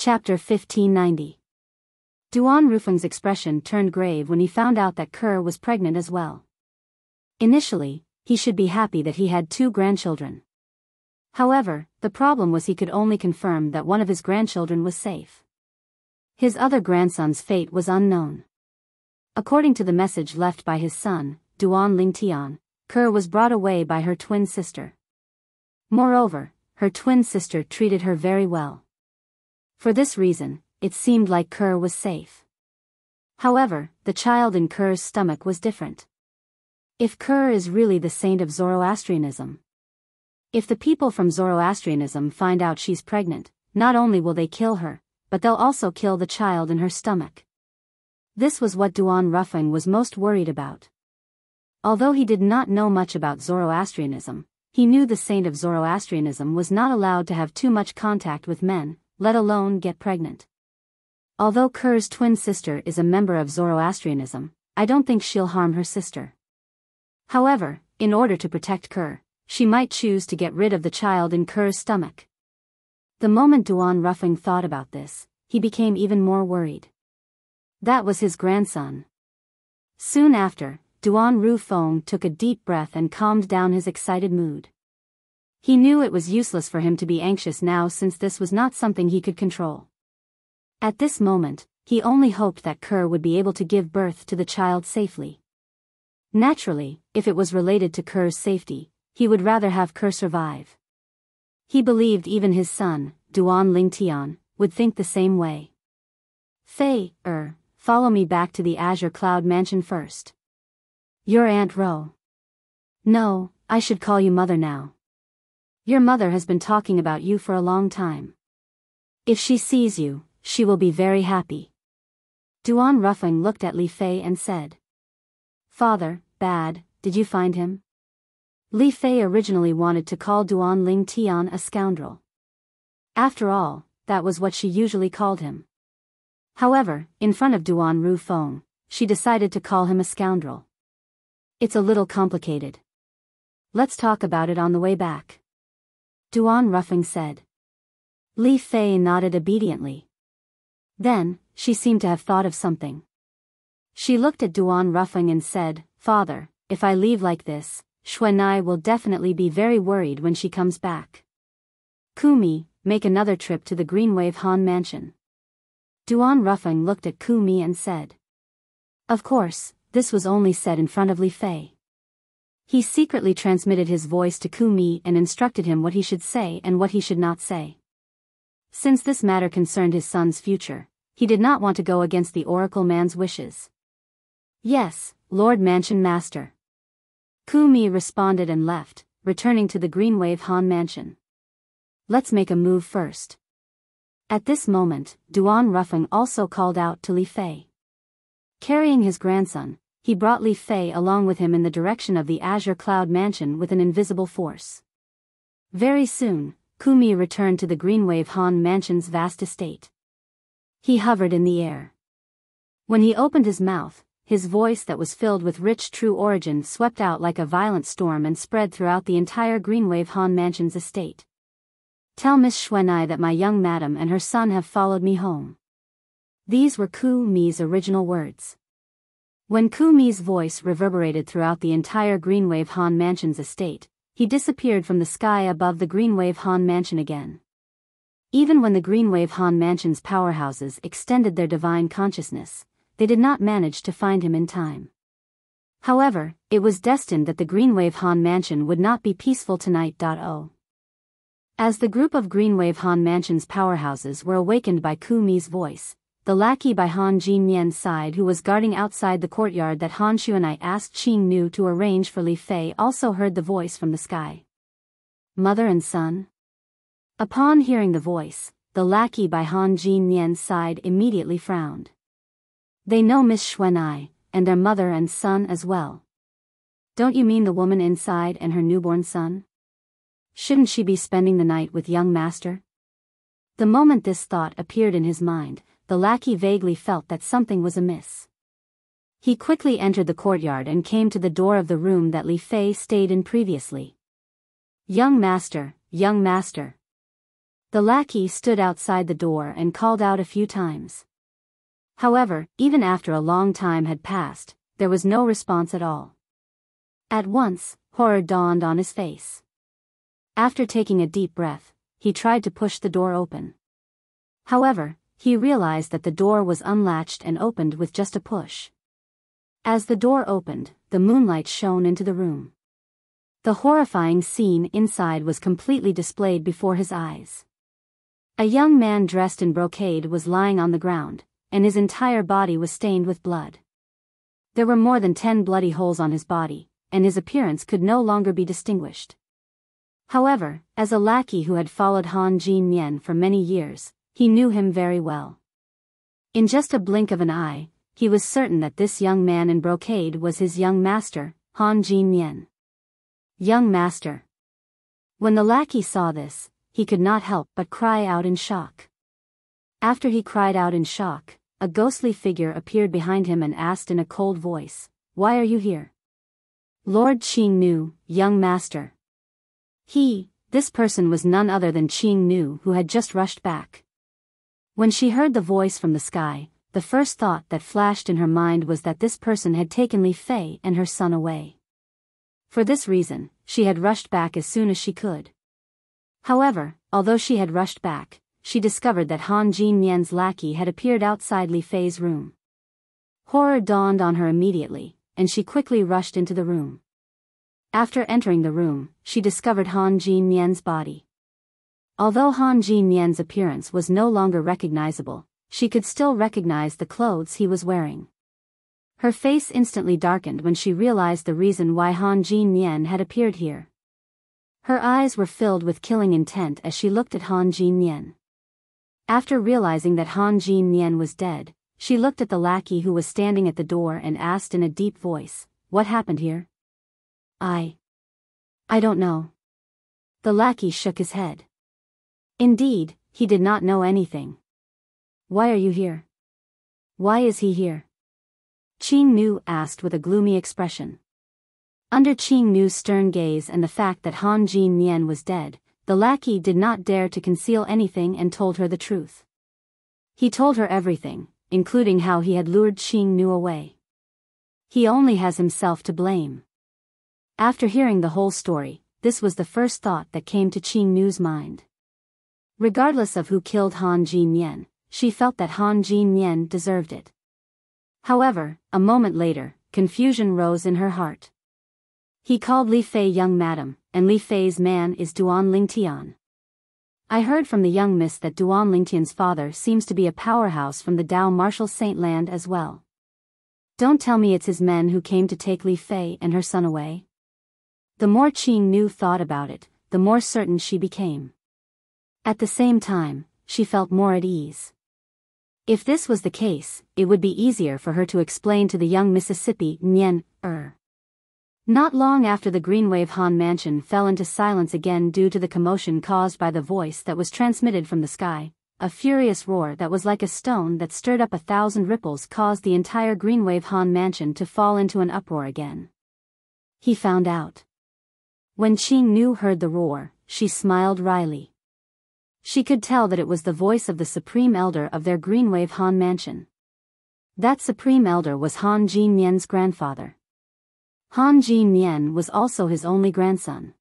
Chapter 1590. Duan Rufeng's expression turned grave when he found out that Kerr was pregnant as well. Initially, he should be happy that he had 2 grandchildren. However, the problem was he could only confirm that one of his grandchildren was safe. His other grandson's fate was unknown. According to the message left by his son, Duan Lingtian, Kerr was brought away by her twin sister. Moreover, her twin sister treated her very well. For this reason, it seemed like Kerr was safe. However, the child in Kerr's stomach was different. If Kerr is really the saint of Zoroastrianism. If the people from Zoroastrianism find out she's pregnant, not only will they kill her, but they'll also kill the child in her stomach. This was what Duan Rufeng was most worried about. Although he did not know much about Zoroastrianism, he knew the saint of Zoroastrianism was not allowed to have too much contact with men, let alone get pregnant. Although Kerr's twin sister is a member of Zoroastrianism, I don't think she'll harm her sister. However, in order to protect Kerr, she might choose to get rid of the child in Kerr's stomach. The moment Duan Rufeng thought about this, he became even more worried. That was his grandson. Soon after, Duan Rufeng took a deep breath and calmed down his excited mood. He knew it was useless for him to be anxious now since this was not something he could control. At this moment, he only hoped that Kerr would be able to give birth to the child safely. Naturally, if it was related to Kerr's safety, he would rather have Kerr survive. He believed even his son, Duan Lingtian, would think the same way. Fei, follow me back to the Azure Cloud Mansion first. Your Aunt Ro. No, I should call you Mother now. Your mother has been talking about you for a long time. If she sees you, she will be very happy. Duan Rufeng looked at Li Fei and said. Father, did you find him? Li Fei originally wanted to call Duan Lingtian a scoundrel. After all, that was what she usually called him. However, in front of Duan Rufeng, she decided to call him a scoundrel. It's a little complicated. Let's talk about it on the way back. Duan Rufeng said. Li Fei nodded obediently. Then, she seemed to have thought of something. She looked at Duan Rufeng and said, Father, if I leave like this, Xuanai will definitely be very worried when she comes back. Kumi, make another trip to the Greenwave Han Mansion. Duan Rufeng looked at Kumi and said. Of course, this was only said in front of Li Fei. He secretly transmitted his voice to Kumi and instructed him what he should say and what he should not say. Since this matter concerned his son's future, he did not want to go against the Oracle man's wishes. Yes, Lord Mansion Master. Kumi responded and left, returning to the Greenwave Han Mansion. Let's make a move first. At this moment, Duan Rufeng also called out to Li Fei. Carrying his grandson, he brought Li Fei along with him in the direction of the Azure Cloud Mansion with an invisible force. Very soon, Kumi returned to the Greenwave Han Mansion's vast estate. He hovered in the air. When he opened his mouth, his voice that was filled with rich true origin swept out like a violent storm and spread throughout the entire Greenwave Han Mansion's estate. Tell Miss Xuanai that my young madam and her son have followed me home. These were Kumi's original words. When Kumi's voice reverberated throughout the entire Greenwave Han Mansion's estate, he disappeared from the sky above the Greenwave Han Mansion again. Even when the Greenwave Han Mansion's powerhouses extended their divine consciousness, they did not manage to find him in time. However, it was destined that the Greenwave Han Mansion would not be peaceful tonight. As the group of Greenwave Han Mansion's powerhouses were awakened by Kumi's voice, the lackey by Han Jinyan's side who was guarding outside the courtyard that Han Xuanai asked Qing Nu to arrange for Li Fei also heard the voice from the sky. Mother and son? Upon hearing the voice, the lackey by Han Jinyan's side immediately frowned. They know Miss Xuanai, and their mother and son as well. Don't you mean the woman inside and her newborn son? Shouldn't she be spending the night with young master? The moment this thought appeared in his mind, the lackey vaguely felt that something was amiss. He quickly entered the courtyard and came to the door of the room that Li Fei stayed in previously. Young master, young master. The lackey stood outside the door and called out a few times. However, even after a long time had passed, there was no response at all. At once, horror dawned on his face. After taking a deep breath, he tried to push the door open. However, he realized that the door was unlatched and opened with just a push. As the door opened, the moonlight shone into the room. The horrifying scene inside was completely displayed before his eyes. A young man dressed in brocade was lying on the ground, and his entire body was stained with blood. There were more than 10 bloody holes on his body, and his appearance could no longer be distinguished. However, as a lackey who had followed Han Jin-mien for many years, he knew him very well. In just a blink of an eye, he was certain that this young man in brocade was his young master, Han Jin-mien. Young master. When the lackey saw this, he could not help but cry out in shock. After he cried out in shock, a ghostly figure appeared behind him and asked in a cold voice, "Why are you here?" "Lord Qing Nu, young master." This person was none other than Qing Nu, who had just rushed back. When she heard the voice from the sky, the first thought that flashed in her mind was that this person had taken Li Fei and her son away. For this reason, she had rushed back as soon as she could. However, although she had rushed back, she discovered that Han Jin-mien's lackey had appeared outside Li Fei's room. Horror dawned on her immediately, and she quickly rushed into the room. After entering the room, she discovered Han Jin-mien's body. Although Han Jin-mien's appearance was no longer recognizable, she could still recognize the clothes he was wearing. Her face instantly darkened when she realized the reason why Han Jin-mien had appeared here. Her eyes were filled with killing intent as she looked at Han Jin-mien. After realizing that Han Jin-mien was dead, she looked at the lackey who was standing at the door and asked in a deep voice, "What happened here?" I don't know." The lackey shook his head. Indeed, he did not know anything. "Why are you here? Why is he here?" Qing Nu asked with a gloomy expression. Under Qing Nu's stern gaze and the fact that Han Jin-mien was dead, the lackey did not dare to conceal anything and told her the truth. He told her everything, including how he had lured Qing Nu away. He only has himself to blame. After hearing the whole story, this was the first thought that came to Qing Nu's mind. Regardless of who killed Han Jin-mien, she felt that Han Jin-mien deserved it. However, a moment later, confusion rose in her heart. He called Li Fei young madam, and Li Fei's man is Duan Lingtian. I heard from the young miss that Duan Lingtian's father seems to be a powerhouse from the Dao Martial Saint land as well. Don't tell me it's his men who came to take Li Fei and her son away. The more Qing Nu thought about it, the more certain she became. At the same time, she felt more at ease. If this was the case, it would be easier for her to explain to the young Mississippi Nien. Not long after the Greenwave Han mansion fell into silence again due to the commotion caused by the voice that was transmitted from the sky, a furious roar that was like a stone that stirred up 1,000 ripples caused the entire Greenwave Han mansion to fall into an uproar again. He found out. When Qing Nu heard the roar, she smiled wryly. She could tell that it was the voice of the Supreme Elder of their Greenwave Han mansion. That Supreme Elder was Han Jin-mien's grandfather. Han Jin-mien was also his only grandson.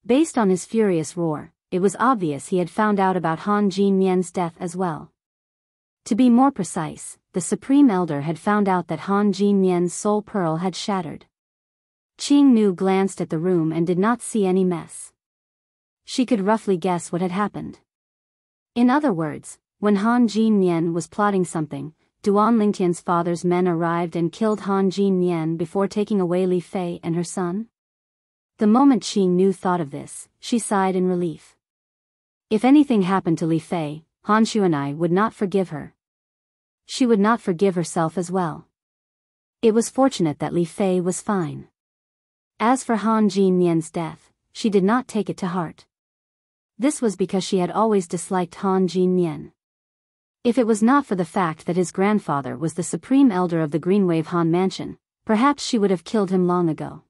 Based on his furious roar, it was obvious he had found out about Han Jin-mien's death as well. To be more precise, the Supreme Elder had found out that Han Jin-mien's soul pearl had shattered. Qing Nu glanced at the room and did not see any mess. She could roughly guess what had happened. In other words, when Han Jin-mien was plotting something, Duan Lingtian's father's men arrived and killed Han Jin-mien before taking away Li Fei and her son? The moment Qing Nu thought of this, she sighed in relief. If anything happened to Li Fei, Han Xuanai would not forgive her. She would not forgive herself as well. It was fortunate that Li Fei was fine. As for Han Jin-mien's death, she did not take it to heart. This was because she had always disliked Han Jin-mien. If it was not for the fact that his grandfather was the Supreme Elder of the Greenwave Han mansion, perhaps she would have killed him long ago.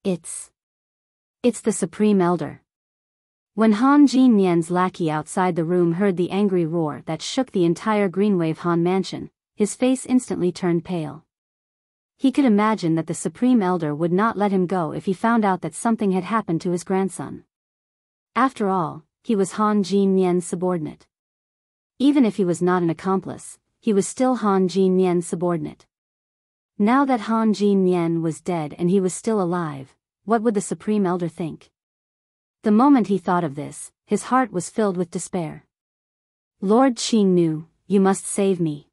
It's the Supreme Elder. When Han Jinyan's lackey outside the room heard the angry roar that shook the entire Greenwave Han mansion, his face instantly turned pale. He could imagine that the Supreme Elder would not let him go if he found out that something had happened to his grandson. After all, he was Han Jinyan's subordinate. Even if he was not an accomplice, he was still Han Jinyan's subordinate. Now that Han Jinyan was dead and he was still alive, what would the Supreme Elder think? The moment he thought of this, his heart was filled with despair. Lord Qingnu, you must save me.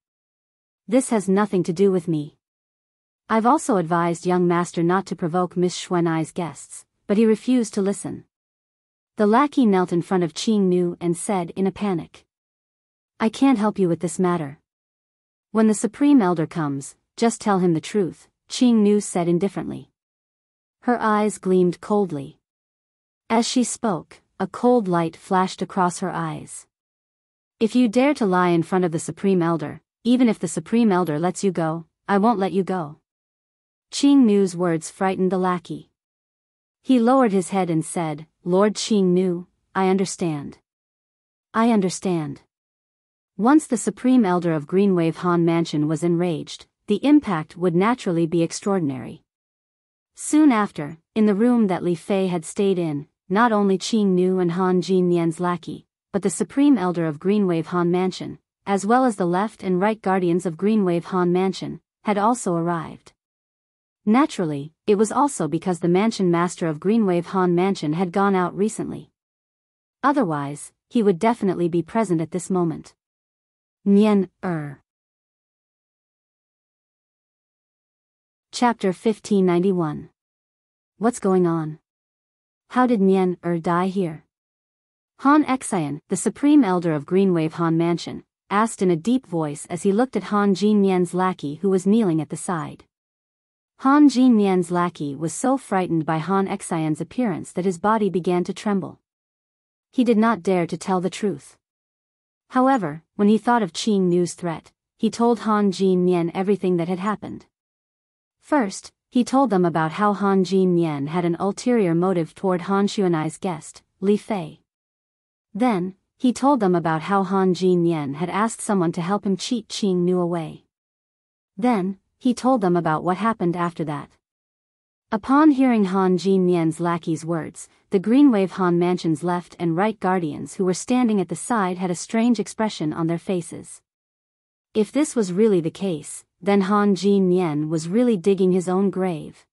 This has nothing to do with me. I've also advised young master not to provoke Miss Xuanai's guests, but he refused to listen. The lackey knelt in front of Qingnu and said in a panic, I can't help you with this matter. When the Supreme Elder comes, just tell him the truth, Qingnu said indifferently. Her eyes gleamed coldly. As she spoke, a cold light flashed across her eyes. If you dare to lie in front of the Supreme Elder, even if the Supreme Elder lets you go, I won't let you go. Qingnu's words frightened the lackey. He lowered his head and said, Lord Qingnu, I understand. I understand. Once the Supreme Elder of Greenwave Han Mansion was enraged, the impact would naturally be extraordinary. Soon after, in the room that Li Fei had stayed in, not only Qingnu and Han Jinyan's lackey, but the Supreme Elder of Greenwave Han Mansion, as well as the left and right guardians of Greenwave Han Mansion, had also arrived. Naturally, it was also because the mansion master of Greenwave Han Mansion had gone out recently. Otherwise, he would definitely be present at this moment. Nian Chapter 1591. What's going on? How did Nian die here? Han Xian, the Supreme Elder of Greenwave Han Mansion, asked in a deep voice as he looked at Han Jinyan's lackey who was kneeling at the side. Han Jinyan's lackey was so frightened by Han Xian's appearance that his body began to tremble. He did not dare to tell the truth. However, when he thought of Qingnu's threat, he told Han Jinyan everything that had happened. First, he told them about how Han Jinyan had an ulterior motive toward Han Xuanai's guest, Li Fei. Then, he told them about how Han Jinyan had asked someone to help him cheat Qingnu away. Then, he told them about what happened after that. Upon hearing Han Jinyan's lackey's words, the Greenwave Han Mansion's left and right guardians who were standing at the side had a strange expression on their faces. If this was really the case, then Han Jinyan was really digging his own grave.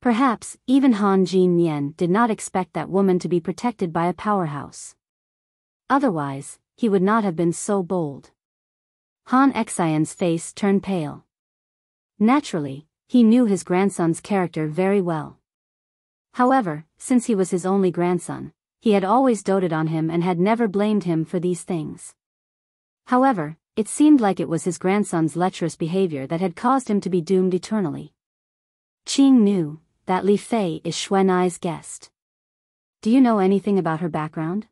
Perhaps, even Han Jinyan did not expect that woman to be protected by a powerhouse. Otherwise, he would not have been so bold. Han Xian's face turned pale. Naturally, he knew his grandson's character very well. However, since he was his only grandson, he had always doted on him and had never blamed him for these things. However, it seemed like it was his grandson's lecherous behavior that had caused him to be doomed eternally. Qing knew that Li Fei is Xuanai's guest. Do you know anything about her background?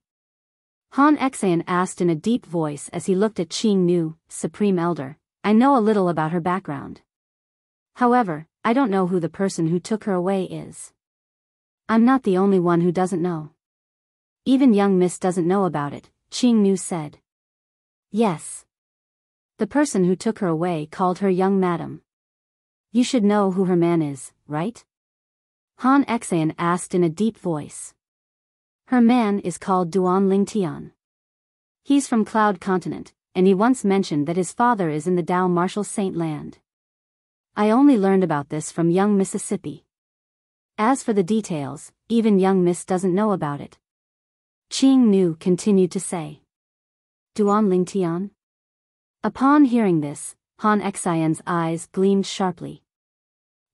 Han Xian asked in a deep voice as he looked at Qingnu, Supreme Elder. I know a little about her background. However, I don't know who the person who took her away is. I'm not the only one who doesn't know. Even young Miss doesn't know about it, Qingnu said. Yes. The person who took her away called her young madam. You should know who her man is, right? Han Xian asked in a deep voice. Her man is called Duan Lingtian. He's from Cloud Continent, and he once mentioned that his father is in the Dao Marshal Saint Land. I only learned about this from young Mississippi. As for the details, even young Miss doesn't know about it. Qingnu continued to say. Duan Lingtian? Upon hearing this, Han Xian's eyes gleamed sharply.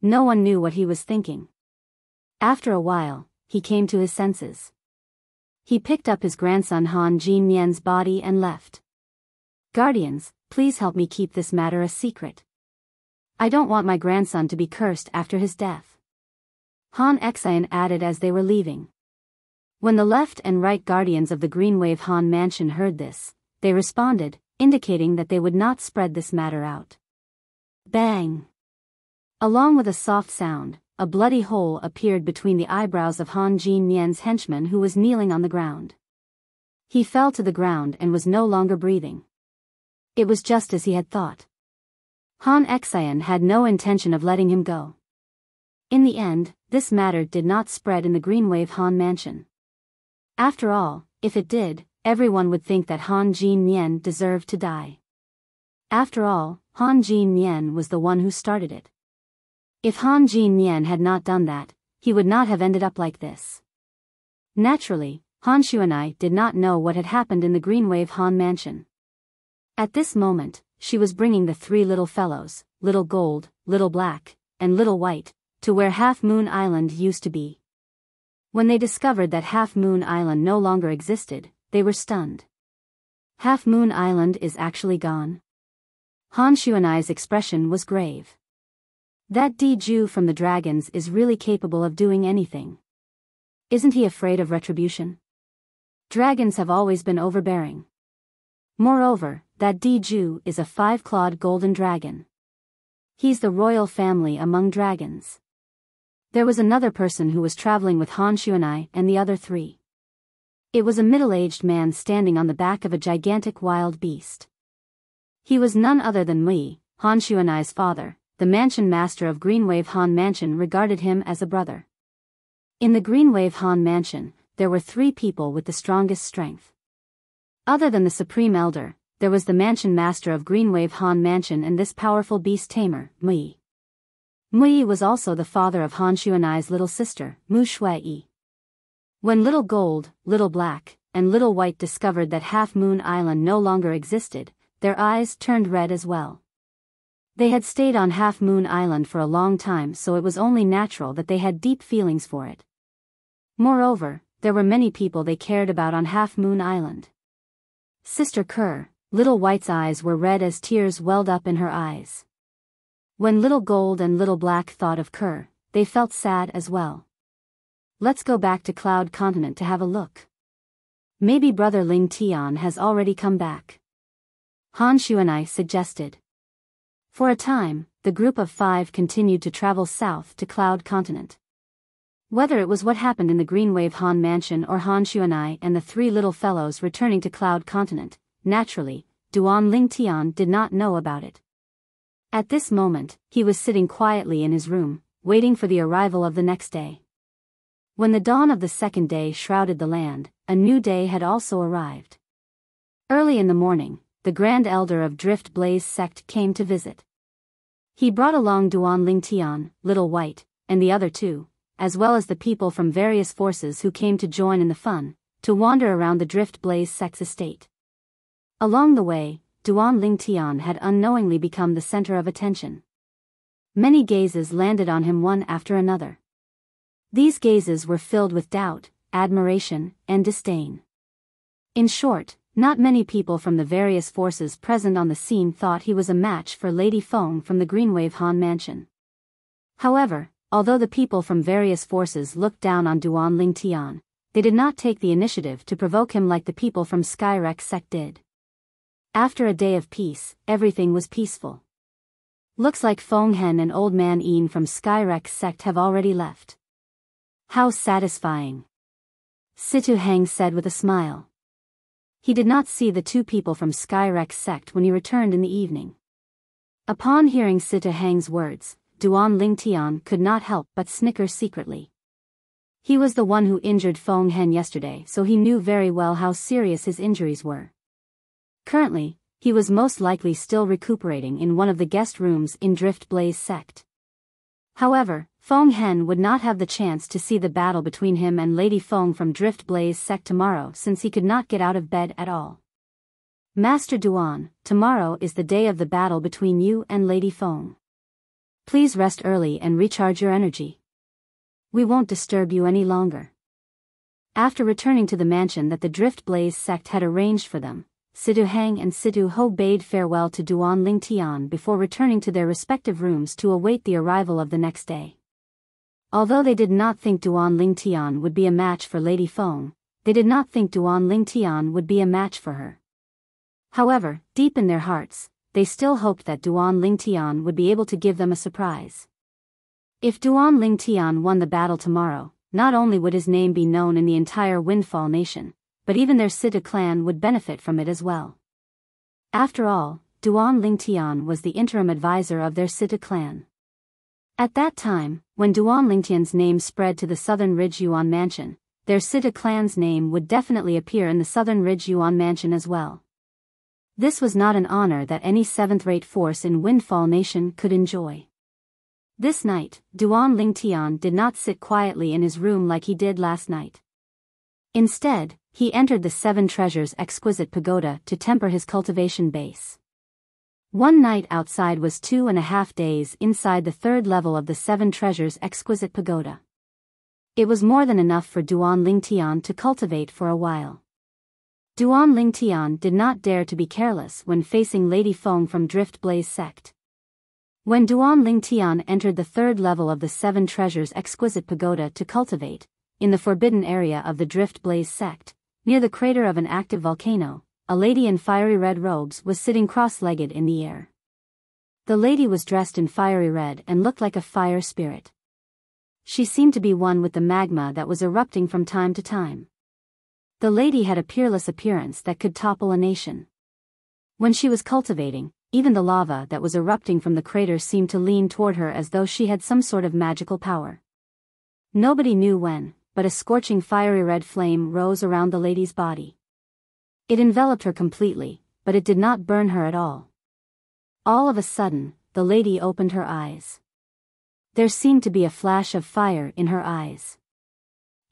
No one knew what he was thinking. After a while, he came to his senses. He picked up his grandson Han Jinyan's body and left. Guardians, please help me keep this matter a secret. I don't want my grandson to be cursed after his death. Han Xian added as they were leaving. When the left and right guardians of the Greenwave Han Mansion heard this, they responded, indicating that they would not spread this matter out. Bang! Along with a soft sound, a bloody hole appeared between the eyebrows of Han Jin Nian's henchman who was kneeling on the ground. He fell to the ground and was no longer breathing. It was just as he had thought. Han Xian had no intention of letting him go. In the end, this matter did not spread in the Greenwave Han mansion. After all, if it did, everyone would think that Han Jin Nian deserved to die. After all, Han Jin Nian was the one who started it. If Han Jin Nian had not done that, he would not have ended up like this. Naturally, Han Xuanai did not know what had happened in the Greenwave Han mansion. At this moment, she was bringing the three little fellows, Little Gold, Little Black, and Little White, to where Half Moon Island used to be. When they discovered that Half Moon Island no longer existed, they were stunned. Half Moon Island is actually gone? Han Xuanai's expression was grave. That Jew from the dragons is really capable of doing anything. Isn't he afraid of retribution? Dragons have always been overbearing. Moreover, that Jew is a 5-clawed golden dragon. He's the royal family among dragons. There was another person who was traveling with Han Xuanai and the other three. It was a middle-aged man standing on the back of a gigantic wild beast. He was none other than Mui, Han Xuanai's father. The mansion master of Greenwave Han Mansion regarded him as a brother. In the Greenwave Han Mansion, there were 3 people with the strongest strength. Other than the Supreme Elder, there was the mansion master of Greenwave Han Mansion and this powerful beast tamer, Mui. Mui was also the father of Han Xuanai's little sister, Mu Shui. When Little Gold, Little Black, and Little White discovered that Half Moon Island no longer existed, their eyes turned red as well. They had stayed on Half Moon Island for a long time, so it was only natural that they had deep feelings for it. Moreover, there were many people they cared about on Half Moon Island. Sister Kerr, Little White's eyes were red as tears welled up in her eyes. When Little Gold and Little Black thought of Kerr, they felt sad as well. Let's go back to Cloud Continent to have a look. Maybe Brother Ling Tian has already come back. Han Xuanai suggested. For a time, the group of 5 continued to travel south to Cloud Continent. Whether it was what happened in the Greenwave Han Mansion or Han Xuanai and the 3 little fellows returning to Cloud Continent, naturally, Duan Ling Tian did not know about it. At this moment, he was sitting quietly in his room, waiting for the arrival of the next day. When the dawn of the second day shrouded the land, a new day had also arrived. Early in the morning, the Grand Elder of Drift Blaze sect came to visit. He brought along Duan Ling Tian, Little White, and the other 2, as well as the people from various forces who came to join in the fun, to wander around the Drift Blaze sect's estate. Along the way, Duan Ling Tian had unknowingly become the center of attention. Many gazes landed on him one after another. These gazes were filled with doubt, admiration, and disdain. In short, not many people from the various forces present on the scene thought he was a match for Lady Feng from the Greenwave Han Mansion. However, although the people from various forces looked down on Duan Ling Tian, they did not take the initiative to provoke him like the people from Skyrex sect did. After a day of peace, everything was peaceful. Looks like Feng Hen and Old Man Ian from Skyrex sect have already left. How satisfying, Situ Hang said with a smile. He did not see the 2 people from Skyrex sect when he returned in the evening. Upon hearing Situ Hang's words, Duan Ling Tian could not help but snicker secretly. He was the one who injured Feng Hen yesterday, so he knew very well how serious his injuries were. Currently, he was most likely still recuperating in one of the guest rooms in Drift Blaze sect. However, Feng Hen would not have the chance to see the battle between him and Lady Feng from Drift Blaze sect tomorrow since he could not get out of bed at all. Master Duan, tomorrow is the day of the battle between you and Lady Feng. Please rest early and recharge your energy. We won't disturb you any longer. After returning to the mansion that the Drift Blaze sect had arranged for them, Situ Hang and Situ Ho bade farewell to Duan Ling Tian before returning to their respective rooms to await the arrival of the next day. Although they did not think Duan Ling Tian would be a match for Lady Feng, they did not think Duan Ling Tian would be a match for her. However, deep in their hearts, they still hoped that Duan Ling Tian would be able to give them a surprise. If Duan Ling Tian won the battle tomorrow, not only would his name be known in the entire Windfall Nation, but even their Situ clan would benefit from it as well. After all, Duan Ling Tian was the interim advisor of their Situ clan. At that time, when Duan Ling Tian's name spread to the Southern Ridge Yuan Mansion, their Situ clan's name would definitely appear in the Southern Ridge Yuan Mansion as well. This was not an honor that any seventh-rate force in Windfall Nation could enjoy. This night, Duan Ling Tian did not sit quietly in his room like he did last night. Instead, he entered the Seven Treasures Exquisite Pagoda to temper his cultivation base. One night outside was 2.5 days inside the third level of the Seven Treasures Exquisite Pagoda. It was more than enough for Duan Ling Tian to cultivate for a while. Duan Ling Tian did not dare to be careless when facing Lady Feng from Drift Blaze sect. When Duan Ling Tian entered the third level of the Seven Treasures Exquisite Pagoda to cultivate, in the forbidden area of the Drift Blaze sect, near the crater of an active volcano, a lady in fiery red robes was sitting cross-legged in the air. The lady was dressed in fiery red and looked like a fire spirit. She seemed to be one with the magma that was erupting from time to time. The lady had a peerless appearance that could topple a nation. When she was cultivating, even the lava that was erupting from the crater seemed to lean toward her as though she had some sort of magical power. Nobody knew when, but a scorching fiery red flame rose around the lady's body. It enveloped her completely, but it did not burn her at all. All of a sudden, the lady opened her eyes. There seemed to be a flash of fire in her eyes.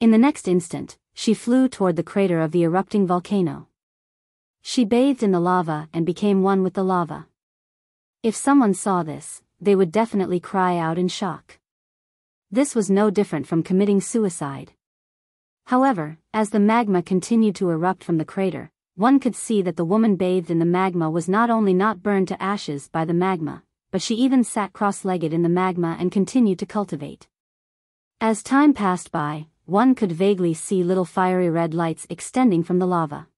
In the next instant, she flew toward the crater of the erupting volcano. She bathed in the lava and became one with the lava. If someone saw this, they would definitely cry out in shock. This was no different from committing suicide. However, as the magma continued to erupt from the crater, one could see that the woman bathed in the magma was not only not burned to ashes by the magma, but she even sat cross-legged in the magma and continued to cultivate. As time passed by, one could vaguely see little fiery red lights extending from the lava.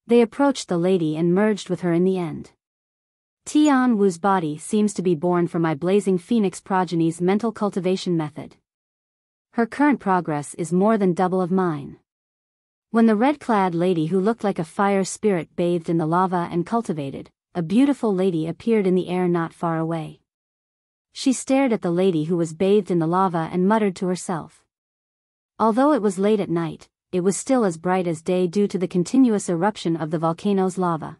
They approached the lady and merged with her in the end. Tian Wu's body seems to be born from my blazing phoenix progeny's mental cultivation method. Her current progress is more than double of mine. When the red-clad lady who looked like a fire spirit bathed in the lava and cultivated, a beautiful lady appeared in the air not far away. She stared at the lady who was bathed in the lava and muttered to herself. Although it was late at night, it was still as bright as day due to the continuous eruption of the volcano's lava.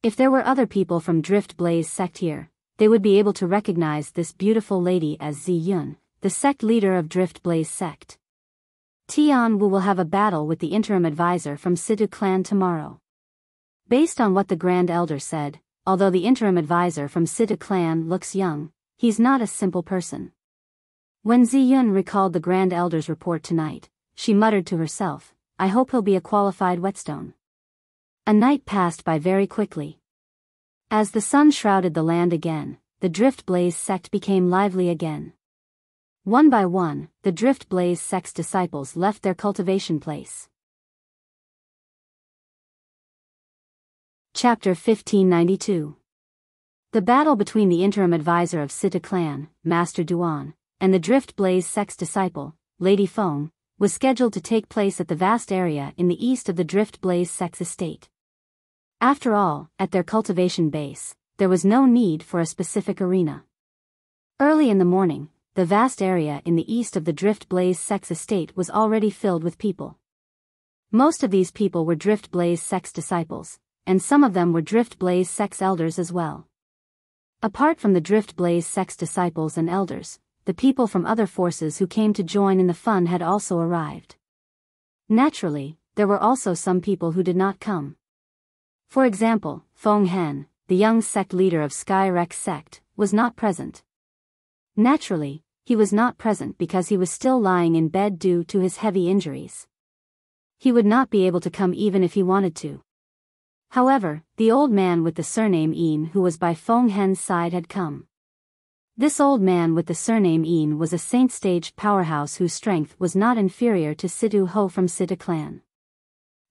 If there were other people from Drift Blaze sect here, they would be able to recognize this beautiful lady as Zi Yun, the sect leader of Drift Blaze sect. Tian Wu will have a battle with the interim advisor from Situ clan tomorrow. Based on what the Grand Elder said, although the interim advisor from Situ clan looks young, he's not a simple person. When Zi Yun recalled the Grand Elder's report tonight, she muttered to herself, I hope he'll be a qualified whetstone. A night passed by very quickly. As the sun shrouded the land again, the Drift Blaze sect became lively again. One by one, the Drift Blaze sect's disciples left their cultivation place. Chapter 1592. The battle between the interim advisor of Situ clan, Master Duan, and the Drift Blaze sect's disciple, Lady Feng, was scheduled to take place at the vast area in the east of the Drift Blaze sect's estate. After all, at their cultivation base, there was no need for a specific arena. Early in the morning, the vast area in the east of the Drift Blaze sect's estate was already filled with people. Most of these people were Drift Blaze sect's disciples, and some of them were Drift Blaze sect's elders as well. Apart from the Drift Blaze sect's disciples and elders, the people from other forces who came to join in the fun had also arrived. Naturally, there were also some people who did not come. For example, Feng Hen, the young sect leader of Sky Rex sect, was not present. Naturally, he was not present because he was still lying in bed due to his heavy injuries. He would not be able to come even if he wanted to. However, the old man with the surname Yin who was by Feng Hen's side had come. This old man with the surname Yin was a saint-stage powerhouse whose strength was not inferior to Situ Ho from Situ clan.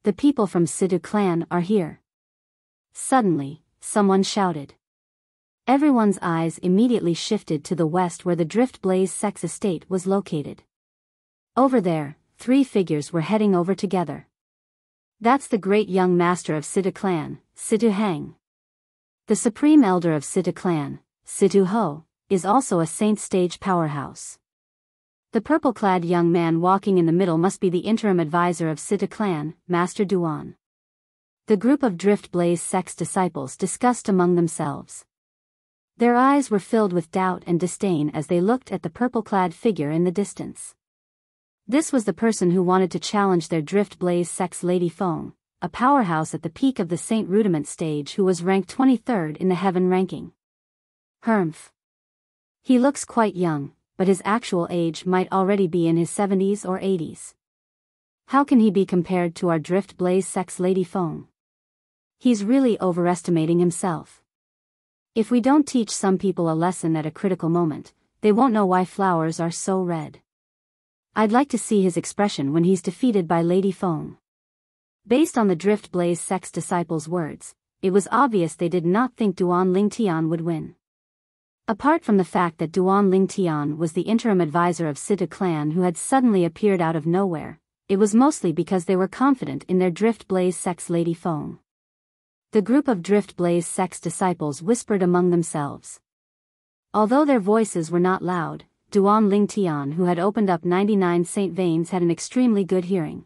The people from Situ clan are here. Suddenly, someone shouted. Everyone's eyes immediately shifted to the west where the Drift Blaze Sex estate was located. Over there, 3 figures were heading over together. That's the great young master of Situ clan, Situ Hang. The supreme elder of Situ clan, Situ Ho, is also a saint stage powerhouse. The purple-clad young man walking in the middle must be the interim advisor of Situ clan, Master Duan. The group of Drift Blaze Sex disciples discussed among themselves. Their eyes were filled with doubt and disdain as they looked at the purple-clad figure in the distance. This was the person who wanted to challenge their Drift Blaze Sex Lady Feng, a powerhouse at the peak of the Saint Rudiment stage who was ranked 23rd in the Heaven ranking. Humph. He looks quite young, but his actual age might already be in his 70s or 80s. How can he be compared to our Drift Blaze Sex Lady Feng? He's really overestimating himself. If we don't teach some people a lesson at a critical moment, they won't know why flowers are so red. I'd like to see his expression when he's defeated by Lady Feng. Based on the Drift Blaze Sex disciples' words, it was obvious they did not think Duan Lingtian would win. Apart from the fact that Duan Lingtian was the interim advisor of Situ clan who had suddenly appeared out of nowhere, it was mostly because they were confident in their Drift Blaze Sex Lady Feng. The group of Drift Blaze Sex disciples whispered among themselves. Although their voices were not loud, Duan Lingtian, who had opened up 99 saint veins, had an extremely good hearing.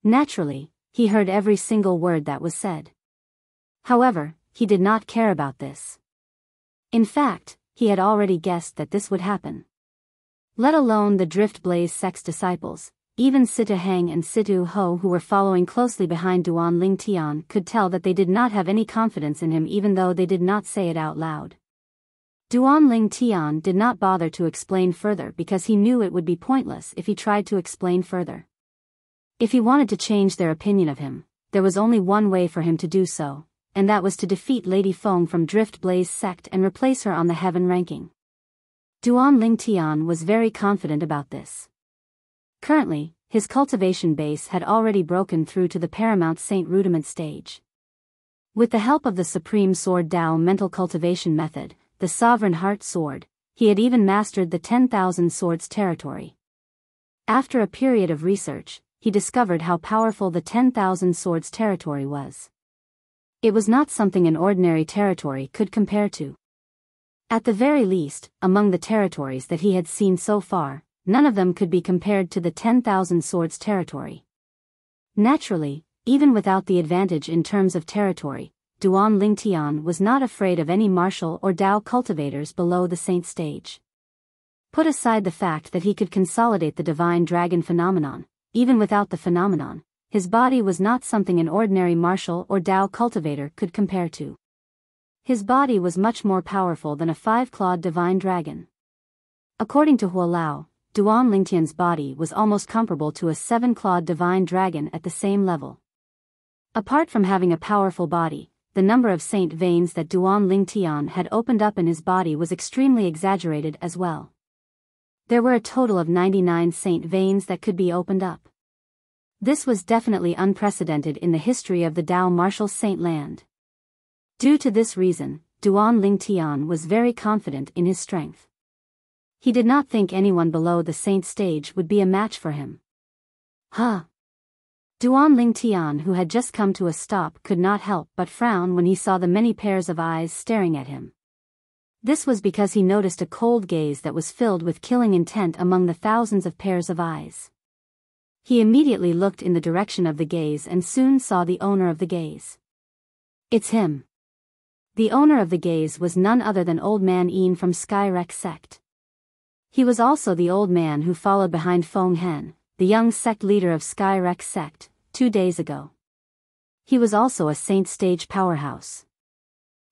Naturally, he heard every single word that was said. However, he did not care about this. In fact, he had already guessed that this would happen. Let alone the Drift Blaze Sex disciples, even Situ Hang and Situ Ho, who were following closely behind Duan Lingtian, could tell that they did not have any confidence in him even though they did not say it out loud. Duan Lingtian did not bother to explain further because he knew it would be pointless if he tried to explain further. If he wanted to change their opinion of him, there was only one way for him to do so, and that was to defeat Lady Feng from Drift Blaze Sect and replace her on the Heaven ranking. Duan Lingtian was very confident about this. Currently, his cultivation base had already broken through to the Paramount Saint Rudiment stage. With the help of the Supreme Sword Dao mental cultivation method, the Sovereign Heart Sword, he had even mastered the 10,000 Swords territory. After a period of research, he discovered how powerful the 10,000 Swords territory was. It was not something an ordinary territory could compare to. At the very least, among the territories that he had seen so far, none of them could be compared to the 10,000 Swords territory. Naturally, even without the advantage in terms of territory, Duan Lingtian was not afraid of any martial or Dao cultivators below the Saint stage. Put aside the fact that he could consolidate the Divine Dragon phenomenon, even without the phenomenon, his body was not something an ordinary martial or Dao cultivator could compare to. His body was much more powerful than a 5-clawed Divine Dragon. According to Hua Lao, Duan Lingtian's body was almost comparable to a 7-clawed Divine Dragon at the same level. Apart from having a powerful body, the number of saint veins that Duan Lingtian had opened up in his body was extremely exaggerated as well. There were a total of 99 saint veins that could be opened up. This was definitely unprecedented in the history of the Dao martial saint land. Due to this reason, Duan Lingtian was very confident in his strength. He did not think anyone below the saint stage would be a match for him. Huh. Duan Lingtian, who had just come to a stop, could not help but frown when he saw the many pairs of eyes staring at him. This was because he noticed a cold gaze that was filled with killing intent among the thousands of pairs of eyes. He immediately looked in the direction of the gaze and soon saw the owner of the gaze. It's him. The owner of the gaze was none other than Old Man Yin from Skyrek sect. He was also the old man who followed behind Feng Hen, the young sect leader of Skyrek sect, 2 days ago. He was also a saint stage powerhouse.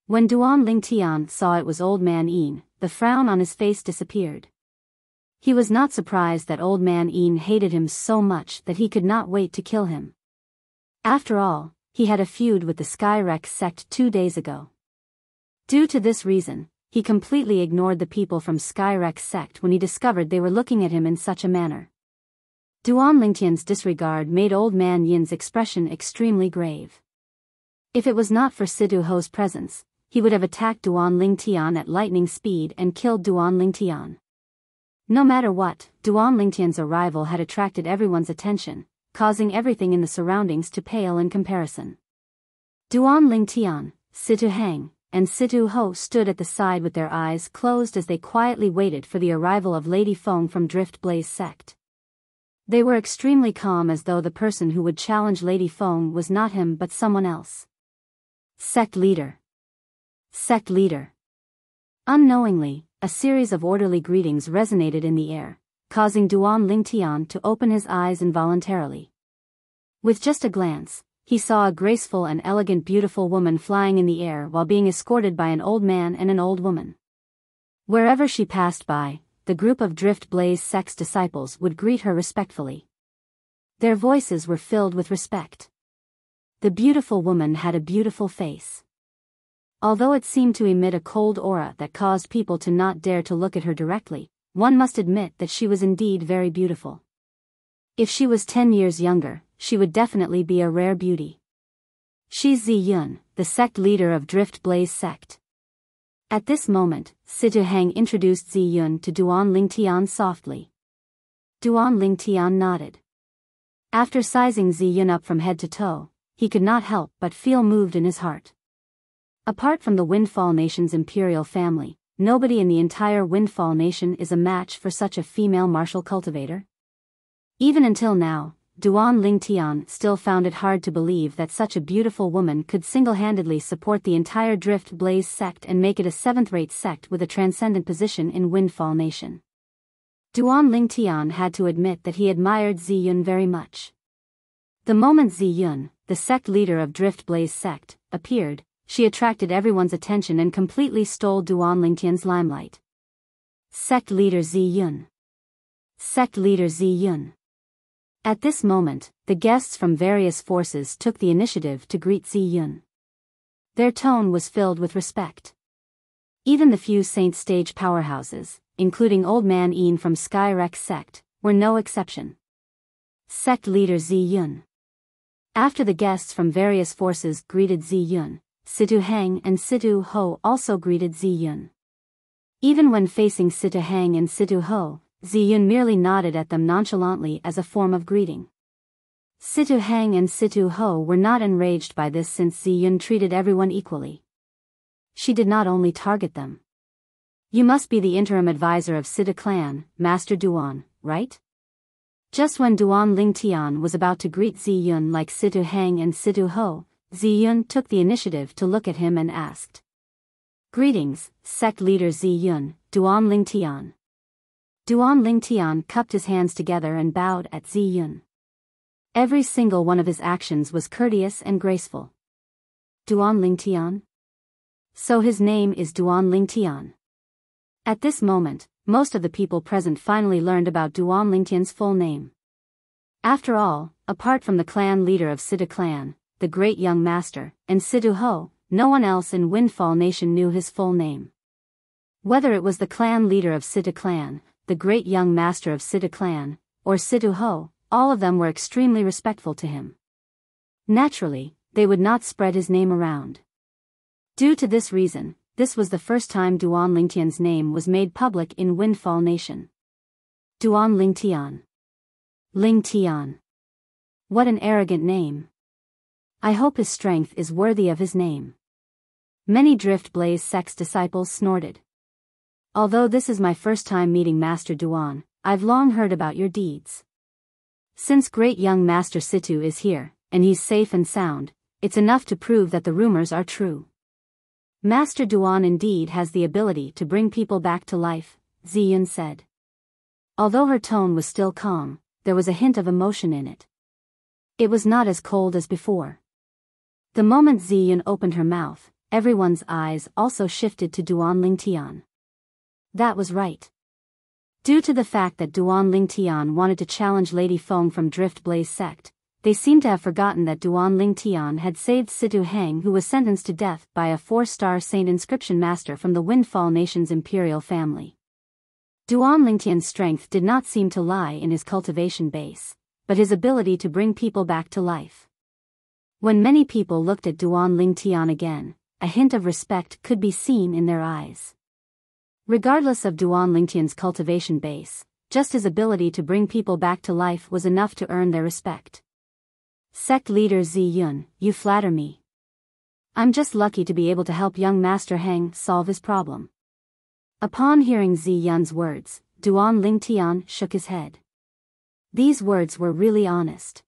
When Duan Lingtian saw it was Old Man Yin, the frown on his face disappeared. He was not surprised that Old Man Yin hated him so much that he could not wait to kill him. After all, he had a feud with the Skyrek sect 2 days ago. Due to this reason, he completely ignored the people from Skyrek sect when he discovered they were looking at him in such a manner. Duan Lingtian's disregard made Old Man Yin's expression extremely grave. If it was not for Situ Ho's presence, he would have attacked Duan Lingtian at lightning speed and killed Duan Lingtian. No matter what, Duan Lingtian's arrival had attracted everyone's attention, causing everything in the surroundings to pale in comparison. Duan Lingtian, Situ Hang, and Situ Ho stood at the side with their eyes closed as they quietly waited for the arrival of Lady Feng from Drift Blaze sect. They were extremely calm, as though the person who would challenge Lady Feng was not him but someone else. Sect leader. Sect leader. Unknowingly, a series of orderly greetings resonated in the air, causing Duan Lingtian to open his eyes involuntarily. With just a glance, he saw a graceful and elegant beautiful woman flying in the air while being escorted by an old man and an old woman. Wherever she passed by, the group of Drift Blaze sect's disciples would greet her respectfully. Their voices were filled with respect. The beautiful woman had a beautiful face. Although it seemed to emit a cold aura that caused people to not dare to look at her directly, one must admit that she was indeed very beautiful. If she was 10 years younger, she would definitely be a rare beauty. She's Zi Yun, the sect leader of Drift Blaze sect. At this moment, Situ Hang introduced Zi Yun to Duan Lingtian softly. Duan Lingtian nodded. After sizing Zi Yun up from head to toe, he could not help but feel moved in his heart. Apart from the Windfall Nation's imperial family, nobody in the entire Windfall Nation is a match for such a female martial cultivator. Even until now, Duan Lingtian still found it hard to believe that such a beautiful woman could single-handedly support the entire Drift Blaze sect and make it a seventh-rate sect with a transcendent position in Windfall Nation. Duan Lingtian had to admit that he admired Zi Yun very much. The moment Zi Yun, the sect leader of Drift Blaze sect, appeared, she attracted everyone's attention and completely stole Duan Lingtian's limelight. Sect leader Zi Yun. Sect leader Zi Yun. At this moment, the guests from various forces took the initiative to greet Zi Yun. Their tone was filled with respect. Even the few Saint Stage powerhouses, including Old Man Ian from Skyrex sect, were no exception. Sect leader Zi Yun. After the guests from various forces greeted Zi Yun, Situ Hang and Situ Ho also greeted Zi Yun. Even when facing Situ Hang and Situ Ho, Zi Yun merely nodded at them nonchalantly as a form of greeting. Situ Hang and Situ Ho were not enraged by this, since Zi Yun treated everyone equally. She did not only target them. You must be the interim advisor of Situ clan, Master Duan, right? Just when Duan Lingtian was about to greet Zi Yun like Situ Hang and Situ Ho, Zi Yun took the initiative to look at him and asked. Greetings, sect leader Zi Yun, Duan Lingtian. Duan Lingtian cupped his hands together and bowed at Zi Yun. Every single one of his actions was courteous and graceful. Duan Lingtian? So his name is Duan Lingtian. At this moment, most of the people present finally learned about Duan Lingtian's full name. After all, apart from the clan leader of Situ clan, the great young master, and Situ Ho, no one else in Windfall Nation knew his full name. Whether it was the clan leader of Situ clan, the great young master of Situ clan, or Situ Ho, all of them were extremely respectful to him. Naturally, they would not spread his name around. Due to this reason, this was the first time Duan Lingtian's name was made public in Windfall Nation. Duan Lingtian. Lingtian. What an arrogant name. I hope his strength is worthy of his name. Many Drift Blaze sect's disciples snorted. Although this is my first time meeting Master Duan, I've long heard about your deeds. Since great young Master Situ is here, and he's safe and sound, it's enough to prove that the rumors are true. Master Duan indeed has the ability to bring people back to life, Zi Yun said. Although her tone was still calm, there was a hint of emotion in it. It was not as cold as before. The moment Zi Yun opened her mouth, everyone's eyes also shifted to Duan Lingtian. That was right. Due to the fact that Duan Lingtian wanted to challenge Lady Feng from Drift Blaze sect, they seemed to have forgotten that Duan Lingtian had saved Situ Hang, who was sentenced to death by a 4-star saint inscription master from the Windfall Nation's imperial family. Duan Lingtian's strength did not seem to lie in his cultivation base, but his ability to bring people back to life. When many people looked at Duan Lingtian again, a hint of respect could be seen in their eyes. Regardless of Duan Lingtian's cultivation base, just his ability to bring people back to life was enough to earn their respect. Sect leader Zi Yun, you flatter me. I'm just lucky to be able to help young Master Heng solve his problem. Upon hearing Zi Yun's words, Duan Lingtian shook his head. These words were really honest.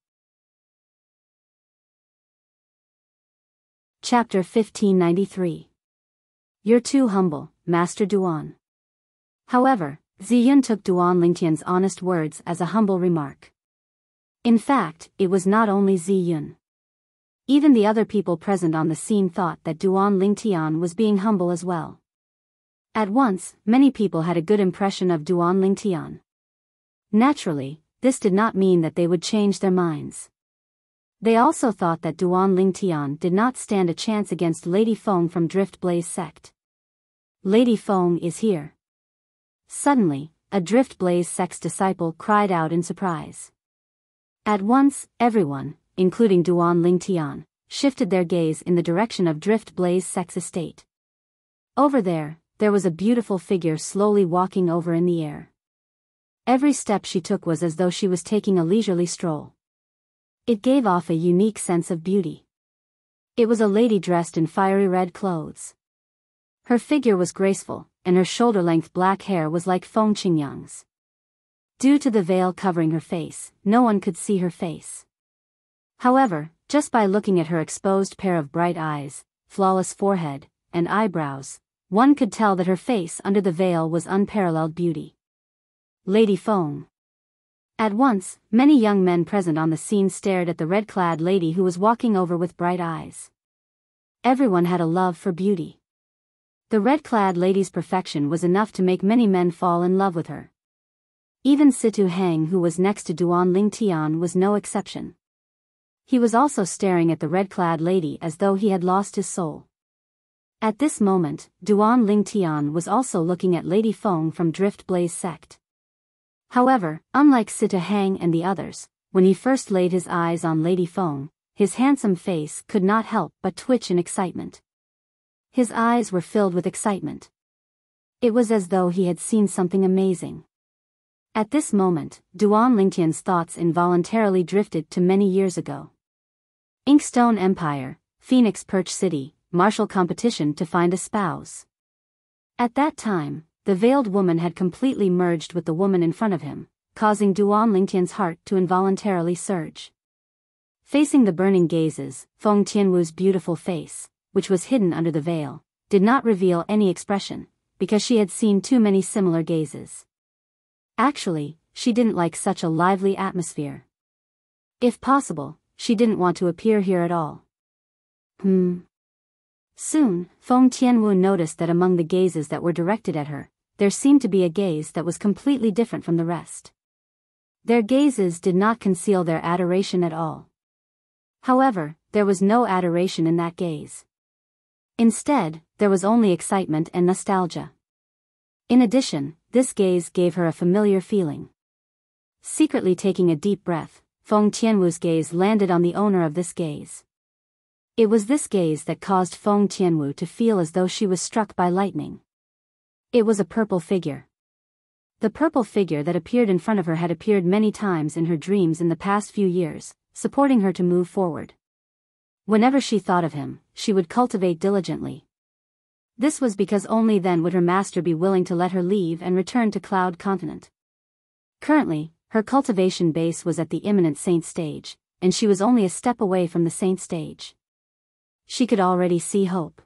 Chapter 1593. You're too humble, Master Duan. However, Ziyun took Duan Lingtian's honest words as a humble remark. In fact, it was not only Ziyun. Even the other people present on the scene thought that Duan Lingtian was being humble as well. At once, many people had a good impression of Duan Lingtian. Naturally, this did not mean that they would change their minds. They also thought that Duan Lingtian did not stand a chance against Lady Feng from Drift Blaze sect. Lady Feng is here. Suddenly, a Drift Blaze sect's disciple cried out in surprise. At once, everyone, including Duan Lingtian, shifted their gaze in the direction of Drift Blaze sect's estate. Over there was a beautiful figure slowly walking over in the air. Every step she took was as though she was taking a leisurely stroll. It gave off a unique sense of beauty. It was a lady dressed in fiery red clothes. Her figure was graceful, and her shoulder-length black hair was like Feng Qingyang's. Due to the veil covering her face, no one could see her face. However, just by looking at her exposed pair of bright eyes, flawless forehead, and eyebrows, one could tell that her face under the veil was unparalleled beauty. Lady Feng. At once, many young men present on the scene stared at the red-clad lady who was walking over with bright eyes. Everyone had a love for beauty. The red-clad lady's perfection was enough to make many men fall in love with her. Even Situ Heng, who was next to Duan Lingtian, was no exception. He was also staring at the red-clad lady as though he had lost his soul. At this moment, Duan Lingtian was also looking at Lady Feng from Drift Blaze sect. However, unlike Sita Hang and the others, when he first laid his eyes on Lady Feng, his handsome face could not help but twitch in excitement. His eyes were filled with excitement. It was as though he had seen something amazing. At this moment, Duan Lingtian's thoughts involuntarily drifted to many years ago. Inkstone Empire, Phoenix Perch City, martial competition to find a spouse. At that time, the veiled woman had completely merged with the woman in front of him, causing Duan Lingtian's heart to involuntarily surge. Facing the burning gazes, Feng Tianwu's beautiful face, which was hidden under the veil, did not reveal any expression, because she had seen too many similar gazes. Actually, she didn't like such a lively atmosphere. If possible, she didn't want to appear here at all. Soon, Feng Tianwu noticed that among the gazes that were directed at her, there seemed to be a gaze that was completely different from the rest. Their gazes did not conceal their adoration at all. However, there was no adoration in that gaze. Instead, there was only excitement and nostalgia. In addition, this gaze gave her a familiar feeling. Secretly taking a deep breath, Feng Tianwu's gaze landed on the owner of this gaze. It was this gaze that caused Feng Tianwu to feel as though she was struck by lightning. It was a purple figure. The purple figure that appeared in front of her had appeared many times in her dreams in the past few years, supporting her to move forward. Whenever she thought of him, she would cultivate diligently. This was because only then would her master be willing to let her leave and return to Cloud Continent. Currently, her cultivation base was at the imminent saint stage, and she was only a step away from the saint stage. She could already see hope.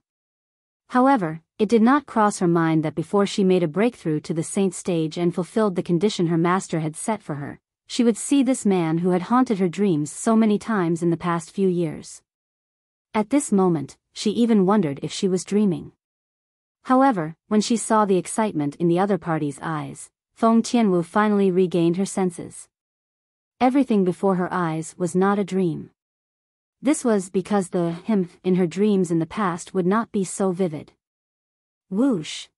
However, it did not cross her mind that before she made a breakthrough to the saint stage and fulfilled the condition her master had set for her, she would see this man who had haunted her dreams so many times in the past few years. At this moment, she even wondered if she was dreaming. However, when she saw the excitement in the other party's eyes, Feng Tianwu finally regained her senses. Everything before her eyes was not a dream. This was because the him in her dreams in the past would not be so vivid. Whoosh!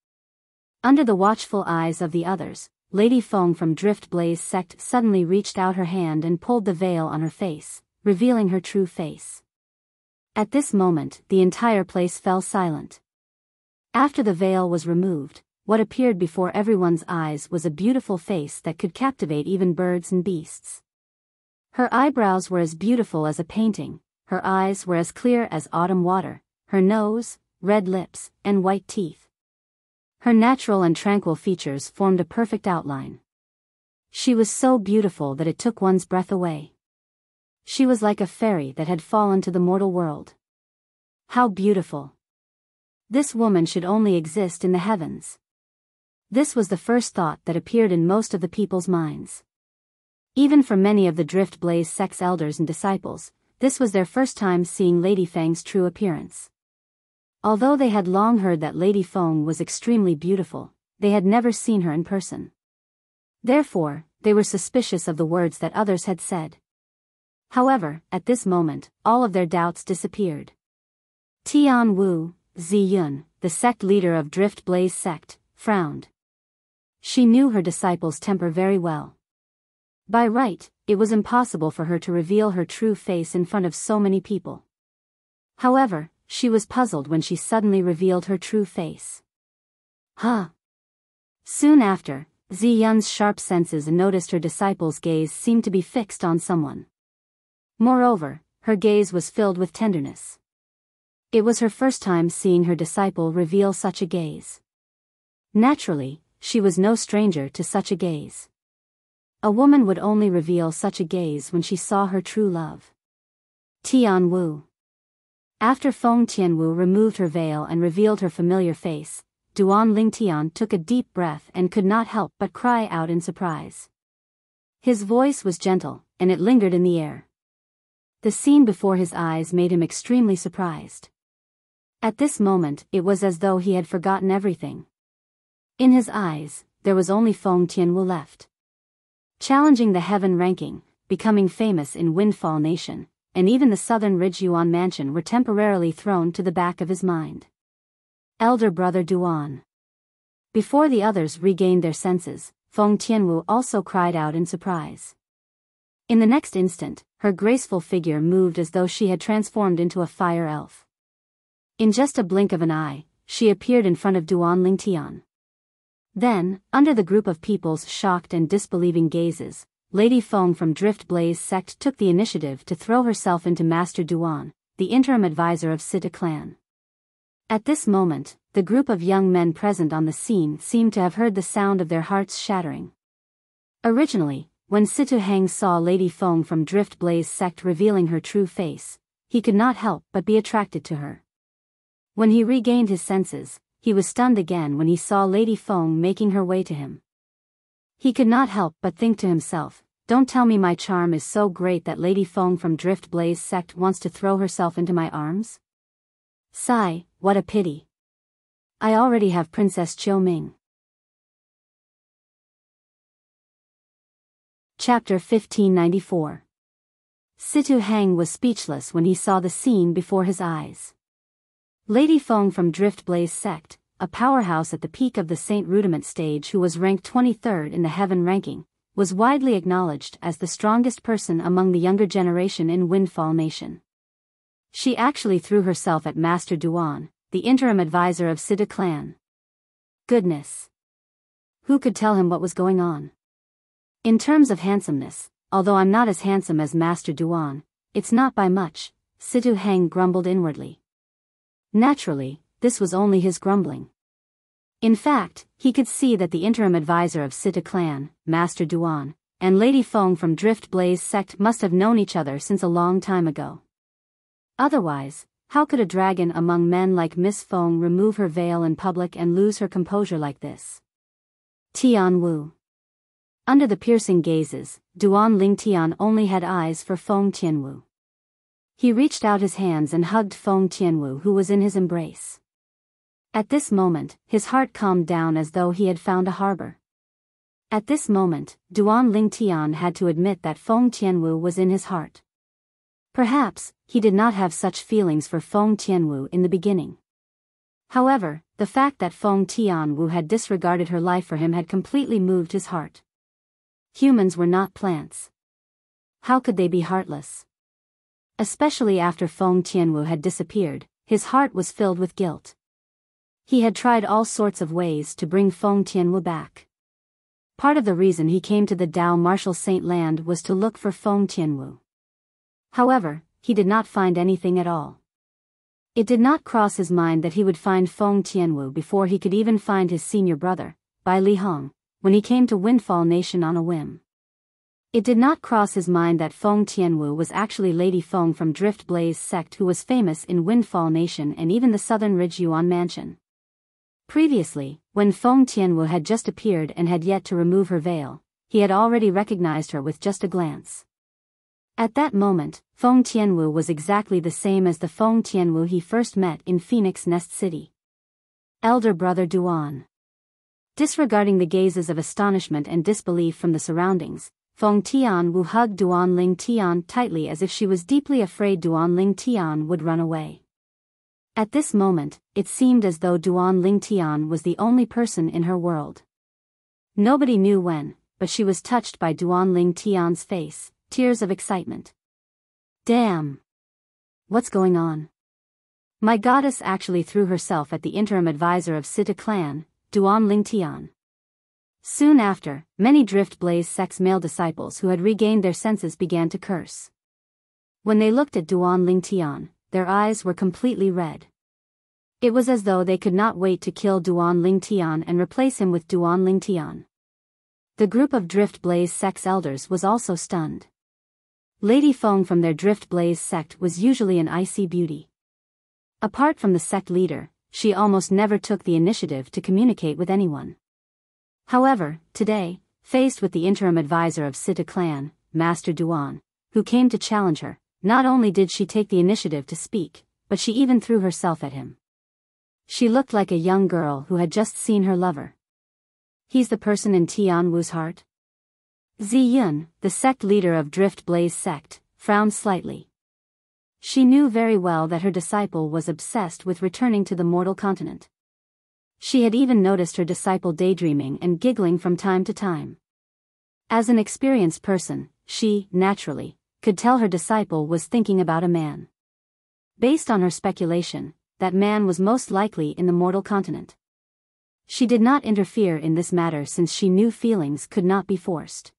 Under the watchful eyes of the others, Lady Feng from Drift Blaze sect suddenly reached out her hand and pulled the veil on her face, revealing her true face. At this moment, the entire place fell silent. After the veil was removed, what appeared before everyone's eyes was a beautiful face that could captivate even birds and beasts. Her eyebrows were as beautiful as a painting, her eyes were as clear as autumn water, her nose, red lips, and white teeth. Her natural and tranquil features formed a perfect outline. She was so beautiful that it took one's breath away. She was like a fairy that had fallen to the mortal world. How beautiful! This woman should only exist in the heavens. This was the first thought that appeared in most of the people's minds. Even for many of the Drift Blaze sect's elders and disciples, this was their first time seeing Lady Fang's true appearance. Although they had long heard that Lady Feng was extremely beautiful, they had never seen her in person. Therefore, they were suspicious of the words that others had said. However, at this moment, all of their doubts disappeared. Tian Wu, Ziyun, the sect leader of Drift Blaze sect, frowned. She knew her disciples' temper very well. By right, it was impossible for her to reveal her true face in front of so many people. However, she was puzzled when she suddenly revealed her true face. Huh! Soon after, Ziyun's sharp senses noticed her disciples' gaze seemed to be fixed on someone. Moreover, her gaze was filled with tenderness. It was her first time seeing her disciple reveal such a gaze. Naturally, she was no stranger to such a gaze. A woman would only reveal such a gaze when she saw her true love. Tian Wu. After Feng Tianwu removed her veil and revealed her familiar face, Duan Lingtian took a deep breath and could not help but cry out in surprise. His voice was gentle, and it lingered in the air. The scene before his eyes made him extremely surprised. At this moment, it was as though he had forgotten everything. In his eyes, there was only Feng Tianwu left. Challenging the heaven ranking, becoming famous in Windfall Nation, and even the southern Ridge Yuan mansion were temporarily thrown to the back of his mind. Elder brother Duan. Before the others regained their senses, Feng Tianwu also cried out in surprise. In the next instant, her graceful figure moved as though she had transformed into a fire elf. In just a blink of an eye, she appeared in front of Duan Lingtian. Then, under the group of people's shocked and disbelieving gazes, Lady Feng from Drift Blaze sect took the initiative to throw herself into Master Duan, the interim advisor of Sita clan. At this moment, the group of young men present on the scene seemed to have heard the sound of their hearts shattering. Originally, when Situ Hang saw Lady Feng from Drift Blaze sect revealing her true face, he could not help but be attracted to her. When he regained his senses, he was stunned again when he saw Lady Feng making her way to him. He could not help but think to himself, "Don't tell me my charm is so great that Lady Feng from Drift Blaze sect wants to throw herself into my arms? Sigh, what a pity. I already have Princess Chiu Ming." Chapter 1594. Situ Hang was speechless when he saw the scene before his eyes. Lady Feng from Drift Blaze sect, a powerhouse at the peak of the Saint Rudiment stage who was ranked 23rd in the heaven ranking, was widely acknowledged as the strongest person among the younger generation in Windfall Nation. She actually threw herself at Master Duan, the interim advisor of Sita clan. Goodness! Who could tell him what was going on? In terms of handsomeness, although I'm not as handsome as Master Duan, it's not by much, Situ Hang grumbled inwardly. Naturally, this was only his grumbling. In fact, he could see that the interim advisor of Sita clan, Master Duan, and Lady Feng from Drift Blaze sect must have known each other since a long time ago. Otherwise, how could a dragon among men like Miss Feng remove her veil in public and lose her composure like this? Tian Wu. Under the piercing gazes, Duan Lingtian only had eyes for Feng Tianwu. He reached out his hands and hugged Feng Tianwu, who was in his embrace. At this moment, his heart calmed down as though he had found a harbor. At this moment, Duan Lingtian had to admit that Feng Tianwu was in his heart. Perhaps, he did not have such feelings for Feng Tianwu in the beginning. However, the fact that Feng Tianwu had disregarded her life for him had completely moved his heart. Humans were not plants. How could they be heartless? Especially after Feng Tianwu had disappeared, his heart was filled with guilt. He had tried all sorts of ways to bring Feng Tianwu back. Part of the reason he came to the Dao Martial Saint Land was to look for Feng Tianwu. However, he did not find anything at all. It did not cross his mind that he would find Feng Tianwu before he could even find his senior brother, Bai Lihong, when he came to Windfall Nation on a whim. It did not cross his mind that Feng Tianwu was actually Lady Feng from Drift Blaze sect, who was famous in Windfall Nation and even the Southern Ridge Yuan Mansion. Previously, when Feng Tianwu had just appeared and had yet to remove her veil, he had already recognized her with just a glance. At that moment, Feng Tianwu was exactly the same as the Feng Tianwu he first met in Phoenix Nest City. Elder brother Duan. Disregarding the gazes of astonishment and disbelief from the surroundings, Feng Tianwu hugged Duan Ling Tian tightly as if she was deeply afraid Duan Ling Tian would run away. At this moment, it seemed as though Duan Ling Tian was the only person in her world. Nobody knew when, but she was touched by Duan Ling Tian's face, tears of excitement. Damn! What's going on? My goddess actually threw herself at the interim advisor of Sita clan, Duan Ling Tian. Soon after, many Drift Blaze sect's male disciples who had regained their senses began to curse. When they looked at Duan Ling Tian, their eyes were completely red. It was as though they could not wait to kill Duan Ling Tian and replace him with Duan Ling Tian. The group of Drift Blaze sect's elders was also stunned. Lady Feng from their Drift Blaze sect was usually an icy beauty. Apart from the sect leader, she almost never took the initiative to communicate with anyone. However, today, faced with the interim advisor of Sita clan, Master Duan, who came to challenge her, not only did she take the initiative to speak, but she even threw herself at him. She looked like a young girl who had just seen her lover. He's the person in Tianwu's heart? Zi Yun, the sect leader of Drift Blaze sect, frowned slightly. She knew very well that her disciple was obsessed with returning to the mortal continent. She had even noticed her disciple daydreaming and giggling from time to time. As an experienced person, she, naturally, could tell her disciple was thinking about a man. Based on her speculation, that man was most likely in the mortal continent. She did not interfere in this matter since she knew feelings could not be forced.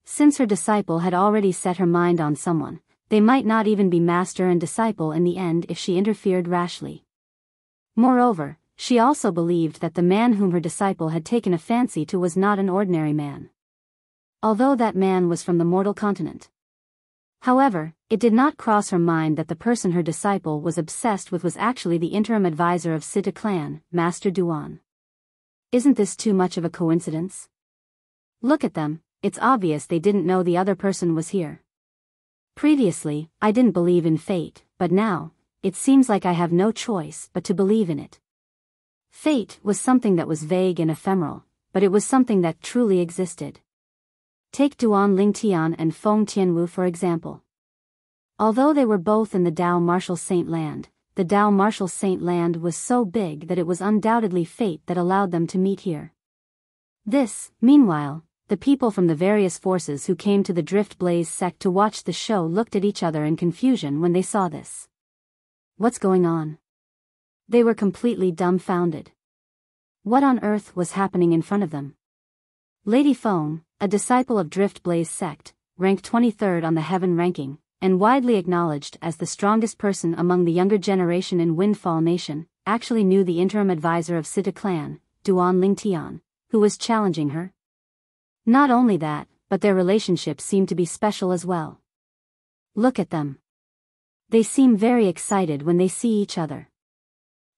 Since her disciple had already set her mind on someone, they might not even be master and disciple in the end if she interfered rashly. Moreover, she also believed that the man whom her disciple had taken a fancy to was not an ordinary man. Although that man was from the mortal continent. However, it did not cross her mind that the person her disciple was obsessed with was actually the interim advisor of Sita clan, Master Duan. Isn't this too much of a coincidence? Look at them, it's obvious they didn't know the other person was here. Previously, I didn't believe in fate, but now, it seems like I have no choice but to believe in it. Fate was something that was vague and ephemeral, but it was something that truly existed. Take Duan Ling Tian and Feng Tianwu for example. Although they were both in the Dao Martial Saint Land, the Dao Martial Saint Land was so big that it was undoubtedly fate that allowed them to meet here. This, meanwhile, the people from the various forces who came to the Drift Blaze sect to watch the show looked at each other in confusion when they saw this. What's going on? They were completely dumbfounded. What on earth was happening in front of them? Lady Feng, a disciple of Drift Blaze sect, ranked 23rd on the Heaven ranking, and widely acknowledged as the strongest person among the younger generation in Windfall Nation, actually knew the interim advisor of Sita clan, Duan Ling Tian, who was challenging her. Not only that, but their relationship seemed to be special as well. Look at them. They seem very excited when they see each other.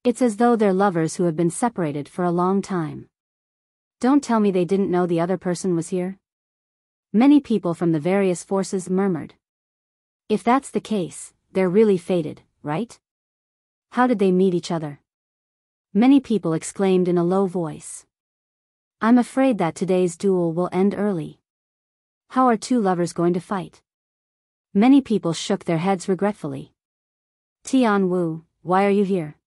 It's as though they're lovers who have been separated for a long time. Don't tell me they didn't know the other person was here? Many people from the various forces murmured. If that's the case, they're really fated, right? How did they meet each other? Many people exclaimed in a low voice. I'm afraid that today's duel will end early. How are two lovers going to fight? Many people shook their heads regretfully. Tian Wu, why are you here?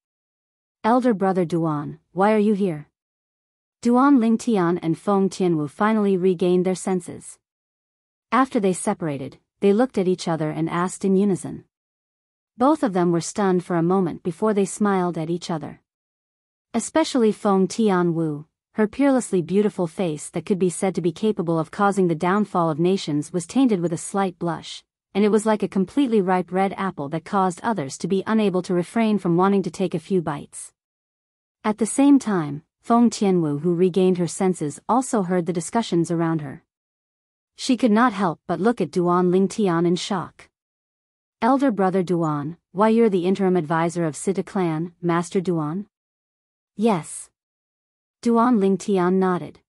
Elder brother Duan, why are you here? Duan Ling Tian and Feng Tianwu finally regained their senses. After they separated, they looked at each other and asked in unison. Both of them were stunned for a moment before they smiled at each other. Especially Feng Tianwu, her peerlessly beautiful face that could be said to be capable of causing the downfall of nations was tainted with a slight blush, and it was like a completely ripe red apple that caused others to be unable to refrain from wanting to take a few bites. At the same time, Feng Tianwu, who regained her senses, also heard the discussions around her. She could not help but look at Duan Lingtian in shock. Elder brother Duan, why you're the interim advisor of Sita clan, Master Duan? Yes. Duan Lingtian nodded.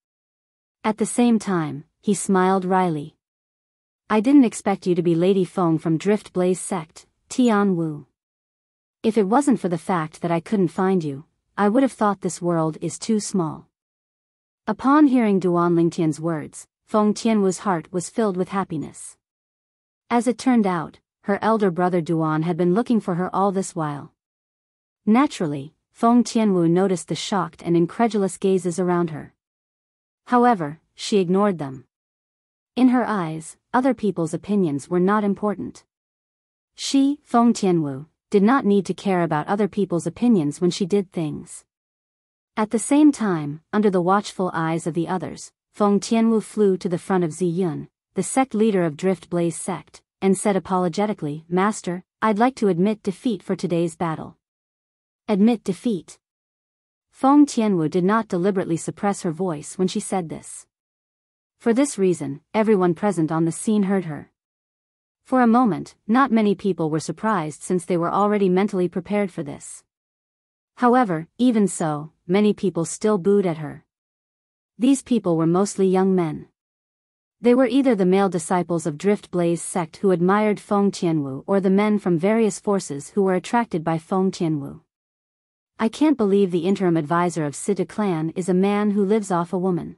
At the same time, he smiled wryly. I didn't expect you to be Lady Feng from Drift Blaze sect, Tian Wu. If it wasn't for the fact that I couldn't find you, I would have thought this world is too small. Upon hearing Duan Lingtian's words, Feng Tianwu's heart was filled with happiness. As it turned out, her elder brother Duan had been looking for her all this while. Naturally, Feng Tianwu noticed the shocked and incredulous gazes around her. However, she ignored them. In her eyes, other people's opinions were not important. She, Feng Tianwu, did not need to care about other people's opinions when she did things. At the same time, under the watchful eyes of the others, Feng Tianwu flew to the front of Ziyun, the sect leader of Drift Blaze sect, and said apologetically, Master, I'd like to admit defeat for today's battle. Admit defeat. Feng Tianwu did not deliberately suppress her voice when she said this. For this reason, everyone present on the scene heard her. For a moment, not many people were surprised since they were already mentally prepared for this. However, even so, many people still booed at her. These people were mostly young men. They were either the male disciples of Drift Blaze sect who admired Feng Tianwu or the men from various forces who were attracted by Feng Tianwu. I can't believe the interim advisor of Sita clan is a man who lives off a woman.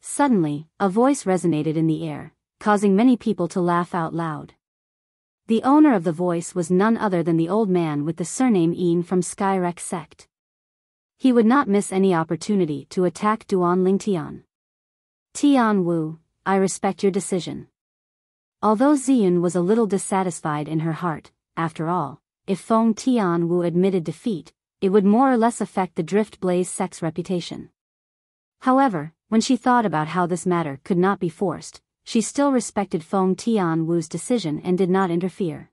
Suddenly, a voice resonated in the air, causing many people to laugh out loud. The owner of the voice was none other than the old man with the surname Yin from Skyrek sect. He would not miss any opportunity to attack Duan Lingtian. Tian Wu, I respect your decision. Although Ziyun was a little dissatisfied in her heart, after all, if Feng Tian Wu admitted defeat, it would more or less affect the Drift Blaze sect's reputation. However, when she thought about how this matter could not be forced, she still respected Feng Tian Wu's decision and did not interfere.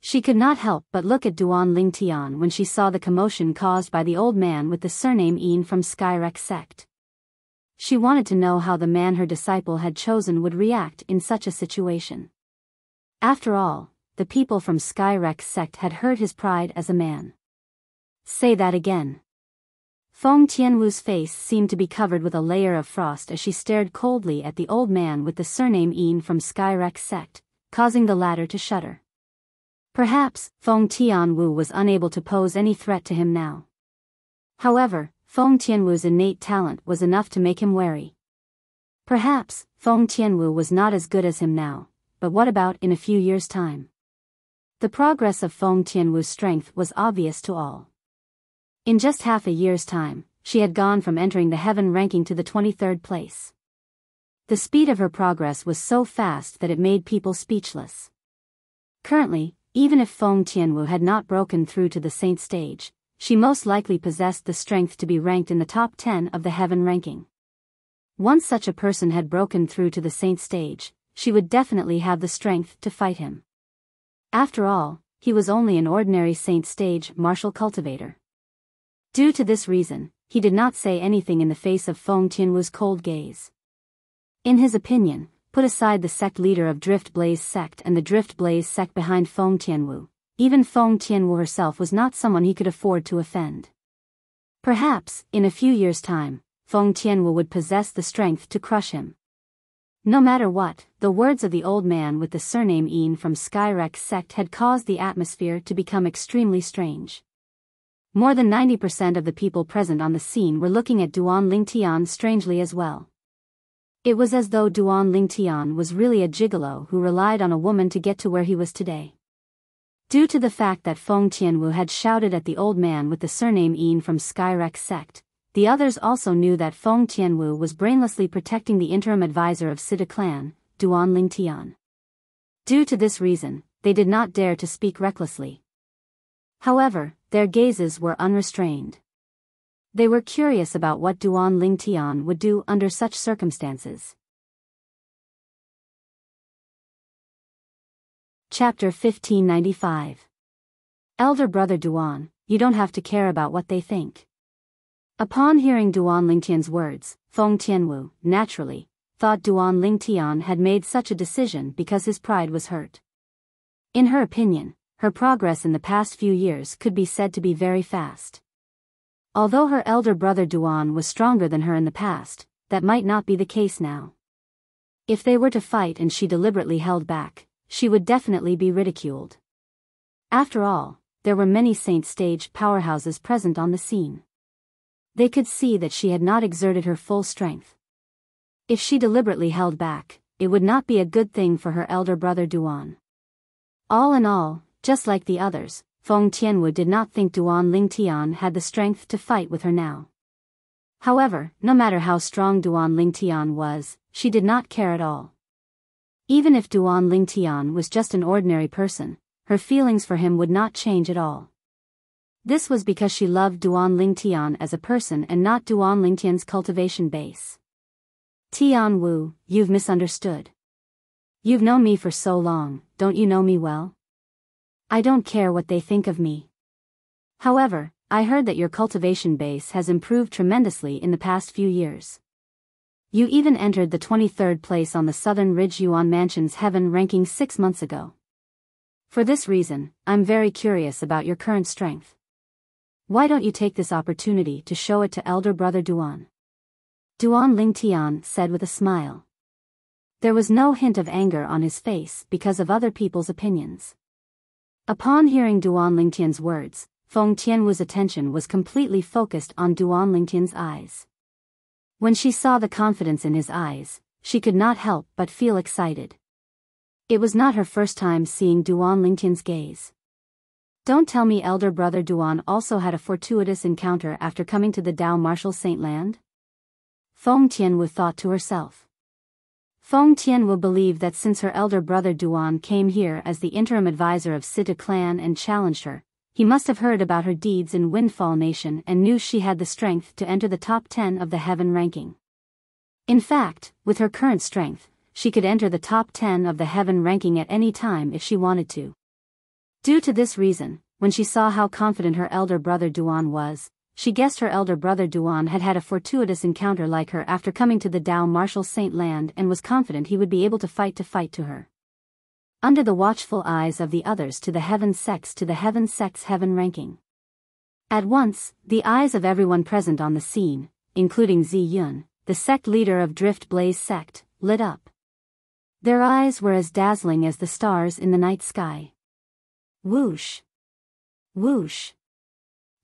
She could not help but look at Duan Lingtian when she saw the commotion caused by the old man with the surname Yin from Skyrek sect. She wanted to know how the man her disciple had chosen would react in such a situation. After all, the people from Skyrek sect had hurt his pride as a man. Say that again. Feng Tianwu's face seemed to be covered with a layer of frost as she stared coldly at the old man with the surname Yin from Skyrek sect, causing the latter to shudder. Perhaps, Feng Tianwu was unable to pose any threat to him now. However, Feng Tianwu's innate talent was enough to make him wary. Perhaps, Feng Tianwu was not as good as him now, but what about in a few years' time? The progress of Feng Tianwu's strength was obvious to all. In just half a year's time, she had gone from entering the heaven ranking to the 23rd place. The speed of her progress was so fast that it made people speechless. Currently, even if Feng Tianwu had not broken through to the saint stage, she most likely possessed the strength to be ranked in the top 10 of the heaven ranking. Once such a person had broken through to the saint stage, she would definitely have the strength to fight him. After all, he was only an ordinary saint stage martial cultivator. Due to this reason, he did not say anything in the face of Feng Tianwu's cold gaze. In his opinion, put aside the sect leader of Drift Blaze sect and the Drift Blaze sect behind Feng Tianwu, even Feng Tianwu herself was not someone he could afford to offend. Perhaps, in a few years' time, Feng Tianwu would possess the strength to crush him. No matter what, the words of the old man with the surname Yin from Skyrek sect had caused the atmosphere to become extremely strange. More than 90% of the people present on the scene were looking at Duan Lingtian strangely as well. It was as though Duan Lingtian was really a gigolo who relied on a woman to get to where he was today. Due to the fact that Feng Tianwu had shouted at the old man with the surname Yin from Skyrek sect, the others also knew that Feng Tianwu was brainlessly protecting the interim advisor of Sita clan, Duan Lingtian. Due to this reason, they did not dare to speak recklessly. However, their gazes were unrestrained. They were curious about what Duan Lingtian would do under such circumstances. Chapter 1595. Elder brother Duan, you don't have to care about what they think. Upon hearing Duan Lingtian's words, Feng Tianwu, naturally, thought Duan Lingtian had made such a decision because his pride was hurt. In her opinion, her progress in the past few years could be said to be very fast. Although her elder brother Duan was stronger than her in the past, that might not be the case now. If they were to fight and she deliberately held back, she would definitely be ridiculed. After all, there were many Saint Stage powerhouses present on the scene. They could see that she had not exerted her full strength. If she deliberately held back, it would not be a good thing for her elder brother Duan. All in all, just like the others, Feng Tianwu did not think Duan Lingtian had the strength to fight with her now. However, no matter how strong Duan Lingtian was, she did not care at all. Even if Duan Lingtian was just an ordinary person, her feelings for him would not change at all. This was because she loved Duan Lingtian as a person and not Duan Lingtian's cultivation base. Tian Wu, you've misunderstood. You've known me for so long, don't you know me well? I don't care what they think of me. However, I heard that your cultivation base has improved tremendously in the past few years. You even entered the 23rd place on the Southern Ridge Yuan Mansion's Heaven ranking 6 months ago. For this reason, I'm very curious about your current strength. Why don't you take this opportunity to show it to elder brother Duan? Duan Lingtian said with a smile. There was no hint of anger on his face because of other people's opinions. Upon hearing Duan Lingtian's words, Feng Tianwu's attention was completely focused on Duan Lingtian's eyes. When she saw the confidence in his eyes, she could not help but feel excited. It was not her first time seeing Duan Lingtian's gaze. Don't tell me elder brother Duan also had a fortuitous encounter after coming to the Dao Martial Saint Land? Feng Tianwu thought to herself. Feng Tianwu believed that since her elder brother Duan came here as the interim advisor of Situ clan and challenged her, he must have heard about her deeds in Windfall Nation and knew she had the strength to enter the top 10 of the Heaven ranking. In fact, with her current strength, she could enter the top 10 of the Heaven ranking at any time if she wanted to. Due to this reason, when she saw how confident her elder brother Duan was, she guessed her elder brother Duan had had a fortuitous encounter like her after coming to the Dao Martial Saint Land and was confident he would be able to fight to her. Under the watchful eyes of the others to the Heaven sects Heaven ranking. At once, the eyes of everyone present on the scene, including Zi Yun, the sect leader of Drift Blaze sect, lit up. Their eyes were as dazzling as the stars in the night sky. Whoosh! Whoosh!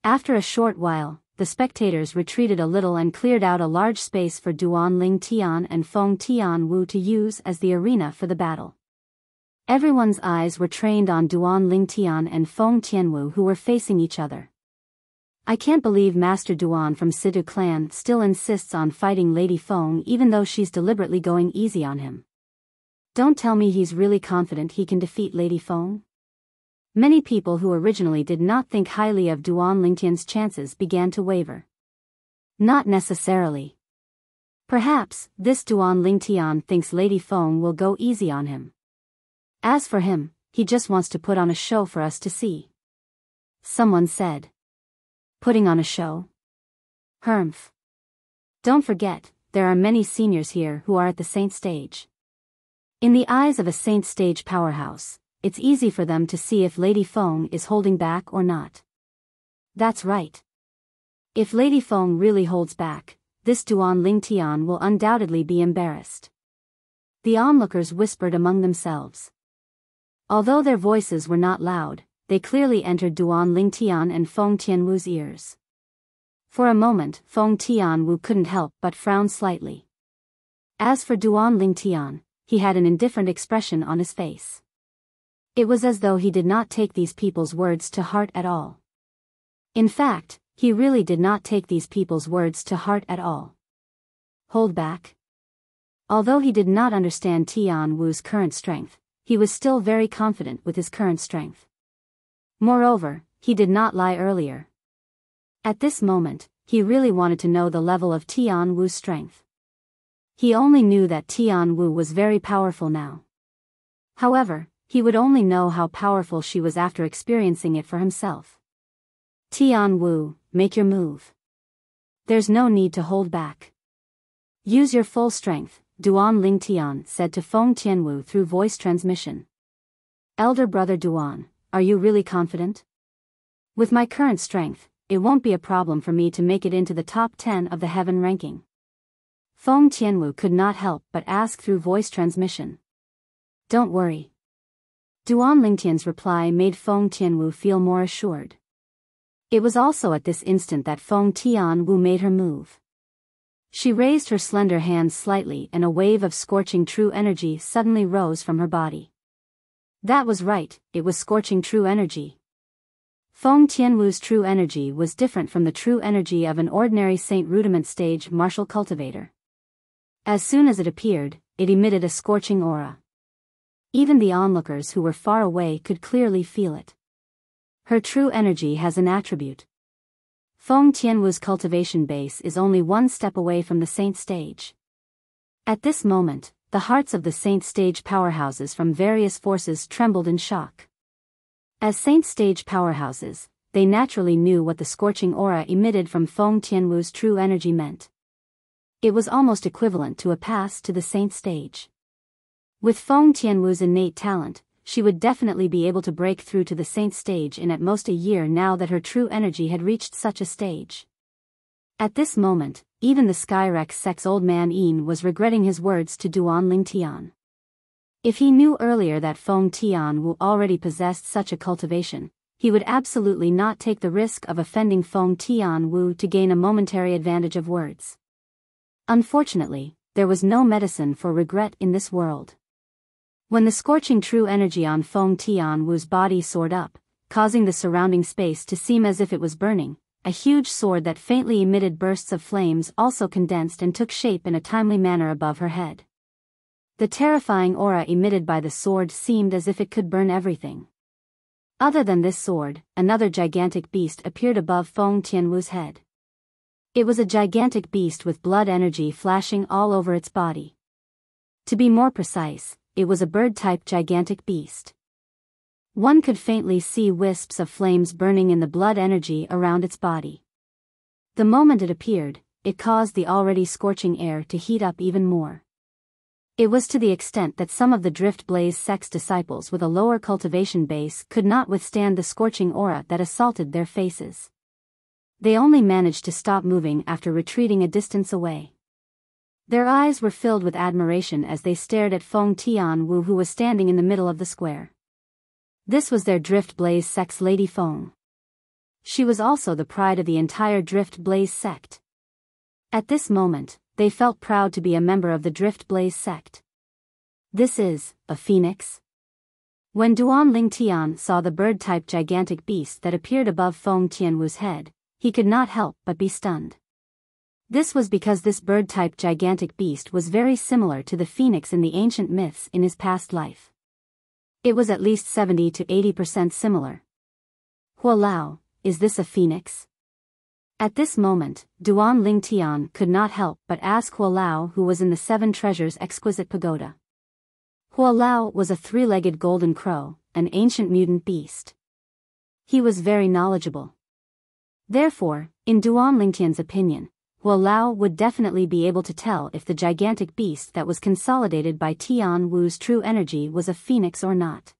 After a short while, the spectators retreated a little and cleared out a large space for Duan Lingtian and Feng Tianwu to use as the arena for the battle. Everyone's eyes were trained on Duan Lingtian and Feng Tianwu who were facing each other. I can't believe Master Duan from Situ clan still insists on fighting Lady Feng even though she's deliberately going easy on him. Don't tell me he's really confident he can defeat Lady Feng? Many people who originally did not think highly of Duan Lingtian's chances began to waver. Not necessarily. Perhaps, this Duan Lingtian thinks Lady Feng will go easy on him. As for him, he just wants to put on a show for us to see. Someone said. Putting on a show? Humph. Don't forget, there are many seniors here who are at the Saint Stage. In the eyes of a Saint Stage powerhouse, it's easy for them to see if Lady Feng is holding back or not. That's right. If Lady Feng really holds back, this Duan Lingtian will undoubtedly be embarrassed. The onlookers whispered among themselves. Although their voices were not loud, they clearly entered Duan Lingtian and Feng Tianwu's ears. For a moment, Feng Tianwu couldn't help but frown slightly. As for Duan Lingtian, he had an indifferent expression on his face. It was as though he did not take these people's words to heart at all. In fact, he really did not take these people's words to heart at all. Hold back? Although he did not understand Tian Wu's current strength, he was still very confident with his current strength. Moreover, he did not lie earlier. At this moment, he really wanted to know the level of Tian Wu's strength. He only knew that Tian Wu was very powerful now. However, he would only know how powerful she was after experiencing it for himself. Tian Wu, make your move. There's no need to hold back. Use your full strength, Duan Lingtian said to Feng Tianwu through voice transmission. Elder brother Duan, are you really confident? With my current strength, it won't be a problem for me to make it into the top 10 of the heaven ranking. Feng Tianwu could not help but ask through voice transmission. Don't worry. Duan Lingtian's reply made Feng Tianwu feel more assured. It was also at this instant that Feng Tianwu made her move. She raised her slender hands slightly and a wave of scorching true energy suddenly rose from her body. That was right, it was scorching true energy. Feng Tianwu's true energy was different from the true energy of an ordinary Saint Rudiment stage martial cultivator. As soon as it appeared, it emitted a scorching aura. Even the onlookers who were far away could clearly feel it. Her true energy has an attribute. Feng Tianwu's cultivation base is only one step away from the Saint stage. At this moment, the hearts of the Saint stage powerhouses from various forces trembled in shock. As Saint stage powerhouses, they naturally knew what the scorching aura emitted from Feng Tianwu's true energy meant. It was almost equivalent to a pass to the Saint stage. With Feng Tianwu's innate talent, she would definitely be able to break through to the Saint stage in at most a year now that her true energy had reached such a stage. At this moment, even the Skyrex Sex old man Yin was regretting his words to Duan Lingtian. If he knew earlier that Feng Tianwu already possessed such a cultivation, he would absolutely not take the risk of offending Feng Tianwu to gain a momentary advantage of words. Unfortunately, there was no medicine for regret in this world. When the scorching true energy on Feng Tianwu's body soared up, causing the surrounding space to seem as if it was burning, a huge sword that faintly emitted bursts of flames also condensed and took shape in a timely manner above her head. The terrifying aura emitted by the sword seemed as if it could burn everything. Other than this sword, another gigantic beast appeared above Feng Tianwu's head. It was a gigantic beast with blood energy flashing all over its body. To be more precise, it was a bird-type gigantic beast. One could faintly see wisps of flames burning in the blood energy around its body. The moment it appeared, it caused the already scorching air to heat up even more. It was to the extent that some of the Drift Blaze Sex disciples with a lower cultivation base could not withstand the scorching aura that assaulted their faces. They only managed to stop moving after retreating a distance away. Their eyes were filled with admiration as they stared at Feng Tianwu, who was standing in the middle of the square. This was their Drift Blaze Sex Lady Feng. She was also the pride of the entire Drift Blaze sect. At this moment, they felt proud to be a member of the Drift Blaze sect. This is a phoenix? When Duan Lingtian saw the bird-type gigantic beast that appeared above Feng Tianwu's head, he could not help but be stunned. This was because this bird-type gigantic beast was very similar to the phoenix in the ancient myths in his past life. It was at least 70 to 80% similar. Hualao, is this a phoenix? At this moment, Duan Lingtian could not help but ask Hualao, who was in the Seven Treasures Exquisite Pagoda. Hualao was a three-legged golden crow, an ancient mutant beast. He was very knowledgeable. Therefore, in Duan Lingtian's opinion, Hualao would definitely be able to tell if the gigantic beast that was consolidated by Tian Wu's true energy was a phoenix or not.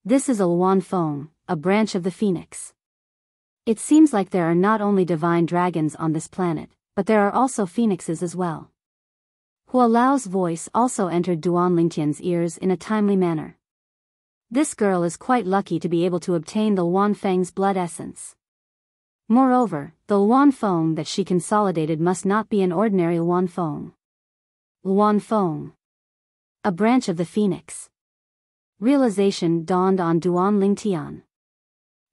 This is a Luan Feng, a branch of the phoenix. It seems like there are not only divine dragons on this planet, but there are also phoenixes as well. Hualao's voice also entered Duan Lingtian's ears in a timely manner. This girl is quite lucky to be able to obtain the Luan Feng's blood essence. Moreover, the Luan Feng that she consolidated must not be an ordinary Luan Feng. Luan Feng, a branch of the phoenix. Realization dawned on Duan Lingtian.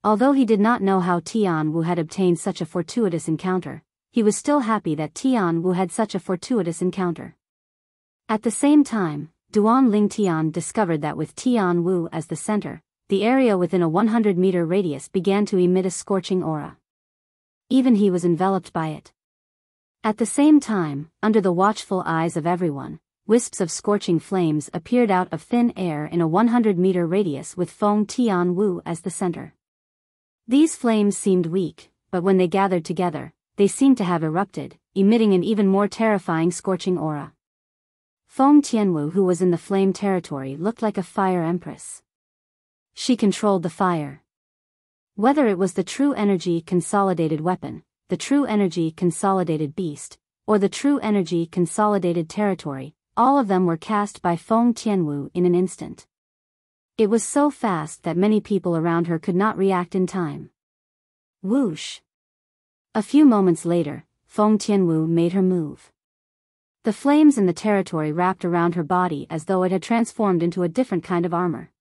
Although he did not know how Tian Wu had obtained such a fortuitous encounter, he was still happy that Tian Wu had such a fortuitous encounter. At the same time, Duan Ling Tian discovered that with Tian Wu as the center, the area within a 100-meter radius began to emit a scorching aura. Even he was enveloped by it. At the same time, under the watchful eyes of everyone, wisps of scorching flames appeared out of thin air in a 100-meter radius with Feng Tian Wu as the center. These flames seemed weak, but when they gathered together, they seemed to have erupted, emitting an even more terrifying scorching aura. Feng Tianwu, who was in the flame territory, looked like a fire empress. She controlled the fire. Whether it was the true energy consolidated weapon, the true energy consolidated beast, or the true energy consolidated territory, all of them were cast by Feng Tianwu in an instant. It was so fast that many people around her could not react in time. Whoosh! A few moments later, Feng Tianwu made her move. The flames in the territory wrapped around her body as though it had transformed into a different kind of armor.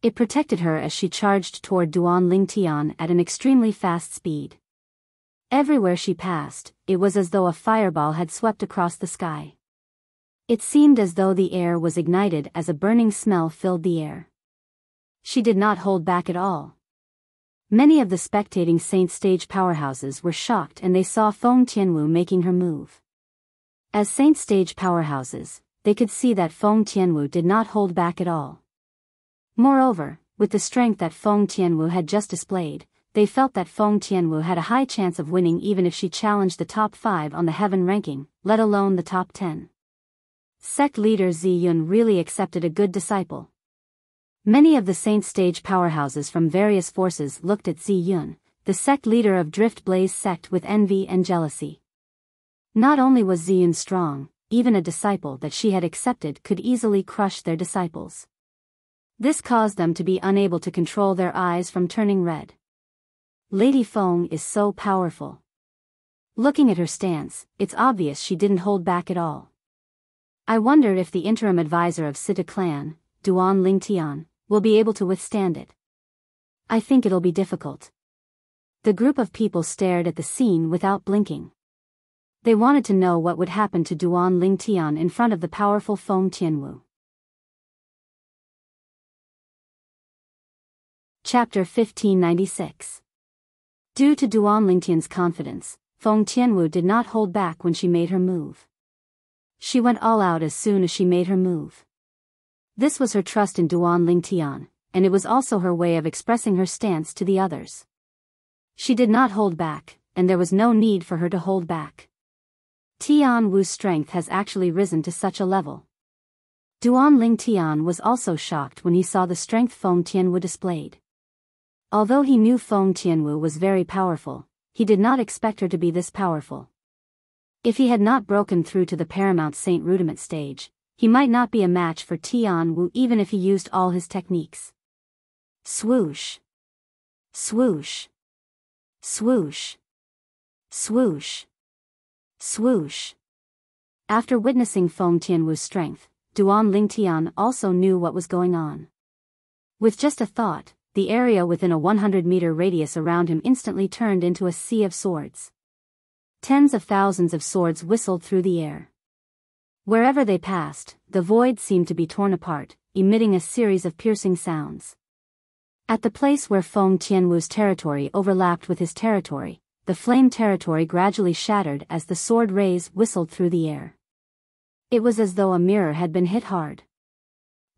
It protected her as she charged toward Duan Ling Tian at an extremely fast speed. Everywhere she passed, it was as though a fireball had swept across the sky. It seemed as though the air was ignited as a burning smell filled the air. She did not hold back at all. Many of the spectating Saint Stage powerhouses were shocked and they saw Feng Tianwu making her move. As Saint Stage powerhouses, they could see that Feng Tianwu did not hold back at all. Moreover, with the strength that Feng Tianwu had just displayed, they felt that Feng Tianwu had a high chance of winning even if she challenged the top 5 on the heaven ranking, let alone the top 10. Sect leader Zi Yun really accepted a good disciple. Many of the Saint Stage powerhouses from various forces looked at Zi Yun, the sect leader of Drift Blaze sect, with envy and jealousy. Not only was Zi Yun strong, even a disciple that she had accepted could easily crush their disciples. This caused them to be unable to control their eyes from turning red. Lady Feng is so powerful. Looking at her stance, it's obvious she didn't hold back at all. I wonder if the interim advisor of Sita clan, Duan Ling Tian, will be able to withstand it. I think it'll be difficult. The group of people stared at the scene without blinking. They wanted to know what would happen to Duan Ling Tian in front of the powerful Feng Tianwu. Chapter 1596. Due to Duan Lingtian's confidence, Feng Tianwu did not hold back when she made her move. She went all out as soon as she made her move. This was her trust in Duan Lingtian, and it was also her way of expressing her stance to the others. She did not hold back, and there was no need for her to hold back. Tian Wu's strength has actually risen to such a level. Duan Lingtian was also shocked when he saw the strength Feng Tianwu displayed. Although he knew Feng Tianwu was very powerful, he did not expect her to be this powerful. If he had not broken through to the Paramount Saint Rudiment stage, he might not be a match for Tian Wu even if he used all his techniques. Swoosh! Swoosh! Swoosh! Swoosh! Swoosh! After witnessing Feng Tianwu's strength, Duan Lingtian also knew what was going on. With just a thought, the area within a 100-meter radius around him instantly turned into a sea of swords. Tens of thousands of swords whistled through the air. Wherever they passed, the void seemed to be torn apart, emitting a series of piercing sounds. At the place where Feng Tianwu's territory overlapped with his territory, the flame territory gradually shattered as the sword rays whistled through the air. It was as though a mirror had been hit hard.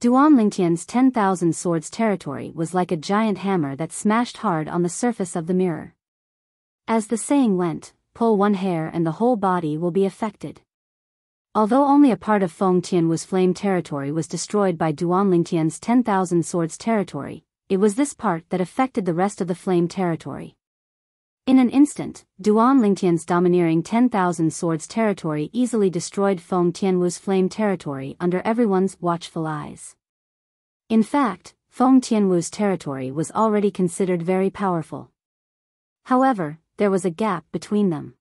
Duan Lingtian's 10,000 swords territory was like a giant hammer that smashed hard on the surface of the mirror. As the saying went, pull one hair and the whole body will be affected. Although only a part of Feng Tianwu's flame territory was destroyed by Duan Lingtian's 10,000 swords territory, it was this part that affected the rest of the flame territory. In an instant, Duan Lingtian's domineering 10,000 swords territory easily destroyed Feng Tianwu's flame territory under everyone's watchful eyes. In fact, Feng Tianwu's territory was already considered very powerful. However, there was a gap between them.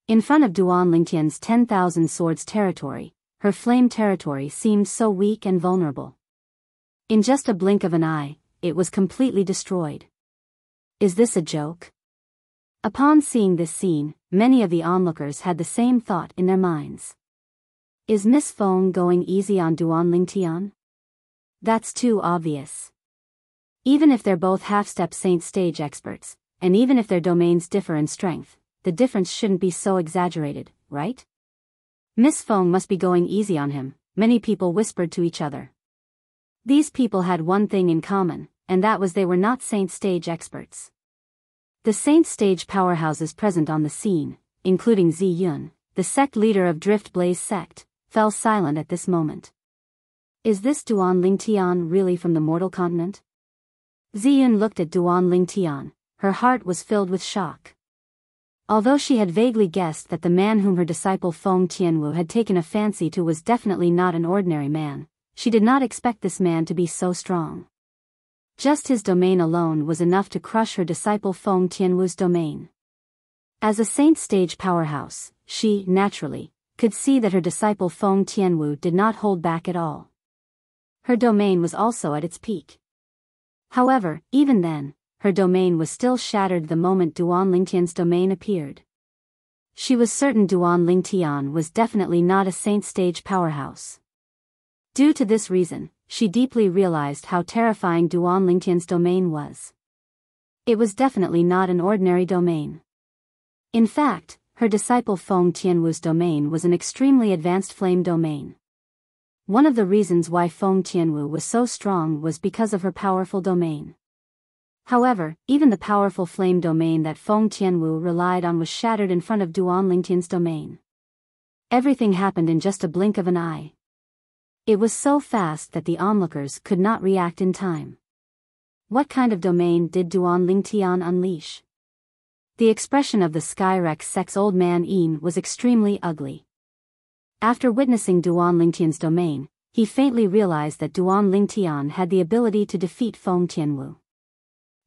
In front of Duan Lingtian's 10,000 swords territory, her flame territory seemed so weak and vulnerable. In just a blink of an eye, it was completely destroyed. Is this a joke? Upon seeing this scene, many of the onlookers had the same thought in their minds. Is Miss Feng going easy on Duan Lingtian? That's too obvious. Even if they're both half-step saint stage experts, and even if their domains differ in strength, the difference shouldn't be so exaggerated, right? Miss Feng must be going easy on him, many people whispered to each other. These people had one thing in common, and that was they were not saint stage experts. The saint stage powerhouses present on the scene, including Zi Yun, the sect leader of Drift Blaze sect, fell silent at this moment. Is this Duan Lingtian really from the mortal continent? Zi Yun looked at Duan Lingtian, her heart was filled with shock. Although she had vaguely guessed that the man whom her disciple Feng Tianwu had taken a fancy to was definitely not an ordinary man, she did not expect this man to be so strong. Just his domain alone was enough to crush her disciple Feng Tianwu's domain. As a saint stage powerhouse, she, naturally, could see that her disciple Feng Tianwu did not hold back at all. Her domain was also at its peak. However, even then, her domain was still shattered the moment Duan Lingtian's domain appeared. She was certain Duan Lingtian was definitely not a saint stage powerhouse. Due to this reason, she deeply realized how terrifying Duan Lingtian's domain was. It was definitely not an ordinary domain. In fact, her disciple Feng Tianwu's domain was an extremely advanced flame domain. One of the reasons why Feng Tianwu was so strong was because of her powerful domain. However, even the powerful flame domain that Feng Tianwu relied on was shattered in front of Duan Lingtian's domain. Everything happened in just a blink of an eye. It was so fast that the onlookers could not react in time. What kind of domain did Duan Lingtian unleash? The expression of the Skyrex sect's old man Yin was extremely ugly. After witnessing Duan Lingtian's domain, he faintly realized that Duan Lingtian had the ability to defeat Feng Tianwu.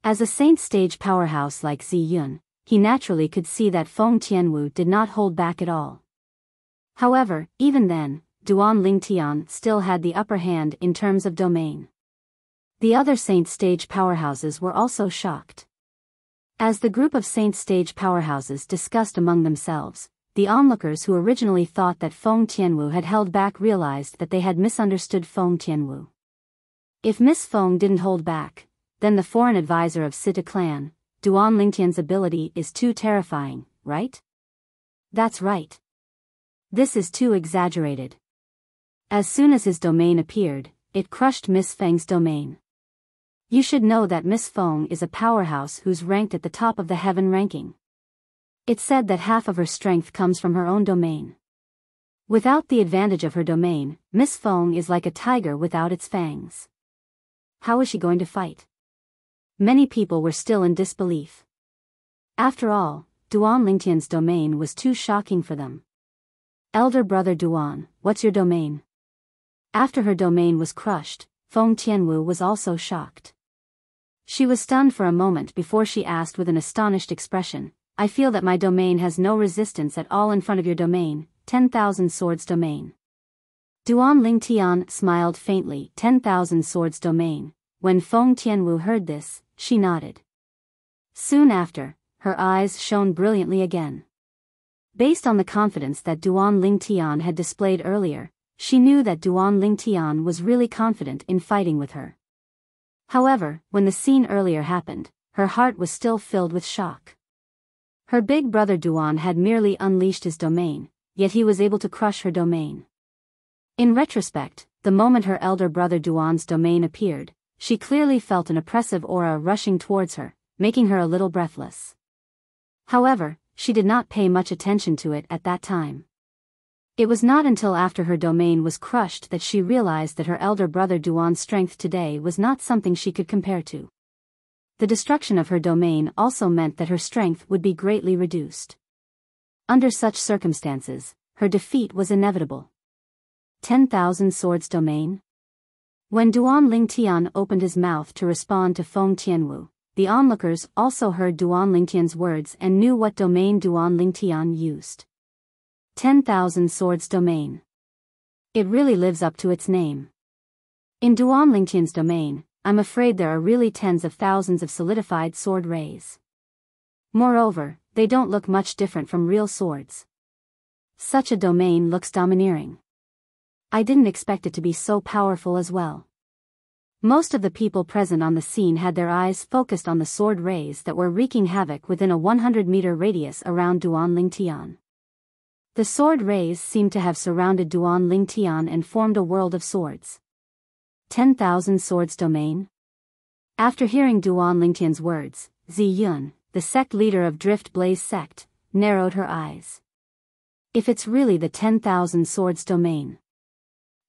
As a saint stage powerhouse like Zi Yun, he naturally could see that Feng Tianwu did not hold back at all. However, even then, Duan Lingtian still had the upper hand in terms of domain. The other saint stage powerhouses were also shocked. As the group of saint stage powerhouses discussed among themselves, the onlookers who originally thought that Feng Tianwu had held back realized that they had misunderstood Feng Tianwu. If Miss Feng didn't hold back, then the foreign advisor of Sita clan, Duan Lingtian's ability is too terrifying, right? That's right. This is too exaggerated. As soon as his domain appeared, it crushed Miss Feng's domain. You should know that Miss Feng is a powerhouse who's ranked at the top of the heaven ranking. It's said that half of her strength comes from her own domain. Without the advantage of her domain, Miss Feng is like a tiger without its fangs. How is she going to fight? Many people were still in disbelief. After all, Duan Lingtian's domain was too shocking for them. Elder brother Duan, what's your domain? After her domain was crushed, Feng Tianwu was also shocked. She was stunned for a moment before she asked with an astonished expression, I feel that my domain has no resistance at all in front of your domain, 10,000 swords domain. Duan Lingtian smiled faintly, 10,000 swords domain. When Feng Tianwu heard this, she nodded. Soon after, her eyes shone brilliantly again. Based on the confidence that Duan Lingtian had displayed earlier, she knew that Duan Lingtian was really confident in fighting with her. However, when the scene earlier happened, her heart was still filled with shock. Her big brother Duan had merely unleashed his domain, yet he was able to crush her domain. In retrospect, the moment her elder brother Duan's domain appeared, she clearly felt an oppressive aura rushing towards her, making her a little breathless. However, she did not pay much attention to it at that time. It was not until after her domain was crushed that she realized that her elder brother Duan's strength today was not something she could compare to. The destruction of her domain also meant that her strength would be greatly reduced. Under such circumstances, her defeat was inevitable. 10,000 swords domain? When Duan Lingtian opened his mouth to respond to Feng Tianwu, the onlookers also heard Duan Lingtian's words and knew what domain Duan Lingtian used. 10,000 swords domain. It really lives up to its name. In Duan Lingtian's domain, I'm afraid there are really tens of thousands of solidified sword rays. Moreover, they don't look much different from real swords. Such a domain looks domineering. I didn't expect it to be so powerful as well. Most of the people present on the scene had their eyes focused on the sword rays that were wreaking havoc within a 100-meter radius around Duan Lingtian. The sword rays seemed to have surrounded Duan Lingtian and formed a world of swords. 10,000 swords domain? After hearing Duan Lingtian's words, Zi Yun, the sect leader of Drift Blaze sect, narrowed her eyes. If it's really the 10,000 swords domain,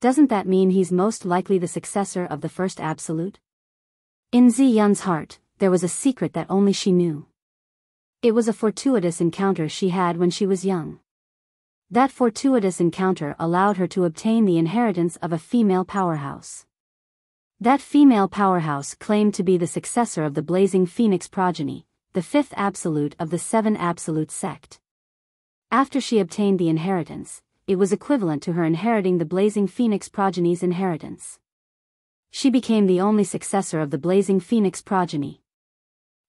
doesn't that mean he's most likely the successor of the first absolute? In Zi Yun's heart, there was a secret that only she knew. It was a fortuitous encounter she had when she was young. That fortuitous encounter allowed her to obtain the inheritance of a female powerhouse. That female powerhouse claimed to be the successor of the Blazing Phoenix progeny, the fifth absolute of the seven absolute sect. After she obtained the inheritance, it was equivalent to her inheriting the Blazing Phoenix progeny's inheritance. She became the only successor of the Blazing Phoenix progeny.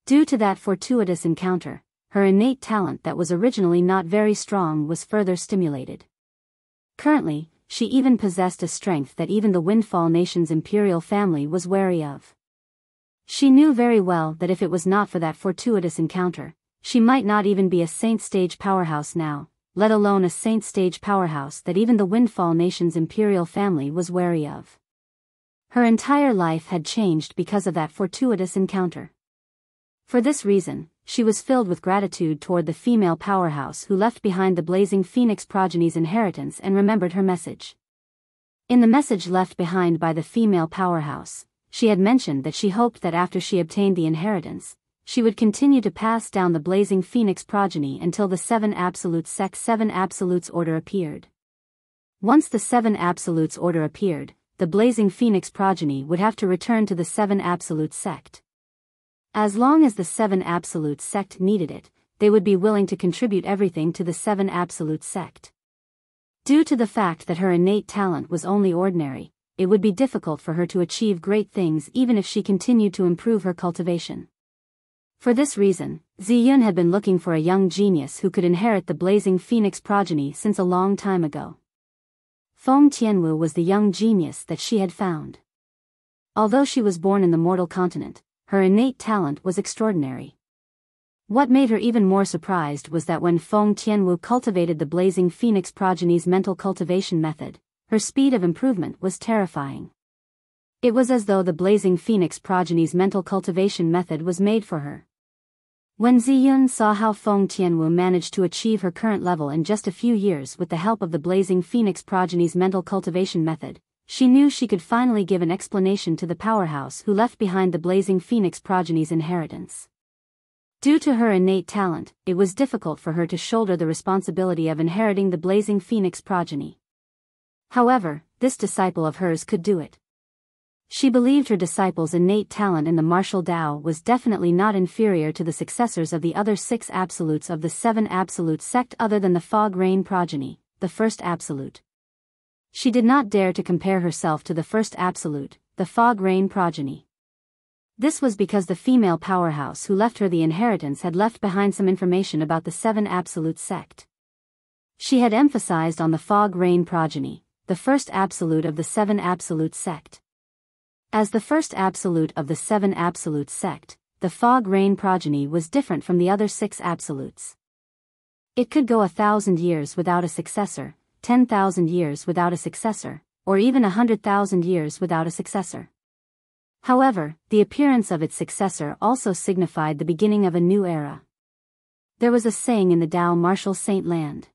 Due to that fortuitous encounter, her innate talent that was originally not very strong was further stimulated. Currently, she even possessed a strength that even the Windfall Nation's imperial family was wary of. She knew very well that if it was not for that fortuitous encounter, she might not even be a Saint Stage powerhouse now, let alone a Saint Stage powerhouse that even the Windfall Nation's imperial family was wary of. Her entire life had changed because of that fortuitous encounter. For this reason, she was filled with gratitude toward the female powerhouse who left behind the Blazing Phoenix progeny's inheritance and remembered her message. In the message left behind by the female powerhouse, she had mentioned that she hoped that after she obtained the inheritance, she would continue to pass down the Blazing Phoenix progeny until the Seven Absolutes Sect Seven Absolutes Order appeared. Once the Seven Absolutes Order appeared, the Blazing Phoenix progeny would have to return to the Seven Absolute Sect. As long as the Seven Absolute Sect needed it, they would be willing to contribute everything to the Seven Absolute Sect. Due to the fact that her innate talent was only ordinary, it would be difficult for her to achieve great things even if she continued to improve her cultivation. For this reason, Ziyun had been looking for a young genius who could inherit the Blazing Phoenix progeny since a long time ago. Feng Tianwu was the young genius that she had found. Although she was born in the mortal continent, her innate talent was extraordinary. What made her even more surprised was that when Feng Tianwu cultivated the Blazing Phoenix progeny's mental cultivation method, her speed of improvement was terrifying. It was as though the Blazing Phoenix progeny's mental cultivation method was made for her. When Ziyun saw how Feng Tianwu managed to achieve her current level in just a few years with the help of the Blazing Phoenix progeny's mental cultivation method, she knew she could finally give an explanation to the powerhouse who left behind the Blazing Phoenix progeny's inheritance. Due to her innate talent, it was difficult for her to shoulder the responsibility of inheriting the Blazing Phoenix progeny. However, this disciple of hers could do it. She believed her disciple's innate talent in the martial Tao was definitely not inferior to the successors of the other six absolutes of the seven absolute sect other than the Fog Rain progeny, the first absolute. She did not dare to compare herself to the first absolute, the Fog Rain progeny. This was because the female powerhouse who left her the inheritance had left behind some information about the seven absolute sect. She had emphasized on the Fog Rain progeny, the first absolute of the seven absolute sect. As the first absolute of the seven absolute sect, the Fog Rain progeny was different from the other six absolutes. It could go 1,000 years without a successor, 10,000 years without a successor, or even 100,000 years without a successor. However, the appearance of its successor also signified the beginning of a new era. There was a saying in the Tao Martial Saint Land.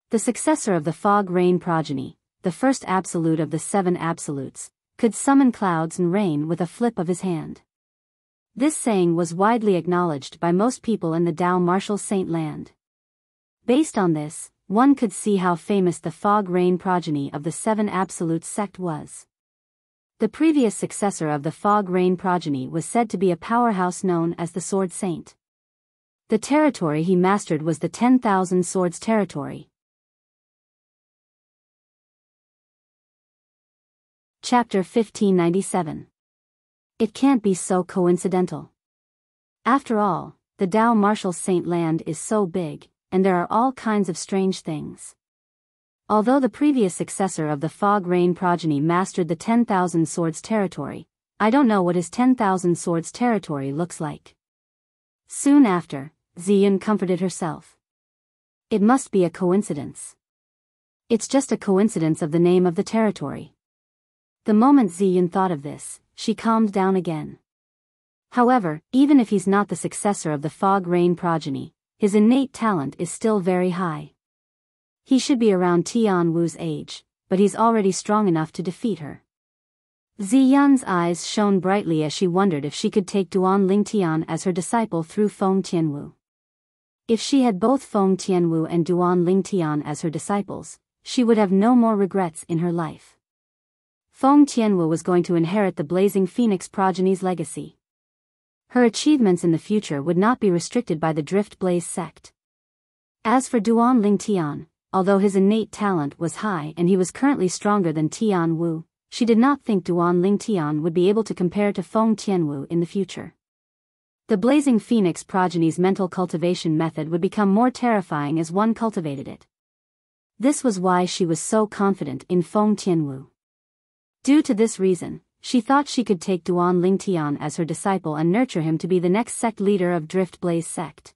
The successor of the Fog Rain progeny, the first absolute of the seven absolutes, could summon clouds and rain with a flip of his hand. This saying was widely acknowledged by most people in the Tao Martial Saint Land. Based on this, one could see how famous the Fog Rain progeny of the seven absolute sect was. The previous successor of the Fog Rain progeny was said to be a powerhouse known as the Sword Saint. The territory he mastered was the 10,000 Swords territory. Chapter 1597. It can't be so coincidental. After all, the Tao Martial Saint Land is so big, and there are all kinds of strange things. Although the previous successor of the Fog Rain progeny mastered the 10,000 Swords territory, I don't know what his 10,000 Swords territory looks like. Soon after, Ziyun comforted herself. It must be a coincidence. It's just a coincidence of the name of the territory. The moment Ziyun thought of this, she calmed down again. However, even if he's not the successor of the Fog Rain progeny, his innate talent is still very high. He should be around Tian Wu's age, but he's already strong enough to defeat her. Ziyun's eyes shone brightly as she wondered if she could take Duan Lingtian as her disciple through Feng Tianwu. If she had both Feng Tianwu and Duan Lingtian as her disciples, she would have no more regrets in her life. Feng Tianwu was going to inherit the Blazing Phoenix progeny's legacy. Her achievements in the future would not be restricted by the Drift Blaze sect. As for Duan Lingtian, although his innate talent was high and he was currently stronger than Tian Wu, she did not think Duan Lingtian would be able to compare to Feng Tianwu in the future. The Blazing Phoenix progeny's mental cultivation method would become more terrifying as one cultivated it. This was why she was so confident in Feng Tianwu. Due to this reason, she thought she could take Duan Lingtian as her disciple and nurture him to be the next sect leader of Drift Blaze sect.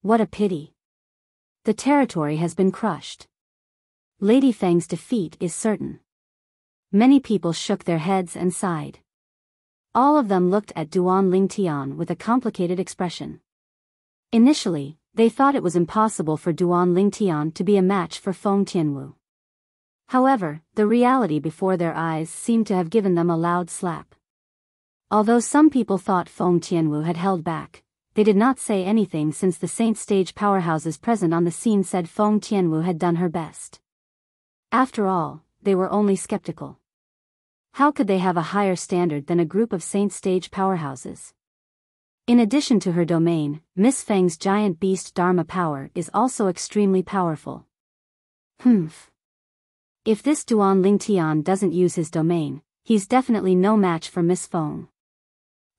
What a pity. The territory has been crushed. Lady Feng's defeat is certain. Many people shook their heads and sighed. All of them looked at Duan Lingtian with a complicated expression. Initially, they thought it was impossible for Duan Lingtian to be a match for Feng Tianwu. However, the reality before their eyes seemed to have given them a loud slap. Although some people thought Feng Tianwu had held back, they did not say anything since the Saint Stage powerhouses present on the scene said Feng Tianwu had done her best. After all, they were only skeptical. How could they have a higher standard than a group of Saint Stage powerhouses? In addition to her domain, Miss Feng's giant beast Dharma power is also extremely powerful. If this Duan Lingtian doesn't use his domain, he's definitely no match for Miss Feng.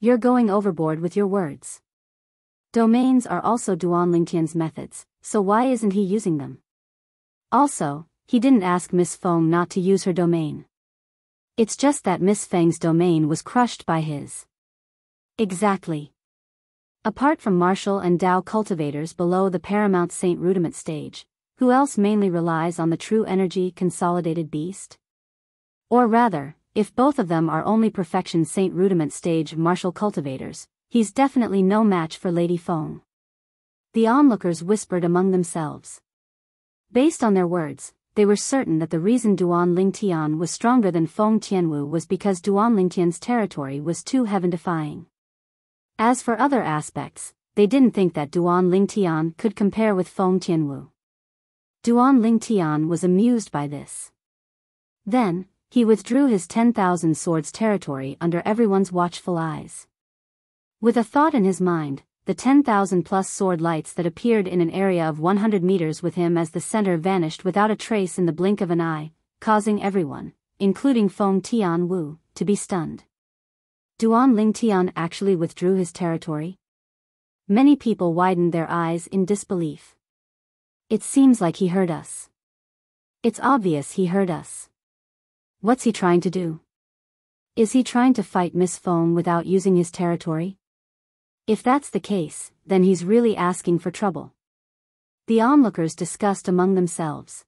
You're going overboard with your words. Domains are also Duan Lingtian's methods, so why isn't he using them? Also, he didn't ask Miss Feng not to use her domain. It's just that Miss Feng's domain was crushed by his. Exactly. Apart from martial and Dao cultivators below the Paramount Saint Rudiment stage, who else mainly relies on the true energy consolidated beast? Or rather, if both of them are only perfection Saint Rudiment stage martial cultivators, he's definitely no match for Lady Feng. The onlookers whispered among themselves. Based on their words, they were certain that the reason Duan Lingtian was stronger than Feng Tianwu was because Duan Lingtian's territory was too heaven-defying. As for other aspects, they didn't think that Duan Lingtian could compare with Feng Tianwu. Duan Lingtian was amused by this. Then, he withdrew his 10,000 Swords territory under everyone's watchful eyes. With a thought in his mind, the 10,000 plus sword lights that appeared in an area of 100 meters with him as the center vanished without a trace in the blink of an eye, causing everyone, including Feng Tianwu, to be stunned. Duan Lingtian actually withdrew his territory? Many people widened their eyes in disbelief. It seems like he heard us. It's obvious he heard us. What's he trying to do? Is he trying to fight Miss Feng without using his territory? If that's the case, then he's really asking for trouble. The onlookers discussed among themselves.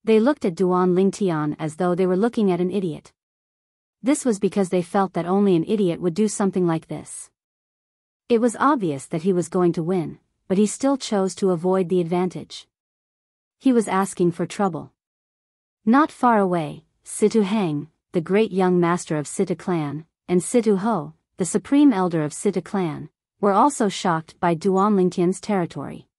They looked at Duan Lingtian as though they were looking at an idiot. This was because they felt that only an idiot would do something like this. It was obvious that he was going to win, but he still chose to avoid the advantage. He was asking for trouble. Not far away, Situ Heng, the great young master of Situ clan, and Situ Ho, the supreme elder of Situ clan, were also shocked by Duan Lingtian's territory.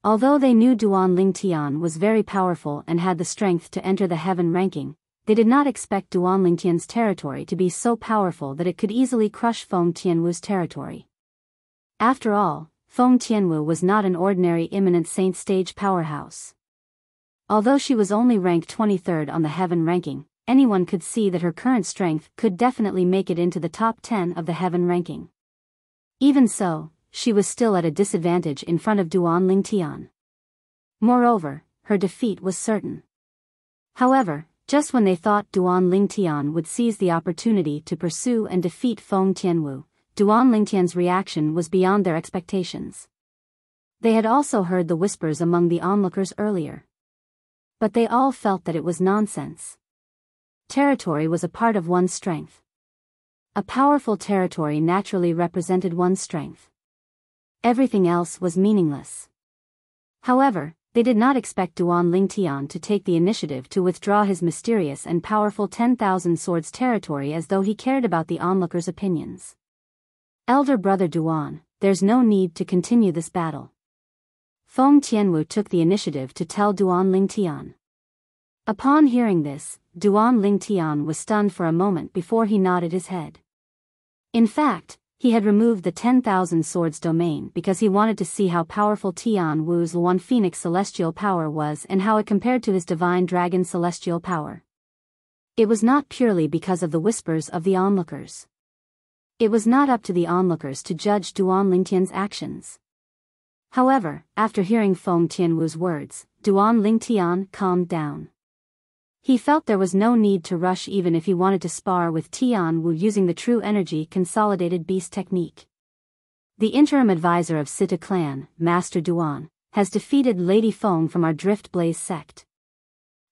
Although they knew Duan Lingtian was very powerful and had the strength to enter the heaven ranking, they did not expect Duan Lingtian's territory to be so powerful that it could easily crush Feng Tianwu's territory. After all, Feng Tianwu was not an ordinary imminent saint stage powerhouse. Although she was only ranked 23rd on the heaven ranking, anyone could see that her current strength could definitely make it into the top 10 of the heaven ranking. Even so, she was still at a disadvantage in front of Duan Lingtian. Moreover, her defeat was certain. However, just when they thought Duan Lingtian would seize the opportunity to pursue and defeat Feng Tianwu, Duan Lingtian's reaction was beyond their expectations. They had also heard the whispers among the onlookers earlier. But they all felt that it was nonsense. Territory was a part of one's strength. A powerful territory naturally represented one's strength. Everything else was meaningless. However, they did not expect Duan Lingtian to take the initiative to withdraw his mysterious and powerful 10,000 swords territory as though he cared about the onlookers' opinions. Elder brother Duan, there's no need to continue this battle. Feng Tianwu took the initiative to tell Duan Lingtian. Upon hearing this, Duan Lingtian was stunned for a moment before he nodded his head. In fact, he had removed the 10,000 swords domain because he wanted to see how powerful Tian Wu's Luan Phoenix celestial power was and how it compared to his divine dragon celestial power. It was not purely because of the whispers of the onlookers. It was not up to the onlookers to judge Duan Lingtian's actions. However, after hearing Feng Tianwu's words, Duan Lingtian calmed down. He felt there was no need to rush even if he wanted to spar with Tian Wu using the true energy consolidated beast technique. The interim advisor of Sita clan, Master Duan, has defeated Lady Feng from our Drift Blaze sect.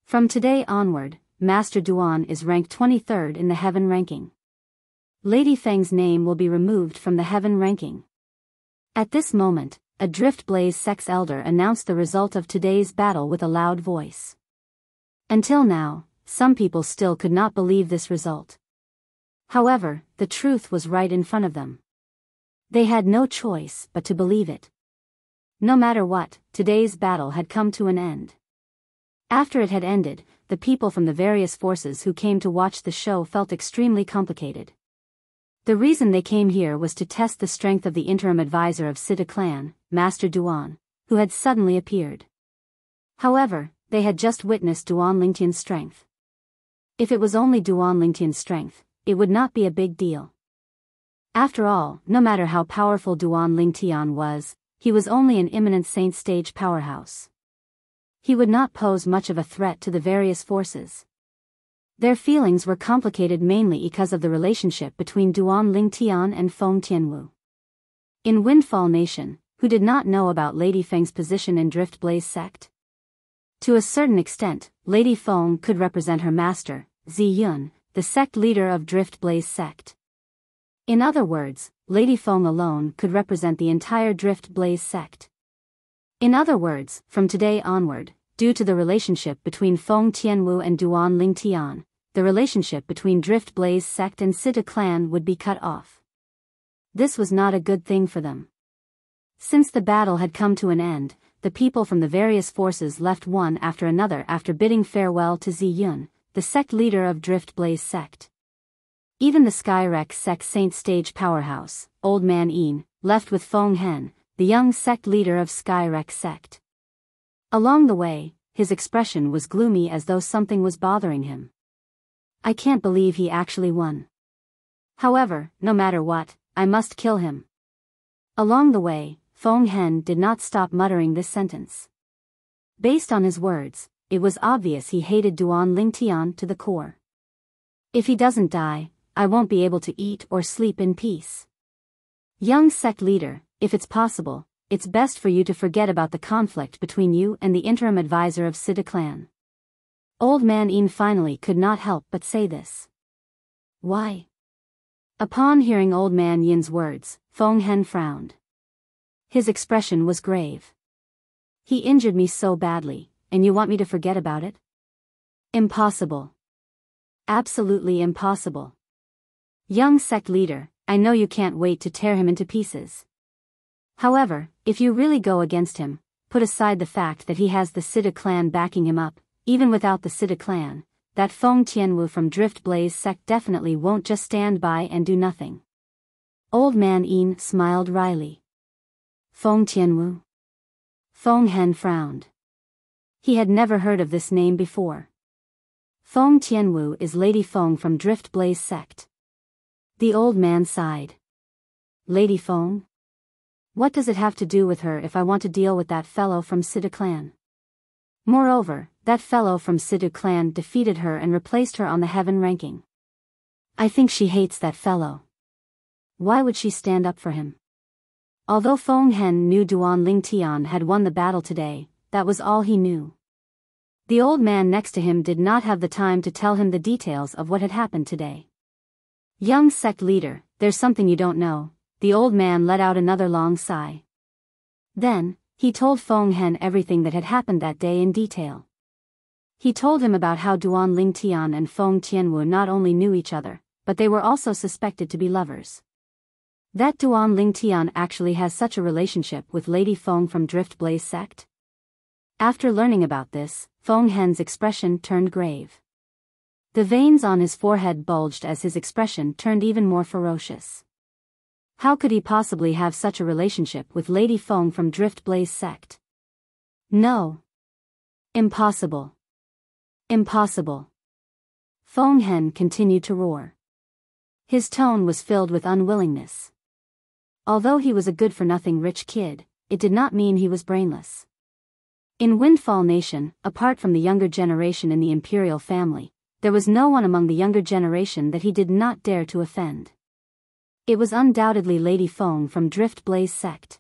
From today onward, Master Duan is ranked 23rd in the Heaven ranking. Lady Feng's name will be removed from the Heaven ranking. At this moment, a Drift Blaze sect's elder announced the result of today's battle with a loud voice. Until now, some people still could not believe this result. However, the truth was right in front of them. They had no choice but to believe it. No matter what, today's battle had come to an end. After it had ended, the people from the various forces who came to watch the show felt extremely complicated. The reason they came here was to test the strength of the interim advisor of Sita clan, Master Duan, who had suddenly appeared. However, they had just witnessed Duan Lingtian's strength. If it was only Duan Lingtian's strength, it would not be a big deal. After all, no matter how powerful Duan Lingtian was, he was only an imminent saint stage powerhouse. He would not pose much of a threat to the various forces. Their feelings were complicated mainly because of the relationship between Duan Lingtian and Feng Tianwu. In Windfall Nation, who did not know about Lady Feng's position in Drift Blaze sect? To a certain extent, Lady Feng could represent her master, Ziyun, the sect leader of Drift Blaze sect. In other words, Lady Feng alone could represent the entire Drift Blaze sect. In other words, from today onward, due to the relationship between Feng Tianwu and Duan Lingtian, the relationship between Drift Blaze sect and Sita clan would be cut off. This was not a good thing for them. Since the battle had come to an end, the people from the various forces left one after another after bidding farewell to Ziyun, the sect leader of Drift Blaze sect. Even the Skyrek sect saint stage powerhouse, Old Man Yin, left with Feng Hen, the young sect leader of Skyrek sect. Along the way, his expression was gloomy as though something was bothering him. I can't believe he actually won. However, no matter what, I must kill him. Along the way, Feng Hen did not stop muttering this sentence. Based on his words, it was obvious he hated Duan Lingtian to the core. If he doesn't die, I won't be able to eat or sleep in peace. Young sect leader, if it's possible, it's best for you to forget about the conflict between you and the interim advisor of Sita clan. Old Man Yin finally could not help but say this. Why? Upon hearing Old Man Yin's words, Feng Hen frowned. His expression was grave. He injured me so badly, and you want me to forget about it? Impossible. Absolutely impossible. Young sect leader, I know you can't wait to tear him into pieces. However, if you really go against him, put aside the fact that he has the Sita clan backing him up, even without the Sita clan, that Feng Tianwu from Drift Blaze sect definitely won't just stand by and do nothing. Old Man Yin smiled wryly. Feng Tianwu? Feng Hen frowned. He had never heard of this name before. Feng Tianwu is Lady Feng from Drift Blaze sect. The old man sighed. Lady Feng? What does it have to do with her if I want to deal with that fellow from Sita clan? Moreover, that fellow from Sidu clan defeated her and replaced her on the heaven ranking. I think she hates that fellow. Why would she stand up for him? Although Feng Hen knew Duan Lingtian had won the battle today, that was all he knew. The old man next to him did not have the time to tell him the details of what had happened today. Young sect leader, there's something you don't know. The old man let out another long sigh. Then, he told Feng Hen everything that had happened that day in detail. He told him about how Duan Lingtian and Feng Tianwu not only knew each other, but they were also suspected to be lovers. That Duan Lingtian actually has such a relationship with Lady Feng from Drift Blaze sect? After learning about this, Feng Hen's expression turned grave. The veins on his forehead bulged as his expression turned even more ferocious. How could he possibly have such a relationship with Lady Feng from Drift Blaze sect? No. Impossible. Impossible. Feng Hen continued to roar. His tone was filled with unwillingness. Although he was a good-for-nothing rich kid, it did not mean he was brainless. In Windfall Nation, apart from the younger generation in the imperial family, there was no one among the younger generation that he did not dare to offend. It was undoubtedly Lady Feng from Drift Blaze sect.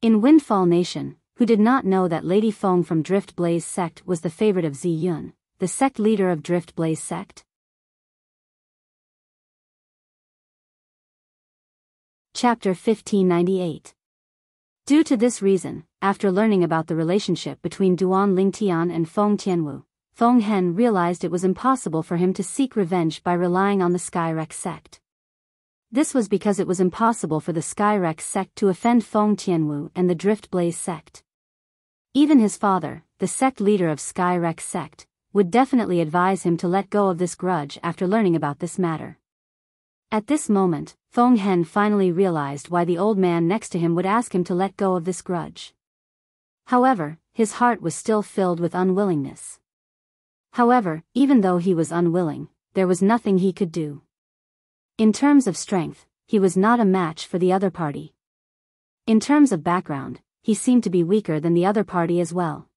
In Windfall Nation, who did not know that Lady Feng from Drift Blaze sect was the favorite of Zi Yun, the sect leader of Drift Blaze sect? Chapter 1598. Due to this reason, after learning about the relationship between Duan Lingtian and Feng Tianwu, Feng Hen realized it was impossible for him to seek revenge by relying on the Skyrex sect. This was because it was impossible for the Skyrex sect to offend Feng Tianwu and the Drift Blaze sect. Even his father, the sect leader of Skyrex sect, would definitely advise him to let go of this grudge after learning about this matter. At this moment, Feng Hen finally realized why the old man next to him would ask him to let go of this grudge. However, his heart was still filled with unwillingness. However, even though he was unwilling, there was nothing he could do. In terms of strength, he was not a match for the other party. In terms of background, he seemed to be weaker than the other party as well.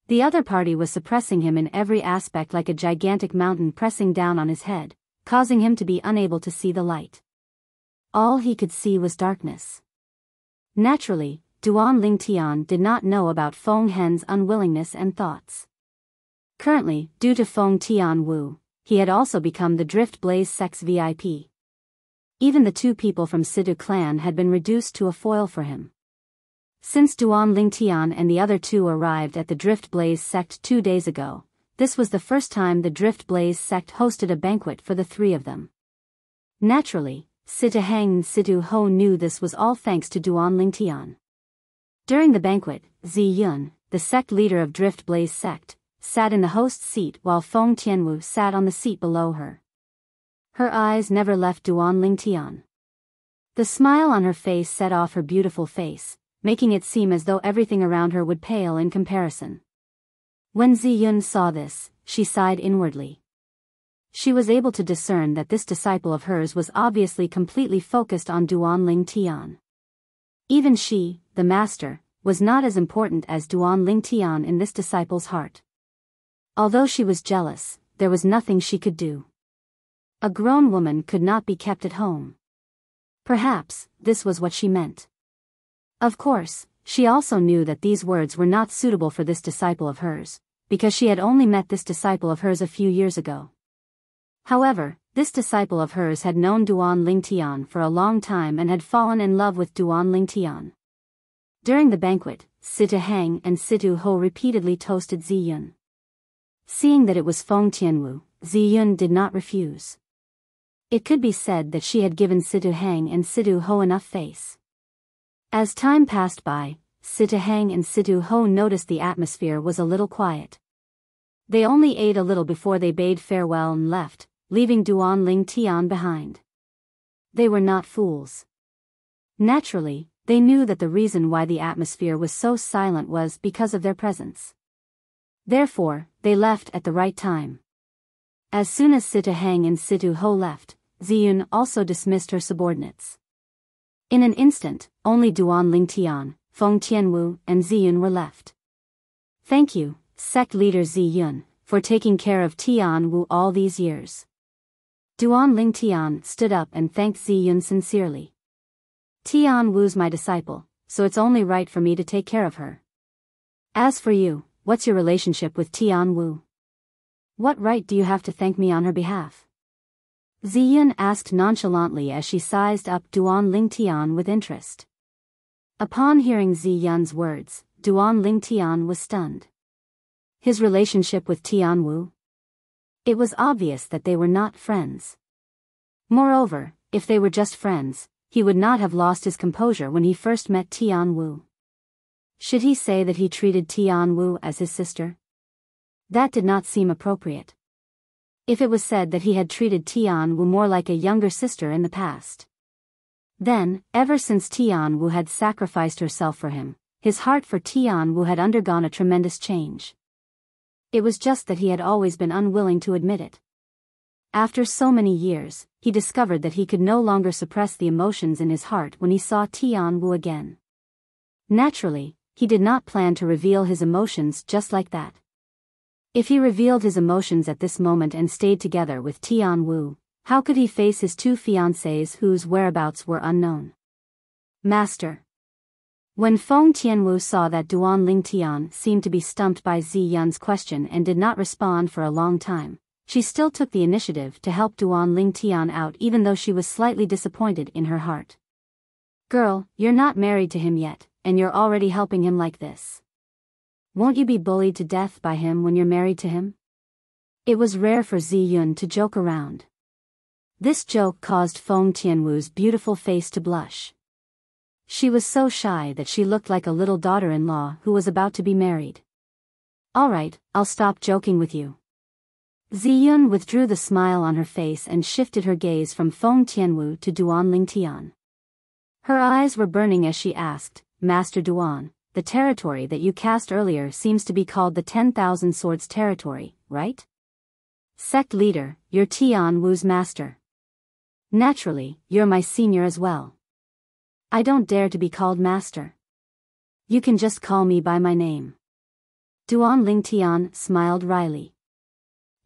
The other party was suppressing him in every aspect like a gigantic mountain pressing down on his head, causing him to be unable to see the light. All he could see was darkness. Naturally, Duan Lingtian did not know about Feng Hen's unwillingness and thoughts. Currently, due to Feng Tianwu, he had also become the Drift Blaze sect's VIP. Even the two people from Sidu clan had been reduced to a foil for him. Since Duan Lingtian and the other two arrived at the Drift Blaze sect 2 days ago, this was the first time the Drift Blaze sect hosted a banquet for the three of them. Naturally, Situ Heng and Situ Ho knew this was all thanks to Duan Lingtian. During the banquet, Zi Yun, the sect leader of Drift Blaze sect, sat in the host's seat while Feng Tianwu sat on the seat below her. Her eyes never left Duan Lingtian. The smile on her face set off her beautiful face, making it seem as though everything around her would pale in comparison. When Zi Yun saw this, she sighed inwardly. She was able to discern that this disciple of hers was obviously completely focused on Duan Lingtian. Even she, the master, was not as important as Duan Lingtian in this disciple's heart. Although she was jealous, there was nothing she could do. A grown woman could not be kept at home. Perhaps, this was what she meant. Of course, she also knew that these words were not suitable for this disciple of hers, because she had only met this disciple of hers a few years ago. However, this disciple of hers had known Duan Lingtian for a long time and had fallen in love with Duan Lingtian. During the banquet, Situ Heng and Situ Ho repeatedly toasted Zi Yun. Seeing that it was Feng Tianwu, Zi Yun did not refuse. It could be said that she had given Situ Heng and Situ Ho enough face. As time passed by, Situ Heng and Situ Ho noticed the atmosphere was a little quiet. They only ate a little before they bade farewell and left, leaving Duan Lingtian behind. They were not fools. Naturally, they knew that the reason why the atmosphere was so silent was because of their presence. Therefore, they left at the right time. As soon as Situ Heng and Situ Ho left, Zi Yun also dismissed her subordinates. In an instant, only Duan Lingtian, Feng Tianwu, and Zi Yun were left. Thank you, sect leader Zi Yun, for taking care of Tian Wu all these years. Duan Ling Tian stood up and thanked Zi Yun sincerely. Tian Wu's my disciple, so it's only right for me to take care of her. As for you, what's your relationship with Tian Wu? What right do you have to thank me on her behalf? Zi Yun asked nonchalantly as she sized up Duan Ling Tian with interest. Upon hearing Zi Yun's words, Duan Ling Tian was stunned. His relationship with Tian Wu? It was obvious that they were not friends. Moreover, if they were just friends, he would not have lost his composure when he first met Tian Wu. Should he say that he treated Tian Wu as his sister? That did not seem appropriate. If it was said that he had treated Tian Wu more like a younger sister in the past. Then, ever since Tian Wu had sacrificed herself for him, his heart for Tian Wu had undergone a tremendous change. It was just that he had always been unwilling to admit it. After so many years, he discovered that he could no longer suppress the emotions in his heart when he saw Tian Wu again. Naturally, he did not plan to reveal his emotions just like that. If he revealed his emotions at this moment and stayed together with Tian Wu, how could he face his two fiancées whose whereabouts were unknown? Master. When Feng Tianwu saw that Duan Ling Tian seemed to be stumped by Zi Yun's question and did not respond for a long time, she still took the initiative to help Duan Ling Tian out even though she was slightly disappointed in her heart. Girl, you're not married to him yet, and you're already helping him like this. Won't you be bullied to death by him when you're married to him? It was rare for Zi Yun to joke around. This joke caused Feng Tianwu's beautiful face to blush. She was so shy that she looked like a little daughter-in-law who was about to be married. All right, I'll stop joking with you. Zi Yun withdrew the smile on her face and shifted her gaze from Feng Tianwu to Duan Ling Tian. Her eyes were burning as she asked, Master Duan, the territory that you cast earlier seems to be called the 10,000 Swords Territory, right? Sect leader, you're Tian Wu's master. Naturally, you're my senior as well. I don't dare to be called master. You can just call me by my name. Duan Ling Tian smiled wryly.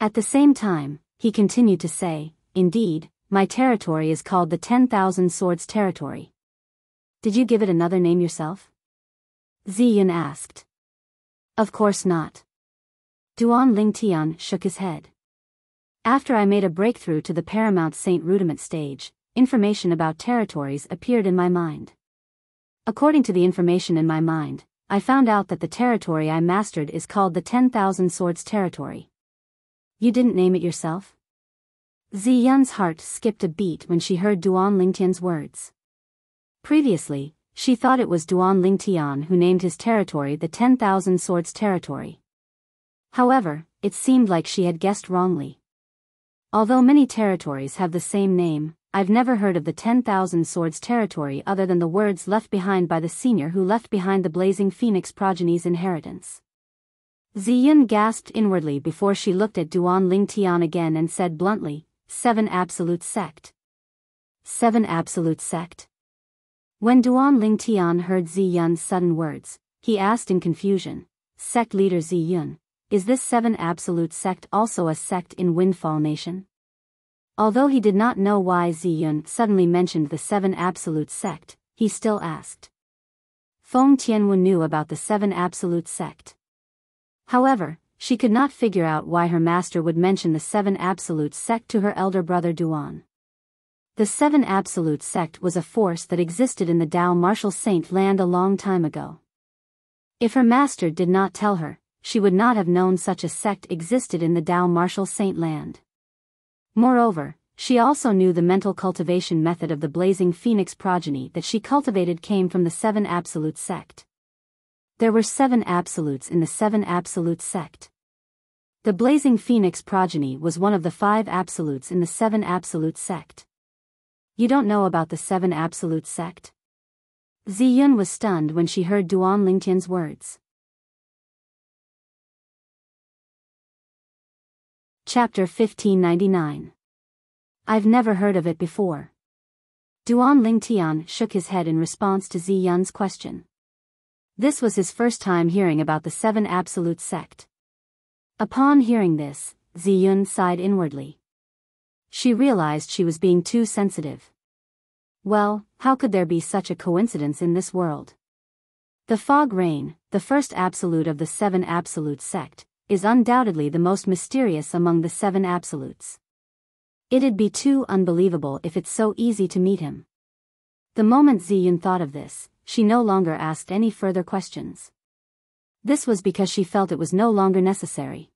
At the same time, he continued to say, Indeed, my territory is called the 10,000 Swords Territory. Did you give it another name yourself? Zi Yun asked. Of course not. Duan Ling Tian shook his head. After I made a breakthrough to the Paramount Saint Rudiment stage, information about territories appeared in my mind. According to the information in my mind, I found out that the territory I mastered is called the 10,000 Swords Territory. You didn't name it yourself? Zi Yun's heart skipped a beat when she heard Duan Ling Tian's words. Previously, she thought it was Duan Ling Tian who named his territory the 10,000 Swords Territory. However, it seemed like she had guessed wrongly. Although many territories have the same name, I've never heard of the 10,000 Swords Territory other than the words left behind by the senior who left behind the Blazing Phoenix progeny's inheritance. Zi Yun gasped inwardly before she looked at Duan Ling Tian again and said bluntly, 7 Absolute Sect. 7 Absolute Sect? When Duan Ling Tian heard Zi Yun's sudden words, he asked in confusion, Sect leader Zi Yun, is this 7 Absolute Sect also a sect in Windfall Nation? Although he did not know why Zi Yun suddenly mentioned the 7 Absolute Sect, he still asked. Feng Tianwu knew about the 7 Absolute Sect. However, she could not figure out why her master would mention the 7 Absolute Sect to her elder brother Duan. The 7 Absolute Sect was a force that existed in the Tao Martial Saint land a long time ago. If her master did not tell her, she would not have known such a sect existed in the Tao Martial Saint land. Moreover, she also knew the mental cultivation method of the Blazing Phoenix progeny that she cultivated came from the 7 Absolute Sect. There were 7 Absolutes in the 7 Absolute Sect. The Blazing Phoenix progeny was one of the 5 Absolutes in the 7 Absolute Sect. You don't know about the 7 Absolute Sect? Zi Yun was stunned when she heard Duan Ling Tian's words. Chapter 1599. I've never heard of it before. Duan Ling Tian shook his head in response to Zi Yun's question. This was his first time hearing about the Seven Absolute sect. Upon hearing this, Ziyun sighed inwardly. She realized she was being too sensitive. Well, how could there be such a coincidence in this world? The fog rain, the first absolute of the Seven Absolute sect, is undoubtedly the most mysterious among the Seven Absolutes. It'd be too unbelievable if it's so easy to meet him. The moment Ziyun thought of this, she no longer asked any further questions. This was because she felt it was no longer necessary.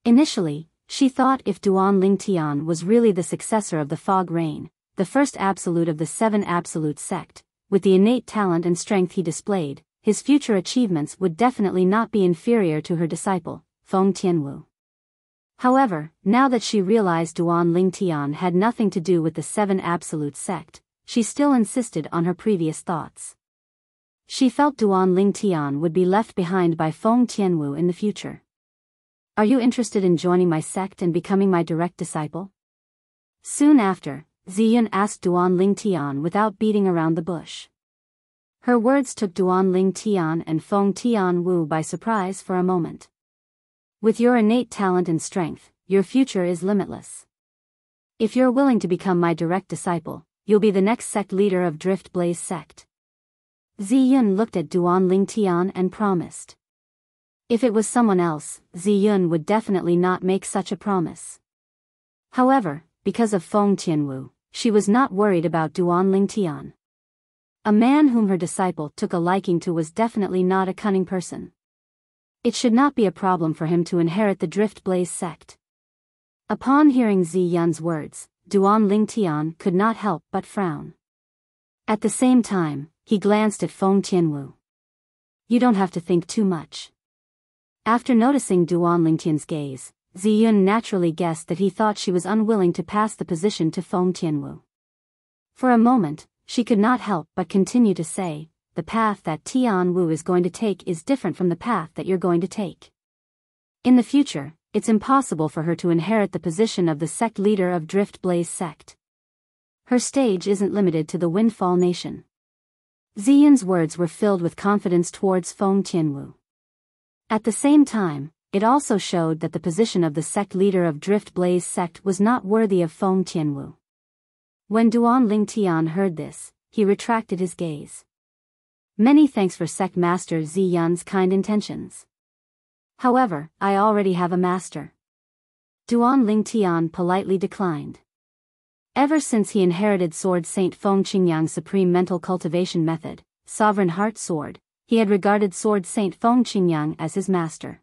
Initially, she thought if Duan Lingtian was really the successor of the fog rain, the first absolute of the Seven Absolute sect, with the innate talent and strength he displayed, his future achievements would definitely not be inferior to her disciple, Feng Tianwu. However, now that she realized Duan Lingtian had nothing to do with the Seven Absolute sect, she still insisted on her previous thoughts. She felt Duan Lingtian would be left behind by Feng Tianwu in the future. Are you interested in joining my sect and becoming my direct disciple? Soon after, Ziyun asked Duan Lingtian without beating around the bush. Her words took Duan Lingtian and Feng Tianwu by surprise for a moment. With your innate talent and strength, your future is limitless. If you're willing to become my direct disciple, you'll be the next sect leader of Drift Blaze sect. Ziyun looked at Duan Lingtian and promised. If it was someone else, Ziyun would definitely not make such a promise. However, because of Feng Tianwu, she was not worried about Duan Lingtian. A man whom her disciple took a liking to was definitely not a cunning person. It should not be a problem for him to inherit the Drift Blaze sect. Upon hearing Ziyun's words, Duan Lingtian could not help but frown. At the same time, he glanced at Feng Tianwu. You don't have to think too much. After noticing Duan Lingtian's gaze, Ziyun naturally guessed that he thought she was unwilling to pass the position to Feng Tianwu. For a moment, she could not help but continue to say, the path that Tianwu is going to take is different from the path that you're going to take. In the future, it's impossible for her to inherit the position of the sect leader of Drift Blaze sect. Her stage isn't limited to the Windfall Nation. Ziyun's words were filled with confidence towards Feng Tianwu. At the same time, it also showed that the position of the sect leader of Drift Blaze sect was not worthy of Feng Tianwu. When Duan Lingtian heard this, he retracted his gaze. Many thanks for Sect Master Ziyun's kind intentions. However, I already have a master. Duan Lingtian politely declined. Ever since he inherited Sword Saint Feng Qingyang's supreme mental cultivation method, Sovereign Heart Sword, he had regarded Sword Saint Feng Qingyang as his master.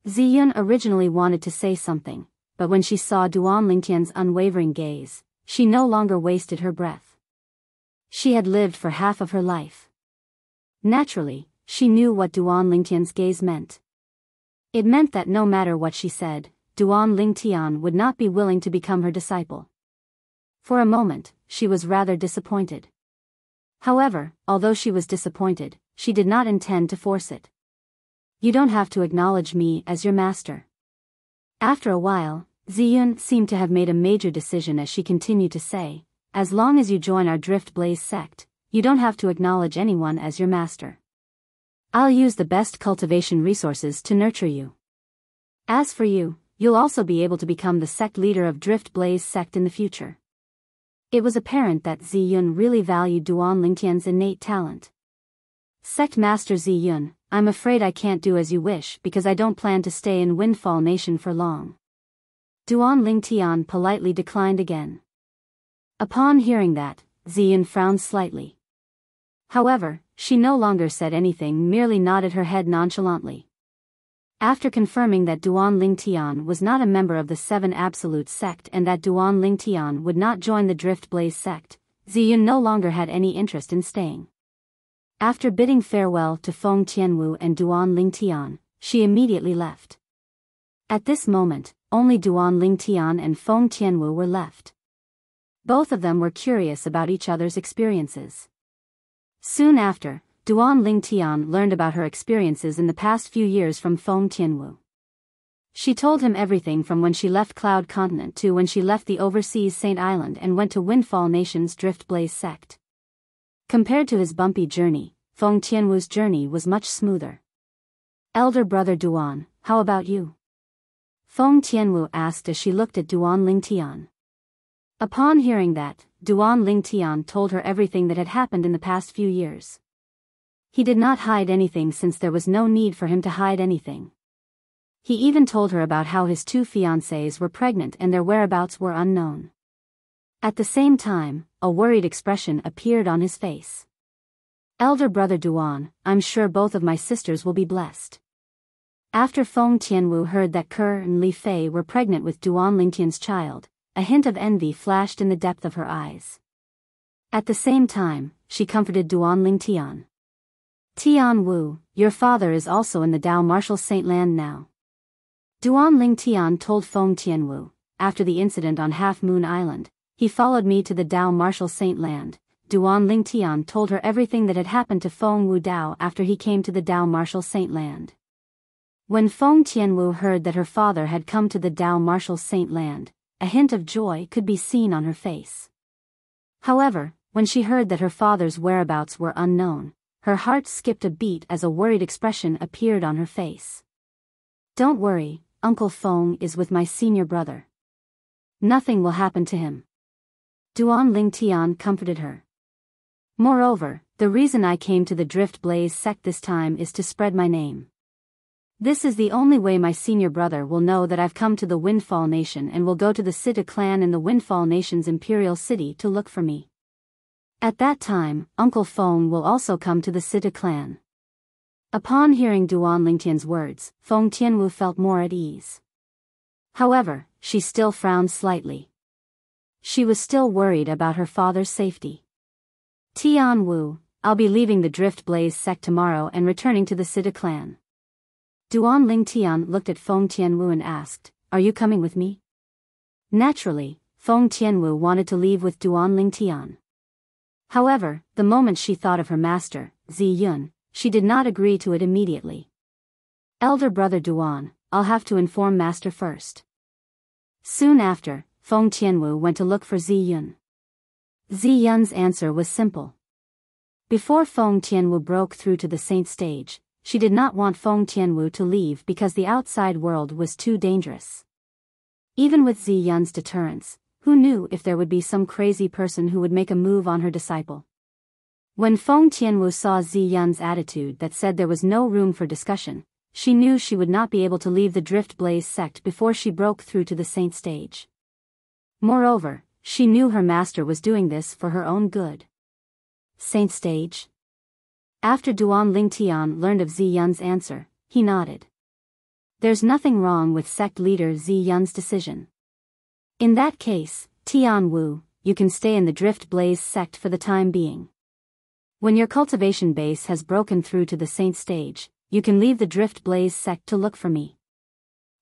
Ziyun originally wanted to say something, but when she saw Duan Lingtian's unwavering gaze, she no longer wasted her breath. She had lived for half of her life. Naturally, she knew what Duan Lingtian's gaze meant. It meant that no matter what she said, Duan Lingtian would not be willing to become her disciple. For a moment, she was rather disappointed. However, although she was disappointed, she did not intend to force it. You don't have to acknowledge me as your master. After a while, Ziyun seemed to have made a major decision as she continued to say, as long as you join our Drift Blaze sect, you don't have to acknowledge anyone as your master. I'll use the best cultivation resources to nurture you. As for you, you'll also be able to become the sect leader of Drift Blaze sect in the future. It was apparent that Ziyun really valued Duan Lingtian's innate talent. Sect Master Ziyun, I'm afraid I can't do as you wish because I don't plan to stay in Windfall Nation for long. Duan Lingtian politely declined again. Upon hearing that, Ziyun frowned slightly. However, she no longer said anything, merely nodded her head nonchalantly. After confirming that Duan Lingtian was not a member of the Seven Absolute sect and that Duan Lingtian would not join the Drift Blaze sect, Ziyun no longer had any interest in staying. After bidding farewell to Feng Tianwu and Duan Lingtian, she immediately left. At this moment, only Duan Lingtian and Feng Tianwu were left. Both of them were curious about each other's experiences. Soon after, Duan Lingtian learned about her experiences in the past few years from Feng Tianwu. She told him everything from when she left Cloud Continent to when she left the overseas Saint Island and went to Windfall Nation's Drift Blaze sect. Compared to his bumpy journey, Feng Tianwu's journey was much smoother. Elder brother Duan, how about you? Feng Tianwu asked as she looked at Duan Lingtian. Upon hearing that, Duan Lingtian told her everything that had happened in the past few years. He did not hide anything since there was no need for him to hide anything. He even told her about how his two fiancées were pregnant and their whereabouts were unknown. At the same time, a worried expression appeared on his face. Elder brother Duan, I'm sure both of my sisters will be blessed. After Feng Tianwu heard that Ke and Li Fei were pregnant with Duan Lingtian's child, a hint of envy flashed in the depth of her eyes. At the same time, she comforted Duan Lingtian. Tian Wu, your father is also in the Dao Martial Saint Land now. Duan Lingtian told Feng Tianwu, after the incident on Half Moon Island, he followed me to the Dao Martial Saint Land. Duan Lingtian told her everything that had happened to Feng Wu Dao after he came to the Dao Martial Saint Land. When Feng Tianwu heard that her father had come to the Dao Martial Saint Land, a hint of joy could be seen on her face. However, when she heard that her father's whereabouts were unknown, her heart skipped a beat as a worried expression appeared on her face. Don't worry, Uncle Feng is with my senior brother. Nothing will happen to him. Duan Lingtian comforted her. Moreover, the reason I came to the Drift Blaze sect this time is to spread my name. This is the only way my senior brother will know that I've come to the Windfall Nation and will go to the Sita clan in the Windfall Nation's imperial city to look for me. At that time, Uncle Feng will also come to the Sita clan. Upon hearing Duan Lingtian's words, Feng Tianwu felt more at ease. However, she still frowned slightly. She was still worried about her father's safety. Tian Wu, I'll be leaving the Drift Blaze sect tomorrow and returning to the Sita clan. Duan Lingtian looked at Feng Tianwu and asked, are you coming with me? Naturally, Feng Tianwu wanted to leave with Duan Lingtian. However, the moment she thought of her master, Zi Yun, she did not agree to it immediately. Elder brother Duan, I'll have to inform master first. Soon after, Feng Tianwu went to look for Zi Yun. Zi Yun's answer was simple. Before Feng Tianwu broke through to the saint stage, she did not want Feng Tianwu to leave because the outside world was too dangerous. Even with Zi Yun's deterrence, who knew if there would be some crazy person who would make a move on her disciple? When Feng Tianwu saw Zi Yun's attitude that said there was no room for discussion, she knew she would not be able to leave the Drift Blaze sect before she broke through to the saint stage. Moreover, she knew her master was doing this for her own good. Saint stage? After Duan Lingtian learned of Zi Yun's answer, he nodded. There's nothing wrong with sect leader Zi Yun's decision. In that case, Tian Wu, you can stay in the Drift Blaze sect for the time being. When your cultivation base has broken through to the saint stage, you can leave the Drift Blaze sect to look for me.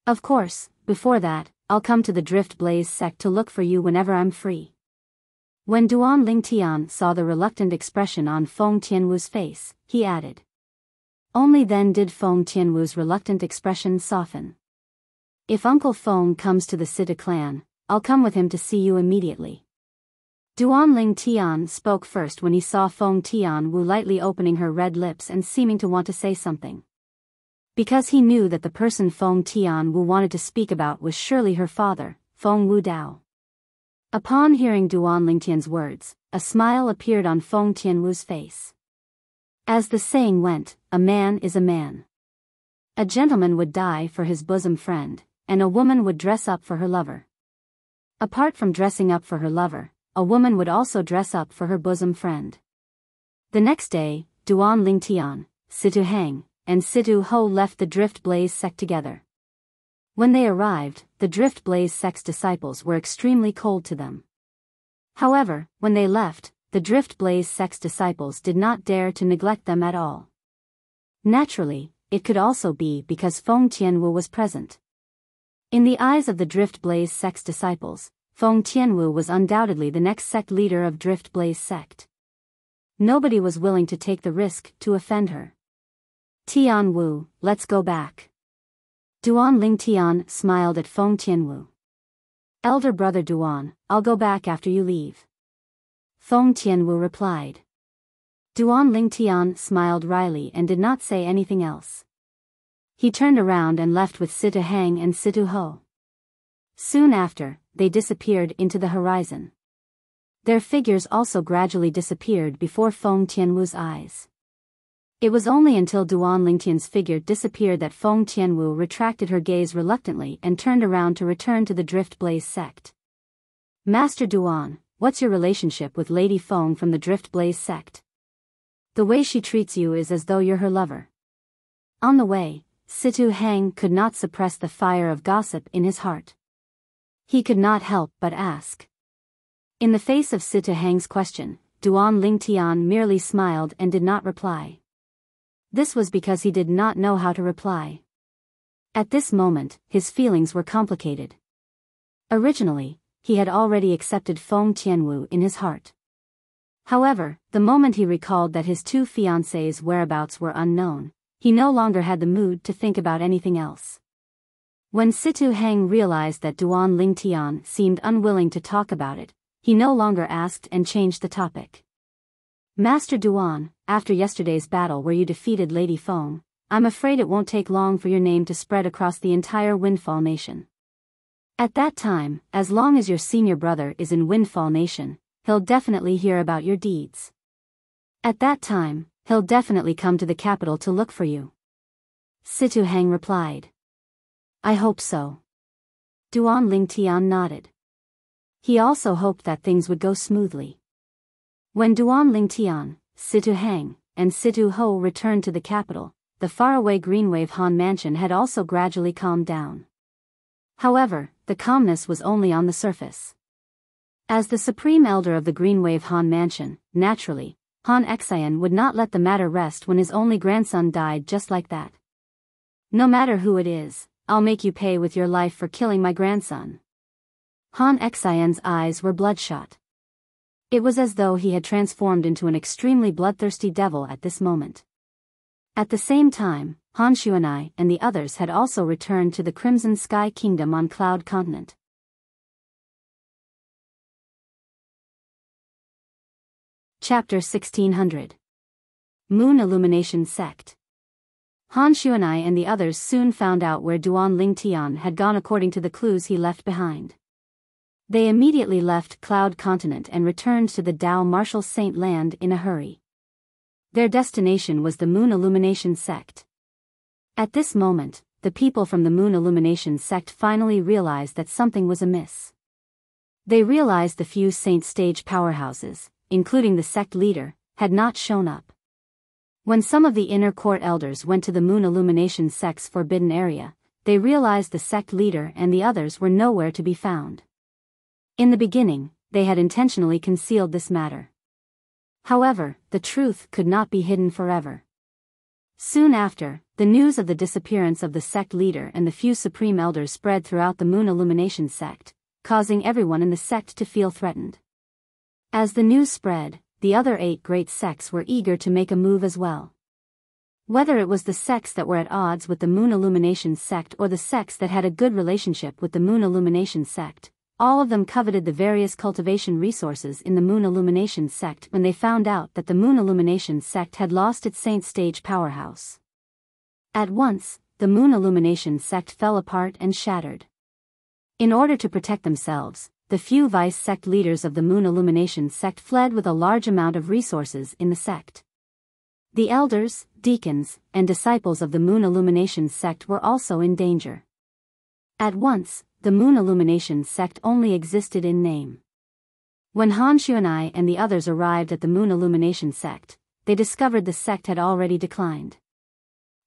Of course, before that, I'll come to the Drift Blaze sect to look for you whenever I'm free. When Duan Lingtian saw the reluctant expression on Feng Tianwu's face, he added. Only then did Feng Tianwu's reluctant expression soften. If Uncle Feng comes to the Sita clan, I'll come with him to see you immediately. Duan Lingtian spoke first when he saw Feng Tianwu lightly opening her red lips and seeming to want to say something. Because he knew that the person Feng Tianwu wanted to speak about was surely her father, Feng Wu Dao. Upon hearing Duan Lingtian's words, a smile appeared on Feng Tianwu's face. As the saying went, a man is a man. A gentleman would die for his bosom friend, and a woman would dress up for her lover. Apart from dressing up for her lover, a woman would also dress up for her bosom friend. The next day, Duan Lingtian, Situ Hang, and Situ Ho left the Drift Blaze sect together. When they arrived, the Drift Blaze sect's disciples were extremely cold to them. However, when they left, the Drift Blaze sect's disciples did not dare to neglect them at all. Naturally, it could also be because Feng Tianwu was present. In the eyes of the Drift Blaze sect's disciples, Feng Tianwu was undoubtedly the next sect leader of Drift Blaze sect. Nobody was willing to take the risk to offend her. Tian Wu, let's go back. Duan Lingtian smiled at Feng Tianwu. Elder brother Duan, I'll go back after you leave. Feng Tianwu replied. Duan Lingtian smiled wryly and did not say anything else. He turned around and left with Situ Hang and Situ Ho. Soon after, they disappeared into the horizon. Their figures also gradually disappeared before Feng Tianwu's eyes. It was only until Duan Lingtian's figure disappeared that Feng Tianwu retracted her gaze reluctantly and turned around to return to the Drift Blaze sect. Master Duan, what's your relationship with Lady Feng from the Drift Blaze sect? The way she treats you is as though you're her lover. On the way, Situ Hang could not suppress the fire of gossip in his heart. He could not help but ask. In the face of Situ Hang's question, Duan Lingtian merely smiled and did not reply. This was because he did not know how to reply. At this moment, his feelings were complicated. Originally, he had already accepted Feng Tianwu in his heart. However, the moment he recalled that his two fiancées' whereabouts were unknown, he no longer had the mood to think about anything else. When Situ Hang realized that Duan Lingtian seemed unwilling to talk about it, he no longer asked and changed the topic. Master Duan, after yesterday's battle where you defeated Lady Feng, I'm afraid it won't take long for your name to spread across the entire Windfall Nation. At that time, as long as your senior brother is in Windfall Nation, he'll definitely hear about your deeds. At that time, he'll definitely come to the capital to look for you. Situ Hang replied. I hope so. Duan Lingtian nodded. He also hoped that things would go smoothly. When Duan Lingtian, Situ Hang, and Situ Ho returned to the capital, the faraway Greenwave Han mansion had also gradually calmed down. However, the calmness was only on the surface. As the supreme elder of the Greenwave Han mansion, naturally, Han Xian would not let the matter rest when his only grandson died just like that. No matter who it is, I'll make you pay with your life for killing my grandson. Han Xian's eyes were bloodshot. It was as though he had transformed into an extremely bloodthirsty devil at this moment. At the same time, Han Xuanai and the others had also returned to the Crimson Sky Kingdom on Cloud Continent. Chapter 1600. Moon Illumination Sect. Han Xuanai and the others soon found out where Duan Lingtian had gone according to the clues he left behind. They immediately left Cloud Continent and returned to the Dao Martial Saint Land in a hurry. Their destination was the Moon Illumination Sect. At this moment, the people from the Moon Illumination Sect finally realized that something was amiss. They realized the few Saint Stage powerhouses, including the sect leader, had not shown up. When some of the inner court elders went to the Moon Illumination Sect's forbidden area, they realized the sect leader and the others were nowhere to be found. In the beginning, they had intentionally concealed this matter. However, the truth could not be hidden forever. Soon after, the news of the disappearance of the sect leader and the few supreme elders spread throughout the Moon Illumination Sect, causing everyone in the sect to feel threatened. As the news spread, the other 8 great sects were eager to make a move as well. Whether it was the sects that were at odds with the Moon Illumination Sect or the sects that had a good relationship with the Moon Illumination Sect, all of them coveted the various cultivation resources in the Moon Illumination Sect when they found out that the Moon Illumination Sect had lost its Saint Stage powerhouse. At once, the Moon Illumination Sect fell apart and shattered. In order to protect themselves, the few vice sect leaders of the Moon Illumination Sect fled with a large amount of resources in the sect. The elders, deacons, and disciples of the Moon Illumination Sect were also in danger. At once, the Moon Illumination Sect only existed in name. When Han Xuanai and the others arrived at the Moon Illumination Sect, they discovered the sect had already declined.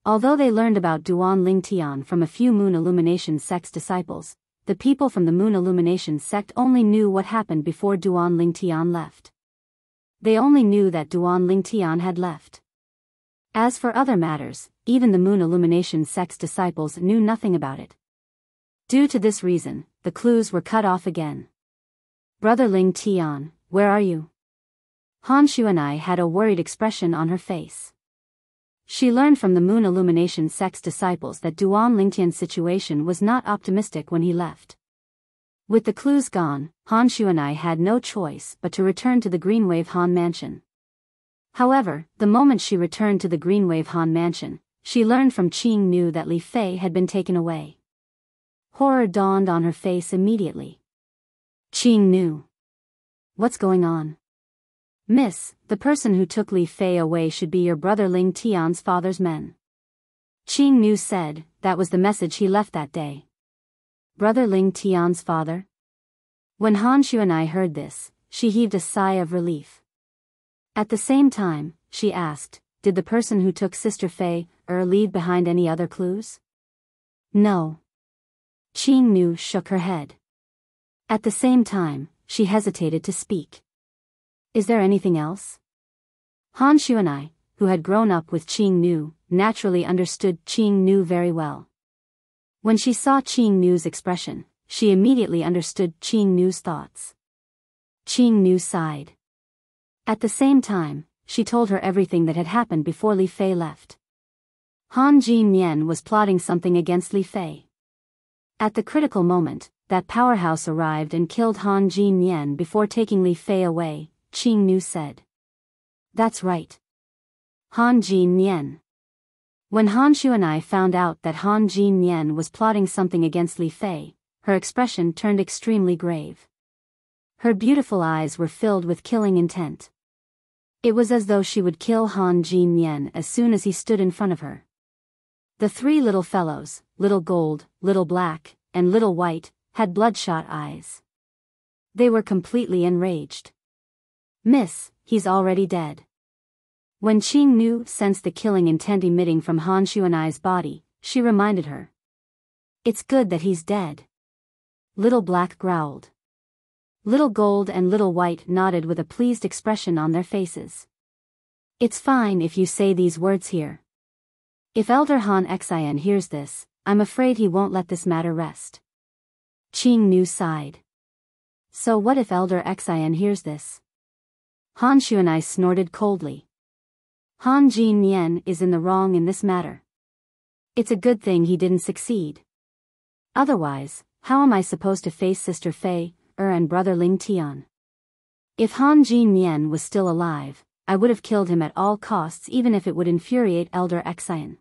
Although they learned about Duan Lingtian from a few Moon Illumination Sect's disciples, the people from the Moon Illumination Sect only knew what happened before Duan Lingtian left. They only knew that Duan Lingtian had left. As for other matters, even the Moon Illumination Sect's disciples knew nothing about it. Due to this reason, the clues were cut off again. Brother Lingtian, where are you? Han Xuanai had a worried expression on her face. She learned from the Moon Illumination Sect's disciples that Duan Lingtian's situation was not optimistic when he left. With the clues gone, Han Xuanai had no choice but to return to the Greenwave Han mansion. However, the moment she returned to the Greenwave Han mansion, she learned from Qing Nu that Li Fei had been taken away. Horror dawned on her face immediately. Qing Nu. What's going on? Miss, the person who took Li Fei away should be your brother Ling Tian's father's men. Qing Nu said, that was the message he left that day. Brother Ling Tian's father? When Han Xuanai heard this, she heaved a sigh of relief. At the same time, she asked, did the person who took Sister Fei leave behind any other clues? No. Qing Nu shook her head. At the same time, she hesitated to speak. Is there anything else? Han Xuanai, who had grown up with Qing Nu, naturally understood Qing Nu very well. When she saw Qing Nu's expression, she immediately understood Qing Nu's thoughts. Qing Nu sighed. At the same time, she told her everything that had happened before Li Fei left. Han Jinyan was plotting something against Li Fei. At the critical moment, that powerhouse arrived and killed Han Jinyan before taking Li Fei away, Qing Nu said. That's right. Han Jinyan. When Han Xuanai found out that Han Jinyan was plotting something against Li Fei, her expression turned extremely grave. Her beautiful eyes were filled with killing intent. It was as though she would kill Han Jinyan as soon as he stood in front of her. The three little fellows, Little Gold, Little Black, and Little White, had bloodshot eyes. They were completely enraged. Miss, he's already dead. When Qing Nu sensed the killing intent emitting from Han Xuanai's body, she reminded her. It's good that he's dead. Little Black growled. Little Gold and Little White nodded with a pleased expression on their faces. It's fine if you say these words here. If Elder Han Xian hears this, I'm afraid he won't let this matter rest. Qing Nu sighed. So what if Elder Xian hears this? Han Xuanai snorted coldly. Han Jinyan is in the wrong in this matter. It's a good thing he didn't succeed. Otherwise, how am I supposed to face Sister Fei and brother Ling Tian? If Han Jinyan was still alive, I would have killed him at all costs even if it would infuriate Elder Xian.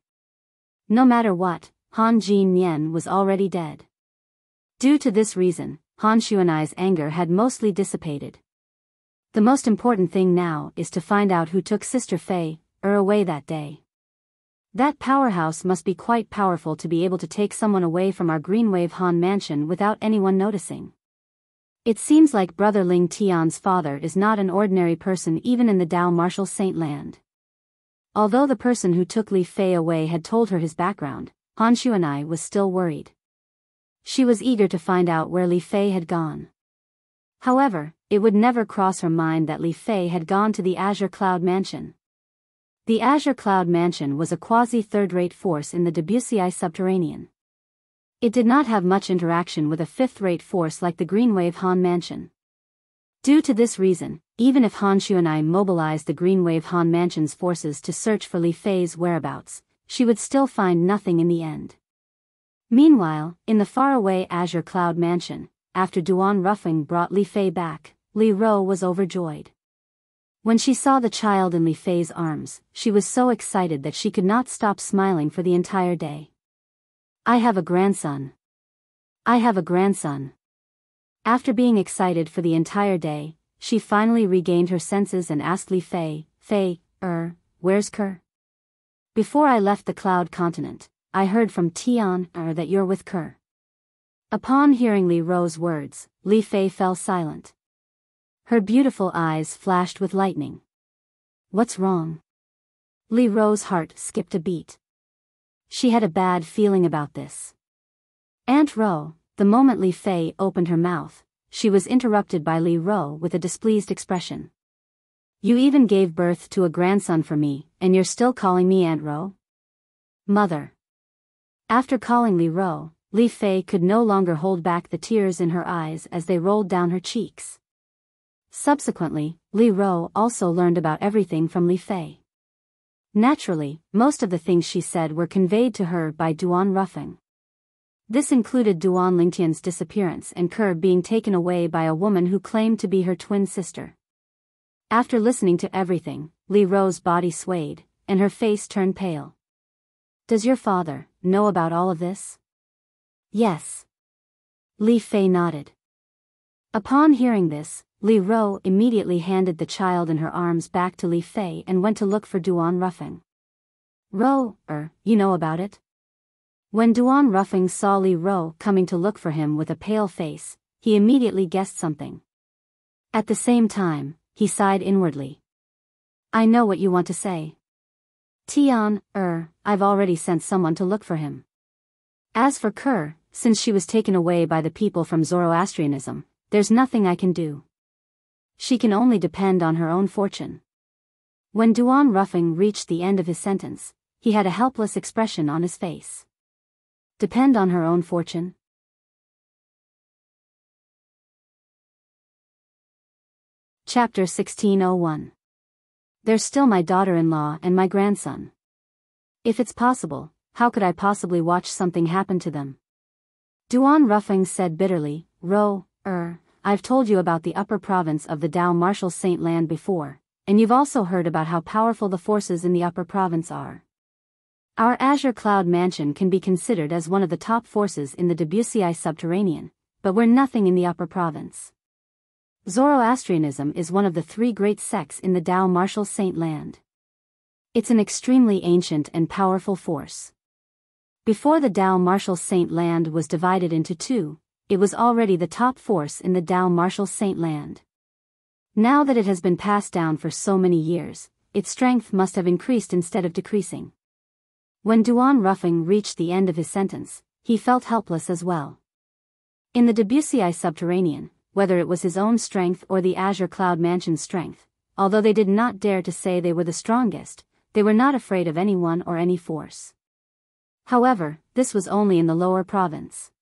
No matter what, Han Jinyan was already dead. Due to this reason, Han Xuanai's anger had mostly dissipated. The most important thing now is to find out who took Sister Fei away that day. That powerhouse must be quite powerful to be able to take someone away from our Greenwave Han mansion without anyone noticing. It seems like Brother Ling Tian's father is not an ordinary person even in the Dao Martial Saint land. Although the person who took Li Fei away had told her his background, Han Xuanai was still worried. She was eager to find out where Li Fei had gone. However, it would never cross her mind that Li Fei had gone to the Azure Cloud Mansion. The Azure Cloud Mansion was a quasi-third-rate force in the Debussy subterranean. It did not have much interaction with a fifth-rate force like the Greenwave Han Mansion. Due to this reason, even if Han Xuanai mobilized the Greenwave Han Mansion's forces to search for Li Fei's whereabouts, she would still find nothing in the end. Meanwhile, in the faraway Azure Cloud Mansion, after Duan Ruffing brought Li Fei back, Li Ro was overjoyed. When she saw the child in Li Fei's arms, she was so excited that she could not stop smiling for the entire day. I have a grandson. I have a grandson. After being excited for the entire day, she finally regained her senses and asked Li Fei, where's Kerr? Before I left the Cloud Continent, I heard from Tian that you're with Kerr. Upon hearing Li Ro's words, Li Fei fell silent. Her beautiful eyes flashed with lightning. What's wrong? Li Ro's heart skipped a beat. She had a bad feeling about this. Aunt Ro, the moment Li Fei opened her mouth, she was interrupted by Li Ro with a displeased expression. You even gave birth to a grandson for me, and you're still calling me Aunt Ro? Mother. After calling Li Ro, Li Fei could no longer hold back the tears in her eyes as they rolled down her cheeks. Subsequently, Li Ro also learned about everything from Li Fei. Naturally, most of the things she said were conveyed to her by Duan Ruffing. This included Duan Lingtian's disappearance and Kerr being taken away by a woman who claimed to be her twin sister. After listening to everything, Li Ro's body swayed, and her face turned pale. Does your father know about all of this? Yes. Li Fei nodded. Upon hearing this, Li Ro immediately handed the child in her arms back to Li Fei and went to look for Duan Ruffing. You know about it? When Duan Ruffing saw Li Ro coming to look for him with a pale face, he immediately guessed something. At the same time, he sighed inwardly. I know what you want to say. Tian, I've already sent someone to look for him. As for Kerr, since she was taken away by the people from Zoroastrianism, there's nothing I can do. She can only depend on her own fortune. When Duan Ruffing reached the end of his sentence, he had a helpless expression on his face. Depend on her own fortune? Chapter 1601. They're still my daughter-in-law and my grandson. If it's possible, how could I possibly watch something happen to them? Duan Ruffing said bitterly, I've told you about the upper province of the Dao Martial Saint Land before, and you've also heard about how powerful the forces in the upper province are. Our Azure Cloud Mansion can be considered as one of the top forces in the Debussyi subterranean, but we're nothing in the upper province. Zoroastrianism is one of the three great sects in the Dao Martial Saint Land. It's an extremely ancient and powerful force. Before the Dao Martial Saint Land was divided into two, it was already the top force in the Dao Martial Saint Land. Now that it has been passed down for so many years, its strength must have increased instead of decreasing. When Duan Ruffing reached the end of his sentence, he felt helpless as well. In the Debussyi subterranean, whether it was his own strength or the Azure Cloud Mansion's strength, although they did not dare to say they were the strongest, they were not afraid of anyone or any force. However, this was only in the lower province.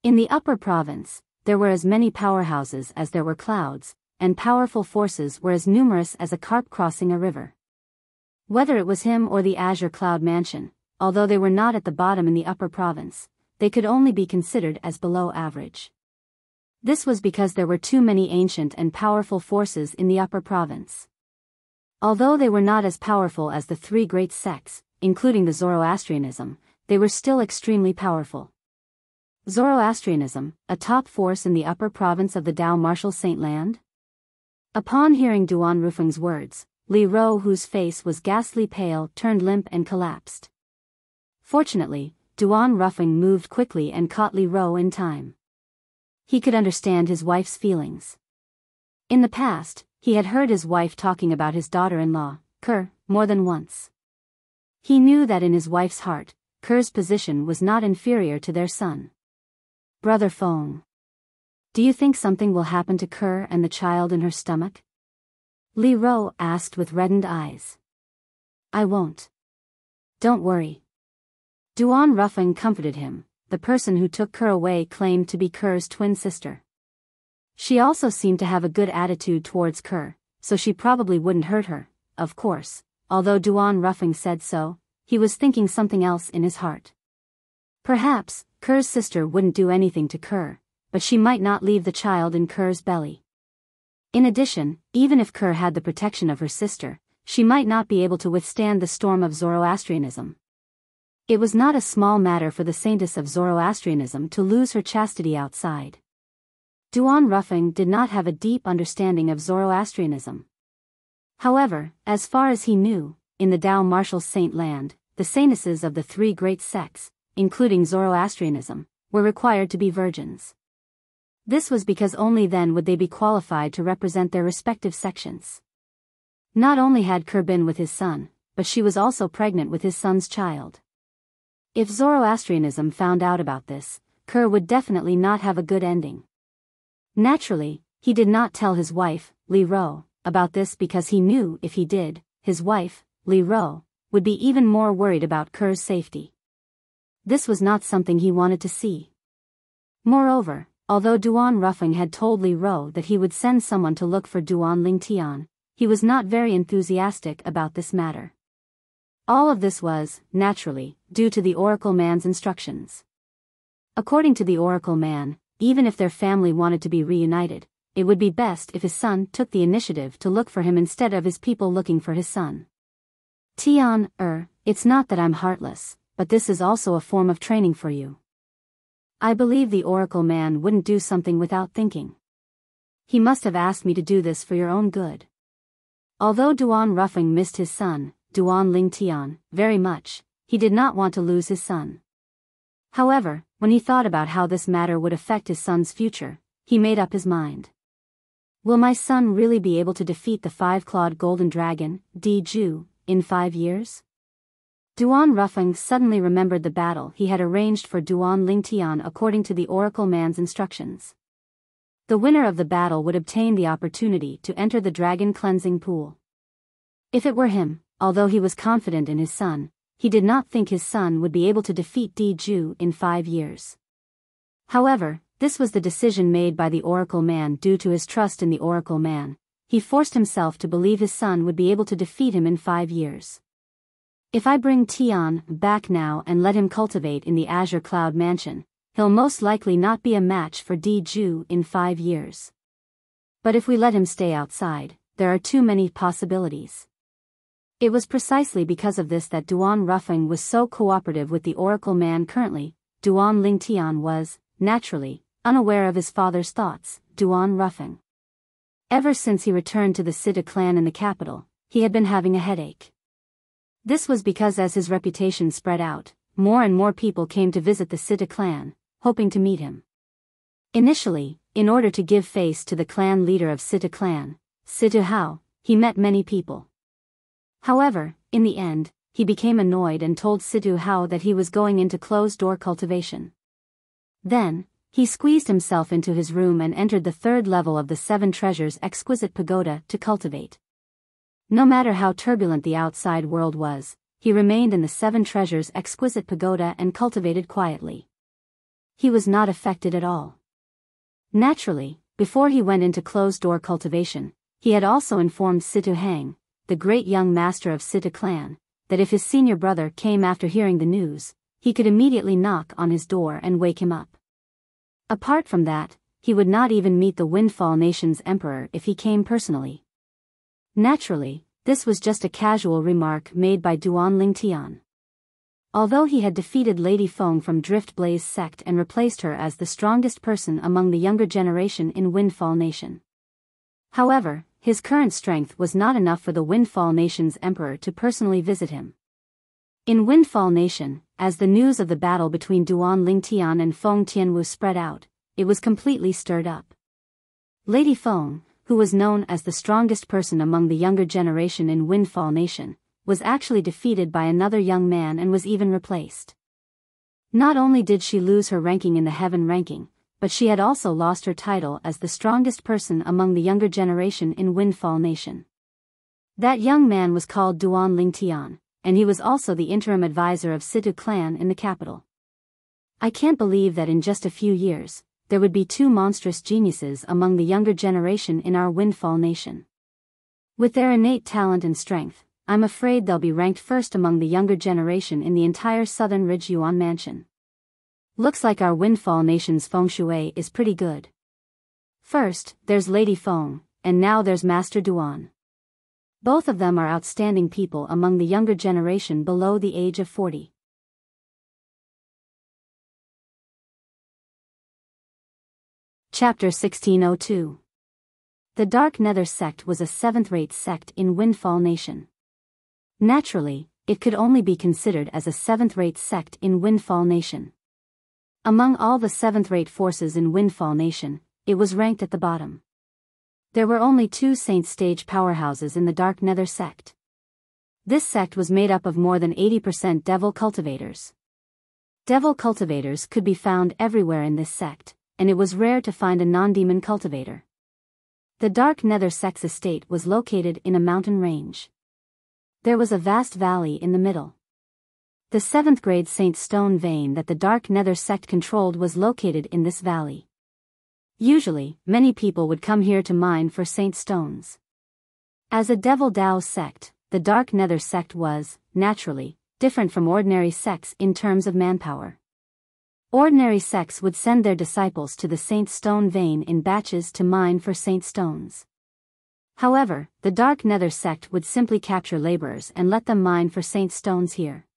In the upper province, there were as many powerhouses as there were clouds, and powerful forces were as numerous as a carp crossing a river. Whether it was him or the Azure Cloud Mansion, although they were not at the bottom in the upper province, they could only be considered as below average. This was because there were too many ancient and powerful forces in the upper province. Although they were not as powerful as the three great sects, including the Zoroastrianism, they were still extremely powerful. Zoroastrianism, a top force in the upper province of the Dao Martial Saint Land? Upon hearing Duan Ruffing's words, Li Ro, whose face was ghastly pale, turned limp and collapsed. Fortunately, Duan Ruffing moved quickly and caught Li Ro in time. He could understand his wife's feelings. In the past, he had heard his wife talking about his daughter-in-law, Kerr, more than once. He knew that in his wife's heart, Kerr's position was not inferior to their son. Brother Feng. Do you think something will happen to Kerr and the child in her stomach? Li Ro asked with reddened eyes. I won't. Don't worry. Duan Ruffing comforted him. The person who took Kerr away claimed to be Kerr's twin sister. She also seemed to have a good attitude towards Kerr, so she probably wouldn't hurt her. Of course, although Duan Ruffing said so, he was thinking something else in his heart. Perhaps, Kerr's sister wouldn't do anything to Kerr, but she might not leave the child in Kerr's belly. In addition, even if Kerr had the protection of her sister, she might not be able to withstand the storm of Zoroastrianism. It was not a small matter for the saintess of Zoroastrianism to lose her chastity outside. Duan Ruffing did not have a deep understanding of Zoroastrianism. However, as far as he knew, in the Dao Martial Saint Land, the saintesses of the three great sects, including Zoroastrianism, were required to be virgins. This was because only then would they be qualified to represent their respective sections. Not only had Kerr been with his son, but she was also pregnant with his son's child. If Zoroastrianism found out about this, Kerr would definitely not have a good ending. Naturally, he did not tell his wife, Li Ro, about this because he knew if he did, his wife, Li Ro, would be even more worried about Kerr's safety. This was not something he wanted to see. Moreover, although Duan Ruffing had told Li Ro that he would send someone to look for Duan Lingtian, he was not very enthusiastic about this matter. All of this was, naturally, due to the Oracle Man's instructions. According to the Oracle Man, even if their family wanted to be reunited, it would be best if his son took the initiative to look for him instead of his people looking for his son. Tian, it's not that I'm heartless, but this is also a form of training for you. I believe the oracle man wouldn't do something without thinking. He must have asked me to do this for your own good. Although Duan Rufeng missed his son, Duan Ling Tian, very much, he did not want to lose his son. However, when he thought about how this matter would affect his son's future, he made up his mind. Will my son really be able to defeat the five-clawed golden dragon, Di Ju, in 5 years? Duan Rufeng suddenly remembered the battle he had arranged for Duan Lingtian according to the oracle man's instructions. The winner of the battle would obtain the opportunity to enter the dragon cleansing pool. If it were him, although he was confident in his son, he did not think his son would be able to defeat Di Ju in 5 years. However, this was the decision made by the oracle man due to his trust in the oracle man. He forced himself to believe his son would be able to defeat him in 5 years. If I bring Tian back now and let him cultivate in the Azure Cloud Mansion, he'll most likely not be a match for Di Ju in 5 years. But if we let him stay outside, there are too many possibilities. It was precisely because of this that Duan Rufeng was so cooperative with the oracle man currently. Duan Lingtian was, naturally, unaware of his father's thoughts. Duan Rufeng. Ever since he returned to the Sita clan in the capital, he had been having a headache. This was because as his reputation spread out, more and more people came to visit the Sita clan, hoping to meet him. Initially, in order to give face to the clan leader of Sita clan, Situ Hao, he met many people. However, in the end, he became annoyed and told Situ Hao that he was going into closed-door cultivation. Then, he squeezed himself into his room and entered the 3rd level of the 7 Treasures Exquisite Pagoda to cultivate. No matter how turbulent the outside world was, he remained in the 7 Treasures Exquisite Pagoda and cultivated quietly. He was not affected at all. Naturally, before he went into closed-door cultivation, he had also informed Situ Hang, the great young master of Sita clan, that if his senior brother came after hearing the news, he could immediately knock on his door and wake him up. Apart from that, he would not even meet the Windfall Nation's emperor if he came personally. Naturally, this was just a casual remark made by Duan Lingtian. Although he had defeated Lady Feng from Drift Blaze sect and replaced her as the strongest person among the younger generation in Windfall Nation. However, his current strength was not enough for the Windfall Nation's emperor to personally visit him. In Windfall Nation, as the news of the battle between Duan Lingtian and Feng Tianwu spread out, it was completely stirred up. Lady Feng, who was known as the strongest person among the younger generation in Windfall Nation, was actually defeated by another young man and was even replaced. Not only did she lose her ranking in the Heaven ranking, but she had also lost her title as the strongest person among the younger generation in Windfall Nation. That young man was called Duan Lingtian, and he was also the interim advisor of Situ clan in the capital. I can't believe that in just a few years, there would be 2 monstrous geniuses among the younger generation in our Windfall Nation. With their innate talent and strength, I'm afraid they'll be ranked first among the younger generation in the entire Southern Ridge Yuan Mansion. Looks like our Windfall Nation's feng shui is pretty good. First, there's Lady Feng, and now there's Master Duan. Both of them are outstanding people among the younger generation below the age of 40. Chapter 1602. The Dark Nether sect was a 7th-rate sect in Windfall Nation. Naturally, it could only be considered as a 7th-rate sect in Windfall Nation. Among all the 7th-rate forces in Windfall Nation, it was ranked at the bottom. There were only 2 Saint Stage powerhouses in the Dark Nether sect. This sect was made up of more than 80% Devil cultivators. Devil cultivators could be found everywhere in this sect, and it was rare to find a non-demon cultivator. The Dark Nether sect's estate was located in a mountain range. There was a vast valley in the middle. The 7th grade Saint Stone vein that the Dark Nether sect controlled was located in this valley. Usually, many people would come here to mine for Saint Stones. As a Devil Dao sect, the Dark Nether sect was, naturally, different from ordinary sects in terms of manpower. Ordinary sects would send their disciples to the Saint Stone vein in batches to mine for Saint Stones. However, the Dark Nether sect would simply capture laborers and let them mine for Saint Stones here.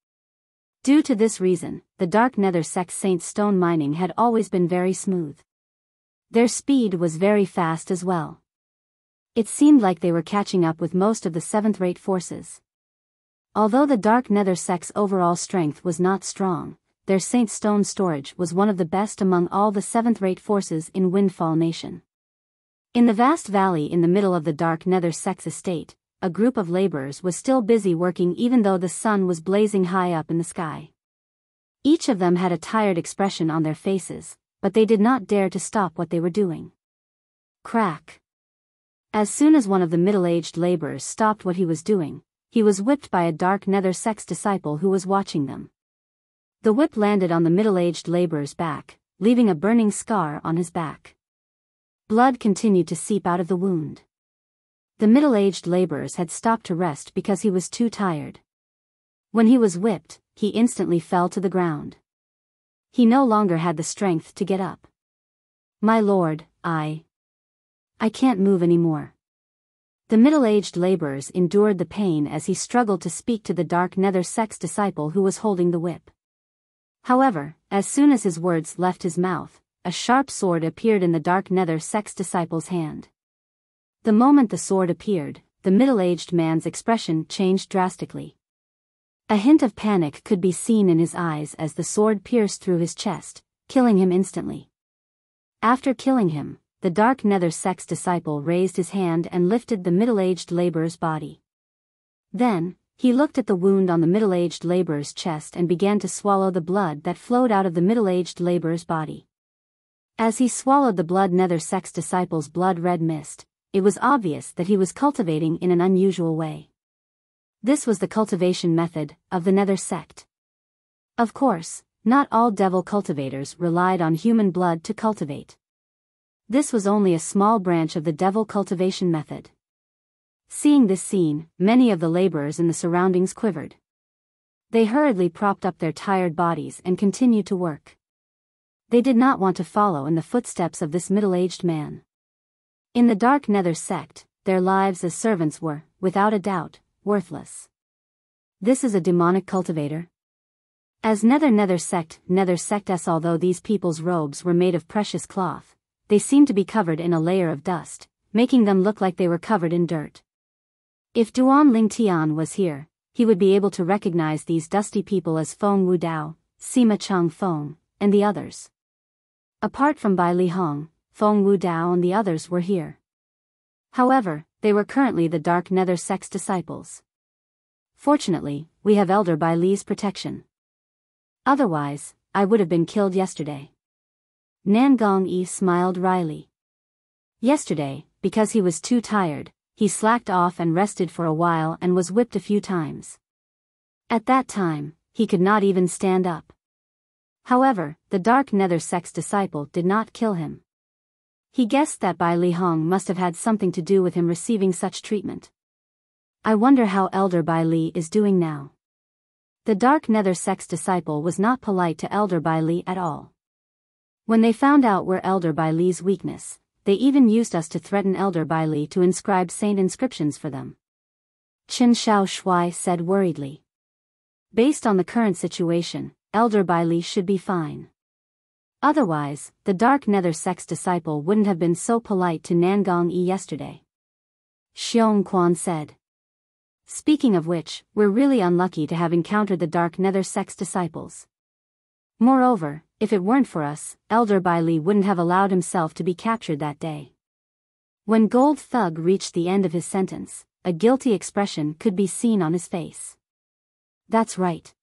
Due to this reason, the Dark Nether sect's Saint Stone mining had always been very smooth. Their speed was very fast as well. It seemed like they were catching up with most of the seventh-rate forces. Although the Dark Nether sect's overall strength was not strong, their Saint Stone storage was one of the best among all the seventh-rate forces in Windfall Nation. In the vast valley in the middle of the Dark Nether sect's estate, a group of laborers was still busy working even though the sun was blazing high up in the sky. Each of them had a tired expression on their faces, but they did not dare to stop what they were doing. Crack! As soon as one of the middle-aged laborers stopped what he was doing, he was whipped by a Dark Nether sect's disciple who was watching them. The whip landed on the middle-aged laborer's back, leaving a burning scar on his back. Blood continued to seep out of the wound. The middle-aged laborers had stopped to rest because he was too tired. When he was whipped, he instantly fell to the ground. He no longer had the strength to get up. "My lord, I can't move anymore." The middle-aged laborers endured the pain as he struggled to speak to the Dark Nether sect's disciple who was holding the whip. However, as soon as his words left his mouth, a sharp sword appeared in the Dark Nether sect's disciple's hand. The moment the sword appeared, the middle-aged man's expression changed drastically. A hint of panic could be seen in his eyes as the sword pierced through his chest, killing him instantly. After killing him, the Dark Nether sect's disciple raised his hand and lifted the middle-aged laborer's body. Then, he looked at the wound on the middle-aged laborer's chest and began to swallow the blood that flowed out of the middle-aged laborer's body. As he swallowed the blood Nether sect's disciple's blood-red mist, it was obvious that he was cultivating in an unusual way. This was the cultivation method of the Nether sect. Of course, not all devil cultivators relied on human blood to cultivate. This was only a small branch of the devil cultivation method. Seeing this scene, many of the laborers in the surroundings quivered. They hurriedly propped up their tired bodies and continued to work. They did not want to follow in the footsteps of this middle-aged man. In the Dark Nether sect, their lives as servants were, without a doubt, worthless. This is a demonic cultivator. As Nether sects, although these people's robes were made of precious cloth, they seemed to be covered in a layer of dust, making them look like they were covered in dirt. If Duan Ling Tian was here, he would be able to recognize these dusty people as Feng Wu Dao, Sima Chang Feng, and the others. Apart from Bai Li Hong, Feng Wu Dao and the others were here. However, they were currently the Dark Nether sect's disciples. Fortunately, we have Elder Bai Li's protection. Otherwise, I would have been killed yesterday. Nan Gongyi smiled wryly. Yesterday, because he was too tired, he slacked off and rested for a while and was whipped a few times. At that time, he could not even stand up. However, the Dark Nether sect's disciple did not kill him. He guessed that Bai Li Hong must have had something to do with him receiving such treatment. I wonder how Elder Bai Li is doing now. The Dark Nether sect's disciple was not polite to Elder Bai Li at all. When they found out where Elder Bai Li's weakness, they even used us to threaten Elder Bai Li to inscribe saint inscriptions for them. Qin Shao Shui said worriedly. Based on the current situation, Elder Bai Li should be fine. Otherwise, the Dark Nether sect's disciple wouldn't have been so polite to Nangong Yi yesterday. Xiong Quan said. Speaking of which, we're really unlucky to have encountered the Dark Nether sect's disciples. Moreover, if it weren't for us, Elder Bai Li wouldn't have allowed himself to be captured that day. When Gold Thug reached the end of his sentence, a guilty expression could be seen on his face. That's right.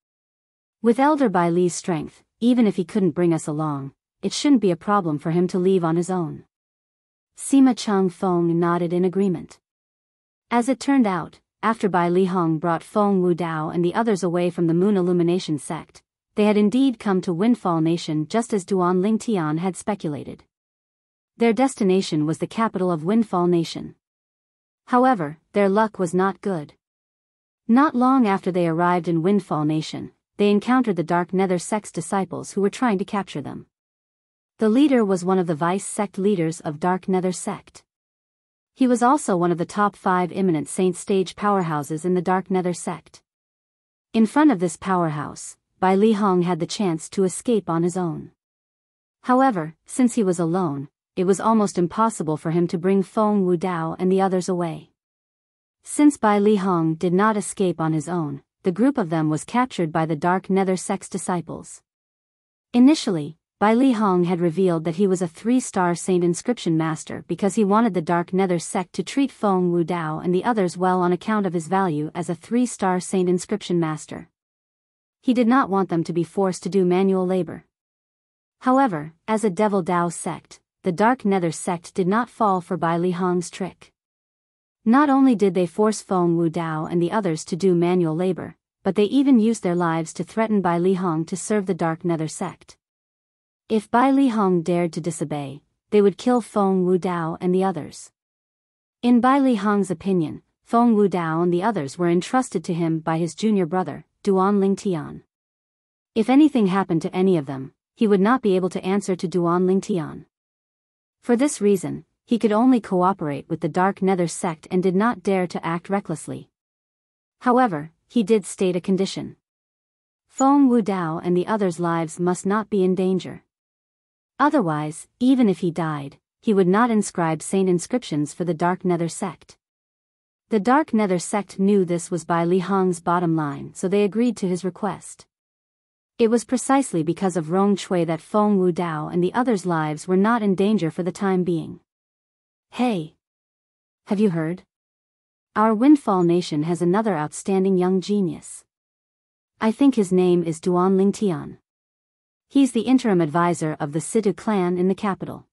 With Elder Bai Li's strength, even if he couldn't bring us along, it shouldn't be a problem for him to leave on his own. Sima Chang Feng nodded in agreement. As it turned out, after Bai Li Hong brought Feng Wu Dao and the others away from the Moon Illumination sect, they had indeed come to Windfall Nation just as Duan Ling Tian had speculated. Their destination was the capital of Windfall Nation. However, their luck was not good. Not long after they arrived in Windfall Nation, they encountered the Dark Nether sect's disciples who were trying to capture them. The leader was one of the vice sect leaders of Dark Nether sect. He was also one of the top 5 imminent saint stage powerhouses in the Dark Nether sect. In front of this powerhouse, Bai Li Hong had the chance to escape on his own. However, since he was alone, it was almost impossible for him to bring Feng Wudao and the others away. Since Bai Li Hong did not escape on his own, the group of them was captured by the Dark Nether sect's disciples. Initially, Bai Li Hong had revealed that he was a 3-star saint inscription master because he wanted the Dark Nether sect to treat Feng Wudao and the others well on account of his value as a 3-star saint inscription master. He did not want them to be forced to do manual labor. However, as a Devil Dao sect, the Dark Nether sect did not fall for Bai Li Hong's trick. Not only did they force Feng Wudao and the others to do manual labor, but they even used their lives to threaten Bai Li Hong to serve the Dark Nether sect. If Bai Li Hong dared to disobey, they would kill Feng Wudao and the others. In Bai Li Hong's opinion, Feng Wudao and the others were entrusted to him by his junior brother, Duan Lingtian. If anything happened to any of them, he would not be able to answer to Duan Lingtian. For this reason, he could only cooperate with the Dark Nether sect and did not dare to act recklessly. However, he did state a condition. Feng Wudao and the others' lives must not be in danger. Otherwise, even if he died, he would not inscribe saint inscriptions for the Dark Nether sect. The Dark Nether sect knew this was Bai Li Hong's bottom line, so they agreed to his request. It was precisely because of Rong Chui that Feng Wudao and the others' lives were not in danger for the time being. Hey! Have you heard? Our Windfall Nation has another outstanding young genius. I think his name is Duan Lingtian. He's the interim advisor of the Sidu clan in the capital.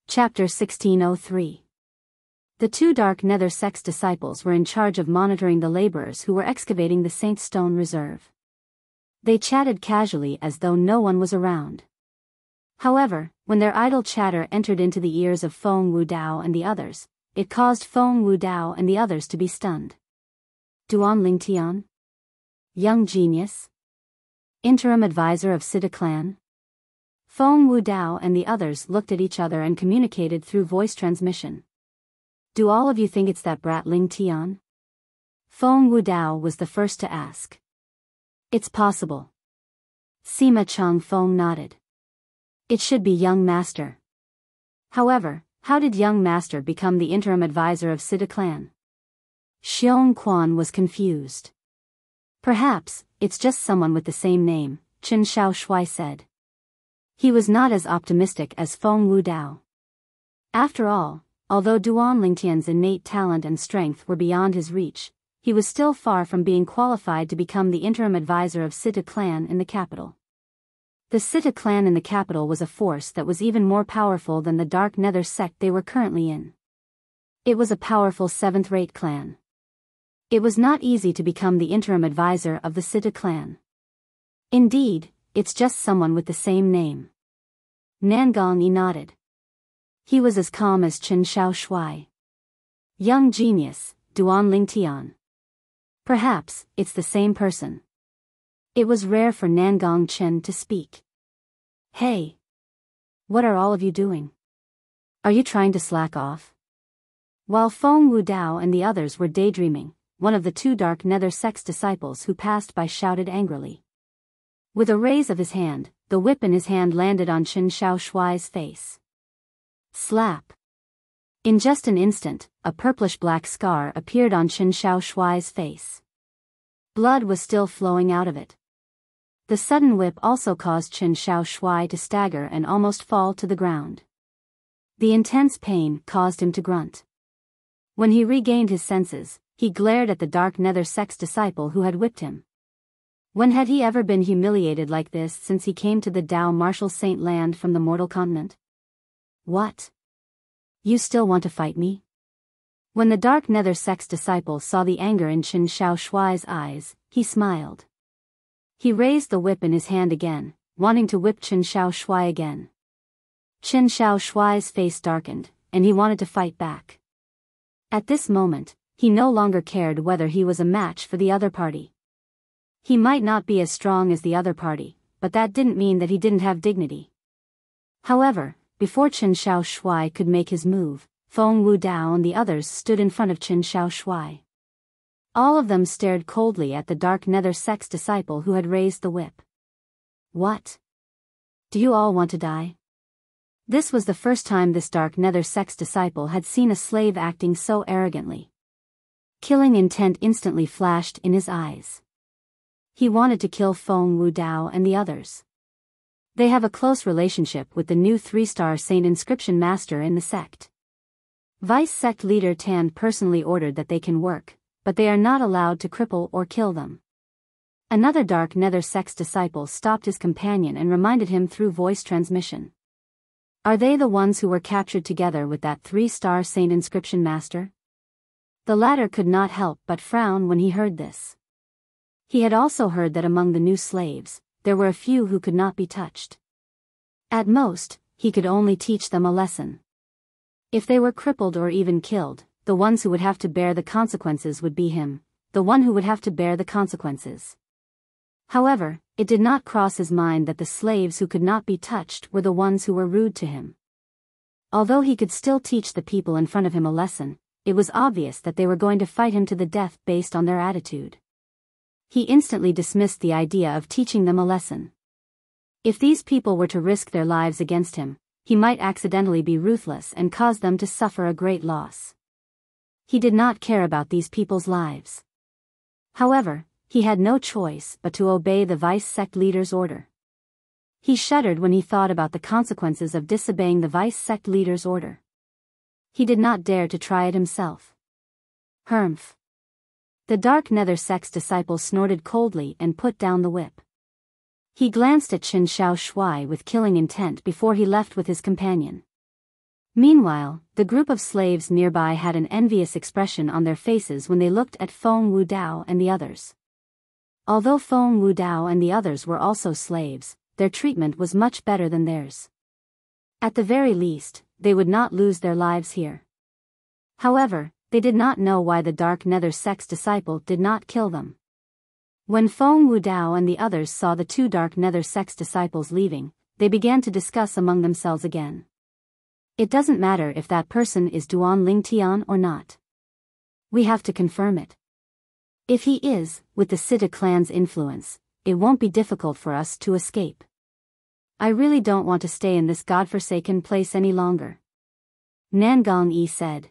Chapter 1603. The 2 Dark Nether sect's disciples were in charge of monitoring the laborers who were excavating the Saint Stone Reserve. They chatted casually as though no one was around. However, when their idle chatter entered into the ears of Feng Wudao and the others, it caused Feng Wudao and the others to be stunned. Duan Lingtian? Young genius? Interim advisor of Sidu clan? Feng Wudao and the others looked at each other and communicated through voice transmission. Do all of you think it's that brat Lingtian? Feng Wudao was the first to ask. It's possible. Sima Chang Feng nodded. It should be young master. However, how did young master become the interim advisor of Sidu clan? Xiong Quan was confused. Perhaps, it's just someone with the same name, Chen Xiao Shui said. He was not as optimistic as Feng Wudao. After all, although Duan Lingtian's innate talent and strength were beyond his reach, he was still far from being qualified to become the interim advisor of Sidu clan in the capital. The Sidu clan in the capital was a force that was even more powerful than the Dark Nether sect they were currently in. It was a powerful 7th-rate clan. It was not easy to become the interim advisor of the Sidu clan. Indeed, it's just someone with the same name. Nangong Yi nodded. He was as calm as Chen Xiao Shui. Young genius, Duan Lingtian. Perhaps, it's the same person. It was rare for Nangong Chen to speak. Hey! What are all of you doing? Are you trying to slack off? While Feng Wudao and the others were daydreaming, one of the 2 Dark Nether sect's disciples who passed by shouted angrily. With a raise of his hand, the whip in his hand landed on Chen Xiao Shui's face. Slap! In just an instant, a purplish-black scar appeared on Chen Xiao Shui's face. Blood was still flowing out of it. The sudden whip also caused Chen Xiao Shui to stagger and almost fall to the ground. The intense pain caused him to grunt. When he regained his senses, he glared at the Dark Nether sect's disciple who had whipped him. When had he ever been humiliated like this since he came to the Dao Martial Saint land from the mortal continent? What? You still want to fight me? When the Dark Nether sect's disciple saw the anger in Chen Xiao Shui's eyes, he smiled. He raised the whip in his hand again, wanting to whip Chen Xiao Shui again. Chen Xiao Shui's face darkened, and he wanted to fight back. At this moment, he no longer cared whether he was a match for the other party. He might not be as strong as the other party, but that didn't mean that he didn't have dignity. However, before Chen Shaoshui could make his move, Feng Wudao and the others stood in front of Chen Shaoshui. All of them stared coldly at the dark nether sect's disciple who had raised the whip. What? Do you all want to die? This was the first time this dark nether sect's disciple had seen a slave acting so arrogantly. Killing intent instantly flashed in his eyes. He wanted to kill Feng Wudao and the others. They have a close relationship with the new 3-star Saint Inscription Master in the sect. Vice Sect Leader Tan personally ordered that they can work, but they are not allowed to cripple or kill them. Another dark nether sect's disciple stopped his companion and reminded him through voice transmission. Are they the ones who were captured together with that 3-star Saint Inscription Master? The latter could not help but frown when he heard this. He had also heard that among the new slaves, there were a few who could not be touched. At most, he could only teach them a lesson. If they were crippled or even killed, the ones who would have to bear the consequences would be him, the one who would have to bear the consequences. However, it did not cross his mind that the slaves who could not be touched were the ones who were rude to him. Although he could still teach the people in front of him a lesson, it was obvious that they were going to fight him to the death based on their attitude. He instantly dismissed the idea of teaching them a lesson. If these people were to risk their lives against him, he might accidentally be ruthless and cause them to suffer a great loss. He did not care about these people's lives. However, he had no choice but to obey the vice sect leader's order. He shuddered when he thought about the consequences of disobeying the vice sect leader's order. He did not dare to try it himself. Humph. The dark nether sect's disciple snorted coldly and put down the whip. He glanced at Chen Shaoshui with killing intent before he left with his companion. Meanwhile, the group of slaves nearby had an envious expression on their faces when they looked at Feng Wudao and the others. Although Feng Wudao and the others were also slaves, their treatment was much better than theirs. At the very least, they would not lose their lives here. However, they did not know why the dark nether sect's disciple did not kill them. When Feng Wudao and the others saw the two dark nether sect's disciples leaving, they began to discuss among themselves again. It doesn't matter if that person is Duan Lingtian or not. We have to confirm it. If he is, with the Sita clan's influence, it won't be difficult for us to escape. I really don't want to stay in this godforsaken place any longer. Nangong Yi said.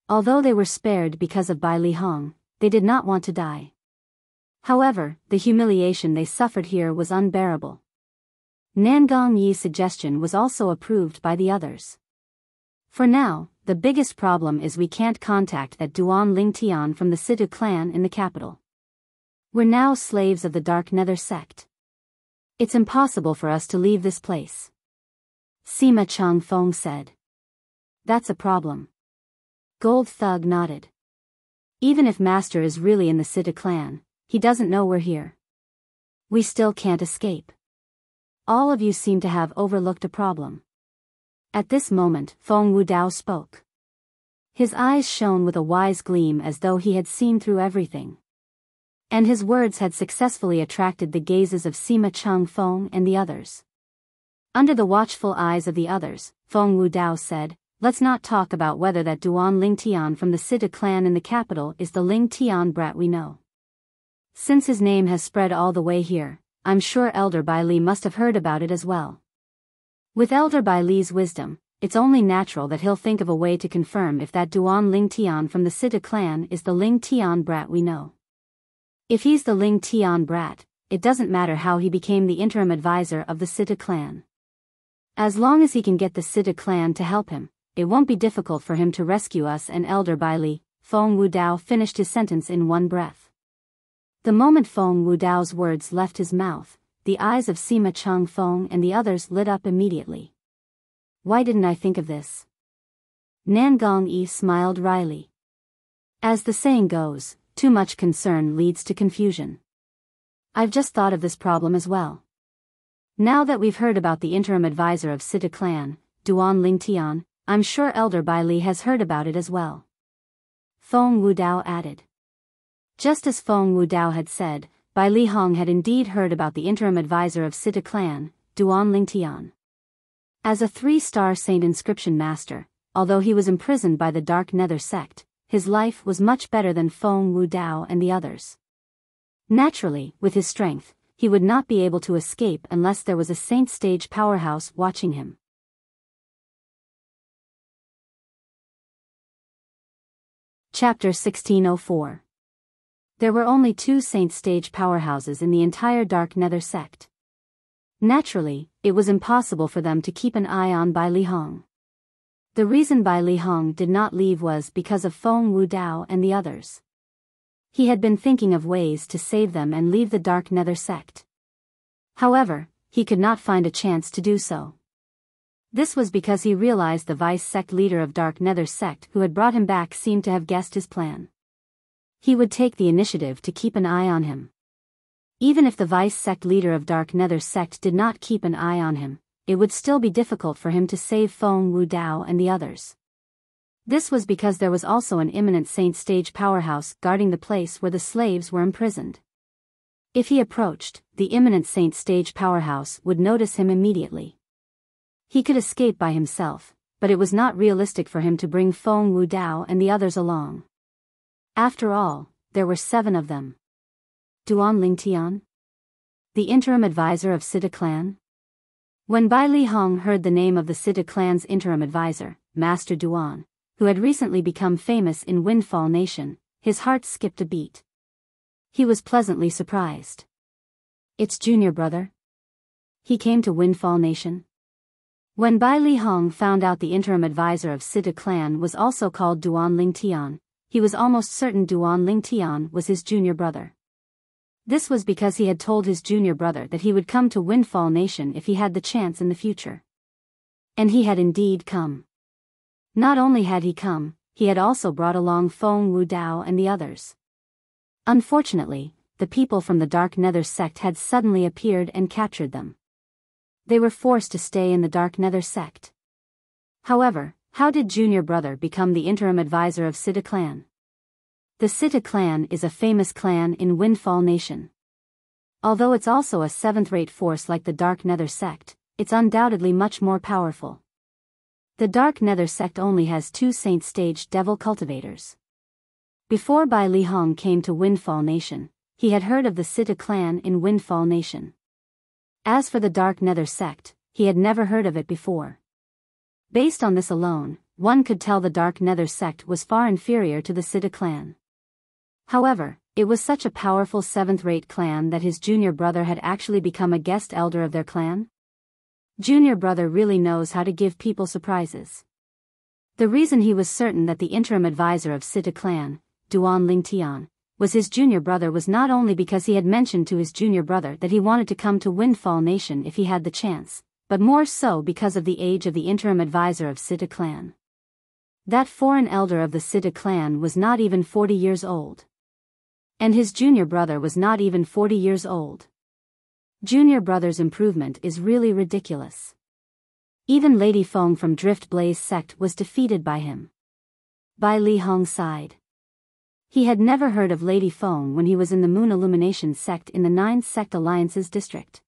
Although they were spared because of Bai Li Hong, they did not want to die. However, the humiliation they suffered here was unbearable. Nangong Yi's suggestion was also approved by the others. For now, the biggest problem is we can't contact that Duan Lingtian from the Situ clan in the capital. We're now slaves of the Dark Nether sect. It's impossible for us to leave this place. Sima Changfeng said. That's a problem. Gold Thug nodded. Even if Master is really in the Situ clan, he doesn't know we're here. We still can't escape. All of you seem to have overlooked a problem. At this moment, Feng Wudao spoke. His eyes shone with a wise gleam as though he had seen through everything. And his words had successfully attracted the gazes of Sima Changfeng and the others. Under the watchful eyes of the others, Feng Wudao said, let's not talk about whether that Duan Lingtian from the Sita clan in the capital is the Lingtian brat we know. Since his name has spread all the way here, I'm sure Elder Bai Li must have heard about it as well. With Elder Bai Li's wisdom, it's only natural that he'll think of a way to confirm if that Duan Lingtian from the Sita clan is the Lingtian brat we know. If he's the Lingtian brat, it doesn't matter how he became the interim advisor of the Sita clan. As long as he can get the Sita clan to help him, it won't be difficult for him to rescue us and Elder Bai Li. Feng Wudao finished his sentence in one breath. The moment Feng Wudao's words left his mouth, the eyes of Sima Changfeng and the others lit up immediately. Why didn't I think of this? Nangong Yi smiled wryly. As the saying goes, too much concern leads to confusion. I've just thought of this problem as well. Now that we've heard about the interim advisor of Sita clan, Duan Lingtian, I'm sure Elder Bai Li has heard about it as well. Feng Wudao added. Just as Feng Wudao had said, Bai Lihong had indeed heard about the interim advisor of Sita clan, Duan Lingtian. As a 3-star saint inscription master, although he was imprisoned by the Dark Nether sect, his life was much better than Feng Wudao and the others. Naturally, with his strength, he would not be able to escape unless there was a saint stage powerhouse watching him. Chapter 1604. There were only 2 saint stage powerhouses in the entire Dark Nether sect. Naturally, it was impossible for them to keep an eye on Bai Lihong. The reason Bai Lihong did not leave was because of Feng Wudao and the others. He had been thinking of ways to save them and leave the Dark Nether sect. However, he could not find a chance to do so. This was because he realized the vice sect leader of Dark Nether sect who had brought him back seemed to have guessed his plan. He would take the initiative to keep an eye on him. Even if the vice sect leader of Dark Nether sect did not keep an eye on him, it would still be difficult for him to save Feng Wudao and the others. This was because there was also an imminent saint stage powerhouse guarding the place where the slaves were imprisoned. If he approached, the imminent saint stage powerhouse would notice him immediately. He could escape by himself, but it was not realistic for him to bring Feng Wudao and the others along. After all, there were 7 of them. Duan Lingtian? The interim advisor of Sita clan? When Bai Lihong heard the name of the Sita clan's interim advisor, Master Duan, who had recently become famous in Windfall Nation, his heart skipped a beat. He was pleasantly surprised. It's junior brother. He came to Windfall Nation. When Bai Lihong found out the interim advisor of Sita clan was also called Duan Lingtian, he was almost certain Duan Lingtian was his junior brother. This was because he had told his junior brother that he would come to Windfall Nation if he had the chance in the future. And he had indeed come. Not only had he come, he had also brought along Feng Wudao and the others. Unfortunately, the people from the Dark Nether sect had suddenly appeared and captured them. They were forced to stay in the Dark Nether sect. However, how did junior brother become the interim advisor of Sita clan? The Sita clan is a famous clan in Windfall Nation. Although it's also a 7th-rate force like the Dark Nether sect, it's undoubtedly much more powerful. The Dark Nether sect only has 2 saint stage devil cultivators. Before Bai Lihong came to Windfall Nation, he had heard of the Sita clan in Windfall Nation. As for the Dark Nether sect, he had never heard of it before. Based on this alone, one could tell the Dark Nether sect was far inferior to the Sita clan. However, it was such a powerful 7th-rate clan that his junior brother had actually become a guest elder of their clan. Junior brother really knows how to give people surprises. The reason he was certain that the interim advisor of Sita clan, Duan Lingtian, was his junior brother was not only because he had mentioned to his junior brother that he wanted to come to Windfall Nation if he had the chance, but more so because of the age of the interim advisor of Sita clan. That foreign elder of the Sita clan was not even 40 years old. And his junior brother was not even 40 years old. Junior brother's improvement is really ridiculous. Even Lady Feng from Drift Blaze sect was defeated by him. Bai Lihong sighed. He had never heard of Lady Feng when he was in the Moon Illumination sect in the 9th Sect Alliance's district.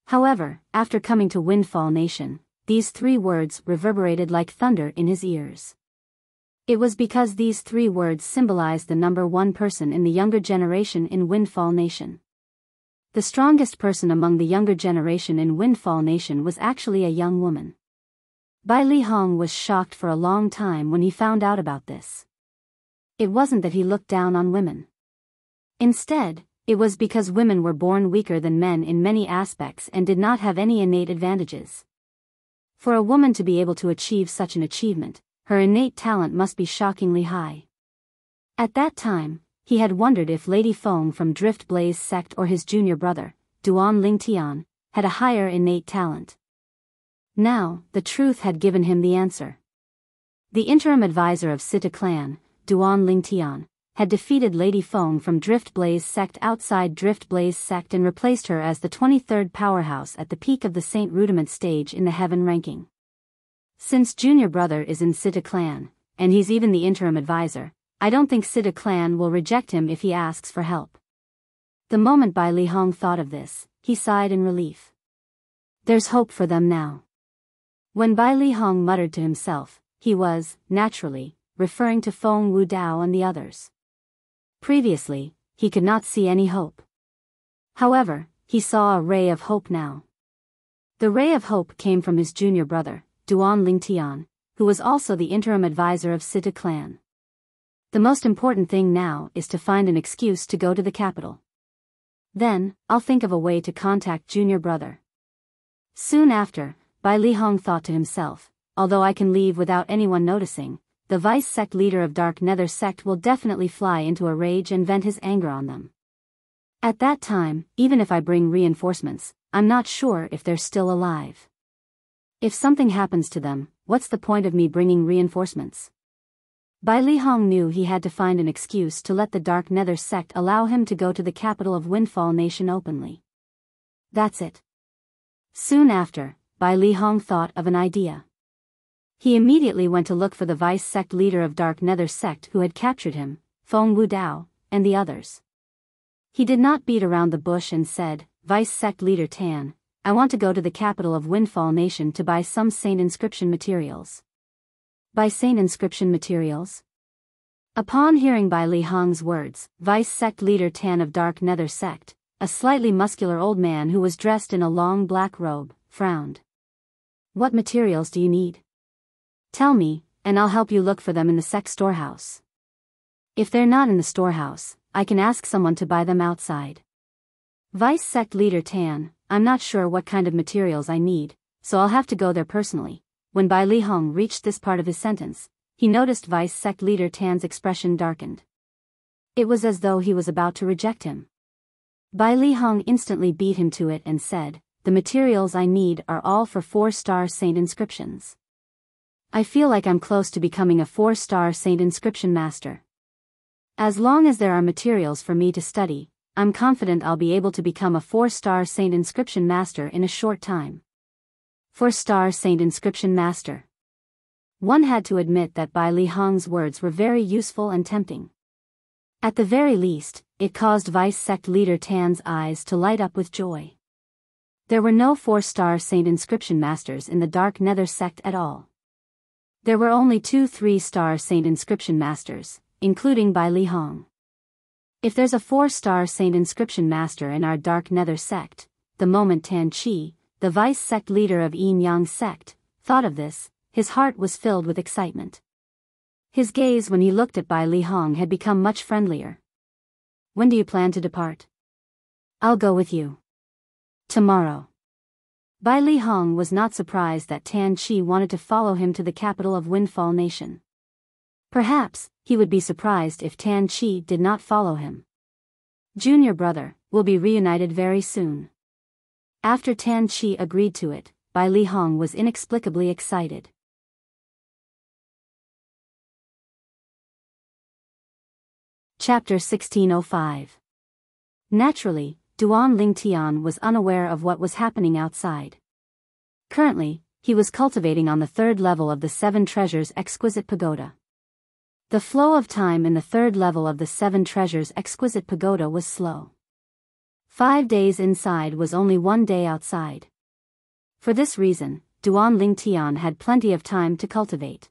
However, after coming to Windfall Nation, these 3 words reverberated like thunder in his ears. It was because these 3 words symbolized the number 1 person in the younger generation in Windfall Nation. The strongest person among the younger generation in Windfall Nation was actually a young woman. Bai Lihong was shocked for a long time when he found out about this. It wasn't that he looked down on women. Instead, it was because women were born weaker than men in many aspects and did not have any innate advantages. For a woman to be able to achieve such an achievement, her innate talent must be shockingly high. At that time, he had wondered if Lady Feng from Drift Blaze sect or his junior brother, Duan Lingtian, had a higher innate talent. Now, the truth had given him the answer. The interim advisor of Sita clan, Duan Lingtian, had defeated Lady Feng from Drift Blaze sect outside Drift Blaze sect and replaced her as the 23rd powerhouse at the peak of the Saint Rudiment stage in the Heaven ranking. Since junior brother is in Sita clan, and he's even the interim advisor, I don't think Sita clan will reject him if he asks for help. The moment Bai Li Hong thought of this, he sighed in relief. There's hope for them now. When Bai Li Hong muttered to himself, he was, naturally, referring to Feng Wu Dao and the others. Previously, he could not see any hope. However, he saw a ray of hope now. The ray of hope came from his junior brother, Duan Lingtian, who was also the interim advisor of Sita clan. The most important thing now is to find an excuse to go to the capital. Then, I'll think of a way to contact junior brother. Soon after, Bai Li Hong thought to himself, although I can leave without anyone noticing, the vice sect leader of Dark Nether sect will definitely fly into a rage and vent his anger on them. At that time, even if I bring reinforcements, I'm not sure if they're still alive. If something happens to them, what's the point of me bringing reinforcements? Bai Li Hong knew he had to find an excuse to let the Dark Nether sect allow him to go to the capital of Windfall Nation openly. That's it. Soon after, Bai Li Hong thought of an idea. He immediately went to look for the vice sect leader of Dark Nether sect who had captured him, Feng Wu Dao, and the others. He did not beat around the bush and said, Vice sect leader Tan, I want to go to the capital of Windfall Nation to buy some saint inscription materials. Buy saint inscription materials? Upon hearing Bai Li Hong's words, vice sect leader Tan of Dark Nether sect, a slightly muscular old man who was dressed in a long black robe, frowned. What materials do you need? Tell me, and I'll help you look for them in the sect storehouse. If they're not in the storehouse, I can ask someone to buy them outside. Vice sect leader Tan, I'm not sure what kind of materials I need, so I'll have to go there personally. When Bai Li Hong reached this part of his sentence, he noticed vice sect leader Tan's expression darkened. It was as though he was about to reject him. Bai Li Hong instantly beat him to it and said, the materials I need are all for 4-star saint inscriptions. I feel like I'm close to becoming a 4-star saint inscription master. As long as there are materials for me to study, I'm confident I'll be able to become a 4-star saint inscription master in a short time. 4-star saint inscription master. One had to admit that Bai Li Hong's words were very useful and tempting. At the very least, it caused vice sect leader Tan's eyes to light up with joy. There were no 4-star saint inscription masters in the Dark Nether sect at all. There were only 2 3-star saint inscription masters, including Bai Li Hong. If there's a 4-star saint inscription master in our Dark Nether sect, the moment Tan Chi, the vice sect leader of Yin Yang sect, thought of this, his heart was filled with excitement. His gaze when he looked at Bai Li Hong had become much friendlier. When do you plan to depart? I'll go with you. Tomorrow. Bai Li Hong was not surprised that Tan Chi wanted to follow him to the capital of Windfall Nation. Perhaps, he would be surprised if Tan Chi did not follow him. Junior brother, will be reunited very soon. After Tan Chi agreed to it, Bai Li Hong was inexplicably excited. Chapter 1605. Naturally, Duan Lingtian was unaware of what was happening outside. Currently, he was cultivating on the 3rd level of the 7 Treasures Exquisite Pagoda. The flow of time in the 3rd level of the 7 Treasures Exquisite Pagoda was slow. 5 days inside was only 1 day outside. For this reason, Duan Lingtian had plenty of time to cultivate.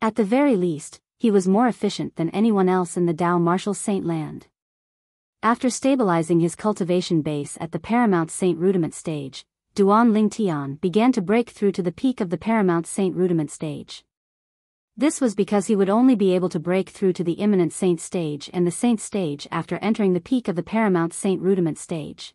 At the very least, he was more efficient than anyone else in the Dao Martial Saint land. After stabilizing his cultivation base at the Paramount Saint Rudiment stage, Duan Lingtian began to break through to the peak of the Paramount Saint Rudiment stage. This was because he would only be able to break through to the Imminent Saint stage and the Saint stage after entering the peak of the Paramount Saint Rudiment stage.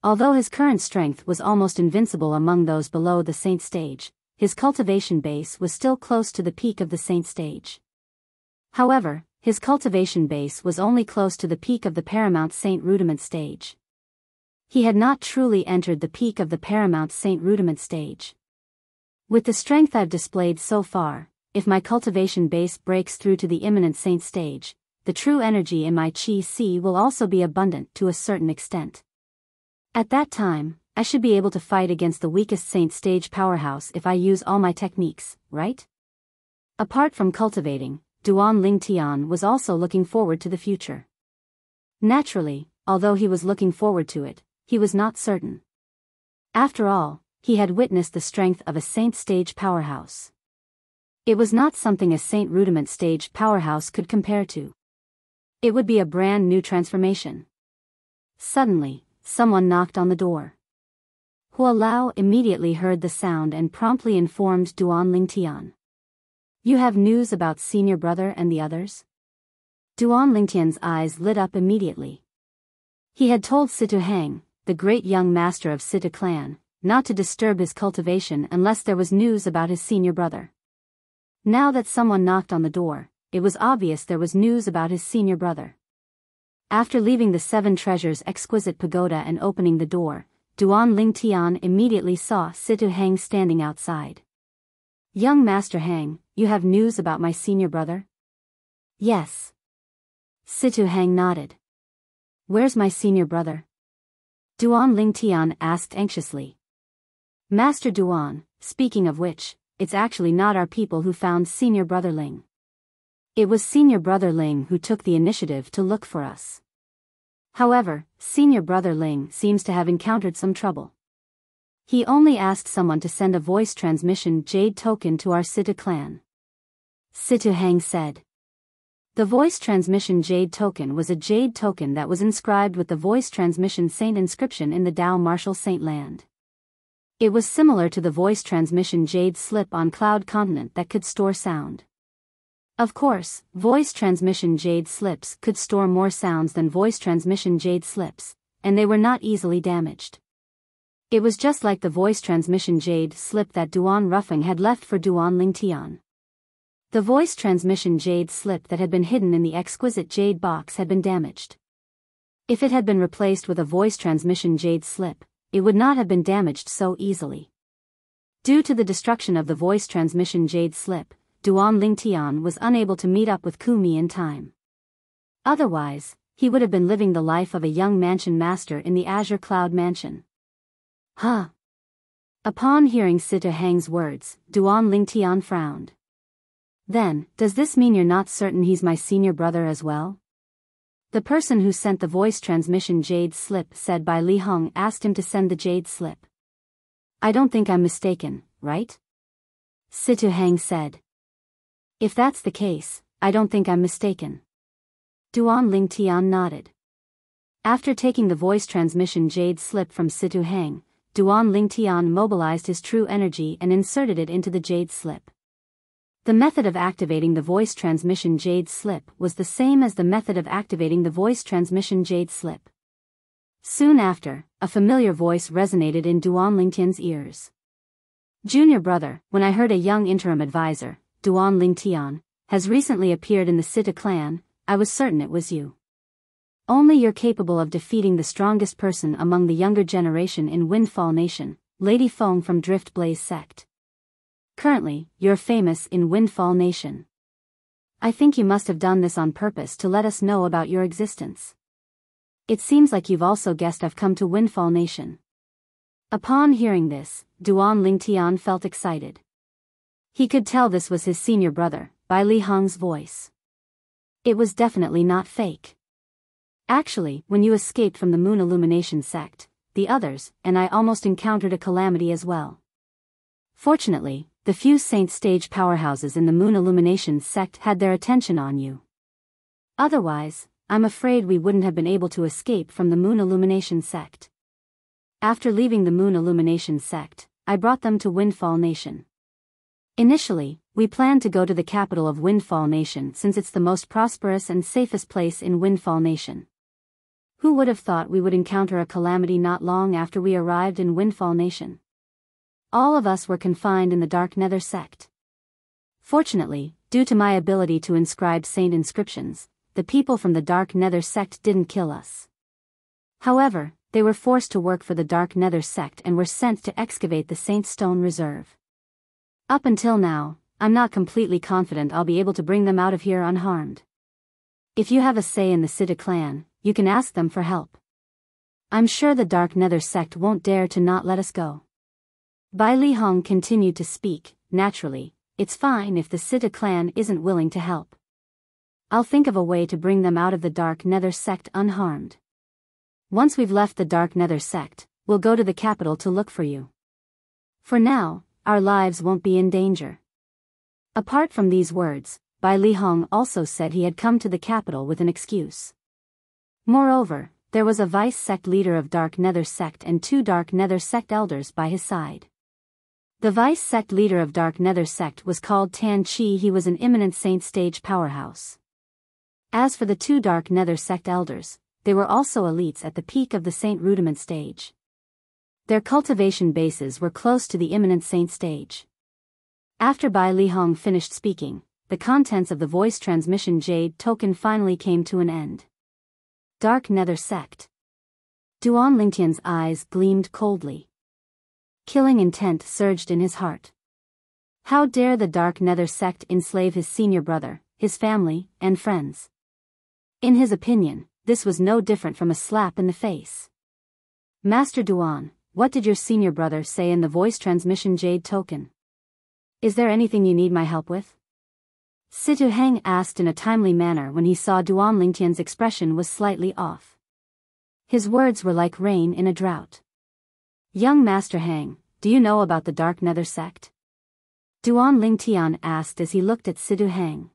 Although his current strength was almost invincible among those below the Saint stage, his cultivation base was still close to the peak of the Saint stage. However, his cultivation base was only close to the peak of the Paramount Saint Rudiment stage. He had not truly entered the peak of the Paramount Saint Rudiment stage. With the strength I've displayed so far, if my cultivation base breaks through to the Imminent Saint stage, the true energy in my Qi will also be abundant to a certain extent. At that time, I should be able to fight against the weakest Saint stage powerhouse if I use all my techniques, right? Apart from cultivating, Duan Lingtian was also looking forward to the future. Naturally, although he was looking forward to it, he was not certain. After all, he had witnessed the strength of a Saint stage powerhouse. It was not something a Saint rudiment stage powerhouse could compare to. It would be a brand new transformation. Suddenly, someone knocked on the door. Hua Lao immediately heard the sound and promptly informed Duan Lingtian. You have news about senior brother and the others? Duan Lingtian's eyes lit up immediately. He had told Situ Hang, the great young master of Situ clan, not to disturb his cultivation unless there was news about his senior brother. Now that someone knocked on the door, it was obvious there was news about his senior brother. After leaving the Seven Treasures exquisite pagoda and opening the door, Duan Lingtian immediately saw Situ Hang standing outside. Young Master Hang, you have news about my senior brother? Yes. Situ Hang nodded. Where's my senior brother? Duan Lingtian asked anxiously. Master Duan, speaking of which, it's actually not our people who found senior brother Ling. It was senior brother Ling who took the initiative to look for us. However, senior brother Ling seems to have encountered some trouble. He only asked someone to send a voice transmission jade token to our Situ clan. Situ Hang said. The voice transmission jade token was a jade token that was inscribed with the voice transmission saint inscription in the Dao Martial Saint land. It was similar to the voice transmission jade slip on Cloud Continent that could store sound. Of course, voice transmission jade slips could store more sounds than voice transmission jade slips, and they were not easily damaged. It was just like the voice transmission jade slip that Duan Ruffing had left for Duan Lingtian. The voice transmission jade slip that had been hidden in the exquisite jade box had been damaged. If it had been replaced with a voice transmission jade slip, it would not have been damaged so easily. Due to the destruction of the voice transmission jade slip, Duan Lingtian was unable to meet up with Kumi in time. Otherwise, he would have been living the life of a young mansion master in the Azure Cloud Mansion. Huh. Upon hearing Situ Hang's words, Duan Lingtian frowned. Then, does this mean you're not certain he's my senior brother as well? The person who sent the voice transmission jade slip said Bai Li Hong asked him to send the jade slip. I don't think I'm mistaken, right? Situ Hang said. If that's the case, I don't think I'm mistaken. Duan Lingtian nodded. After taking the voice transmission jade slip from Situ Hang, Duan Lingtian mobilized his true energy and inserted it into the jade slip. The method of activating the voice transmission jade slip was the same as the method of activating the voice transmission jade slip. Soon after, a familiar voice resonated in Duan Lingtian's ears. Junior brother, when I heard a young interim advisor, Duan Lingtian, has recently appeared in the Situ clan, I was certain it was you. Only you're capable of defeating the strongest person among the younger generation in Windfall Nation, Lady Feng from Drift Blaze sect. Currently, you're famous in Windfall Nation. I think you must have done this on purpose to let us know about your existence. It seems like you've also guessed I've come to Windfall Nation. Upon hearing this, Duan Lingtian felt excited. He could tell this was his senior brother, Bai Li Hong's voice. It was definitely not fake. Actually, when you escaped from the Moon Illumination sect, the others and I almost encountered a calamity as well. Fortunately, the few Saint stage powerhouses in the Moon Illumination sect had their attention on you. Otherwise, I'm afraid we wouldn't have been able to escape from the Moon Illumination sect. After leaving the Moon Illumination sect, I brought them to Windfall Nation. Initially, we planned to go to the capital of Windfall Nation since it's the most prosperous and safest place in Windfall Nation. Who would have thought we would encounter a calamity not long after we arrived in Windfall Nation? All of us were confined in the Dark Nether sect. Fortunately, due to my ability to inscribe saint inscriptions, the people from the Dark Nether sect didn't kill us. However, they were forced to work for the Dark Nether sect and were sent to excavate the Saint Stone Reserve. Up until now, I'm not completely confident I'll be able to bring them out of here unharmed. If you have a say in the Situ clan, you can ask them for help. I'm sure the Dark Nether sect won't dare to not let us go. Bai Li Hong continued to speak. Naturally, it's fine if the Situ clan isn't willing to help. I'll think of a way to bring them out of the Dark Nether sect unharmed. Once we've left the Dark Nether sect, we'll go to the capital to look for you. For now, our lives won't be in danger." Apart from these words, Bai Lihong also said he had come to the capital with an excuse. Moreover, there was a vice sect leader of Dark Nether sect and 2 Dark Nether sect elders by his side. The vice sect leader of Dark Nether sect was called Tan Chi. He was an imminent saint stage powerhouse. As for the 2 Dark Nether sect elders, they were also elites at the peak of the saint rudiment stage. Their cultivation bases were close to the imminent saint stage. After Bai Lihong finished speaking, the contents of the voice transmission jade token finally came to an end. Dark Nether sect. Duan Lingtian's eyes gleamed coldly. Killing intent surged in his heart. How dare the Dark Nether sect enslave his senior brother, his family, and friends? In his opinion, this was no different from a slap in the face. "Master Duan, what did your senior brother say in the voice transmission jade token? Is there anything you need my help with?" Situ Heng asked in a timely manner when he saw Duan Lingtian's expression was slightly off. His words were like rain in a drought. "Young Master Heng, do you know about the Dark Nether sect?" Duan Lingtian asked as he looked at Situ Heng.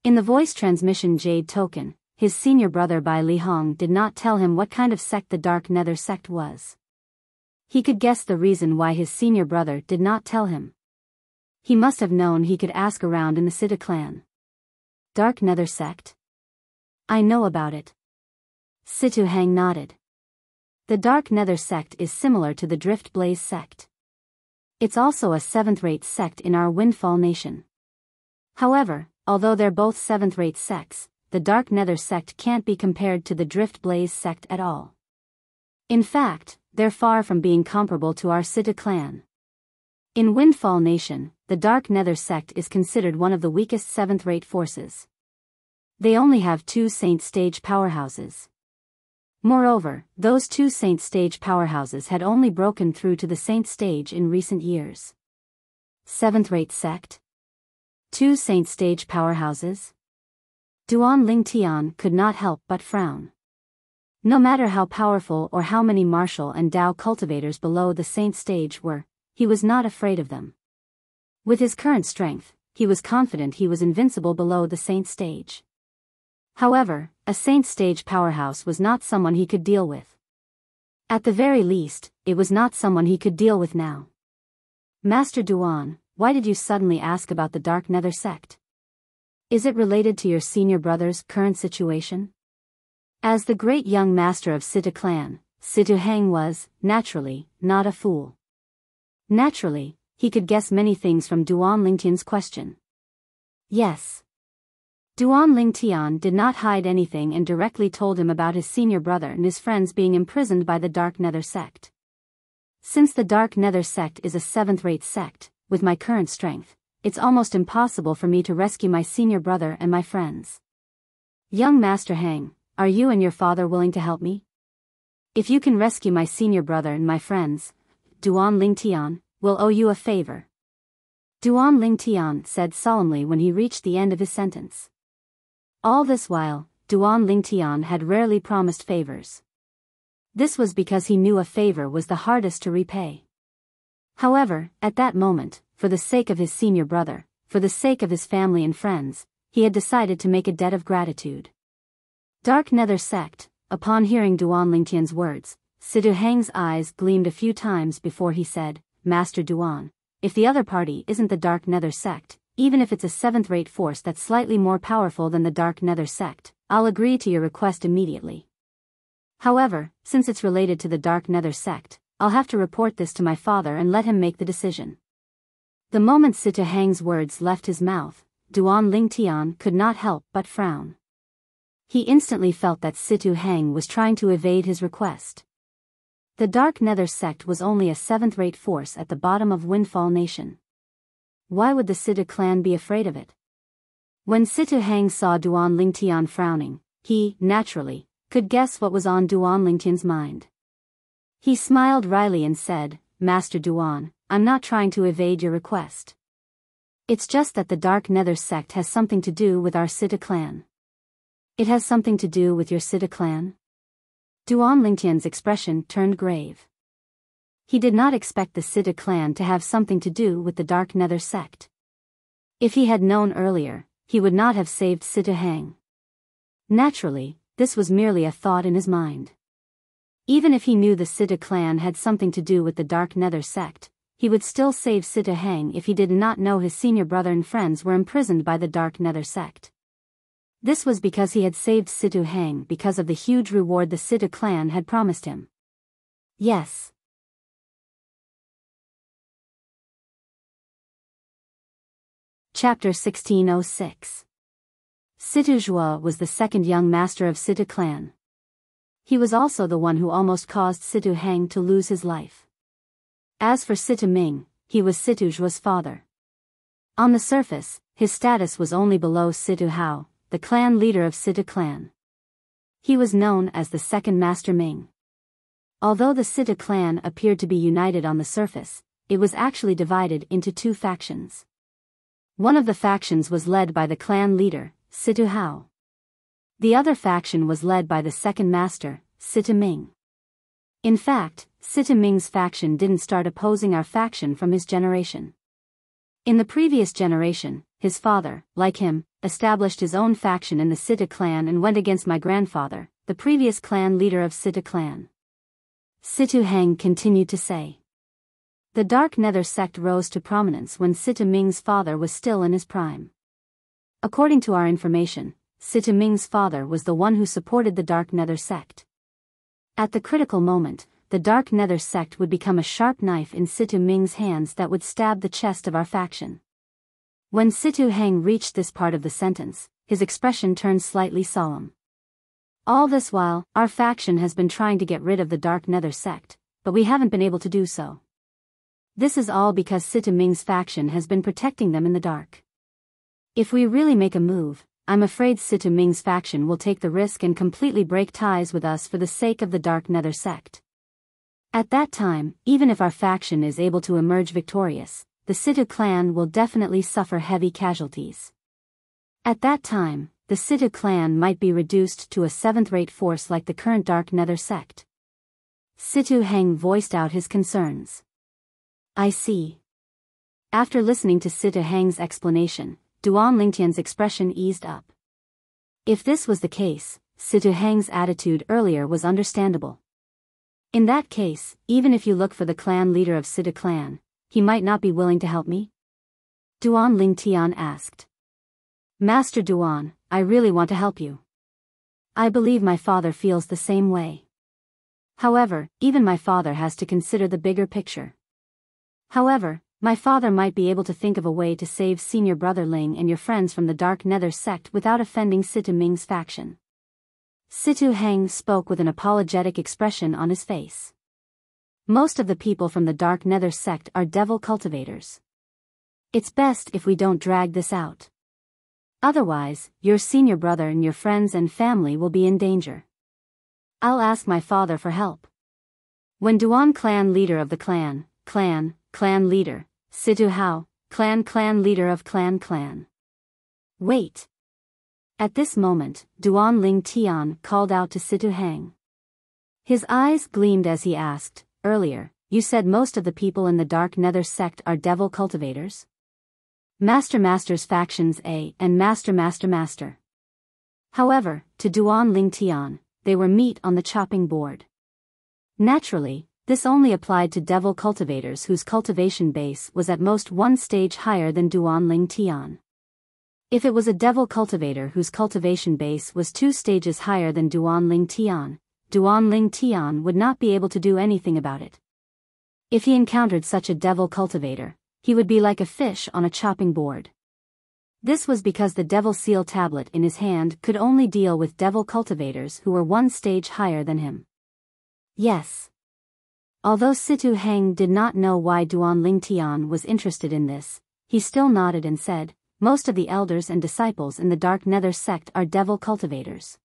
In the voice transmission jade token, his senior brother Bai Lihong did not tell him what kind of sect the Dark Nether sect was. He could guess the reason why his senior brother did not tell him. He must have known he could ask around in the Siddha clan. "Dark Nether sect? I know about it." Situ Heng nodded. The Dark Nether sect is similar to the Drift Blaze sect. It's also a 7th-rate sect in our Windfall Nation. However, although they're both 7th-rate sects, the Dark Nether sect can't be compared to the Drift Blaze sect at all. In fact, they're far from being comparable to our Siddha clan. In Windfall Nation, the Dark Nether sect is considered one of the weakest 7th-rate forces. They only have 2 Saint Stage powerhouses. Moreover, those 2 Saint Stage powerhouses had only broken through to the Saint Stage in recent years. 7th-rate sect? 2 Saint Stage powerhouses? Duan Lingtian could not help but frown. No matter how powerful or how many martial and Dao cultivators below the Saint Stage were, he was not afraid of them. With his current strength, he was confident he was invincible below the Saint Stage. However, a Saint Stage powerhouse was not someone he could deal with. At the very least, it was not someone he could deal with now. "Master Duan, why did you suddenly ask about the Dark Nether sect? Is it related to your senior brother's current situation?" As the great young master of Siddha clan, Situ Heng was, naturally, not a fool. Naturally, he could guess many things from Duan Lingtian's question. Yes. Duan Lingtian did not hide anything and directly told him about his senior brother and his friends being imprisoned by the Dark Nether sect. Since the Dark Nether sect is a 7th-rate sect, with my current strength, it's almost impossible for me to rescue my senior brother and my friends. "Young Master Heng, are you and your father willing to help me? If you can rescue my senior brother and my friends, Duan Lingtian will owe you a favor." Duan Lingtian said solemnly when he reached the end of his sentence. All this while, Duan Lingtian had rarely promised favors. This was because he knew a favor was the hardest to repay. However, at that moment, for the sake of his senior brother, for the sake of his family and friends, he had decided to make a debt of gratitude. Dark Nether sect. Upon hearing Duan Lingtian's words, Situ Heng's eyes gleamed a few times before he said, "Master Duan, if the other party isn't the Dark Nether sect, even if it's a 7th-rate force that's slightly more powerful than the Dark Nether sect, I'll agree to your request immediately. However, since it's related to the Dark Nether sect, I'll have to report this to my father and let him make the decision." The moment Situ Heng's words left his mouth, Duan Lingtian could not help but frown. He instantly felt that Situ Heng was trying to evade his request. The Dark Nether sect was only a 7th-rate force at the bottom of Windfall Nation. Why would the Siddha clan be afraid of it? When Situ Heng saw Duan Lingtian frowning, he, naturally, could guess what was on Duan Lingtian's mind. He smiled wryly and said, "Master Duan, I'm not trying to evade your request. It's just that the Dark Nether sect has something to do with our Sita clan. It has something to do with your Sita clan? Duan Lingtian's expression turned grave. He did not expect the Sita clan to have something to do with the Dark Nether sect. If he had known earlier, he would not have saved Sita Hang. Naturally, this was merely a thought in his mind. Even if he knew the Sita clan had something to do with the Dark Nether sect, he would still save Sita Hang if he did not know his senior brother and friends were imprisoned by the Dark Nether sect. This was because he had saved Sita Hang because of the huge reward the Sita clan had promised him. Yes. Chapter 1606. Situ Zhua was the second young master of Sita clan. He was also the one who almost caused Situ Hang to lose his life. As for Situ Ming, he was Situ Zhua's father. On the surface, his status was only below Situ Hao, the clan leader of Sita clan. He was known as the second Master Ming. Although the Sita clan appeared to be united on the surface, it was actually divided into two factions. One of the factions was led by the clan leader, Situ Hao. The other faction was led by the second master, Sita Ming. In fact, Sita Ming's faction didn't start opposing our faction from his generation. In the previous generation, his father, like him, established his own faction in the Sita clan and went against my grandfather, the previous clan leader of Sita clan. Situ Hang continued to say. The Dark Nether sect rose to prominence when Sita Ming's father was still in his prime. According to our information, Sita Ming's father was the one who supported the Dark Nether sect. At the critical moment, the Dark Nether sect would become a sharp knife in Situ Ming's hands that would stab the chest of our faction. When Situ Hang reached this part of the sentence, his expression turned slightly solemn. All this while, our faction has been trying to get rid of the Dark Nether sect, but we haven't been able to do so. This is all because Situ Ming's faction has been protecting them in the dark. If we really make a move, I'm afraid Situ Ming's faction will take the risk and completely break ties with us for the sake of the Dark Nether sect. At that time, even if our faction is able to emerge victorious, the Situ clan will definitely suffer heavy casualties. At that time, the Situ clan might be reduced to a seventh-rate force like the current Dark Nether sect. Situ Hang voiced out his concerns. I see. After listening to Situ Hang's explanation, Duan Lingtian's expression eased up. If this was the case, Situ Hang's attitude earlier was understandable. In that case, even if you look for the clan leader of Sita clan, he might not be willing to help me? Duan Lingtian asked. Master Duan, I really want to help you. I believe my father feels the same way. However, even my father has to consider the bigger picture. However, my father might be able to think of a way to save senior brother Ling and your friends from the Dark Nether sect without offending Situ Ming's faction. Situ Hang spoke with an apologetic expression on his face. Most of the people from the Dark Nether sect are devil cultivators. It's best if we don't drag this out. Otherwise, your senior brother and your friends and family will be in danger. I'll ask my father for help. When Duan clan leader of the clan leader, Situ Hao, clan leader of clan. Wait. At this moment, Duan Ling Tian called out to Situ Hang. His eyes gleamed as he asked, earlier, you said most of the people in the Dark Nether sect are devil cultivators? Master's factions A and Master. However, to Duan Ling Tian, they were meat on the chopping board. Naturally, this only applied to devil cultivators whose cultivation base was at most one stage higher than Duan Ling Tian. If it was a devil cultivator whose cultivation base was 2 stages higher than Duan Ling Tian would not be able to do anything about it. If he encountered such a devil cultivator, he would be like a fish on a chopping board. This was because the devil seal tablet in his hand could only deal with devil cultivators who were 1 stage higher than him. Yes. Although Situ Hang did not know why Duan Ling Tian was interested in this, he still nodded and said, most of the elders and disciples in the Dark Nether sect are devil cultivators.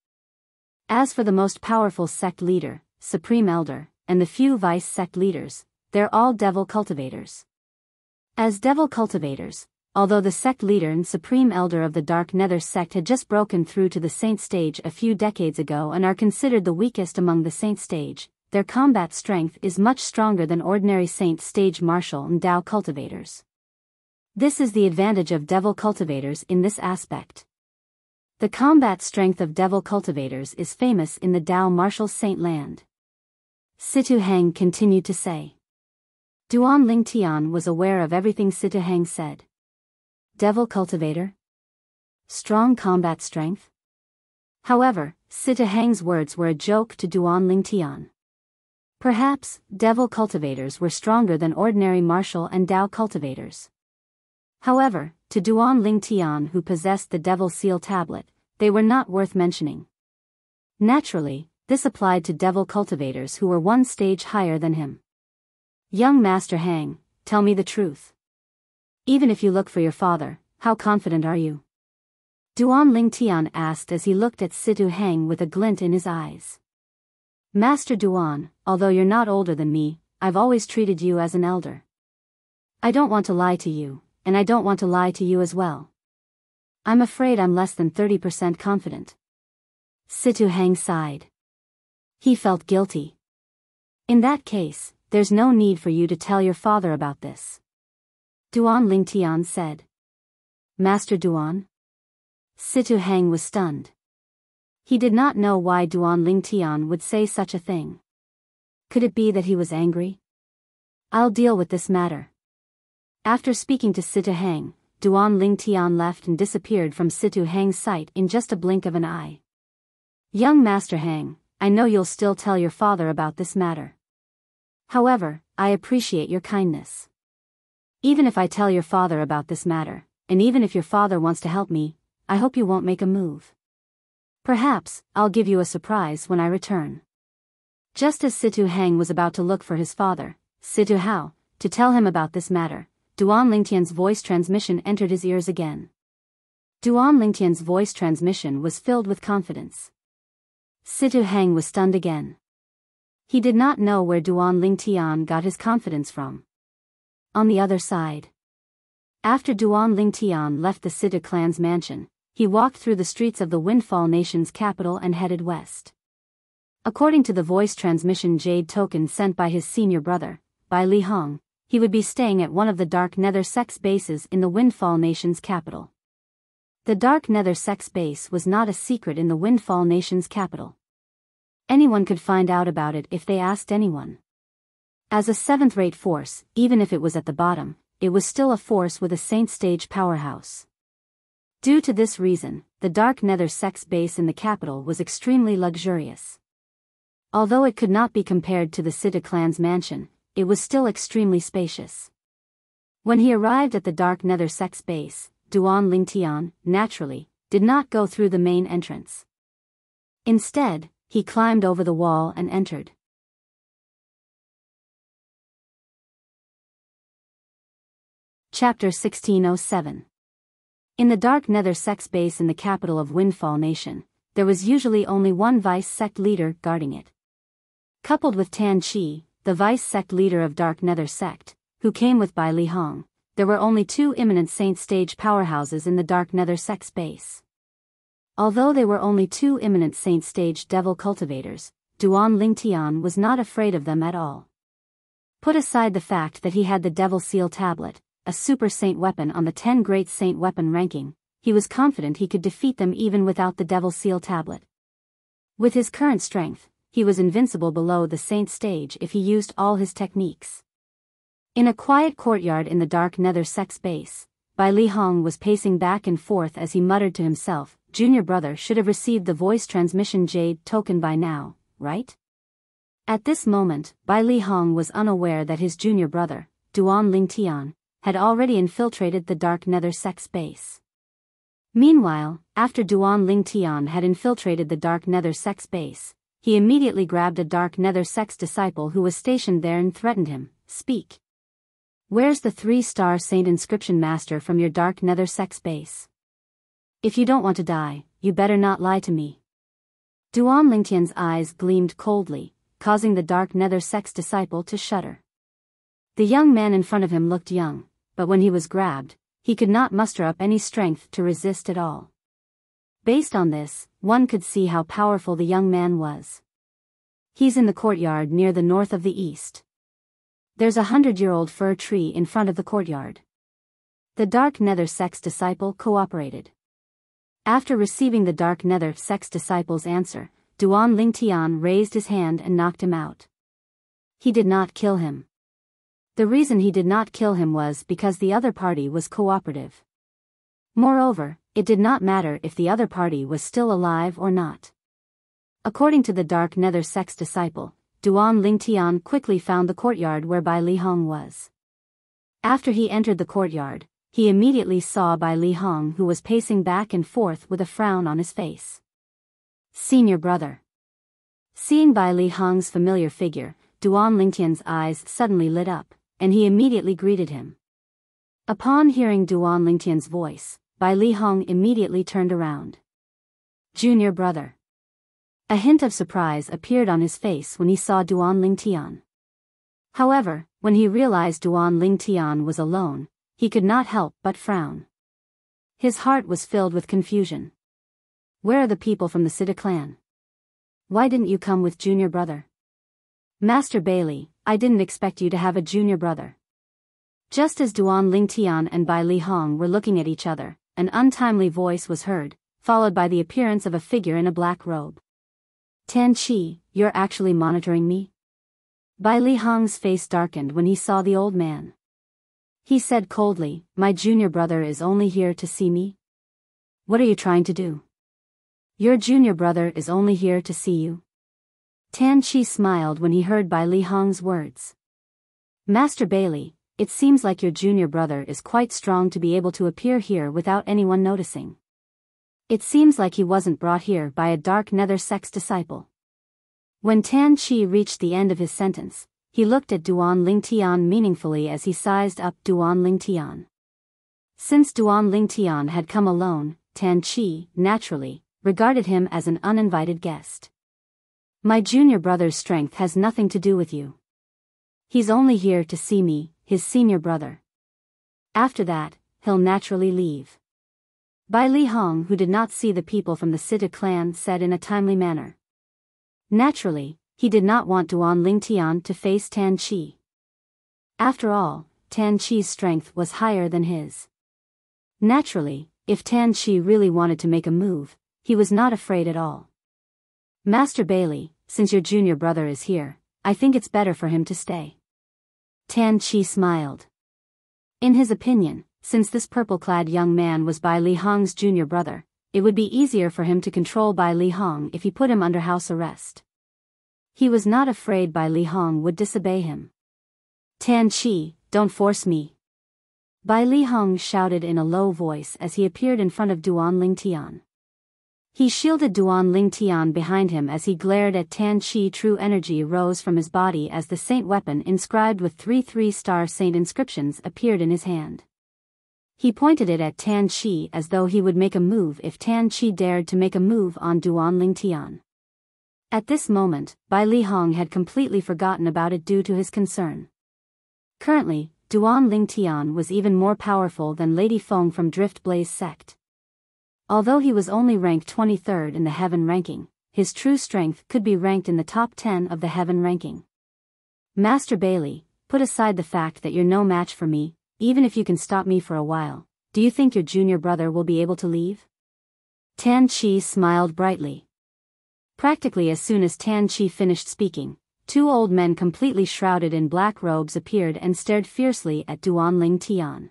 As for the most powerful sect leader, Supreme Elder, and the few vice sect leaders, they're all devil cultivators. As devil cultivators, although the sect leader and supreme elder of the Dark Nether sect had just broken through to the Saint stage a few decades ago and are considered the weakest among the Saint stage, their combat strength is much stronger than ordinary Saint stage martial and Dao cultivators. This is the advantage of devil cultivators in this aspect. The combat strength of devil cultivators is famous in the Dao martial Saint land. Situ Heng continued to say. Duan Ling Tian was aware of everything Situ Heng said. Devil cultivator? Strong combat strength? However, Situ Heng's words were a joke to Duan Ling Tian. Perhaps, devil cultivators were stronger than ordinary martial and Dao cultivators. However, to Duan Ling Tian who possessed the Devil Seal tablet, they were not worth mentioning. Naturally, this applied to devil cultivators who were one stage higher than him. Young Master Hang, tell me the truth. Even if you look for your father, how confident are you? Duan Ling Tian asked as he looked at Situ Heng with a glint in his eyes. Master Duan, although you're not older than me, I've always treated you as an elder. I don't want to lie to you, and I don't want to lie to you as well. I'm afraid I'm less than 30% confident. Situ Heng sighed. He felt guilty. In that case, there's no need for you to tell your father about this. Duan Ling Tian said. Master Duan? Situ Heng was stunned. He did not know why Duan Ling Tian would say such a thing. Could it be that he was angry? I'll deal with this matter. After speaking to Situ Heng, Duan Ling Tian left and disappeared from Situ Heng's sight in just a blink of an eye. Young Master Heng, I know you'll still tell your father about this matter. However, I appreciate your kindness. Even if I tell your father about this matter, and even if your father wants to help me, I hope you won't make a move. Perhaps, I'll give you a surprise when I return. Just as Situ Heng was about to look for his father, Situ Hao, to tell him about this matter, Duan Lingtian's voice transmission entered his ears again. Duan Lingtian's voice transmission was filled with confidence. Situ Heng was stunned again. He did not know where Duan Ling Tian got his confidence from. On the other side. After Duan Ling Tian left the Situ clan's mansion, he walked through the streets of the Windfall Nation's capital and headed west. According to the voice transmission jade token sent by his senior brother, Bai Li Hong, he would be staying at one of the Dark Nether Sect's bases in the Windfall Nation's capital. The Dark Nether Sect's base was not a secret in the Windfall Nation's capital. Anyone could find out about it if they asked anyone. As a seventh-rate force, even if it was at the bottom, it was still a force with a Saint stage powerhouse. Due to this reason, the Dark Nether Sect's base in the capital was extremely luxurious. Although it could not be compared to the Situ clan's mansion, it was still extremely spacious. When he arrived at the Dark Nether Sect's base, Duan Ling Tian, naturally, did not go through the main entrance. Instead, he climbed over the wall and entered. Chapter 1607. In the Dark Nether Sect's base in the capital of Windfall Nation, there was usually only one vice sect leader guarding it. Coupled with Tan Chi, the vice sect leader of Dark Nether Sect, who came with Bai Li Hong, there were only two imminent Saint stage powerhouses in the Dark Nether Sect's base. Although they were only two imminent Saint stage devil cultivators, Duan Ling Tian was not afraid of them at all. Put aside the fact that he had the Devil Seal tablet, a super saint weapon on the 10 great saint weapon ranking, he was confident he could defeat them even without the Devil Seal tablet. With his current strength, he was invincible below the saint stage if he used all his techniques. In a quiet courtyard in the Dark Nether Sect's base, Bai Li Hong was pacing back and forth as he muttered to himself, Junior brother should have received the voice transmission jade token by now, right? At this moment, Bai Li Hong was unaware that his junior brother, Duan Ling Tian, had already infiltrated the Dark Nether Sect's base. Meanwhile, after Duan Ling Tian had infiltrated the Dark Nether Sect's base, he immediately grabbed a Dark Nether Sect's disciple who was stationed there and threatened him, Speak. Where's the 3-star Saint Inscription Master from your Dark Nether Sect's base? If you don't want to die, you better not lie to me. Duan Lingtian's eyes gleamed coldly, causing the Dark Nether Sect's disciple to shudder. The young man in front of him looked young, but when he was grabbed, he could not muster up any strength to resist at all. Based on this, one could see how powerful the young man was. He's in the courtyard near the north of the east. There's a 100-year-old fir tree in front of the courtyard. The Dark Nether Sect's disciple cooperated. After receiving the Dark Nether Sect's disciple's answer, Duan Lingtian raised his hand and knocked him out. He did not kill him. The reason he did not kill him was because the other party was cooperative. Moreover, it did not matter if the other party was still alive or not. According to the Dark Nether Sect's disciple, Duan Lingtian quickly found the courtyard where Bai Li Hong was. After he entered the courtyard, he immediately saw Bai Li Hong, who was pacing back and forth with a frown on his face. Senior brother. Seeing Bai Li Hong's familiar figure, Duan Lingtian's eyes suddenly lit up, and he immediately greeted him. Upon hearing Duan Lingtian's voice, Bai Li Hong immediately turned around. Junior brother. A hint of surprise appeared on his face when he saw Duan Lingtian. However, when he realized Duan Lingtian was alone, he could not help but frown. His heart was filled with confusion. Where are the people from the Sida clan? Why didn't you come with junior brother? Master Bailey, I didn't expect you to have a junior brother. Just as Duan Lingtian and Bai Li Hong were looking at each other, an untimely voice was heard, followed by the appearance of a figure in a black robe. Tan Chi, you're actually monitoring me? Bai Li Hong's face darkened when he saw the old man. He said coldly, my junior brother is only here to see me. What are you trying to do? Your junior brother is only here to see you. Tan Chi smiled when he heard Bai Li Hong's words. Master Bailey, it seems like your junior brother is quite strong to be able to appear here without anyone noticing. It seems like he wasn't brought here by a Dark Nether Sect's disciple. When Tan Chi reached the end of his sentence, he looked at Duan Lingtian meaningfully as he sized up Duan Lingtian. Since Duan Lingtian had come alone, Tan Chi, naturally, regarded him as an uninvited guest. My junior brother's strength has nothing to do with you. He's only here to see me, his senior brother. After that, he'll naturally leave. Bai Li Hong, who did not see the people from the Sida clan, said in a timely manner. Naturally, he did not want Duan Lingtian to face Tan Chi. After all, Tan Chi's strength was higher than his. Naturally, if Tan Chi really wanted to make a move, he was not afraid at all. Master Bailey, since your junior brother is here, I think it's better for him to stay. Tan Chi smiled. In his opinion, since this purple-clad young man was Bai Li Hong's junior brother, it would be easier for him to control Bai Li Hong if he put him under house arrest. He was not afraid Bai Li Hong would disobey him. Tan Chi, don't force me. Bai Li Hong shouted in a low voice as he appeared in front of Duan Lingtian. He shielded Duan Lingtian behind him as he glared at Tan Chi. True energy rose from his body as the saint weapon inscribed with 3 3-star saint inscriptions appeared in his hand. He pointed it at Tan Chi as though he would make a move if Tan Chi dared to make a move on Duan Lingtian. At this moment, Bai Li Hong had completely forgotten about it due to his concern. Currently, Duan Lingtian was even more powerful than Lady Feng from Drift Blaze sect. Although he was only ranked 23rd in the Heaven ranking, his true strength could be ranked in the top 10 of the Heaven ranking. Master Bailey, put aside the fact that you're no match for me, even if you can stop me for a while, do you think your junior brother will be able to leave? Tan Chi smiled brightly. Practically as soon as Tan Chi finished speaking, 2 old men completely shrouded in black robes appeared and stared fiercely at Duan Lingtian.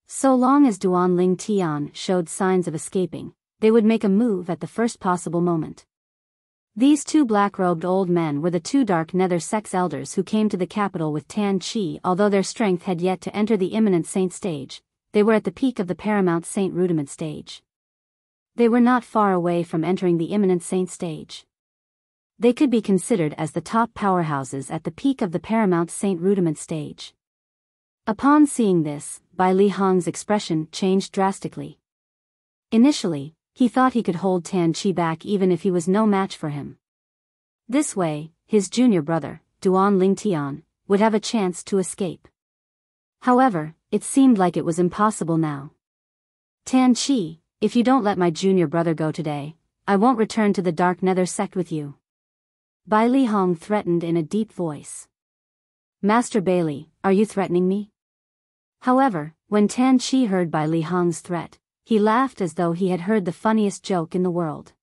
So long as Duan Lingtian showed signs of escaping, they would make a move at the first possible moment. These 2 black-robed old men were the 2 Dark Nether Sect's elders who came to the capital with Tan Chi. Although their strength had yet to enter the Imminent Saint stage, they were at the peak of the Paramount Saint Rudiment stage. They were not far away from entering the Imminent Saint stage. They could be considered as the top powerhouses at the peak of the Paramount Saint Rudiment stage. Upon seeing this, Bai Li Hong's expression changed drastically. Initially, he thought he could hold Tan Chi back even if he was no match for him. This way, his junior brother, Duan Lingtian, would have a chance to escape. However, it seemed like it was impossible now. Tan Chi, if you don't let my junior brother go today, I won't return to the Dark Nether sect with you. Bai Li Hong threatened in a deep voice. Master Bailey, are you threatening me? However, when Tan Chi heard Bai Li Hong's threat, he laughed as though he had heard the funniest joke in the world.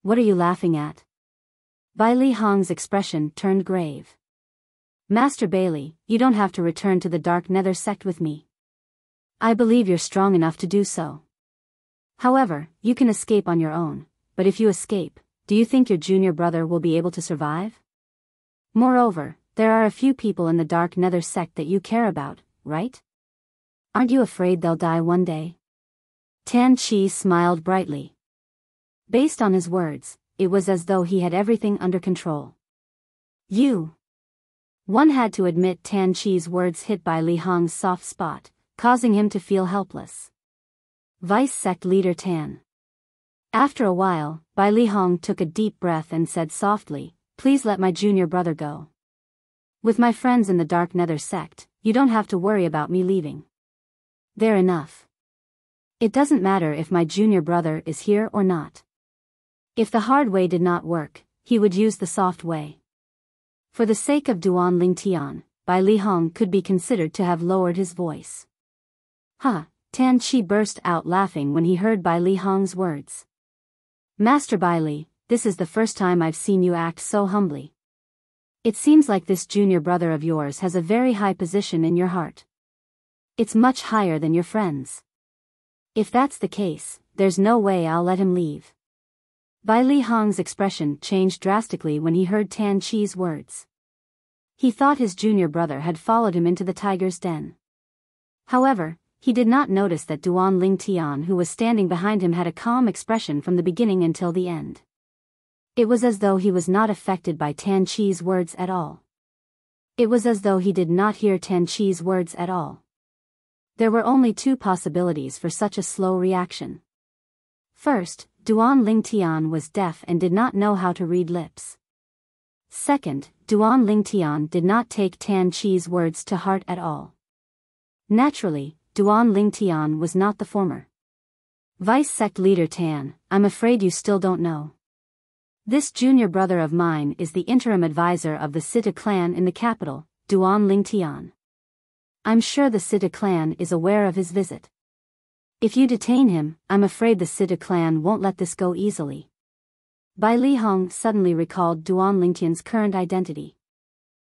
What are you laughing at? Bai Li Hong's expression turned grave. Master Bailey, you don't have to return to the Dark Nether sect with me. I believe you're strong enough to do so. However, you can escape on your own, but if you escape, do you think your junior brother will be able to survive? Moreover, there are a few people in the Dark Nether sect that you care about, right? Aren't you afraid they'll die one day? Tan Chi smiled brightly. Based on his words, it was as though he had everything under control. One had to admit Tan Chi's words hit Bai Li Hong's soft spot, causing him to feel helpless. Vice Sect Leader Tan. After a while, Bai Li Hong took a deep breath and said softly, please let my junior brother go. With my friends in the Dark Nether sect, you don't have to worry about me leaving. They're enough. It doesn't matter if my junior brother is here or not. If the hard way did not work, he would use the soft way. For the sake of Duan Lingtian, Bai Li Hong could be considered to have lowered his voice. Tan Chi burst out laughing when he heard Bai Li Hong's words. Master Bai Li, this is the first time I've seen you act so humbly. It seems like this junior brother of yours has a very high position in your heart. It's much higher than your friends. If that's the case, there's no way I'll let him leave. Bai Li Hong's expression changed drastically when he heard Tan Chi's words. He thought his junior brother had followed him into the tiger's den. However, he did not notice that Duan Lingtian who was standing behind him had a calm expression from the beginning until the end. It was as though he was not affected by Tan Chi's words at all. It was as though he did not hear Tan Chi's words at all. There were only two possibilities for such a slow reaction. First, Duan Lingtian was deaf and did not know how to read lips. Second, Duan Lingtian did not take Tan Chi's words to heart at all. Naturally, Duan Lingtian was not the former. Vice Sect Leader Tan, I'm afraid you still don't know. This junior brother of mine is the interim advisor of the Sita clan in the capital, Duan Lingtian. I'm sure the Sita clan is aware of his visit. If you detain him, I'm afraid the Sita clan won't let this go easily. Bai Li Hong suddenly recalled Duan Lingtian's current identity.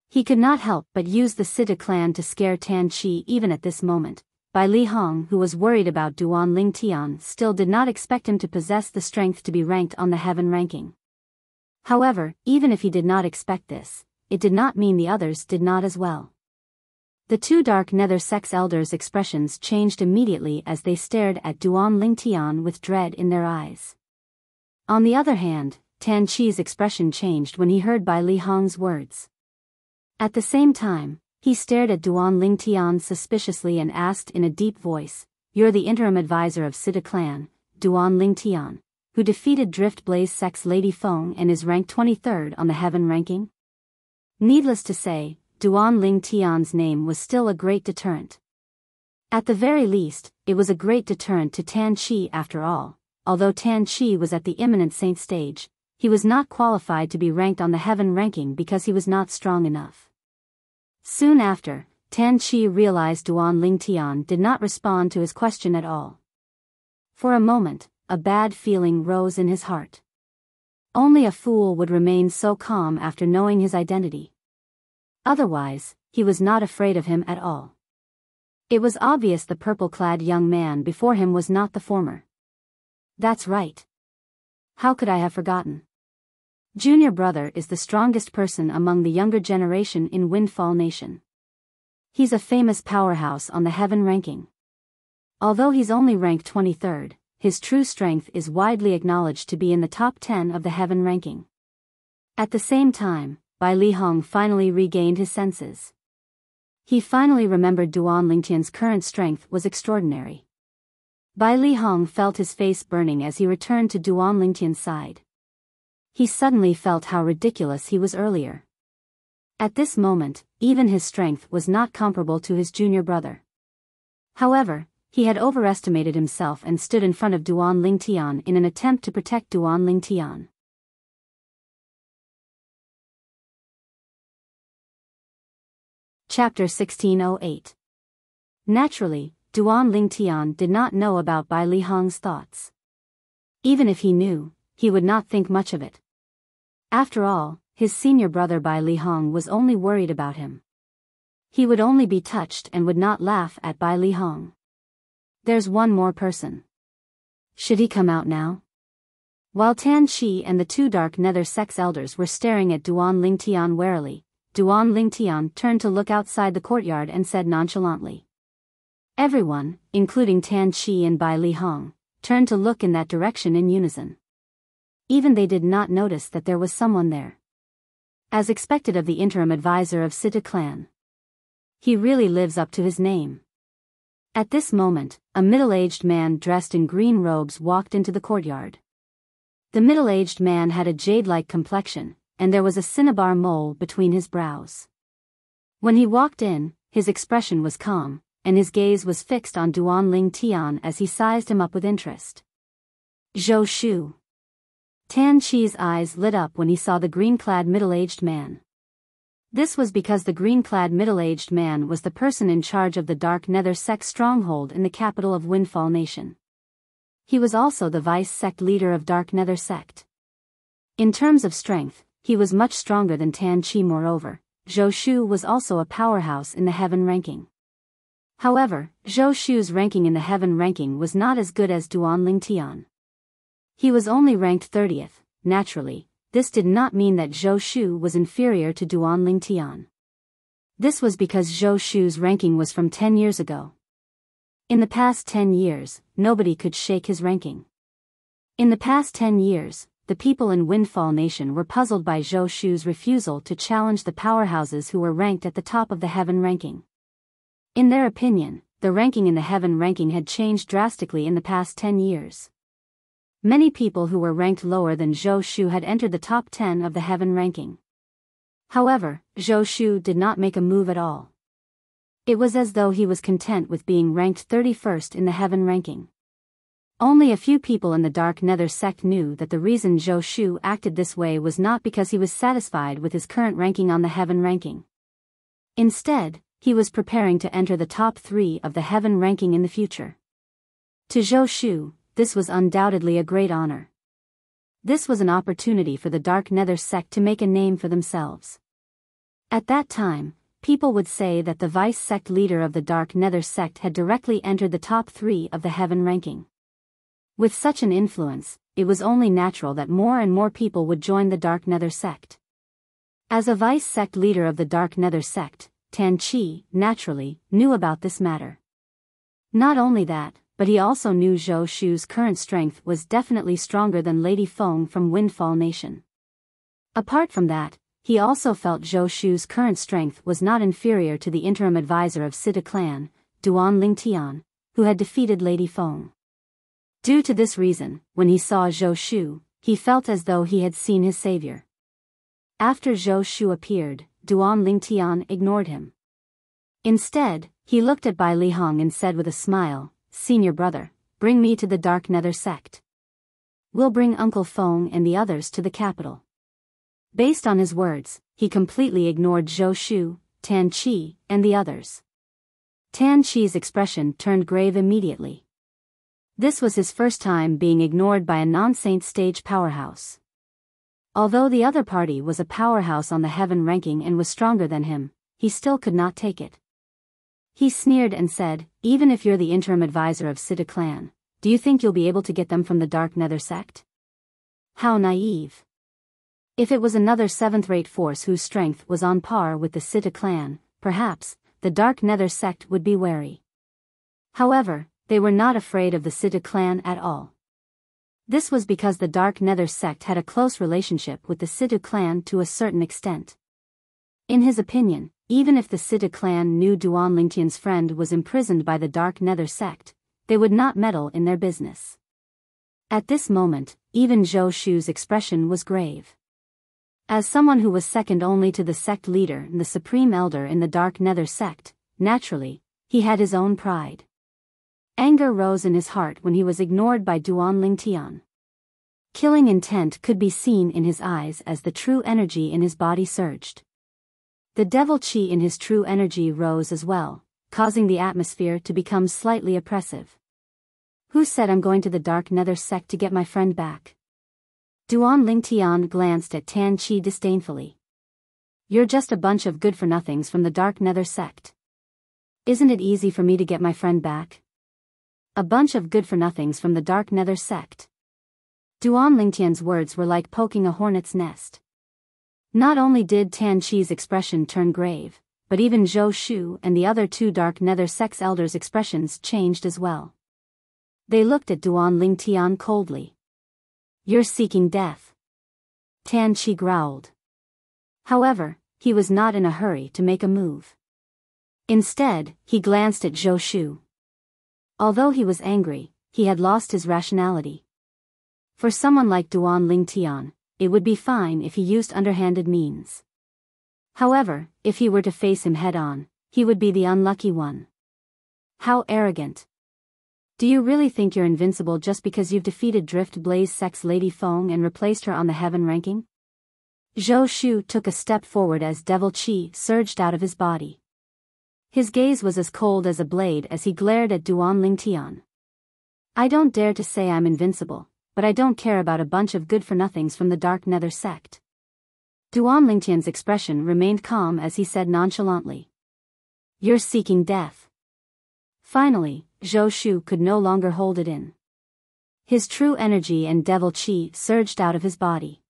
He could not help but use the Sita clan to scare Tan Chi even at this moment. Bai Li Hong, who was worried about Duan Lingtian, still did not expect him to possess the strength to be ranked on the heaven ranking. However, even if he did not expect this, it did not mean the others did not as well. The two Dark Nether sect's elders' expressions changed immediately as they stared at Duan Lingtian with dread in their eyes. On the other hand, Tan Chi's expression changed when he heard Bai Li Hong's words. At the same time, he stared at Duan Lingtian suspiciously and asked in a deep voice, "You're the interim advisor of Sita clan, Duan Lingtian, who defeated Drift Blaze Sect's Lady Feng and is ranked 23rd on the heaven ranking?" Needless to say, Duan Lingtian's name was still a great deterrent. At the very least, it was a great deterrent to Tan Chi after all. Although Tan Chi was at the imminent saint stage, he was not qualified to be ranked on the heaven ranking because he was not strong enough. Soon after, Tan Chi realized Duan Lingtian did not respond to his question at all. For a moment, a bad feeling rose in his heart. Only a fool would remain so calm after knowing his identity. Otherwise, he was not afraid of him at all. It was obvious the purple-clad young man before him was not the former. That's right. How could I have forgotten? Junior brother is the strongest person among the younger generation in Windfall Nation. He's a famous powerhouse on the heaven ranking. Although he's only ranked 23rd, his true strength is widely acknowledged to be in the top 10 of the heaven ranking. At the same time, Bai Li Hong finally regained his senses. He finally remembered Duan Lingtian's current strength was extraordinary. Bai Li Hong felt his face burning as he returned to Duan Lingtian's side. He suddenly felt how ridiculous he was earlier. At this moment, even his strength was not comparable to his junior brother. However, he had overestimated himself and stood in front of Duan Lingtian in an attempt to protect Duan Lingtian. Chapter 1608. Naturally, Duan Lingtian did not know about Bai Lihong's thoughts. Even if he knew, he would not think much of it. After all, his senior brother Bai Lihong was only worried about him. He would only be touched and would not laugh at Bai Lihong. There's one more person. Should he come out now? While Tan Chi and the two Dark Nether Sect's elders were staring at Duan Lingtian warily, Duan Lingtian turned to look outside the courtyard and said nonchalantly. Everyone, including Tan Chi and Bai Lihong, turned to look in that direction in unison. Even they did not notice that there was someone there. As expected of the interim advisor of Sita clan. He really lives up to his name. At this moment, a middle-aged man dressed in green robes walked into the courtyard. The middle-aged man had a jade-like complexion, and there was a cinnabar mole between his brows. When he walked in, his expression was calm, and his gaze was fixed on Duan Lingtian as he sized him up with interest. Zhou Shu. Tan Chi's eyes lit up when he saw the green-clad middle-aged man. This was because the green-clad middle-aged man was the person in charge of the Dark Nether Sect stronghold in the capital of Windfall Nation. He was also the vice-sect leader of Dark Nether Sect. In terms of strength, he was much stronger than Tan Chi. Moreover, Zhou Shu was also a powerhouse in the heaven ranking. However, Zhou Shu's ranking in the heaven ranking was not as good as Duan Lingtian. He was only ranked 30th, naturally. This did not mean that Zhou Shu was inferior to Duan Lingtian. This was because Zhou Shu's ranking was from 10 years ago. In the past 10 years, nobody could shake his ranking. In the past 10 years, the people in Windfall Nation were puzzled by Zhou Shu's refusal to challenge the powerhouses who were ranked at the top of the heaven ranking. In their opinion, the ranking in the heaven ranking had changed drastically in the past 10 years. Many people who were ranked lower than Zhou Shu had entered the top 10 of the heaven ranking. However, Zhou Shu did not make a move at all. It was as though he was content with being ranked 31st in the heaven ranking. Only a few people in the Dark Nether Sect knew that the reason Zhou Shu acted this way was not because he was satisfied with his current ranking on the heaven ranking. Instead, he was preparing to enter the top 3 of the heaven ranking in the future. To Zhou Shu, this was undoubtedly a great honor. This was an opportunity for the Dark Nether Sect to make a name for themselves. At that time, people would say that the vice-sect leader of the Dark Nether Sect had directly entered the top 3 of the heaven ranking. With such an influence, it was only natural that more and more people would join the Dark Nether Sect. As a vice-sect leader of the Dark Nether Sect, Tan Chi, naturally, knew about this matter. Not only that, but he also knew Zhou Shu's current strength was definitely stronger than Lady Feng from Windfall Nation. Apart from that, he also felt Zhou Shu's current strength was not inferior to the interim advisor of Sita clan, Duan Lingtian, who had defeated Lady Feng. Due to this reason, when he saw Zhou Shu, he felt as though he had seen his savior. After Zhou Shu appeared, Duan Lingtian ignored him. Instead, he looked at Bai Lihong and said with a smile, "Senior brother, bring me to the Dark Nether Sect. We'll bring Uncle Feng and the others to the capital." Based on his words, he completely ignored Zhou Shu, Tan Chi, and the others. Tan Chi's expression turned grave immediately. This was his first time being ignored by a non-saint stage powerhouse. Although the other party was a powerhouse on the heaven ranking and was stronger than him, he still could not take it. He sneered and said, "Even if you're the interim advisor of Sita clan, do you think you'll be able to get them from the Dark Nether Sect? How naive. If it was another 7th-rate force whose strength was on par with the Sita clan, perhaps, the Dark Nether Sect would be wary." However, they were not afraid of the Sita clan at all. This was because the Dark Nether Sect had a close relationship with the Sita clan to a certain extent. In his opinion, even if the Sita clan knew Duan Lingtian's friend was imprisoned by the Dark Nether Sect, they would not meddle in their business. At this moment, even Zhou Shu's expression was grave. As someone who was second only to the sect leader and the supreme elder in the Dark Nether sect, naturally, he had his own pride. Anger rose in his heart when he was ignored by Duan Lingtian. Killing intent could be seen in his eyes as the true energy in his body surged. The devil chi in his true energy rose as well, causing the atmosphere to become slightly oppressive. Who said I'm going to the Dark Nether sect to get my friend back? Duan Lingtian glanced at Tan Chi disdainfully. You're just a bunch of good-for-nothings from the Dark Nether sect. Isn't it easy for me to get my friend back? A bunch of good-for-nothings from the Dark Nether sect. Duan Lingtian's words were like poking a hornet's nest. Not only did Tan Chi's expression turn grave, but even Zhou Shu and the other two Dark Nether sect's elders' expressions changed as well. They looked at Duan Lingtian coldly. You're seeking death. Tan Chi growled. However, he was not in a hurry to make a move. Instead, he glanced at Zhou Shu. Although he was angry, he had lost his rationality. For someone like Duan Lingtian, it would be fine if he used underhanded means. However, if he were to face him head-on, he would be the unlucky one. How arrogant. Do you really think you're invincible just because you've defeated Drift Blaze Sect's Lady Feng and replaced her on the heaven ranking? Zhou Shu took a step forward as devil chi surged out of his body. His gaze was as cold as a blade as he glared at Duan Lingtian. I don't dare to say I'm invincible, but I don't care about a bunch of good-for-nothings from the Dark Nether sect. Duan Lingtian's expression remained calm as he said nonchalantly. You're seeking death. Finally, Zhou Shu could no longer hold it in. His true energy and devil chi surged out of his body.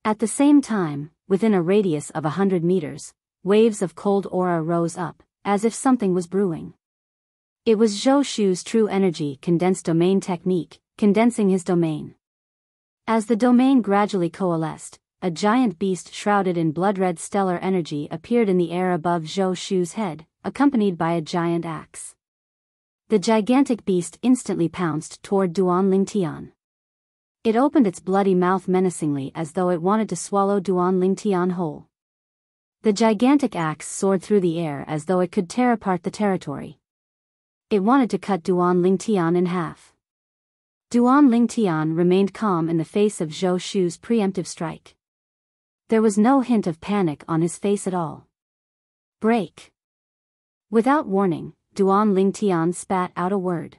At the same time, within a radius of 100 meters, waves of cold aura rose up, as if something was brewing. It was Zhou Shu's true energy condensed domain technique, condensing his domain. As the domain gradually coalesced, a giant beast shrouded in blood-red stellar energy appeared in the air above Zhou Shu's head, accompanied by a giant axe. The gigantic beast instantly pounced toward Duan Lingtian. It opened its bloody mouth menacingly as though it wanted to swallow Duan Lingtian whole. The gigantic axe soared through the air as though it could tear apart the territory. It wanted to cut Duan Lingtian in half. Duan Lingtian remained calm in the face of Zhou Shu's preemptive strike. There was no hint of panic on his face at all. Break. Without warning, Duan Lingtian spat out a word.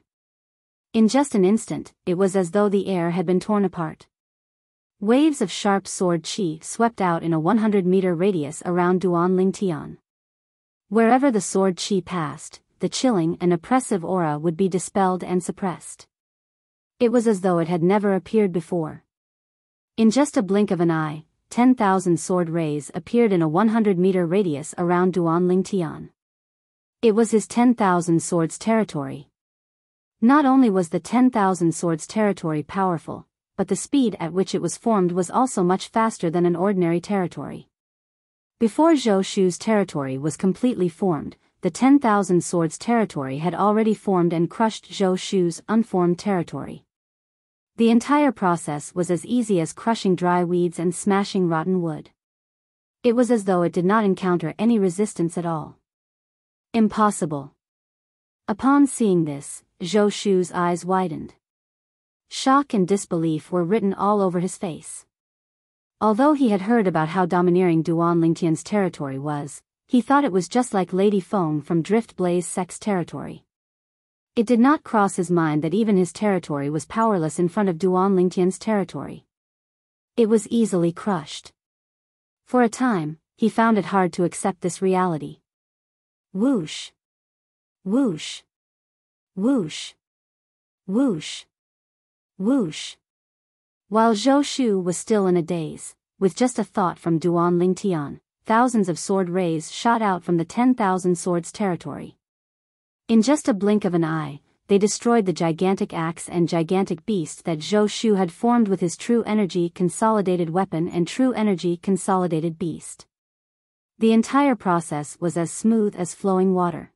In just an instant, it was as though the air had been torn apart. Waves of sharp sword chi swept out in a 100-meter radius around Duan Lingtian. Wherever the sword chi passed, the chilling and oppressive aura would be dispelled and suppressed. It was as though it had never appeared before. In just a blink of an eye, 10,000 sword rays appeared in a 100-meter radius around Duan Lingtian. It was his 10,000 swords territory. Not only was the 10,000 swords territory powerful, but the speed at which it was formed was also much faster than an ordinary territory. Before Zhou Shu's territory was completely formed, the 10,000 swords territory had already formed and crushed Zhou Shu's unformed territory. The entire process was as easy as crushing dry weeds and smashing rotten wood. It was as though it did not encounter any resistance at all. Impossible. Upon seeing this, Zhou Shu's eyes widened. Shock and disbelief were written all over his face. Although he had heard about how domineering Duan Lingtian's territory was, he thought it was just like Lady Feng from Drift Blaze Sect's territory. It did not cross his mind that even his territory was powerless in front of Duan Lingtian's territory. It was easily crushed. For a time, he found it hard to accept this reality. Whoosh. Whoosh. Whoosh. Whoosh. Whoosh. While Zhou Shu was still in a daze, with just a thought from Duan Lingtian, thousands of sword rays shot out from the 10,000 swords territory. In just a blink of an eye, they destroyed the gigantic axe and gigantic beast that Zhou Shu had formed with his true energy consolidated weapon and true energy consolidated beast. The entire process was as smooth as flowing water.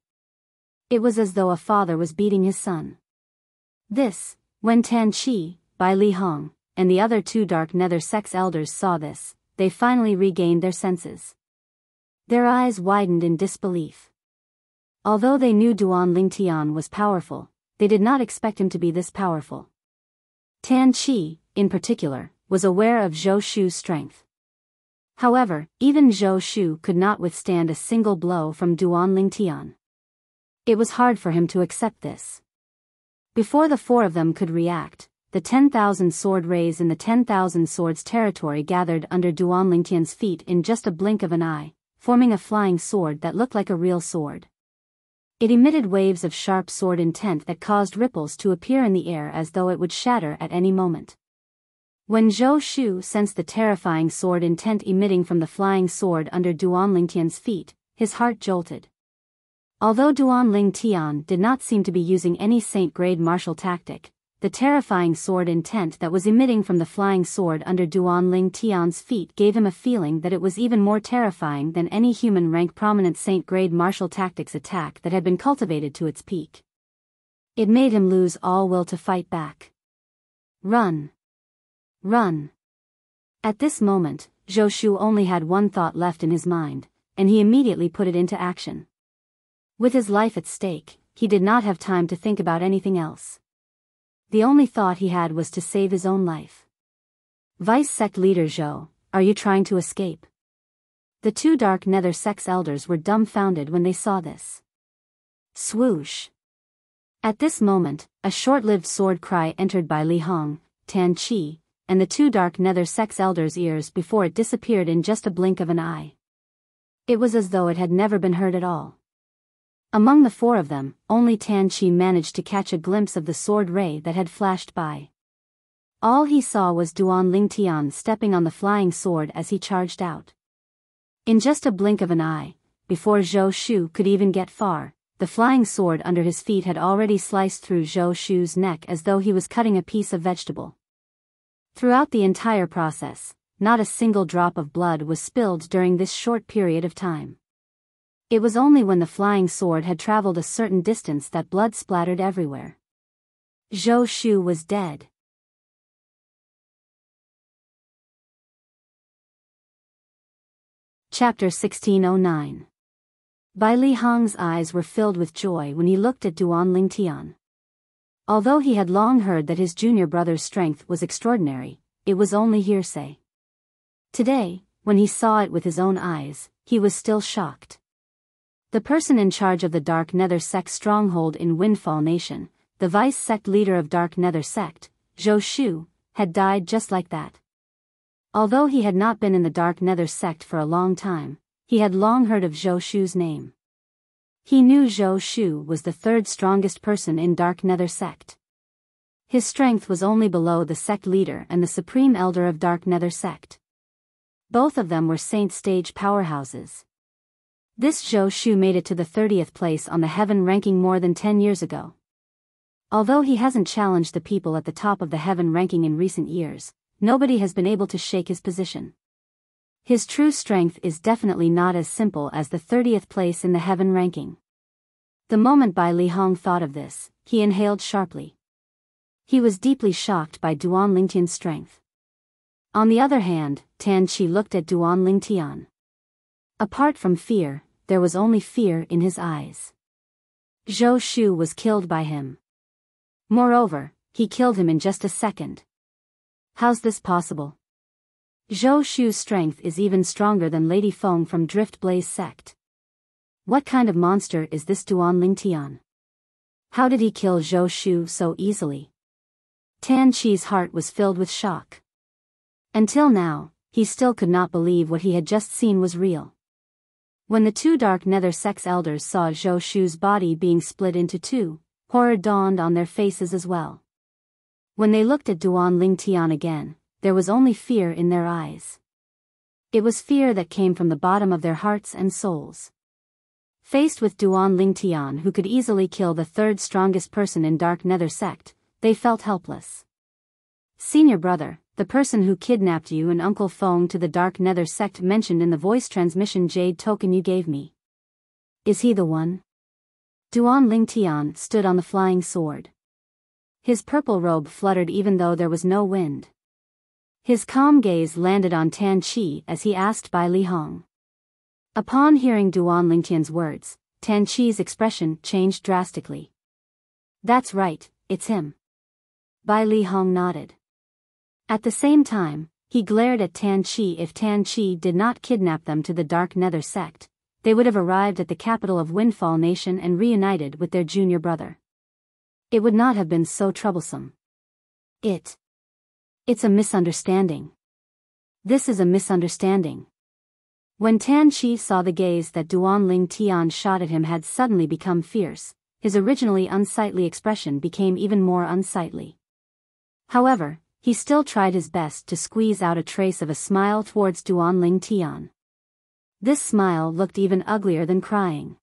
It was as though a father was beating his son. When Tan Chi, Bai Li Hong, and the other two Dark Nether Sect's elders saw this, they finally regained their senses. Their eyes widened in disbelief. Although they knew Duan Lingtian was powerful, they did not expect him to be this powerful. Tan Qi, in particular, was aware of Zhou Shu's strength. However, even Zhou Shu could not withstand a single blow from Duan Lingtian. It was hard for him to accept this. Before the four of them could react, the 10,000 sword rays in the 10,000 swords territory gathered under Duan Lingtian's feet in just a blink of an eye, forming a flying sword that looked like a real sword. It emitted waves of sharp sword intent that caused ripples to appear in the air as though it would shatter at any moment. When Zhou Shu sensed the terrifying sword intent emitting from the flying sword under Duan Lingtian's feet, his heart jolted. Although Duan Lingtian did not seem to be using any saint-grade martial tactic, the terrifying sword intent that was emitting from the flying sword under Duan Lingtian's feet gave him a feeling that it was even more terrifying than any human-rank prominent saint-grade martial tactics attack that had been cultivated to its peak. It made him lose all will to fight back. Run! Run! At this moment, Zhou Shu only had one thought left in his mind, and he immediately put it into action. With his life at stake, he did not have time to think about anything else. The only thought he had was to save his own life. Vice Sect Leader Zhou, are you trying to escape? The two Dark Nether Sect's elders were dumbfounded when they saw this. Swoosh! At this moment, a short-lived sword cry entered by Li Hong, Tan Qi, and the two Dark Nether Sect's elders' ears before it disappeared in just a blink of an eye. It was as though it had never been heard at all. Among the four of them, only Tan Qi managed to catch a glimpse of the sword ray that had flashed by. All he saw was Duan Lingtian stepping on the flying sword as he charged out. In just a blink of an eye, before Zhou Shu could even get far, the flying sword under his feet had already sliced through Zhou Shu's neck as though he was cutting a piece of vegetable. Throughout the entire process, not a single drop of blood was spilled during this short period of time. It was only when the flying sword had traveled a certain distance that blood splattered everywhere. Zhou Shu was dead. Chapter 1609. Bai Li Hong's eyes were filled with joy when he looked at Duan Lingtian. Although he had long heard that his junior brother's strength was extraordinary, it was only hearsay. Today, when he saw it with his own eyes, he was still shocked. The person in charge of the Dark Nether Sect stronghold in Windfall Nation, the vice sect leader of Dark Nether Sect, Zhou Shu, had died just like that. Although he had not been in the Dark Nether Sect for a long time, he had long heard of Zhou Shu's name. He knew Zhou Shu was the third strongest person in Dark Nether Sect. His strength was only below the sect leader and the supreme elder of Dark Nether Sect. Both of them were saint stage powerhouses. This Zhou Shu made it to the 30th place on the Heaven ranking more than 10 years ago. Although he hasn't challenged the people at the top of the Heaven ranking in recent years, nobody has been able to shake his position. His true strength is definitely not as simple as the 30th place in the Heaven ranking. The moment Bai Li Hong thought of this, he inhaled sharply. He was deeply shocked by Duan Lingtian's strength. On the other hand, Tan Qi looked at Duan Lingtian. Apart from fear, there was only fear in his eyes. Zhou Shu was killed by him. Moreover, he killed him in just a second. How's this possible? Zhou Shu's strength is even stronger than Lady Feng from Drift Blaze Sect. What kind of monster is this Duan Lingtian? How did he kill Zhou Shu so easily? Tan Qi's heart was filled with shock. Until now, he still could not believe what he had just seen was real. When the two Dark Nether Sect's elders saw Zhou Shu's body being split into two, horror dawned on their faces as well. When they looked at Duan Lingtian again, there was only fear in their eyes. It was fear that came from the bottom of their hearts and souls. Faced with Duan Lingtian, who could easily kill the third strongest person in Dark Nether Sect, they felt helpless. Senior brother, the person who kidnapped you and Uncle Feng to the Dark Nether Sect mentioned in the voice transmission jade token you gave me. Is he the one? Duan Lingtian stood on the flying sword. His purple robe fluttered even though there was no wind. His calm gaze landed on Tan Chi as he asked Bai Li Hong. Upon hearing Duan Lingtian's words, Tan Chi's expression changed drastically. That's right, it's him. Bai Li Hong nodded. At the same time, he glared at Tan Chi. If Tan Chi did not kidnap them to the Dark Nether sect, they would have arrived at the capital of Windfall Nation and reunited with their junior brother. It would not have been so troublesome. It's a misunderstanding. This is a misunderstanding. When Tan Chi saw the gaze that Duan Ling Tian shot at him had suddenly become fierce, his originally unsightly expression became even more unsightly. However, he still tried his best to squeeze out a trace of a smile towards Duan Ling Tian. This smile looked even uglier than crying.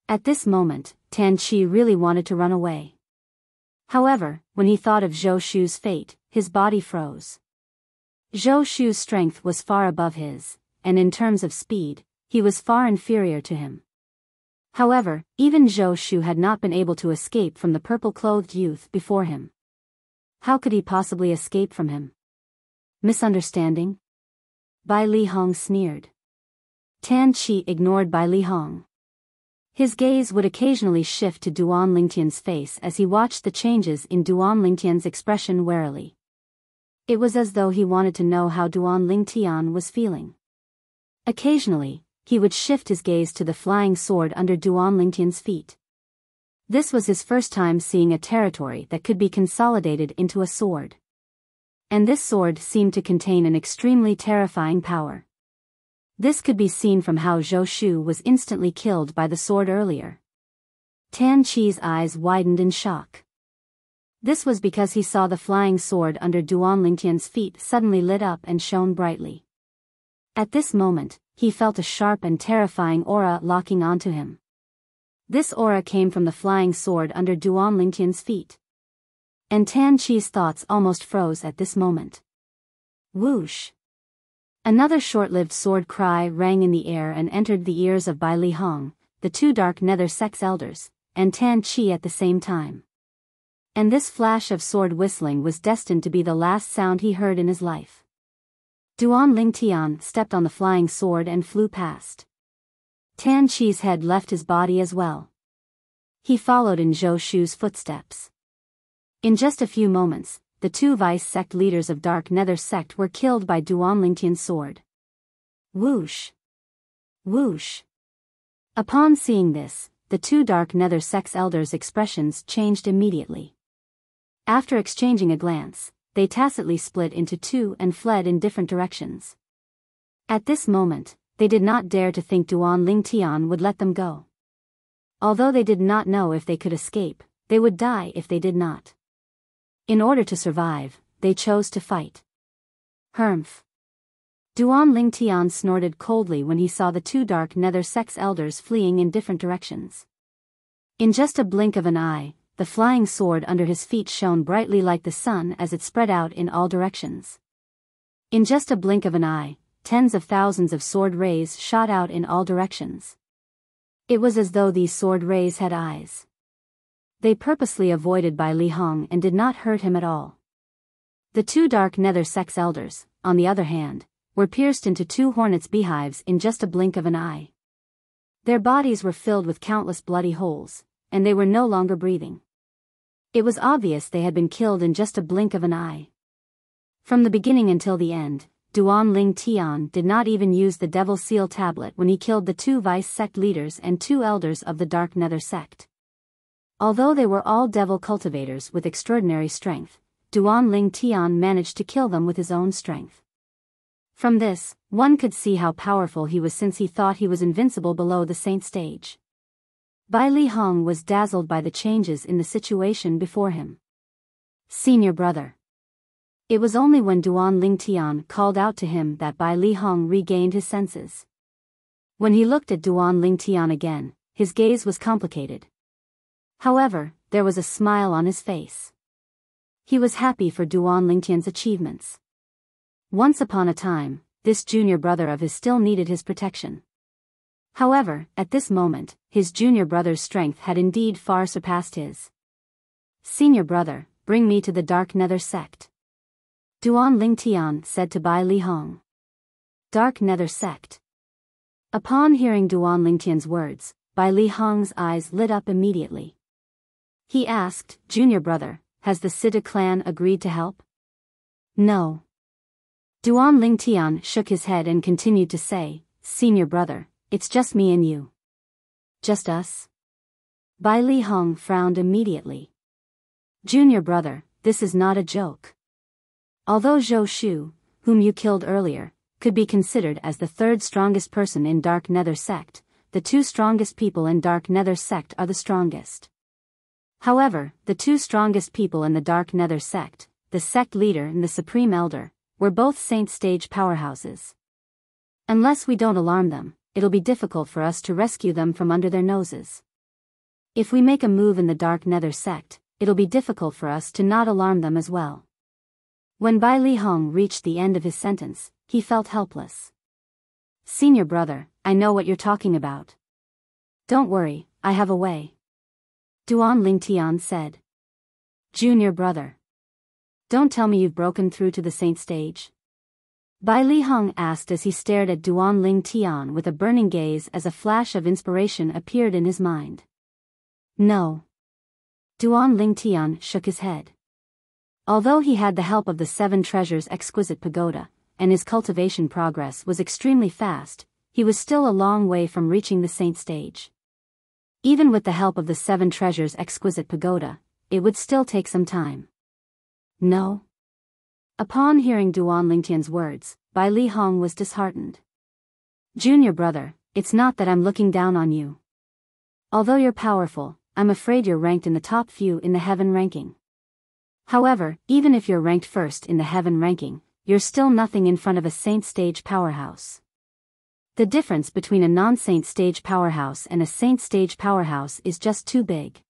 At this moment, Tan Chi really wanted to run away. However, when he thought of Zhou Shu's fate, his body froze. Zhou Shu's strength was far above his, and in terms of speed, he was far inferior to him. However, even Zhou Shu had not been able to escape from the purple-clothed youth before him. How could he possibly escape from him? Misunderstanding? Bai Li Hong sneered. Tan Chi ignored Bai Li Hong. His gaze would occasionally shift to Duan Lingtian's face as he watched the changes in Duan Lingtian's expression warily. It was as though he wanted to know how Duan Lingtian was feeling. Occasionally, he would shift his gaze to the flying sword under Duan Lingtian's feet. This was his first time seeing a territory that could be consolidated into a sword. And this sword seemed to contain an extremely terrifying power. This could be seen from how Zhou Shu was instantly killed by the sword earlier. Tan Chi's eyes widened in shock. This was because he saw the flying sword under Duan Lingtian's feet suddenly lit up and shone brightly. At this moment, he felt a sharp and terrifying aura locking onto him. This aura came from the flying sword under Duan Lingtian's feet. And Tan Chi's thoughts almost froze at this moment. Whoosh! Another short-lived sword cry rang in the air and entered the ears of Bai Li Hong, the two Dark Nether Sect's elders, and Tan Chi at the same time. And this flash of sword whistling was destined to be the last sound he heard in his life. Duan Ling Tian stepped on the flying sword and flew past. Tan Chi's head left his body as well. He followed in Zhou Shu's footsteps. In just a few moments, the two vice sect leaders of Dark Nether sect were killed by Duan Lingtian's sword. Whoosh! Whoosh! Upon seeing this, the two Dark Nether sect's elders' expressions changed immediately. After exchanging a glance, they tacitly split into two and fled in different directions. At this moment, they did not dare to think Duan Ling Tian would let them go. Although they did not know if they could escape, they would die if they did not. In order to survive, they chose to fight. Humph! Duan Ling Tian snorted coldly when he saw the two Dark Nether sect's elders fleeing in different directions. In just a blink of an eye, the flying sword under his feet shone brightly like the sun as it spread out in all directions. In just a blink of an eye, tens of thousands of sword rays shot out in all directions. It was as though these sword rays had eyes. They purposely avoided Bai Li Hong and did not hurt him at all. The two Dark Nether sect's elders, on the other hand, were pierced into two hornets' beehives in just a blink of an eye. Their bodies were filled with countless bloody holes, and they were no longer breathing. It was obvious they had been killed in just a blink of an eye. From the beginning until the end, Duan Ling Tian did not even use the Devil Seal tablet when he killed the two vice sect leaders and two elders of the Dark Nether sect. Although they were all devil cultivators with extraordinary strength, Duan Ling Tian managed to kill them with his own strength. From this, one could see how powerful he was since he thought he was invincible below the saint stage. Bai Li Hong was dazzled by the changes in the situation before him. Senior brother. It was only when Duan Ling Tian called out to him that Bai Li Hong regained his senses. When he looked at Duan Ling Tian again, his gaze was complicated. However, there was a smile on his face. He was happy for Duan Ling Tian's achievements. Once upon a time, this junior brother of his still needed his protection. However, at this moment, his junior brother's strength had indeed far surpassed his. Senior brother, bring me to the Dark Nether sect. Duan Lingtian said to Bai Li Hong. Dark Nether Sect. Upon hearing Duan Lingtian's words, Bai Li Hong's eyes lit up immediately. He asked, Junior brother, has the Sita clan agreed to help? No. Duan Lingtian shook his head and continued to say, Senior brother, it's just me and you. Just us? Bai Li Hong frowned immediately. Junior brother, this is not a joke. Although Zhou Shu, whom you killed earlier, could be considered as the third strongest person in Dark Nether Sect, the two strongest people in Dark Nether Sect are the strongest. However, the two strongest people in the Dark Nether Sect, the sect leader and the Supreme Elder, were both Saint Stage powerhouses. Unless we don't alarm them, it'll be difficult for us to rescue them from under their noses. If we make a move in the Dark Nether Sect, it'll be difficult for us to not alarm them as well. When Bai Li Hong reached the end of his sentence, he felt helpless. Senior brother, I know what you're talking about. Don't worry, I have a way. Duan Lingtian said. Junior brother. Don't tell me you've broken through to the Saint Stage? Bai Li Hong asked as he stared at Duan Lingtian with a burning gaze as a flash of inspiration appeared in his mind. No. Duan Lingtian shook his head. Although he had the help of the Seven Treasures Exquisite Pagoda, and his cultivation progress was extremely fast, he was still a long way from reaching the Saint Stage. Even with the help of the Seven Treasures Exquisite Pagoda, it would still take some time. No? Upon hearing Duan Lingtian's words, Bai Li Hong was disheartened. Junior brother, it's not that I'm looking down on you. Although you're powerful, I'm afraid you're ranked in the top few in the heaven ranking. However, even if you're ranked first in the heaven ranking, you're still nothing in front of a Saint Stage powerhouse. The difference between a non-Saint Stage powerhouse and a Saint Stage powerhouse is just too big.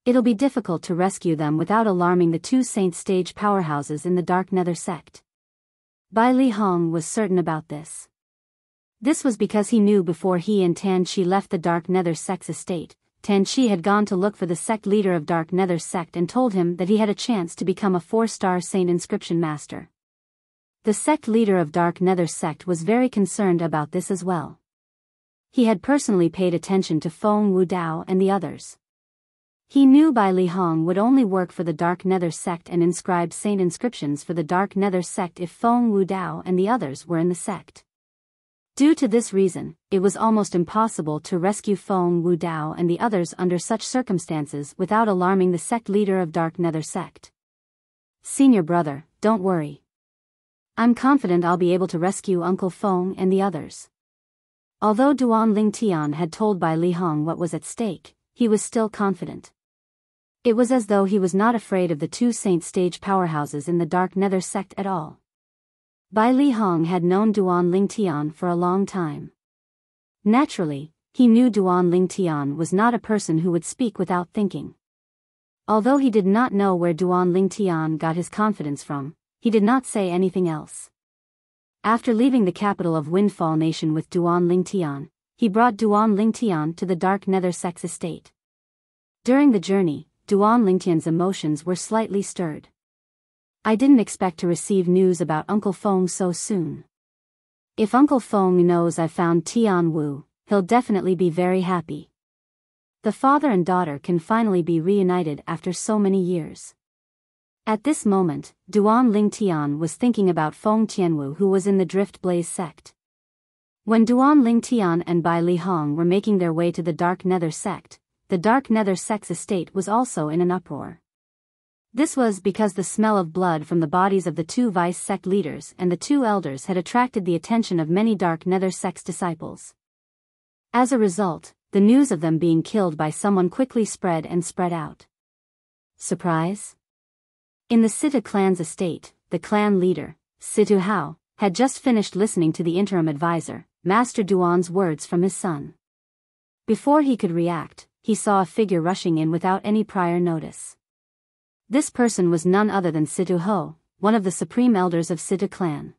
It'll be difficult to rescue them without alarming the two Saint Stage powerhouses in the Dark Nether Sect. Bai Li Hong was certain about this. This was because he knew before he and Tan Chi left the Dark Nether Sect's estate, Tan Chi had gone to look for the sect leader of Dark Nether Sect and told him that he had a chance to become a 4-star Saint Inscription Master. The sect leader of Dark Nether Sect was very concerned about this as well. He had personally paid attention to Feng Wudao and the others. He knew Bai Li Hong would only work for the Dark Nether Sect and inscribe Saint inscriptions for the Dark Nether Sect if Feng Wudao and the others were in the sect. Due to this reason, it was almost impossible to rescue Feng Wudao and the others under such circumstances without alarming the sect leader of Dark Nether Sect. Senior brother, don't worry. I'm confident I'll be able to rescue Uncle Feng and the others. Although Duan Lingtian had told Bai Li Hong what was at stake, he was still confident. It was as though he was not afraid of the two Saint Stage powerhouses in the Dark Nether Sect at all. Bai Li Hong had known Duan Lingtian for a long time. Naturally, he knew Duan Lingtian was not a person who would speak without thinking. Although he did not know where Duan Lingtian got his confidence from, he did not say anything else. After leaving the capital of Windfall Nation with Duan Lingtian, he brought Duan Lingtian to the Dark Nether Sect's estate. During the journey, Duan Lingtian's emotions were slightly stirred. I didn't expect to receive news about Uncle Feng so soon. If Uncle Feng knows I found Tian Wu, he'll definitely be very happy. The father and daughter can finally be reunited after so many years. At this moment, Duan Lingtian was thinking about Feng Tianwu, who was in the Drift Blaze sect. When Duan Lingtian and Bai Li Hong were making their way to the Dark Nether Sect, the Dark Nether Sect's estate was also in an uproar. This was because the smell of blood from the bodies of the two vice sect leaders and the two elders had attracted the attention of many Dark Nether Sect's disciples. As a result, the news of them being killed by someone quickly spread out. Surprise? In the Sita clan's estate, the clan leader, Situ Hao, had just finished listening to the interim advisor, Master Duan's words from his son. Before he could react, he saw a figure rushing in without any prior notice. This person was none other than Situ Ho, one of the supreme elders of Sita clan.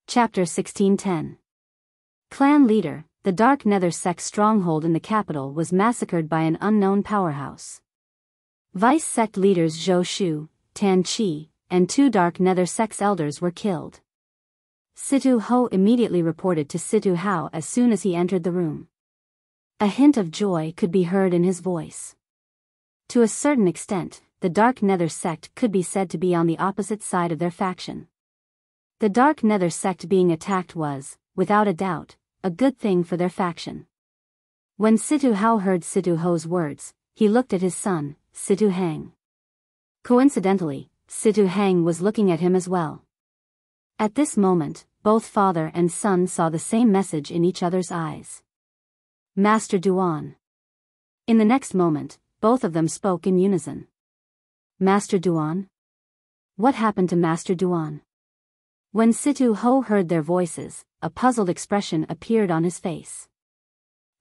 Chapter 1610. Clan leader, the Dark Nether sect stronghold in the capital was massacred by an unknown powerhouse. Vice sect leaders Zhou Shu, Tan Qi, and 2 Dark Nether sect's elders were killed. Situ Ho immediately reported to Situ Hao as soon as he entered the room. A hint of joy could be heard in his voice. To a certain extent, the Dark Nether sect could be said to be on the opposite side of their faction. The Dark Nether sect being attacked was, without a doubt, a good thing for their faction. When Situ Hao heard Situ Ho's words, he looked at his son, Situ Hang. Coincidentally, Situ Hang was looking at him as well. At this moment, both father and son saw the same message in each other's eyes. Master Duan. In the next moment, both of them spoke in unison. Master Duan? What happened to Master Duan? When Situ Ho heard their voices, a puzzled expression appeared on his face.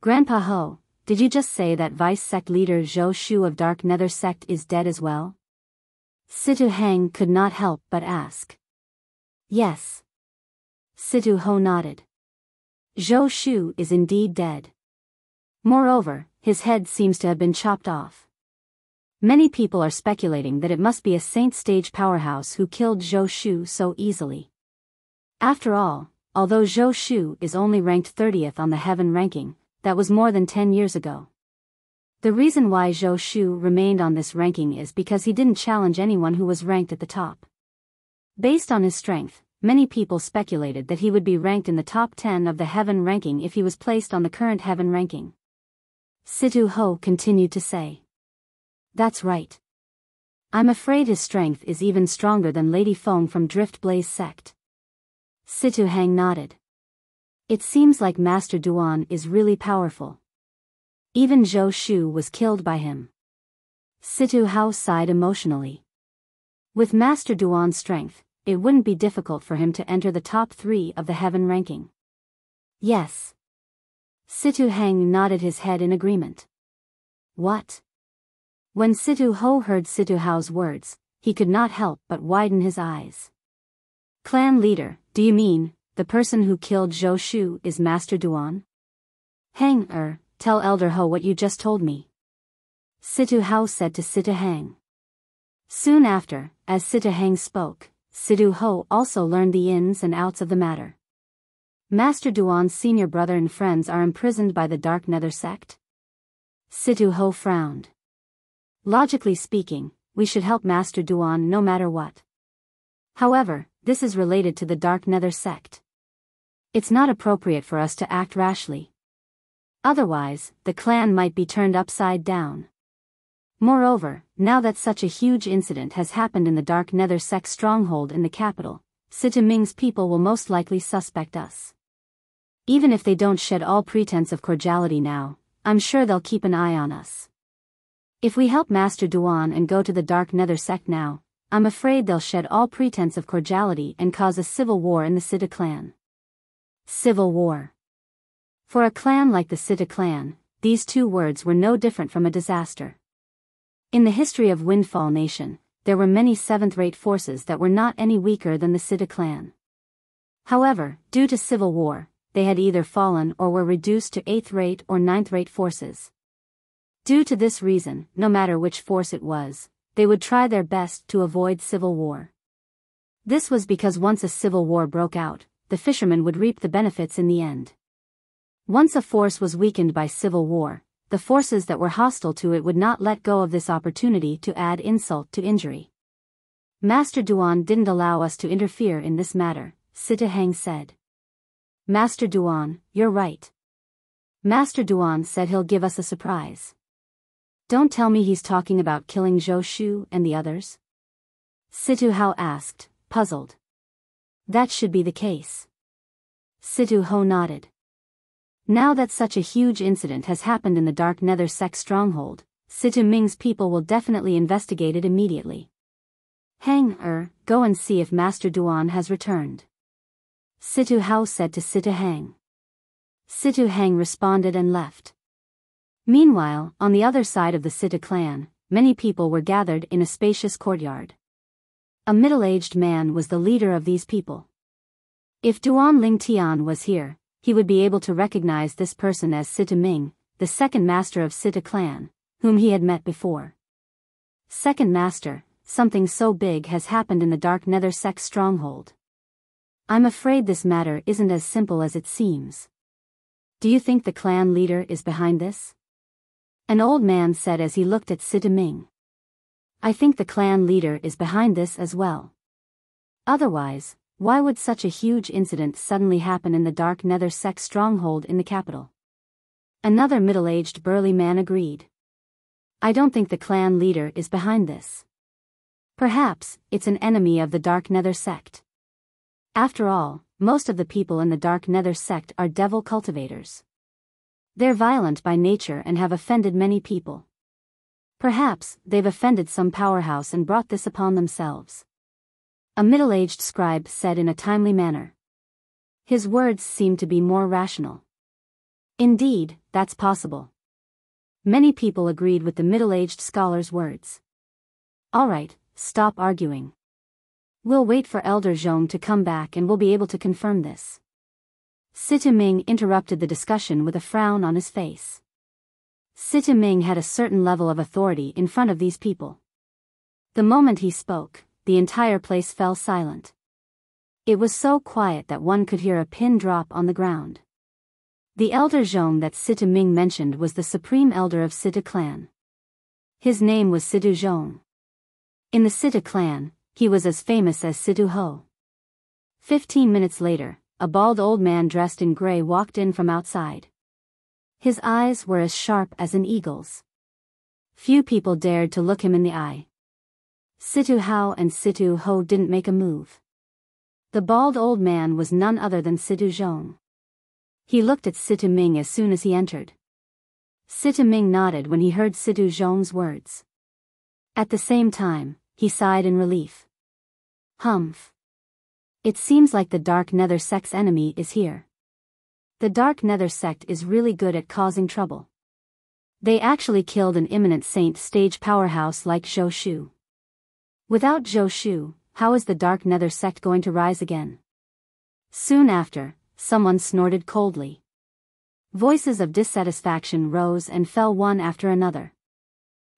Grandpa Ho, did you just say that Vice Sect leader Zhou Shu of Dark Nether Sect is dead as well? Situ Hang could not help but ask. Yes. Situ Ho nodded. Zhou Shu is indeed dead. Moreover, his head seems to have been chopped off. Many people are speculating that it must be a Saint Stage powerhouse who killed Zhou Shu so easily. After all, although Zhou Shu is only ranked 30th on the heaven ranking, that was more than 10 years ago. The reason why Zhou Shu remained on this ranking is because he didn't challenge anyone who was ranked at the top. Based on his strength, many people speculated that he would be ranked in the top 10 of the heaven ranking if he was placed on the current heaven ranking. Situ Ho continued to say. That's right. I'm afraid his strength is even stronger than Lady Feng from Drift Blaze sect. Situ Hang nodded. It seems like Master Duan is really powerful. Even Zhou Shu was killed by him. Situ Hao sighed emotionally. With Master Duan's strength, it wouldn't be difficult for him to enter the top 3 of the heaven ranking. Yes. Situ Hang nodded his head in agreement. What? When Situ Ho heard Situ Hao's words, he could not help but widen his eyes. Clan leader, do you mean, the person who killed Zhou Shu is Master Duan? Hang, tell Elder Ho what you just told me. Situ Hao said to Situ Hang. Soon after, as Situ Hang spoke, Situ Ho also learned the ins and outs of the matter. Master Duan's senior brother and friends are imprisoned by the Dark Nether sect? Situ Ho frowned. Logically speaking, we should help Master Duan no matter what. However, this is related to the Dark Nether sect. It's not appropriate for us to act rashly. Otherwise, the clan might be turned upside down. Moreover, now that such a huge incident has happened in the Dark Nether sect stronghold in the capital, Situ Ming's people will most likely suspect us. Even if they don't shed all pretense of cordiality now, I'm sure they'll keep an eye on us. If we help Master Duan and go to the Dark Nether sect now, I'm afraid they'll shed all pretense of cordiality and cause a civil war in the Situ clan. Civil war. For a clan like the Situ clan, these 2 words were no different from a disaster. In the history of Windfall Nation, there were many 7th-rate forces that were not any weaker than the Situ clan. However, due to civil war, they had either fallen or were reduced to 8th-rate or 9th-rate forces. Due to this reason, no matter which force it was, they would try their best to avoid civil war. This was because once a civil war broke out, the fishermen would reap the benefits in the end. Once a force was weakened by civil war, the forces that were hostile to it would not let go of this opportunity to add insult to injury. Master Duan didn't allow us to interfere in this matter, Situ Hang said. Master Duan, you're right. Master Duan said he'll give us a surprise. Don't tell me he's talking about killing Zhou Shu and the others? Situ Hao asked, puzzled. That should be the case. Situ Ho nodded. Now that such a huge incident has happened in the Dark Nether sect stronghold, Situ Ming's people will definitely investigate it immediately. Hang, go and see if Master Duan has returned. Situ Hao said to Situ Hang. Situ Hang responded and left. Meanwhile, on the other side of the Situ clan, many people were gathered in a spacious courtyard. A middle-aged man was the leader of these people. If Duan Ling Tian was here, he would be able to recognize this person as Sita Ming, the second master of Sita clan, whom he had met before. Second master, something so big has happened in the Dark Nether Sect stronghold. I'm afraid this matter isn't as simple as it seems. Do you think the clan leader is behind this? An old man said as he looked at Sita Ming. I think the clan leader is behind this as well. Otherwise, why would such a huge incident suddenly happen in the Dark Nether Sect stronghold in the capital? Another middle-aged burly man agreed. I don't think the clan leader is behind this. Perhaps it's an enemy of the Dark Nether Sect. After all, most of the people in the Dark Nether Sect are devil cultivators. They're violent by nature and have offended many people. Perhaps they've offended some powerhouse and brought this upon themselves. A middle-aged scribe said in a timely manner. His words seemed to be more rational. Indeed, that's possible. Many people agreed with the middle-aged scholar's words. All right, stop arguing. We'll wait for Elder Zhong to come back and we'll be able to confirm this. Sita Ming interrupted the discussion with a frown on his face. Sita Ming had a certain level of authority in front of these people. The moment he spoke, the entire place fell silent. It was so quiet that one could hear a pin drop on the ground. The Elder Zhong that Sita Ming mentioned was the supreme elder of Sita clan. His name was Situ Zhong. In the Sita clan, he was as famous as Situ Ho. 15 minutes later, a bald old man dressed in gray walked in from outside. His eyes were as sharp as an eagle's. Few people dared to look him in the eye. Situ Hao and Situ Ho didn't make a move. The bald old man was none other than Situ Zhong. He looked at Sita Ming as soon as he entered. Sita Ming nodded when he heard Situ Zhong's words. At the same time, he sighed in relief. Humph. It seems like the Dark Nether Sect's enemy is here. The Dark Nether Sect is really good at causing trouble. They actually killed an imminent saint stage powerhouse like Zhou Shu. Without Zhou Shu, how is the Dark Nether Sect going to rise again? Soon after, someone snorted coldly. Voices of dissatisfaction rose and fell one after another.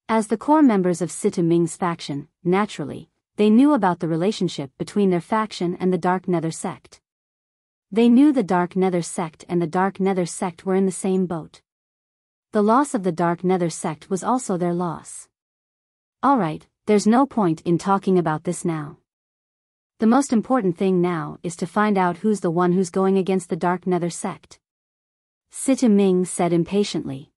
As the core members of Sita Ming's faction, naturally, they knew about the relationship between their faction and the Dark Nether Sect. They knew the Dark Nether Sect and the Dark Nether Sect were in the same boat. The loss of the Dark Nether Sect was also their loss. Alright, there's no point in talking about this now. The most important thing now is to find out who's the one who's going against the Dark Nether Sect. Sita Ming said impatiently.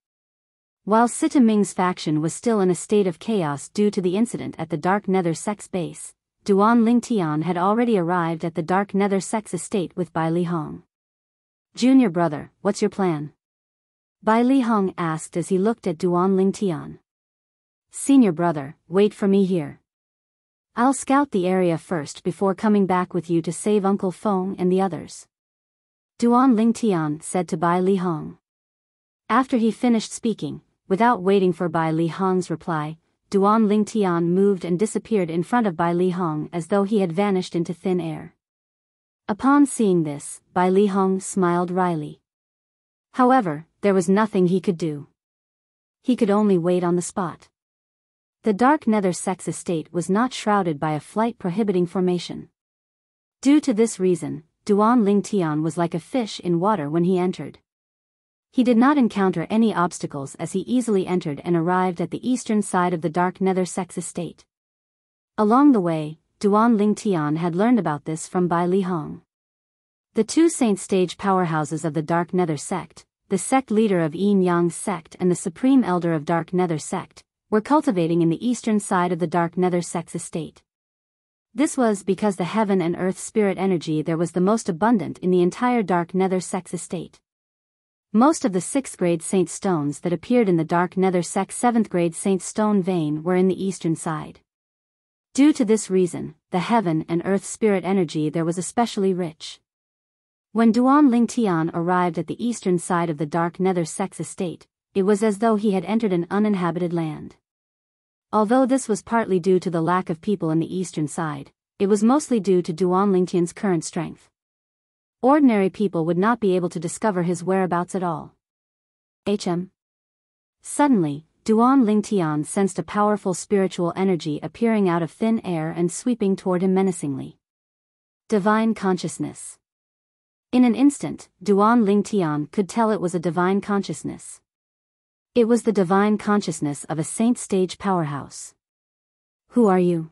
While Sita Ming's faction was still in a state of chaos due to the incident at the Dark Nether Sect's base, Duan Lingtian had already arrived at the Dark Nether Sect's estate with Bai Li Hong. Junior brother, what's your plan? Bai Li Hong asked as he looked at Duan Lingtian. Senior brother, wait for me here. I'll scout the area first before coming back with you to save Uncle Feng and the others. Duan Lingtian said to Bai Li Hong. After he finished speaking, without waiting for Bai Li Hong's reply, Duan Lingtian moved and disappeared in front of Bai Li Hong as though he had vanished into thin air. Upon seeing this, Bai Li Hong smiled wryly. However, there was nothing he could do. He could only wait on the spot. The Dark Nether Sect's estate was not shrouded by a flight-prohibiting formation. Due to this reason, Duan Lingtian was like a fish in water when he entered. He did not encounter any obstacles as he easily entered and arrived at the eastern side of the Dark Nether Sect's estate. Along the way, Duan Lingtian had learned about this from Bai Li Hong. The two saint stage powerhouses of the Dark Nether Sect, the sect leader of Yin Yang Sect and the supreme elder of Dark Nether Sect, were cultivating in the eastern side of the Dark Nether Sect's estate. This was because the heaven and earth spirit energy there was the most abundant in the entire Dark Nether Sect's estate. Most of the 6th grade saint stones that appeared in the Dark Nether Sect's 7th grade saint stone vein were in the eastern side. Due to this reason, the heaven and earth spirit energy there was especially rich. When Duan Lingtian arrived at the eastern side of the Dark Nether Sect's estate, it was as though he had entered an uninhabited land. Although this was partly due to the lack of people in the eastern side, it was mostly due to Duan Lingtian's current strength. Ordinary people would not be able to discover his whereabouts at all. Suddenly, Duan Lingtian sensed a powerful spiritual energy appearing out of thin air and sweeping toward him menacingly. Divine consciousness. In an instant, Duan Lingtian could tell it was a divine consciousness. It was the divine consciousness of a saint stage powerhouse. Who are you?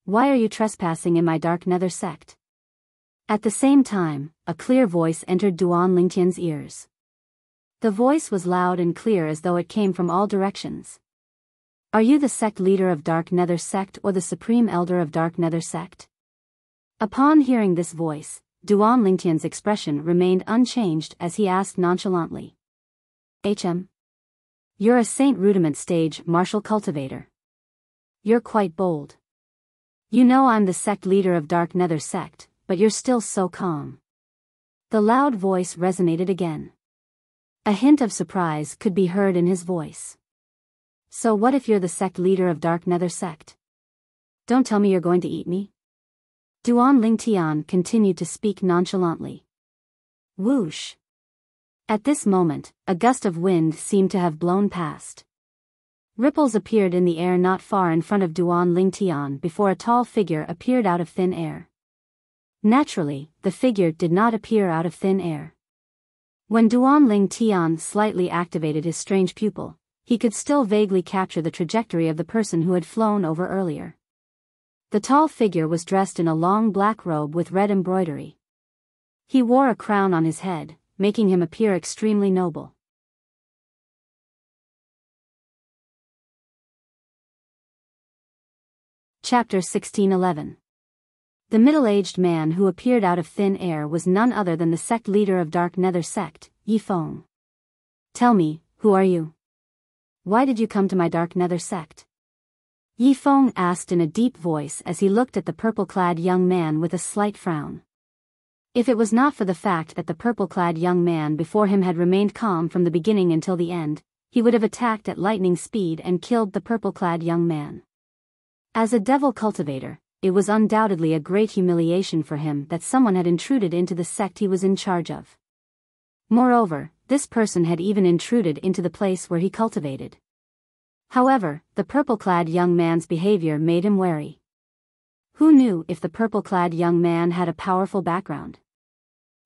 Why are you trespassing in my dark nether sect? At the same time, a clear voice entered Duan Lingtian's ears. The voice was loud and clear as though it came from all directions. Are you the sect leader of Dark Nether sect or the supreme elder of Dark Nether sect? Upon hearing this voice, Duan Lingtian's expression remained unchanged as he asked nonchalantly. You're a Saint Rudiment stage martial cultivator. You're quite bold. You know I'm the sect leader of Dark Nether sect, but you're still so calm. The loud voice resonated again. A hint of surprise could be heard in his voice. So what if you're the sect leader of Dark Nether sect? Don't tell me you're going to eat me? Duan Lingtian continued to speak nonchalantly. Whoosh! At this moment, a gust of wind seemed to have blown past. Ripples appeared in the air not far in front of Duan Lingtian before a tall figure appeared out of thin air. Naturally, the figure did not appear out of thin air. When Duan Lingtian slightly activated his strange pupil, he could still vaguely capture the trajectory of the person who had flown over earlier. The tall figure was dressed in a long black robe with red embroidery. He wore a crown on his head, making him appear extremely noble. Chapter 1611. The middle-aged man who appeared out of thin air was none other than the sect leader of Dark Nether sect, Yifeng. Tell me, who are you? Why did you come to my Dark Nether sect? Yifeng asked in a deep voice as he looked at the purple-clad young man with a slight frown. If it was not for the fact that the purple-clad young man before him had remained calm from the beginning until the end, he would have attacked at lightning speed and killed the purple-clad young man. As a devil cultivator, it was undoubtedly a great humiliation for him that someone had intruded into the sect he was in charge of. Moreover, this person had even intruded into the place where he cultivated. However, the purple-clad young man's behavior made him wary. Who knew if the purple-clad young man had a powerful background?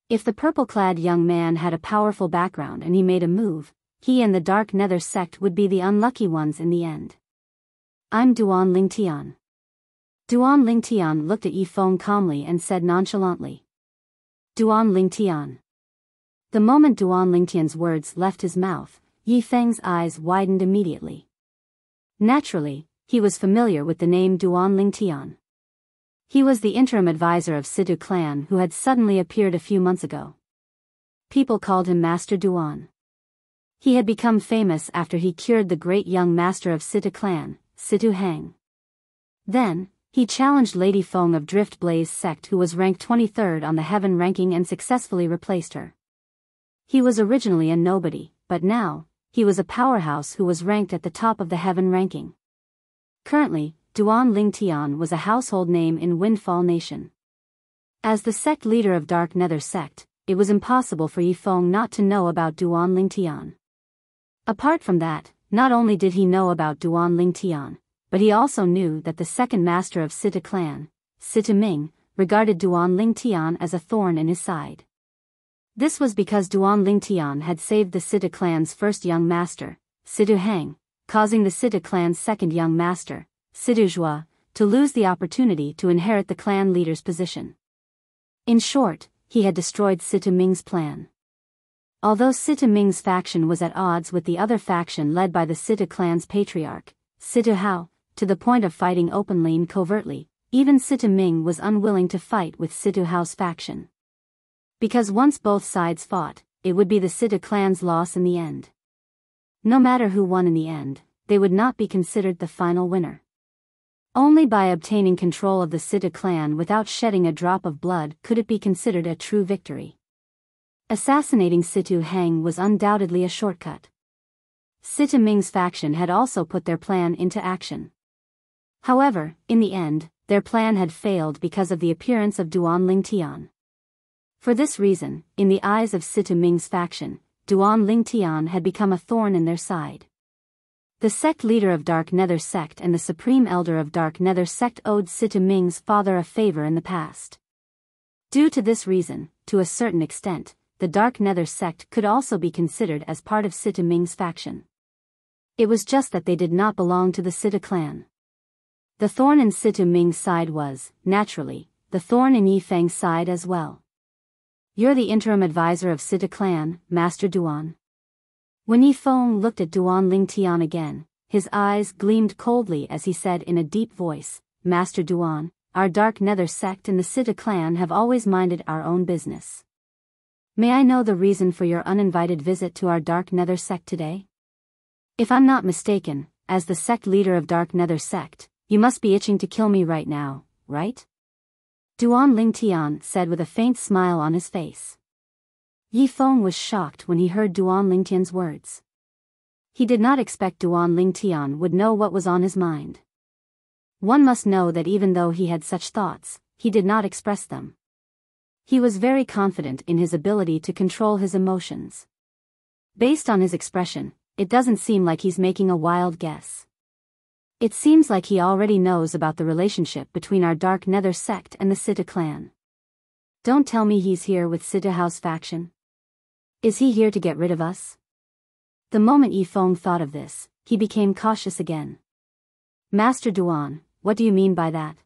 If the purple-clad young man had a powerful background and he made a move, he and the Dark Nether sect would be the unlucky ones in the end. I'm Duan Lingtian. Duan Lingtian looked at Yifeng calmly and said nonchalantly. Duan Lingtian. The moment Duan Lingtian's words left his mouth, Yifeng's eyes widened immediately. Naturally, he was familiar with the name Duan Lingtian. He was the interim advisor of Situ clan who had suddenly appeared a few months ago. People called him Master Duan. He had become famous after he cured the great young master of Situ clan, Situ Hang. Then, he challenged Lady Feng of Drift Blaze sect who was ranked 23rd on the heaven ranking and successfully replaced her. He was originally a nobody, but now, he was a powerhouse who was ranked at the top of the heaven ranking. Currently, Duan Lingtian was a household name in Windfall Nation. As the sect leader of Dark Nether sect, it was impossible for Yifeng not to know about Duan Lingtian. Apart from that, not only did he know about Duan Lingtian, but he also knew that the second master of Situ clan, Situ Ming, regarded Duan Lingtian as a thorn in his side. This was because Duan Lingtian had saved the Situ clan's first young master, Situ Hang, causing the Situ clan's second young master, Situ Zhua, to lose the opportunity to inherit the clan leader's position. In short, he had destroyed Situ Ming's plan. Although Situ Ming's faction was at odds with the other faction led by the Situ clan's patriarch, Situ Hao, to the point of fighting openly and covertly, even Situ Ming was unwilling to fight with Situ Hao's faction. Because once both sides fought, it would be the Situ clan's loss in the end. No matter who won in the end, they would not be considered the final winner. Only by obtaining control of the Situ clan without shedding a drop of blood could it be considered a true victory. Assassinating Situ Hang was undoubtedly a shortcut. Situ Ming's faction had also put their plan into action. However, in the end, their plan had failed because of the appearance of Duan Lingtian. For this reason, in the eyes of Sita Ming's faction, Duan Lingtian had become a thorn in their side. The sect leader of Dark Nether sect and the supreme elder of Dark Nether sect owed Sita Ming's father a favor in the past. Due to this reason, to a certain extent, the Dark Nether sect could also be considered as part of Sita Ming's faction. It was just that they did not belong to the Sita clan. The thorn in Sita Ming's side was, naturally, the thorn in Yifeng's side as well. You're the interim advisor of Sita clan, Master Duan. When Yifeng looked at Duan Lingtian again, his eyes gleamed coldly as he said in a deep voice, Master Duan, our Dark Nether sect and the Sita clan have always minded our own business. May I know the reason for your uninvited visit to our Dark Nether sect today? If I'm not mistaken, as the sect leader of Dark Nether sect, you must be itching to kill me right now, right? Duan Lingtian said with a faint smile on his face. Yifeng was shocked when he heard Duan Lingtian's words. He did not expect Duan Lingtian would know what was on his mind. One must know that even though he had such thoughts, he did not express them. He was very confident in his ability to control his emotions. Based on his expression, it doesn't seem like he's making a wild guess. It seems like he already knows about the relationship between our Dark Nether sect and the Sita clan. Don't tell me he's here with Sita House faction. Is he here to get rid of us? The moment Yifeng thought of this, he became cautious again. Master Duan, what do you mean by that?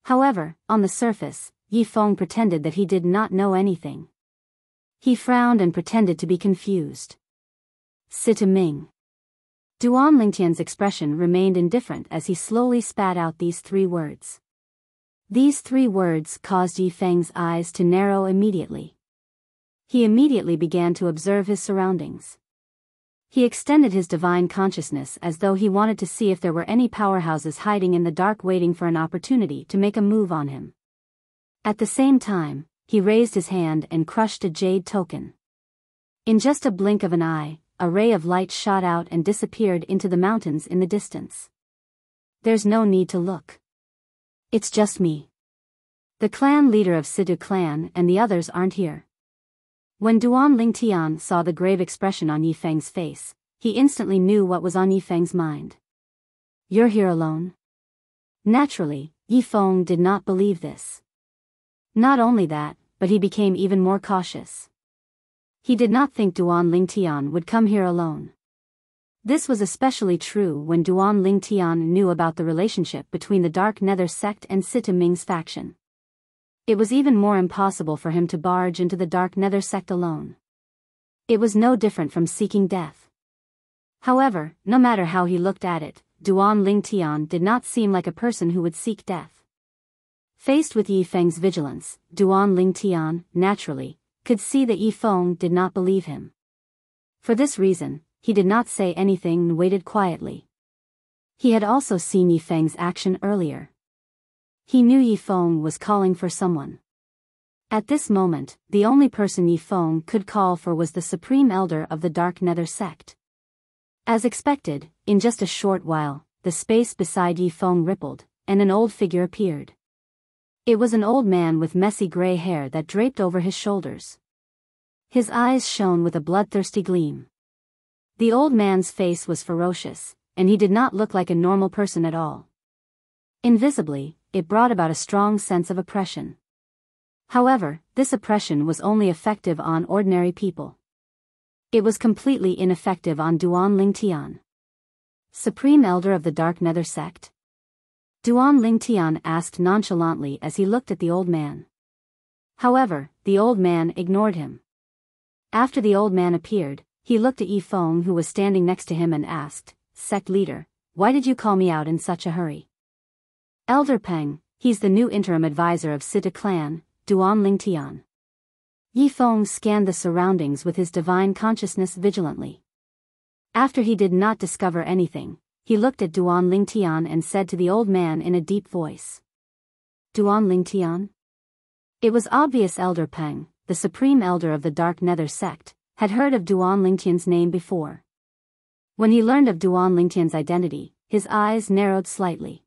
However, on the surface, Yifeng pretended that he did not know anything. He frowned and pretended to be confused. Sita Ming. Duan Lingtian's expression remained indifferent as he slowly spat out these 3 words. These 3 words caused Yifeng's eyes to narrow immediately. He immediately began to observe his surroundings. He extended his divine consciousness as though he wanted to see if there were any powerhouses hiding in the dark waiting for an opportunity to make a move on him. At the same time, he raised his hand and crushed a jade token. In just a blink of an eye, a ray of light shot out and disappeared into the mountains in the distance. There's no need to look. It's just me. The clan leader of Sidu clan and the others aren't here. When Duan Lingtian saw the grave expression on Yifeng's face, he instantly knew what was on Yifeng's mind. You're here alone? Naturally, Yifeng did not believe this. Not only that, but he became even more cautious. He did not think Duan Lingtian would come here alone. This was especially true when Duan Lingtian knew about the relationship between the Dark Nether sect and Sita Ming's faction. It was even more impossible for him to barge into the Dark Nether sect alone. It was no different from seeking death. However, no matter how he looked at it, Duan Lingtian did not seem like a person who would seek death. Faced with Yifeng's vigilance, Duan Lingtian, naturally, could see that Yifeng did not believe him. For this reason, he did not say anything and waited quietly. He had also seen Yifeng's action earlier. He knew Yifeng was calling for someone. At this moment, the only person Yifeng could call for was the Supreme Elder of the Dark Nether sect. As expected, in just a short while, the space beside Yifeng rippled, and an old figure appeared. It was an old man with messy gray hair that draped over his shoulders. His eyes shone with a bloodthirsty gleam. The old man's face was ferocious, and he did not look like a normal person at all. Invisibly, it brought about a strong sense of oppression. However, this oppression was only effective on ordinary people. It was completely ineffective on Duan Lingtian. Supreme Elder of the Dark Nether sect? Duan Lingtian asked nonchalantly as he looked at the old man. However, the old man ignored him. After the old man appeared, he looked at Yifeng who was standing next to him and asked, Sect leader, why did you call me out in such a hurry? Elder Peng, he's the new interim advisor of Sita clan, Duan Lingtian. Yifeng scanned the surroundings with his divine consciousness vigilantly. After he did not discover anything, he looked at Duan Lingtian and said to the old man in a deep voice. Duan Lingtian? It was obvious Elder Peng, the supreme elder of the Dark Nether sect, had heard of Duan Lingtian's name before. When he learned of Duan Lingtian's identity, his eyes narrowed slightly.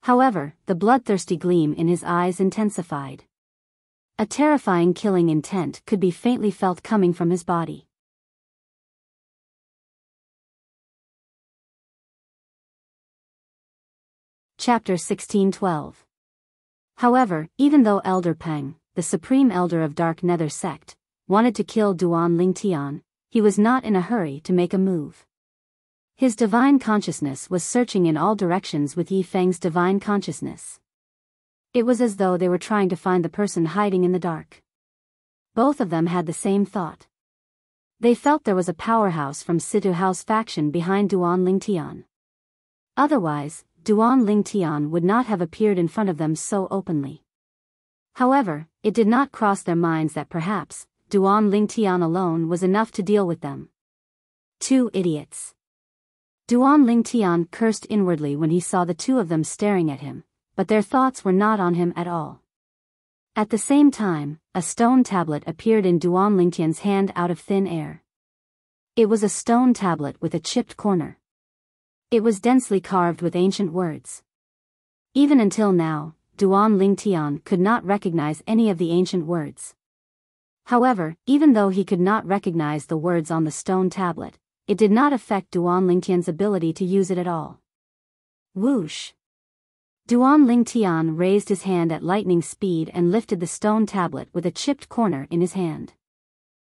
However, the bloodthirsty gleam in his eyes intensified. A terrifying killing intent could be faintly felt coming from his body. Chapter 1612. However, even though Elder Peng, the supreme elder of Dark Nether sect, wanted to kill Duan Lingtian, he was not in a hurry to make a move. His divine consciousness was searching in all directions with Yi Feng's divine consciousness. It was as though they were trying to find the person hiding in the dark. Both of them had the same thought. They felt there was a powerhouse from Situ House faction behind Duan Lingtian. Otherwise, Duan Lingtian would not have appeared in front of them so openly. However, it did not cross their minds that perhaps Duan Lingtian alone was enough to deal with them. Two idiots. Duan Lingtian cursed inwardly when he saw the two of them staring at him, but their thoughts were not on him at all. At the same time, a stone tablet appeared in Duan Lingtian's hand out of thin air. It was a stone tablet with a chipped corner. It was densely carved with ancient words. Even until now, Duan Lingtian could not recognize any of the ancient words. However, even though he could not recognize the words on the stone tablet, it did not affect Duan Lingtian's ability to use it at all. Whoosh! Duan Lingtian raised his hand at lightning speed and lifted the stone tablet with a chipped corner in his hand.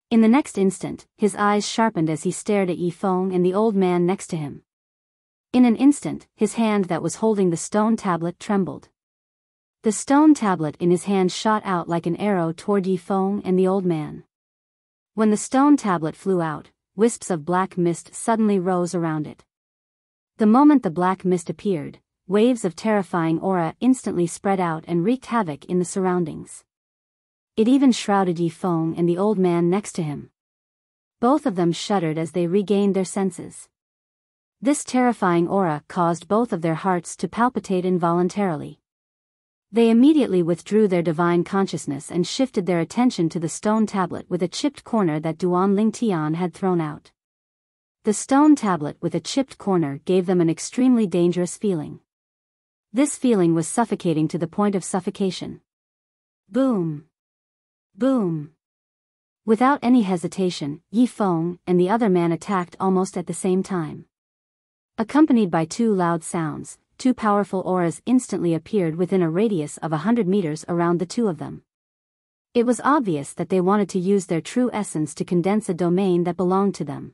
In the next instant, his eyes sharpened as he stared at Yi Feng and the old man next to him. In an instant, his hand that was holding the stone tablet trembled. The stone tablet in his hand shot out like an arrow toward Yi Feng and the old man. When the stone tablet flew out, wisps of black mist suddenly rose around it. The moment the black mist appeared, waves of terrifying aura instantly spread out and wreaked havoc in the surroundings. It even shrouded Yi Feng and the old man next to him. Both of them shuddered as they regained their senses. This terrifying aura caused both of their hearts to palpitate involuntarily. They immediately withdrew their divine consciousness and shifted their attention to the stone tablet with a chipped corner that Duan Lingtian had thrown out. The stone tablet with a chipped corner gave them an extremely dangerous feeling. This feeling was suffocating to the point of suffocation. Boom! Boom! Without any hesitation, Yi Feng and the other man attacked almost at the same time. Accompanied by two loud sounds, two powerful auras instantly appeared within a radius of 100 meters around the two of them. It was obvious that they wanted to use their true essence to condense a domain that belonged to them.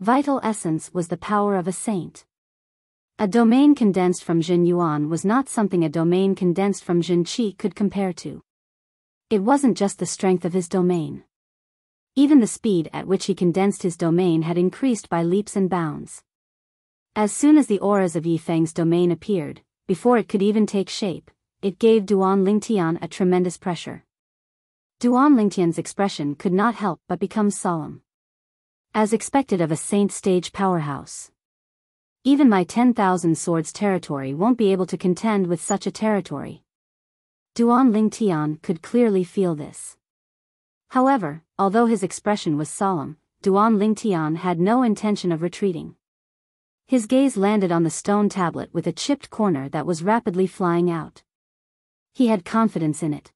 Vital essence was the power of a saint. A domain condensed from Jin Yuan was not something a domain condensed from Jin Qi could compare to. It wasn't just the strength of his domain. Even the speed at which he condensed his domain had increased by leaps and bounds. As soon as the auras of Yi Feng's domain appeared, before it could even take shape, it gave Duan Lingtian a tremendous pressure. Duan Lingtian's expression could not help but become solemn. As expected of a saint stage powerhouse. Even my 10,000 swords territory won't be able to contend with such a territory. Duan Lingtian could clearly feel this. However, although his expression was solemn, Duan Lingtian had no intention of retreating. His gaze landed on the stone tablet with a chipped corner that was rapidly flying out. He had confidence in it.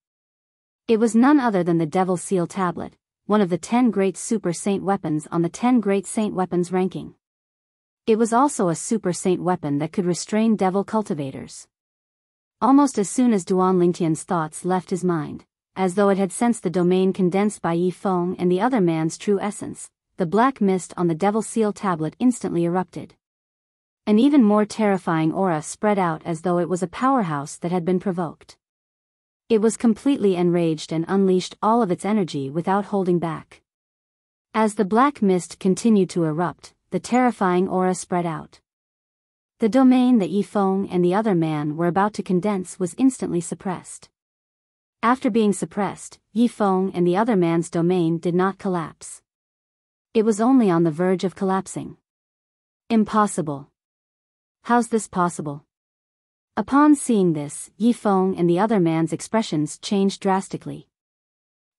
It was none other than the Devil Seal tablet, one of the 10 great super saint weapons on the 10 great saint weapons ranking. It was also a super saint weapon that could restrain devil cultivators. Almost as soon as Duan Lingtian's thoughts left his mind, as though it had sensed the domain condensed by Yi Feng and the other man's true essence, the black mist on the Devil Seal tablet instantly erupted. An even more terrifying aura spread out as though it was a powerhouse that had been provoked. It was completely enraged and unleashed all of its energy without holding back. As the black mist continued to erupt, the terrifying aura spread out. The domain that Yi Feng and the other man were about to condense was instantly suppressed. After being suppressed, Yi Feng and the other man's domain did not collapse. It was only on the verge of collapsing. Impossible. How's this possible? Upon seeing this, Yi Feng and the other man's expressions changed drastically.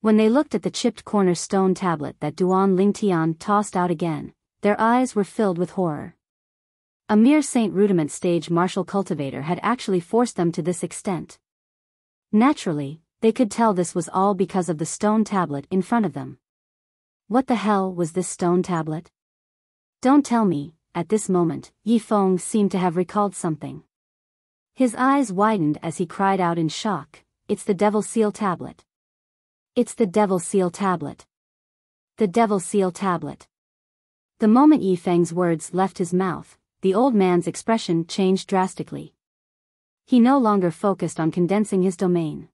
When they looked at the chipped corner stone tablet that Duan Lingtian tossed out again, their eyes were filled with horror. A mere Saint Rudiment stage martial cultivator had actually forced them to this extent. Naturally, they could tell this was all because of the stone tablet in front of them. What the hell was this stone tablet? Don't tell me. At this moment, Yi Feng seemed to have recalled something. His eyes widened as he cried out in shock, "It's the Devil Seal Tablet! It's the Devil Seal Tablet! The Devil Seal Tablet!" The moment Yi Feng's words left his mouth, the old man's expression changed drastically. He no longer focused on condensing his domain.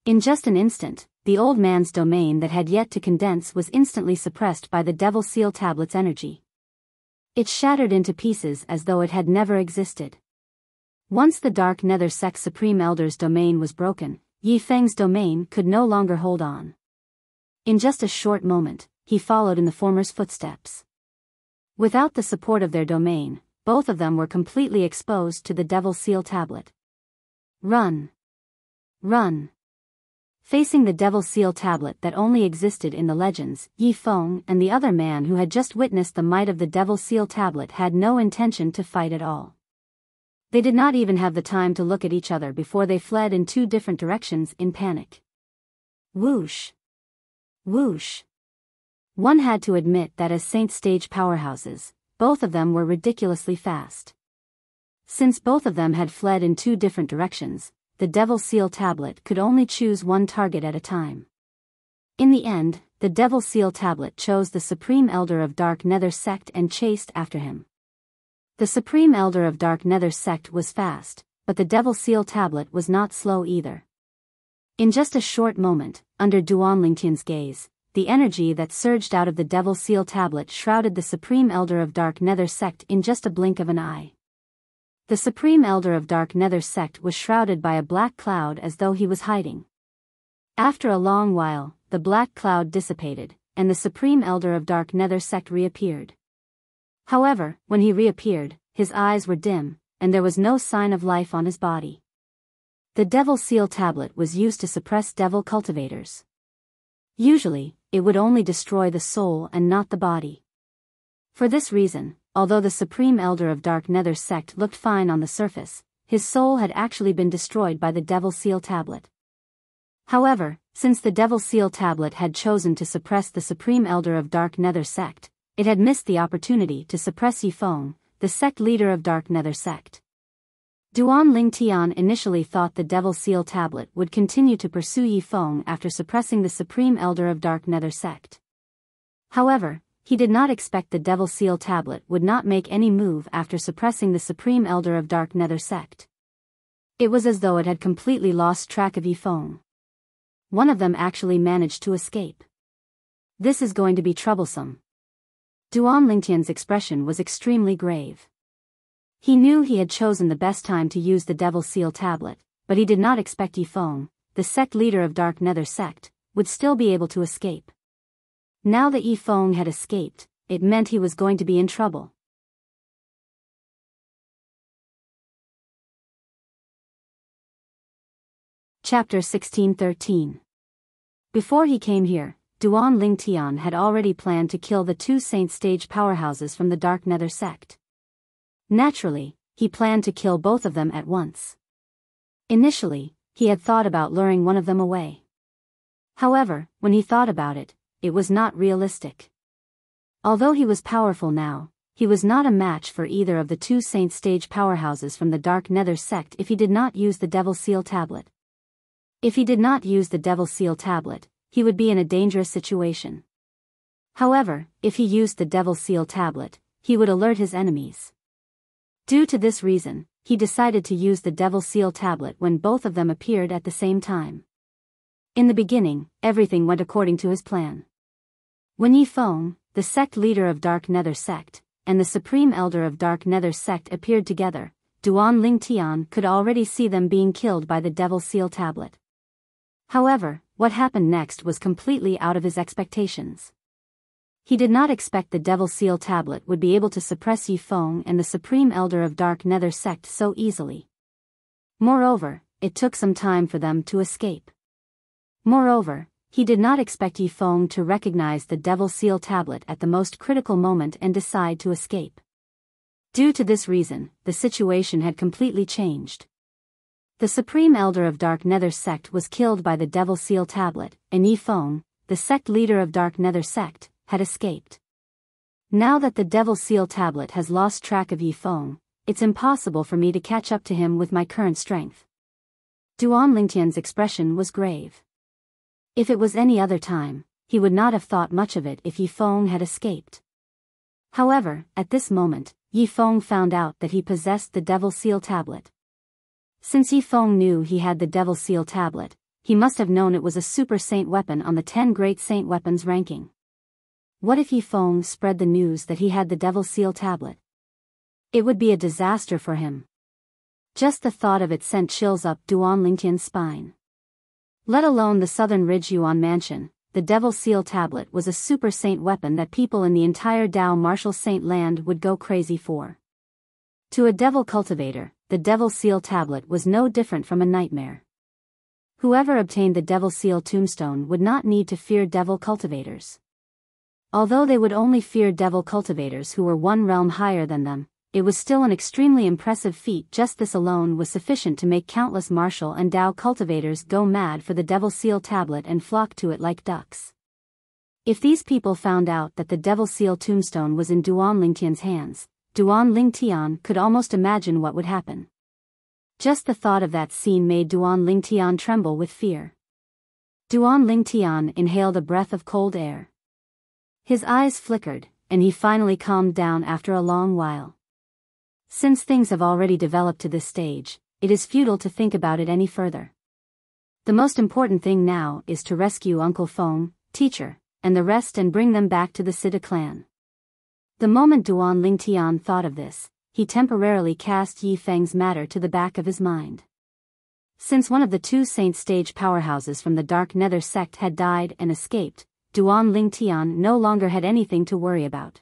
In just an instant, the old man's domain that had yet to condense was instantly suppressed by the Devil Seal Tablet's energy. It shattered into pieces as though it had never existed. Once the Dark Nether Sect's Supreme Elder's domain was broken, Yi Feng's domain could no longer hold on. In just a short moment, he followed in the former's footsteps. Without the support of their domain, both of them were completely exposed to the Devil Seal Tablet. Run! Run! Facing the Devil Seal Tablet that only existed in the legends, Yi Feng and the other man who had just witnessed the might of the Devil Seal Tablet had no intention to fight at all. They did not even have the time to look at each other before they fled in two different directions in panic. Whoosh! Whoosh! One had to admit that as Saint Stage powerhouses, both of them were ridiculously fast. Since both of them had fled in two different directions, the Devil Seal Tablet could only choose one target at a time. In the end, the Devil Seal Tablet chose the Supreme Elder of Dark Nether Sect and chased after him. The Supreme Elder of Dark Nether Sect was fast, but the Devil Seal Tablet was not slow either. In just a short moment, under Duan Lingtian's gaze, the energy that surged out of the Devil Seal Tablet shrouded the Supreme Elder of Dark Nether Sect in just a blink of an eye. The Supreme Elder of Dark Nether Sect was shrouded by a black cloud as though he was hiding. After a long while, the black cloud dissipated, and the Supreme Elder of Dark Nether Sect reappeared. However, when he reappeared, his eyes were dim, and there was no sign of life on his body. The Devil Seal Tablet was used to suppress devil cultivators. Usually, it would only destroy the soul and not the body. For this reason, although the Supreme Elder of Dark Nether Sect looked fine on the surface, his soul had actually been destroyed by the Devil Seal Tablet. However, since the Devil Seal Tablet had chosen to suppress the Supreme Elder of Dark Nether Sect, it had missed the opportunity to suppress Yi Feng, the sect leader of Dark Nether Sect. Duan Lingtian initially thought the Devil Seal Tablet would continue to pursue Yi Feng after suppressing the Supreme Elder of Dark Nether Sect. However, he did not expect the Devil Seal Tablet would not make any move after suppressing the Supreme Elder of Dark Nether Sect. It was as though it had completely lost track of Yi Feng. One of them actually managed to escape. This is going to be troublesome. Duan Lingtian's expression was extremely grave. He knew he had chosen the best time to use the Devil Seal Tablet, but he did not expect Yi Feng, the sect leader of Dark Nether Sect, would still be able to escape. Now that Yi Feng had escaped, it meant he was going to be in trouble. Chapter 1613. Before he came here, Duan Lingtian had already planned to kill the two Saint Stage powerhouses from the Dark Nether Sect. Naturally, he planned to kill both of them at once. Initially, he had thought about luring one of them away. However, when he thought about it, it was not realistic. Although he was powerful now, he was not a match for either of the two Saint Stage powerhouses from the Dark Nether Sect if he did not use the Devil Seal Tablet. If he did not use the Devil Seal Tablet, he would be in a dangerous situation. However, if he used the Devil Seal Tablet, he would alert his enemies. Due to this reason, he decided to use the Devil Seal Tablet when both of them appeared at the same time. In the beginning, everything went according to his plan. When Yi Feng, the sect leader of Dark Nether Sect, and the Supreme Elder of Dark Nether Sect appeared together, Duan Lingtian could already see them being killed by the Devil Seal Tablet. However, what happened next was completely out of his expectations. He did not expect the Devil Seal Tablet would be able to suppress Yi Feng and the Supreme Elder of Dark Nether Sect so easily. Moreover, it took some time for them to escape. Moreover, he did not expect Yi Feng to recognize the Devil Seal Tablet at the most critical moment and decide to escape. Due to this reason, the situation had completely changed. The Supreme Elder of Dark Nether Sect was killed by the Devil Seal Tablet, and Yi Feng, the sect leader of Dark Nether Sect, had escaped. Now that the Devil Seal Tablet has lost track of Yi Feng, it's impossible for me to catch up to him with my current strength. Duan Lingtian's expression was grave. If it was any other time, he would not have thought much of it if Yi Feng had escaped. However, at this moment, Yi Feng found out that he possessed the Devil Seal Tablet. Since Yi Feng knew he had the Devil Seal Tablet, he must have known it was a super saint weapon on the 10 great saint weapons ranking. What if Yi Feng spread the news that he had the Devil Seal Tablet? It would be a disaster for him. Just the thought of it sent chills up Duan Lingtian's spine. Let alone the Southern Ridge Yuan Mansion, the Devil Seal Tablet was a super saint weapon that people in the entire Dao Martial Saint land would go crazy for. To a devil cultivator, the Devil Seal Tablet was no different from a nightmare. Whoever obtained the Devil Seal Tombstone would not need to fear devil cultivators. Although they would only fear devil cultivators who were one realm higher than them, it was still an extremely impressive feat. Just this alone was sufficient to make countless martial and Dao cultivators go mad for the Devil Seal Tablet and flock to it like ducks. If these people found out that the Devil Seal Tombstone was in Duan Lingtian's hands, Duan Lingtian could almost imagine what would happen. Just the thought of that scene made Duan Lingtian tremble with fear. Duan Lingtian inhaled a breath of cold air. His eyes flickered, and he finally calmed down after a long while. Since things have already developed to this stage, it is futile to think about it any further. The most important thing now is to rescue Uncle Feng, teacher, and the rest and bring them back to the Sida clan. The moment Duan Lingtian thought of this, he temporarily cast Yi Feng's matter to the back of his mind. Since one of the two saint stage powerhouses from the Dark Nether sect had died and escaped, Duan Lingtian no longer had anything to worry about.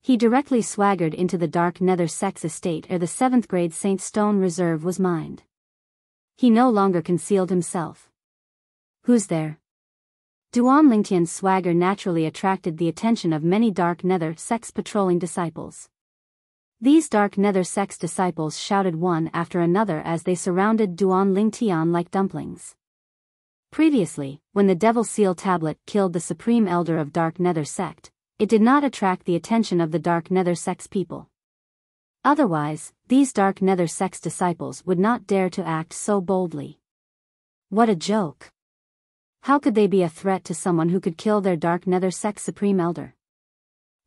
He directly swaggered into the Dark Nether sect's estate ere the 7th grade Saint Stone Reserve was mined. He no longer concealed himself. Who's there? Duan Lingtian's swagger naturally attracted the attention of many Dark Nether sect's patrolling disciples. These Dark Nether sect's disciples shouted one after another as they surrounded Duan Lingtian like dumplings. Previously, when the Devil Seal Tablet killed the Supreme Elder of Dark Nether sect, it did not attract the attention of the Dark Nether sect's people. Otherwise, these Dark Nether sect's disciples would not dare to act so boldly. What a joke! How could they be a threat to someone who could kill their Dark Nether sect's Supreme Elder?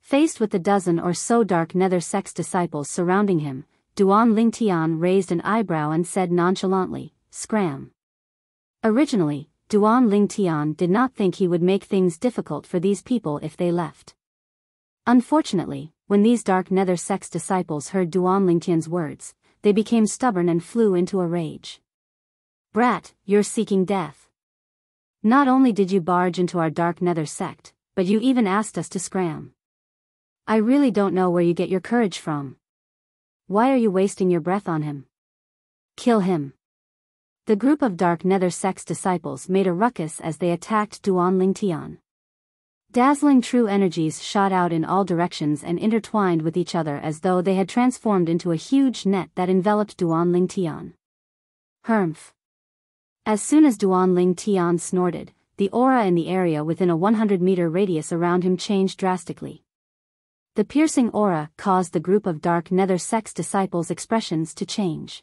Faced with the dozen or so Dark Nether sect's disciples surrounding him, Duan Lingtian raised an eyebrow and said nonchalantly, "Scram." Originally, Duan Lingtian did not think he would make things difficult for these people if they left. Unfortunately, when these Dark Nether sect's disciples heard Duan Lingtian's words, they became stubborn and flew into a rage. "Brat, you're seeking death. Not only did you barge into our Dark Nether sect, but you even asked us to scram. I really don't know where you get your courage from. Why are you wasting your breath on him? Kill him." The group of Dark Nether sect's disciples made a ruckus as they attacked Duan Lingtian. Dazzling true energies shot out in all directions and intertwined with each other as though they had transformed into a huge net that enveloped Duan Lingtian. Humph. As soon as Duan Lingtian snorted, the aura in the area within a 100-meter radius around him changed drastically. The piercing aura caused the group of Dark Nether sect's disciples' expressions to change.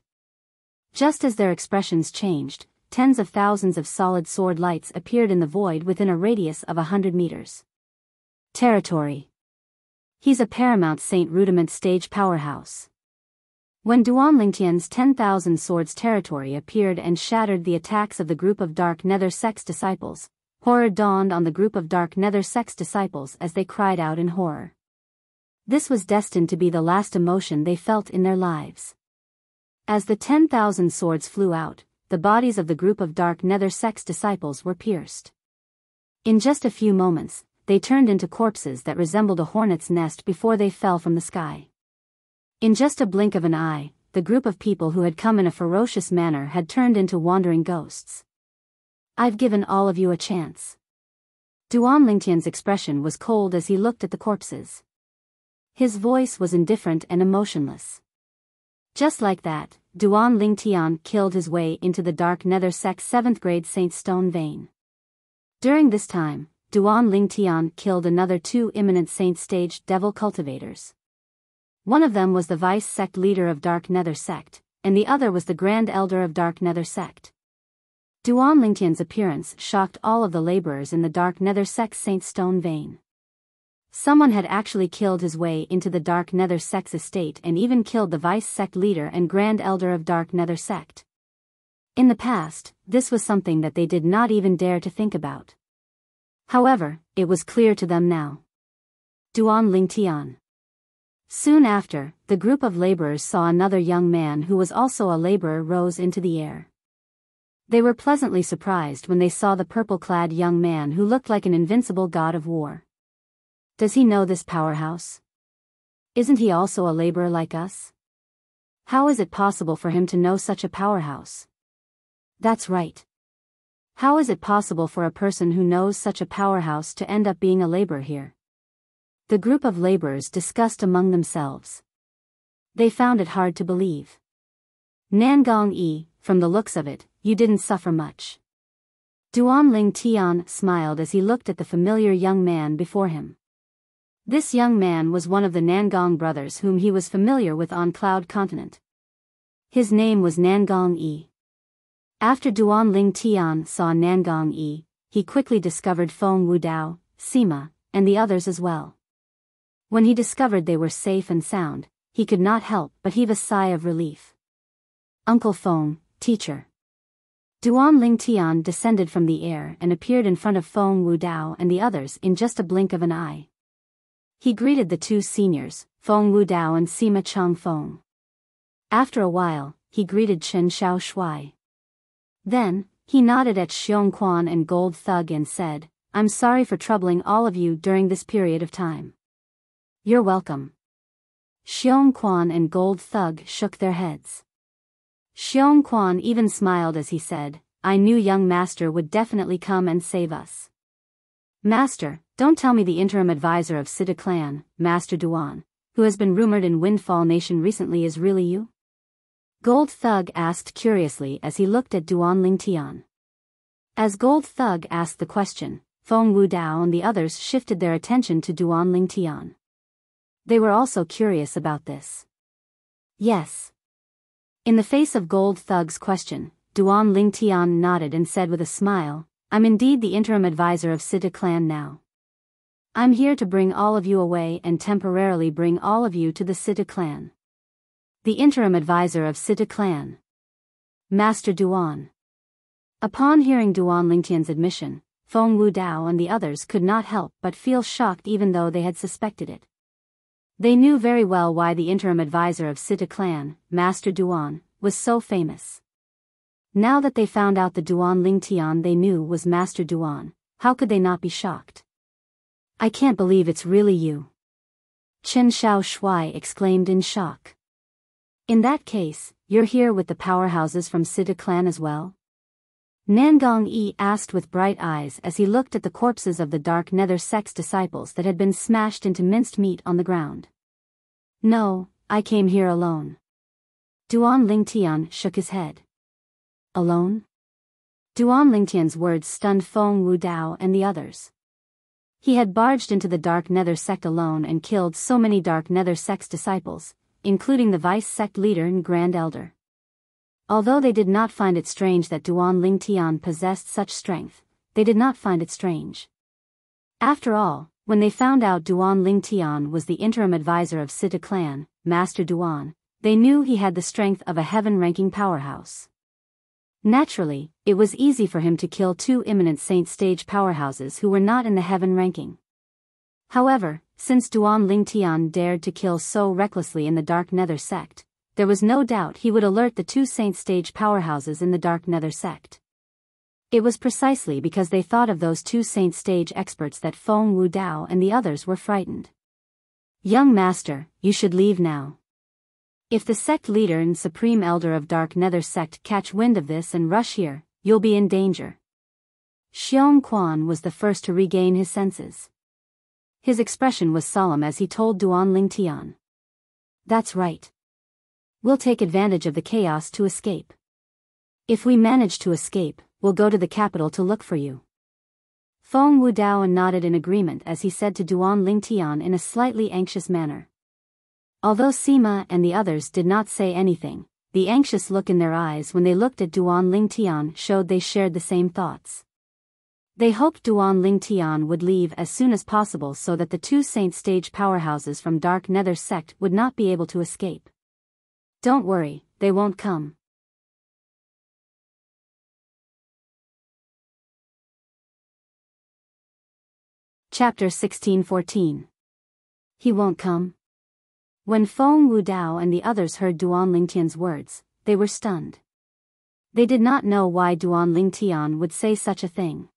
Just as their expressions changed, tens of thousands of solid sword lights appeared in the void within a radius of 100 meters. Territory. He's a Paramount Saint Rudiment stage powerhouse. When Duan Lingtian's 10,000 swords territory appeared and shattered the attacks of the group of Dark Nether sect's disciples, horror dawned on the group of Dark Nether sect's disciples as they cried out in horror. This was destined to be the last emotion they felt in their lives. As the 10,000 swords flew out, the bodies of the group of Dark Nether sect's disciples were pierced. In just a few moments, they turned into corpses that resembled a hornet's nest before they fell from the sky. In just a blink of an eye, the group of people who had come in a ferocious manner had turned into wandering ghosts. "I've given all of you a chance." Duan Lingtian's expression was cold as he looked at the corpses. His voice was indifferent and emotionless. Just like that, Duan Lingtian killed his way into the Dark Nether Sect's 7th grade Saint Stone vein. During this time, Duan Lingtian killed another 2 imminent Saint Stage Devil cultivators. One of them was the Vice Sect leader of Dark Nether Sect, and the other was the Grand Elder of Dark Nether Sect. Duan Lingtian's appearance shocked all of the laborers in the Dark Nether Sect's Saint Stone vein. Someone had actually killed his way into the Dark Nether Sect's estate and even killed the Vice Sect leader and Grand Elder of Dark Nether Sect. In the past, this was something that they did not even dare to think about. However, it was clear to them now. Duan Lingtian. Soon after, the group of laborers saw another young man who was also a laborer rose into the air. They were pleasantly surprised when they saw the purple-clad young man who looked like an invincible god of war. Does he know this powerhouse? Isn't he also a laborer like us? How is it possible for him to know such a powerhouse? That's right. How is it possible for a person who knows such a powerhouse to end up being a laborer here? The group of laborers discussed among themselves. They found it hard to believe. Nangong Yi, from the looks of it, you didn't suffer much. Duan Lingtian smiled as he looked at the familiar young man before him. This young man was one of the Nangong brothers whom he was familiar with on Cloud Continent. His name was Nangong Yi. After Duan Lingtian saw Nangong Yi, he quickly discovered Feng Wudao, Sima, and the others as well. When he discovered they were safe and sound, he could not help but heave a sigh of relief. Uncle Feng, teacher. Duan Lingtian descended from the air and appeared in front of Feng Wudao and the others in just a blink of an eye. He greeted the 2 seniors, Feng Wudao and Sima Changfeng. After a while, he greeted Chen Xiaoshui. Then, he nodded at Xiong Quan and Gold Thug and said, I'm sorry for troubling all of you during this period of time. You're welcome. Xiong Quan and Gold Thug shook their heads. Xiong Quan even smiled as he said, I knew young master would definitely come and save us. Master, don't tell me the interim advisor of Sita clan, Master Duan, who has been rumored in Windfall Nation recently is really you? Gold Thug asked curiously as he looked at Duan Lingtian. As Gold Thug asked the question, Feng Wudao and the others shifted their attention to Duan Lingtian. They were also curious about this. Yes. In the face of Gold Thug's question, Duan Lingtian nodded and said with a smile, I'm indeed the interim advisor of Sita clan now. I'm here to bring all of you away and temporarily bring all of you to the Sita clan. The interim advisor of Sita clan. Master Duan. Upon hearing Duan Lingtian's admission, Feng Wudao and the others could not help but feel shocked even though they had suspected it. They knew very well why the interim advisor of Sita clan, Master Duan, was so famous. Now that they found out the Duan Lingtian they knew was Master Duan, how could they not be shocked? I can't believe it's really you. Chen Xiaoshui exclaimed in shock. In that case, you're here with the powerhouses from Sita clan as well? Nangong Yi asked with bright eyes as he looked at the corpses of the Dark Nether Sect's disciples that had been smashed into minced meat on the ground. No, I came here alone. Duan Lingtian shook his head. Alone? Duan Lingtian's words stunned Feng Wudao and the others. He had barged into the Dark Nether Sect alone and killed so many Dark Nether Sect's disciples, including the Vice Sect leader and Grand Elder. Although they did not find it strange that Duan Lingtian possessed such strength, they did not find it strange. After all, when they found out Duan Lingtian was the interim advisor of Sita clan, Master Duan, they knew he had the strength of a heaven-ranking powerhouse. Naturally, it was easy for him to kill 2 imminent Saint Stage powerhouses who were not in the heaven ranking. However, since Duan Lingtian dared to kill so recklessly in the Dark Nether Sect, there was no doubt he would alert the 2 Saint Stage powerhouses in the Dark Nether Sect. It was precisely because they thought of those 2 Saint Stage experts that Feng Wudao and the others were frightened. Young master, you should leave now. If the sect leader and supreme elder of Dark Nether Sect catch wind of this and rush here, you'll be in danger. Xiong Quan was the first to regain his senses. His expression was solemn as he told Duan Lingtian. That's right. We'll take advantage of the chaos to escape. If we manage to escape, we'll go to the capital to look for you. Feng Wudao nodded in agreement as he said to Duan Lingtian in a slightly anxious manner. Although Sima and the others did not say anything, the anxious look in their eyes when they looked at Duan Lingtian showed they shared the same thoughts. They hoped Duan Lingtian would leave as soon as possible so that the two saint stage powerhouses from Dark Nether sect would not be able to escape. Don't worry, they won't come. Chapter 1614. He won't come? When Feng Wudao and the others heard Duan Lingtian's words, they were stunned. They did not know why Duan Lingtian would say such a thing.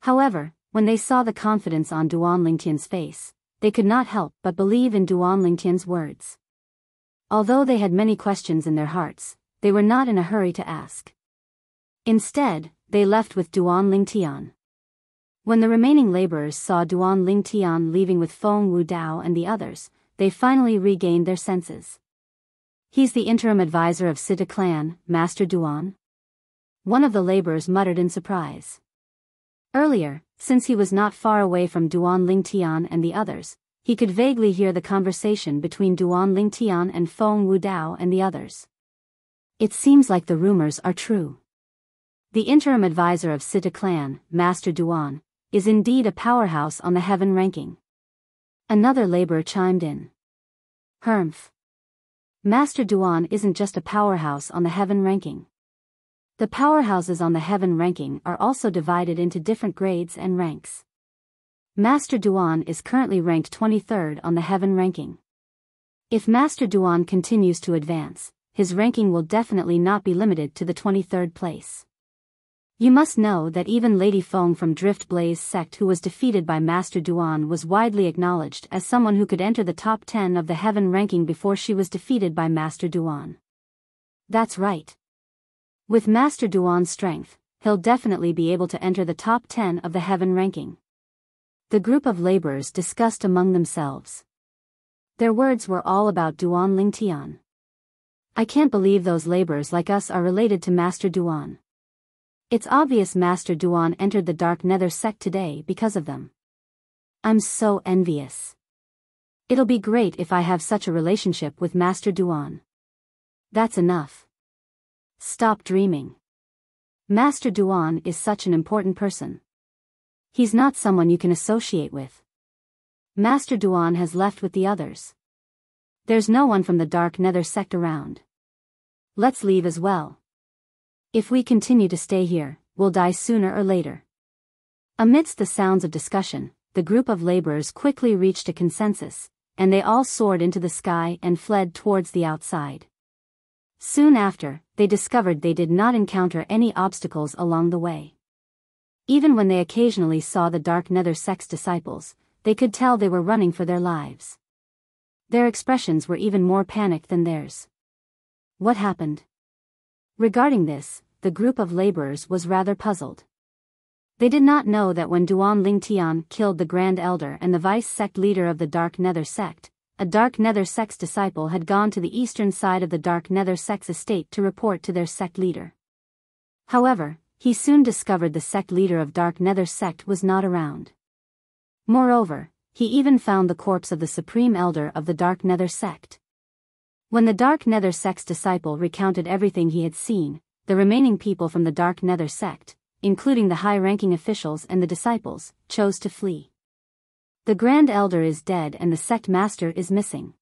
However, when they saw the confidence on Duan Lingtian's face, they could not help but believe in Duan Lingtian's words. Although they had many questions in their hearts, they were not in a hurry to ask. Instead, they left with Duan Lingtian. When the remaining laborers saw Duan Lingtian leaving with Feng Wudao and the others, they finally regained their senses. He's the interim advisor of Sita clan, Master Duan? One of the laborers muttered in surprise. Earlier, since he was not far away from Duan Lingtian and the others, he could vaguely hear the conversation between Duan Lingtian and Feng Wudao and the others. It seems like the rumors are true. The interim advisor of Sita clan, Master Duan, is indeed a powerhouse on the heaven ranking. Another laborer chimed in. Humph. Master Duan isn't just a powerhouse on the heaven ranking. The powerhouses on the heaven ranking are also divided into different grades and ranks. Master Duan is currently ranked 23rd on the heaven ranking. If Master Duan continues to advance, his ranking will definitely not be limited to the 23rd place. You must know that even Lady Feng from Drift Blaze sect who was defeated by Master Duan was widely acknowledged as someone who could enter the top 10 of the heaven ranking before she was defeated by Master Duan. That's right. With Master Duan's strength, he'll definitely be able to enter the top 10 of the heaven ranking. The group of laborers discussed among themselves. Their words were all about Duan Lingtian. I can't believe those laborers like us are related to Master Duan. It's obvious Master Duan entered the Dark Nether sect today because of them. I'm so envious. It'll be great if I have such a relationship with Master Duan. That's enough. Stop dreaming. Master Duan is such an important person. He's not someone you can associate with. Master Duan has left with the others. There's no one from the Dark Nether sect around. Let's leave as well. If we continue to stay here, we'll die sooner or later. Amidst the sounds of discussion, the group of laborers quickly reached a consensus, and they all soared into the sky and fled towards the outside. Soon after, they discovered they did not encounter any obstacles along the way. Even when they occasionally saw the Dark Nether sect's disciples, they could tell they were running for their lives. Their expressions were even more panicked than theirs. What happened? Regarding this, the group of laborers was rather puzzled. They did not know that when Duan Lingtian killed the Grand Elder and the vice sect leader of the Dark Nether sect, a Dark Nether sect's disciple had gone to the eastern side of the Dark Nether sect's estate to report to their sect leader. However, he soon discovered the sect leader of Dark Nether sect was not around. Moreover, he even found the corpse of the Supreme Elder of the Dark Nether sect. When the Dark Nether sect's disciple recounted everything he had seen, the remaining people from the Dark Nether sect, including the high-ranking officials and the disciples, chose to flee. The Grand Elder is dead and the sect master is missing.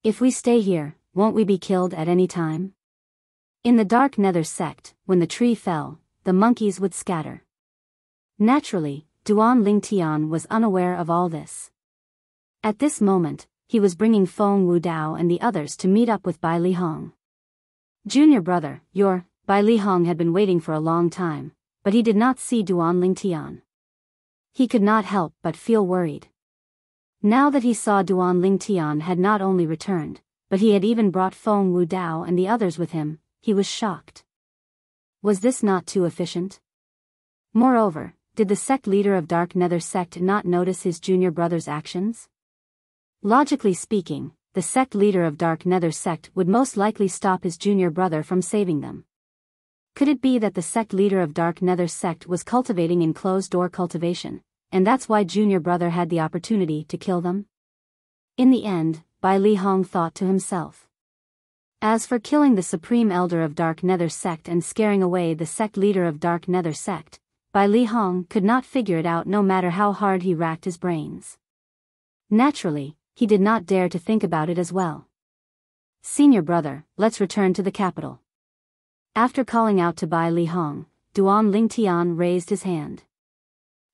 If we stay here, won't we be killed at any time? In the Dark Nether sect, when the tree fell, the monkeys would scatter. Naturally, Duan Lingtian was unaware of all this. At this moment, he was bringing Feng Wudao and the others to meet up with Bai Lihong. Junior brother, Bai Lihong had been waiting for a long time, but he did not see Duan Lingtian. He could not help but feel worried. Now that he saw Duan Lingtian had not only returned, but he had even brought Feng Wudao and the others with him, he was shocked. Was this not too efficient? Moreover, did the sect leader of Dark Nether sect not notice his junior brother's actions? Logically speaking, the the sect leader of Dark Nether sect would most likely stop his junior brother from saving them. Could it be that the sect leader of Dark Nether sect was cultivating in closed-door cultivation, and that's why junior brother had the opportunity to kill them? In the end, Bai Li Hong thought to himself. As for killing the supreme elder of Dark Nether sect and scaring away the sect leader of Dark Nether sect, Bai Li Hong could not figure it out no matter how hard he racked his brains. Naturally, he did not dare to think about it as well. Senior brother, let's return to the capital. After calling out to Bai Li Hong, Duan Lingtian raised his hand.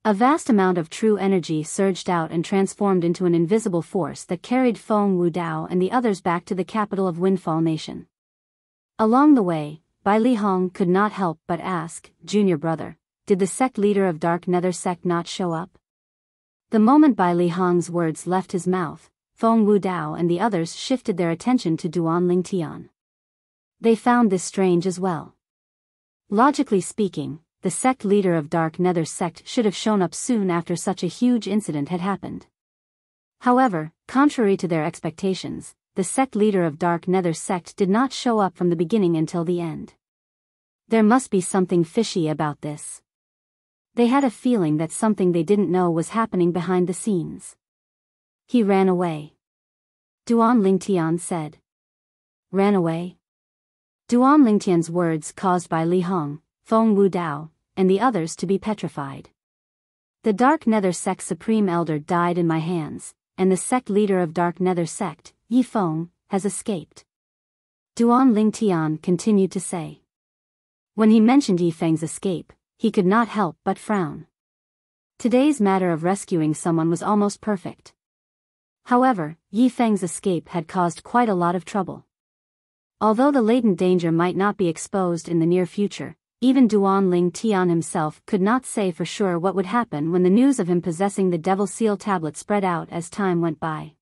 A vast amount of true energy surged out and transformed into an invisible force that carried Feng Wudao and the others back to the capital of Windfall Nation. Along the way, Bai Li Hong could not help but ask, Junior brother, did the sect leader of Dark Nether sect not show up? The moment Bai Li Hong's words left his mouth, Feng Wudao and the others shifted their attention to Duan Lingtian. They found this strange as well. Logically speaking, the sect leader of Dark Nether sect should have shown up soon after such a huge incident had happened. However, contrary to their expectations, the sect leader of Dark Nether sect did not show up from the beginning until the end. There must be something fishy about this. They had a feeling that something they didn't know was happening behind the scenes. He ran away. Duan Lingtian said. Ran away? Duan Lingtian's words caused Bai Li Hong, Feng Wudao, and the others to be petrified. The Dark Nether sect supreme elder died in my hands, and the sect leader of Dark Nether sect, Yi Feng, has escaped. Duan Lingtian continued to say. When he mentioned Yi Feng's escape, he could not help but frown. Today's matter of rescuing someone was almost perfect. However, Yi Feng's escape had caused quite a lot of trouble. Although the latent danger might not be exposed in the near future, even Duan Lingtian himself could not say for sure what would happen when the news of him possessing the Devil Seal tablet spread out as time went by.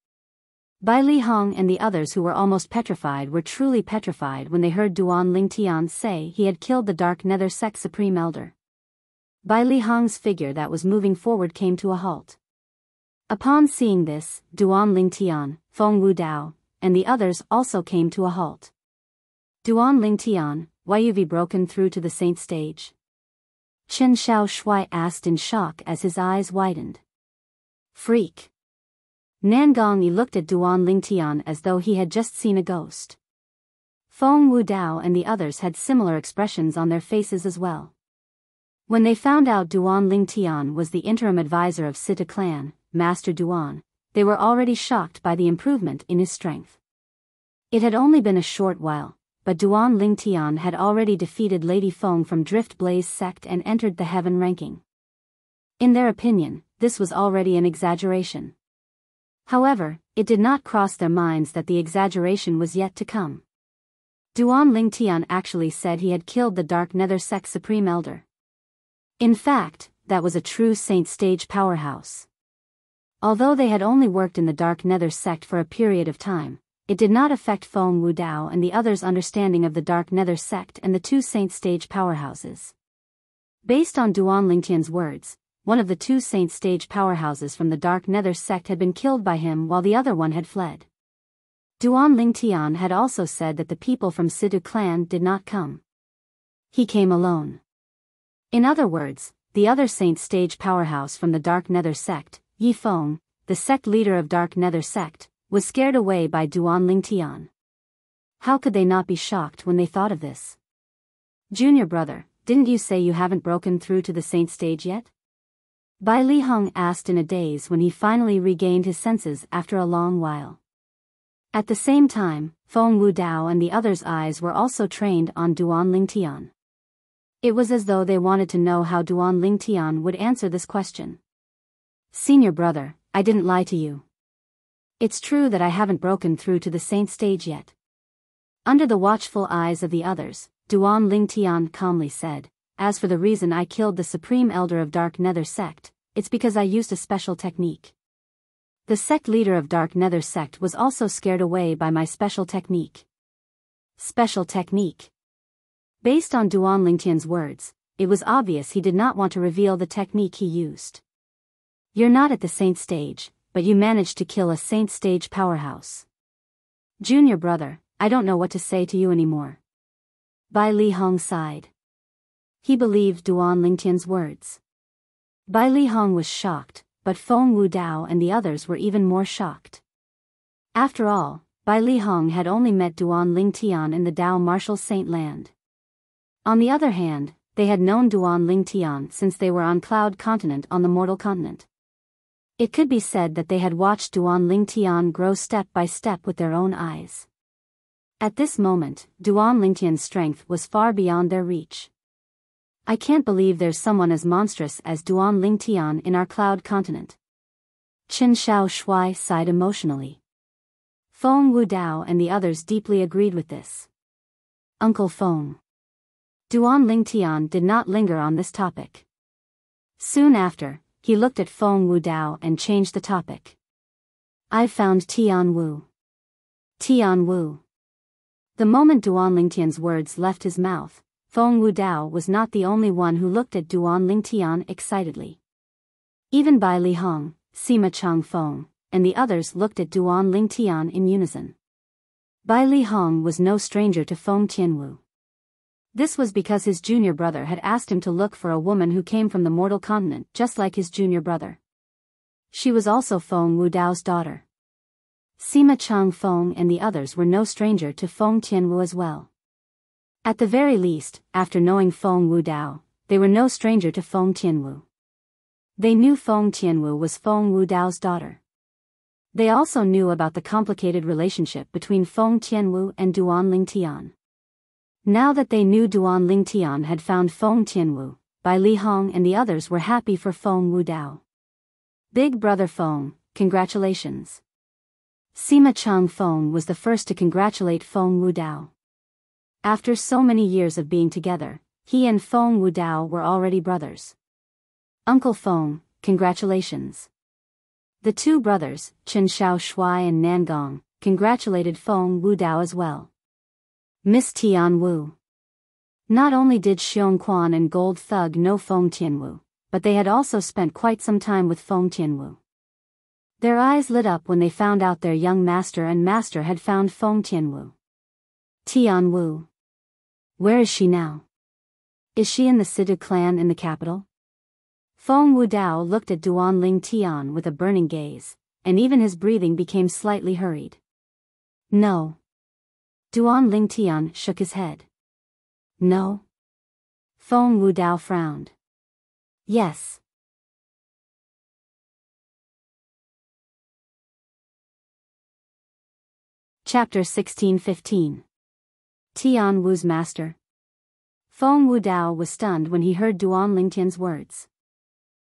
Bai Li Hong and the others who were almost petrified were truly petrified when they heard Duan Lingtian say he had killed the Dark Nether sect supreme elder. Bai Li Hong's figure that was moving forward came to a halt. Upon seeing this, Duan Lingtian, Feng Wudao, and the others also came to a halt. Duan Lingtian, why have you broken through to the saint stage? Chen Xiao Shui asked in shock as his eyes widened. Freak. Nangong Yi looked at Duan Lingtian as though he had just seen a ghost. Feng Wudao and the others had similar expressions on their faces as well. When they found out Duan Lingtian was the interim advisor of Sita clan, Master Duan, they were already shocked by the improvement in his strength. It had only been a short while, but Duan Lingtian had already defeated Lady Feng from Drift Blaze sect and entered the heaven ranking. In their opinion, this was already an exaggeration. However, it did not cross their minds that the exaggeration was yet to come. Duan Lingtian actually said he had killed the Dark Nether sect supreme elder. In fact, that was a true saint stage powerhouse. Although they had only worked in the Dark Nether sect for a period of time, it did not affect Feng Wudao and the others' understanding of the Dark Nether sect and the two saint stage powerhouses. Based on Duan Lingtian's words, one of the two saint stage powerhouses from the Dark Nether sect had been killed by him while the other one had fled. Duan Lingtian had also said that the people from Sidu clan did not come. He came alone. In other words, the other saint stage powerhouse from the Dark Nether sect, Yi Feng, the sect leader of Dark Nether sect, was scared away by Duan Lingtian. How could they not be shocked when they thought of this? Junior brother, didn't you say you haven't broken through to the saint stage yet? Bai Li Hong asked in a daze when he finally regained his senses after a long while. At the same time, Feng Wudao and the others' eyes were also trained on Duan Lingtian. It was as though they wanted to know how Duan Lingtian would answer this question. Senior brother, I didn't lie to you. It's true that I haven't broken through to the saint stage yet. Under the watchful eyes of the others, Duan Lingtian calmly said, as for the reason I killed the supreme elder of Dark Nether sect, it's because I used a special technique. The sect leader of Dark Nether sect was also scared away by my special technique. Special technique. Based on Duan Lingtian's words, it was obvious he did not want to reveal the technique he used. You're not at the saint stage, but you managed to kill a saint stage powerhouse. Junior brother, I don't know what to say to you anymore. Bai Li Hong sighed. He believed Duan Lingtian's words. Bai Li Hong was shocked, but Feng Wudao and the others were even more shocked. After all, Bai Li Hong had only met Duan Lingtian in the Dao Martial Saint Land. On the other hand, they had known Duan Lingtian since they were on Cloud Continent on the Mortal Continent. It could be said that they had watched Duan Lingtian grow step by step with their own eyes. At this moment, Duan Lingtian's strength was far beyond their reach. I can't believe there's someone as monstrous as Duan Lingtian in our Cloud Continent. Qin Shao Shui sighed emotionally. Feng Wudao and the others deeply agreed with this. Uncle Feng. Duan Lingtian did not linger on this topic. Soon after, he looked at Feng Wudao and changed the topic. I've found Tian Wu. Tian Wu. The moment Duan Lingtian's words left his mouth, Feng Wudao was not the only one who looked at Duan Lingtian excitedly. Even Bai Li Hong, Sima Chang Feng, and the others looked at Duan Lingtian in unison. Bai Li Hong was no stranger to Feng Tianwu. This was because his junior brother had asked him to look for a woman who came from the Mortal Continent just like his junior brother. She was also Feng Wudao's daughter. Sima Chang Feng and the others were no stranger to Feng Tianwu as well. At the very least, after knowing Feng Wudao, they were no stranger to Feng Tianwu. They knew Feng Tianwu was Feng Wudao's daughter. They also knew about the complicated relationship between Feng Tianwu and Duan Lingtian. Now that they knew Duan Lingtian had found Feng Tianwu, Bai Li Hong and the others were happy for Feng Wudao. Big brother Feng, congratulations. Sima Chang Feng was the first to congratulate Feng Wudao. After so many years of being together, he and Feng Wudao were already brothers. Uncle Feng, congratulations. The two brothers, Qin Shao Shui and Nangong, congratulated Feng Wudao as well. Miss Tian Wu. Not only did Xiong Quan and Gold Thug know Feng Tianwu, but they had also spent quite some time with Feng Tianwu. Their eyes lit up when they found out their young master and master had found Feng Tianwu. Tian Wu. Where is she now? Is she in the Sidu clan in the capital? Feng Wudao looked at Duan Lingtian with a burning gaze, and even his breathing became slightly hurried. No. Duan Lingtian shook his head. No. Feng Wudao frowned. Yes. Chapter 16-15. Tian Wu's master. Feng Wudao was stunned when he heard Duan Lingtian's words.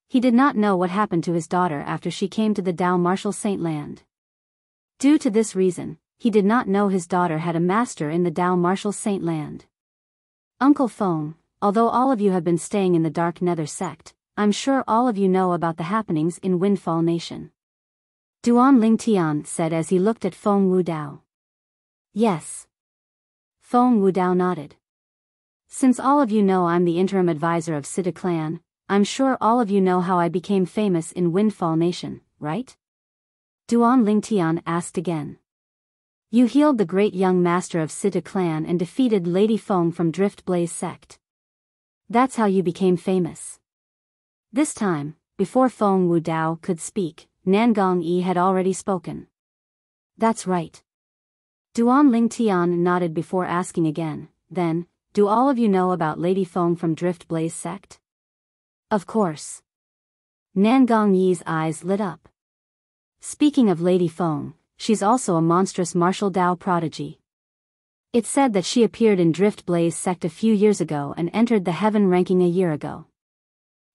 He did not know what happened to his daughter after she came to the Dao Martial Saint Land. Due to this reason, he did not know his daughter had a master in the Dao Martial Saint Land. Uncle Feng, although all of you have been staying in the Dark Nether sect, I'm sure all of you know about the happenings in Windfall Nation. Duan Lingtian said as he looked at Feng Wudao. Yes. Feng Wudao nodded. Since all of you know I'm the interim advisor of Sidu clan, I'm sure all of you know how I became famous in Windfall Nation, right? Duan Lingtian asked again. You healed the great young master of Sidu clan and defeated Lady Feng from Drift Blaze sect. That's how you became famous. This time, before Feng Wudao could speak, Nangong Yi had already spoken. That's right. Duan Lingtian nodded before asking again, then, do all of you know about Lady Feng from Drift Blaze sect? Of course. Nangong Yi's eyes lit up. Speaking of Lady Feng, she's also a monstrous martial Dao prodigy. It's said that she appeared in Drift Blaze sect a few years ago and entered the heaven ranking a year ago.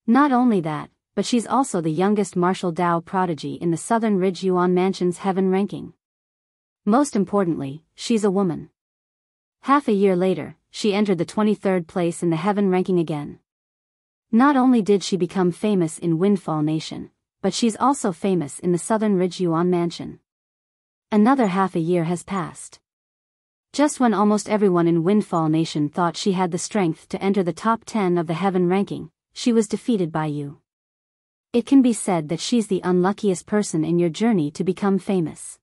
Not only that, but she's also the youngest martial Dao prodigy in the Southern Ridge Yuan Mansion's heaven ranking. Most importantly, she's a woman. Half a year later, she entered the 23rd place in the heaven ranking again. Not only did she become famous in Windfall Nation, but she's also famous in the Southern Ridge Yuan Mansion. Another half a year has passed. Just when almost everyone in Windfall Nation thought she had the strength to enter the top 10 of the heaven ranking, she was defeated by you. It can be said that she's the unluckiest person in your journey to become famous.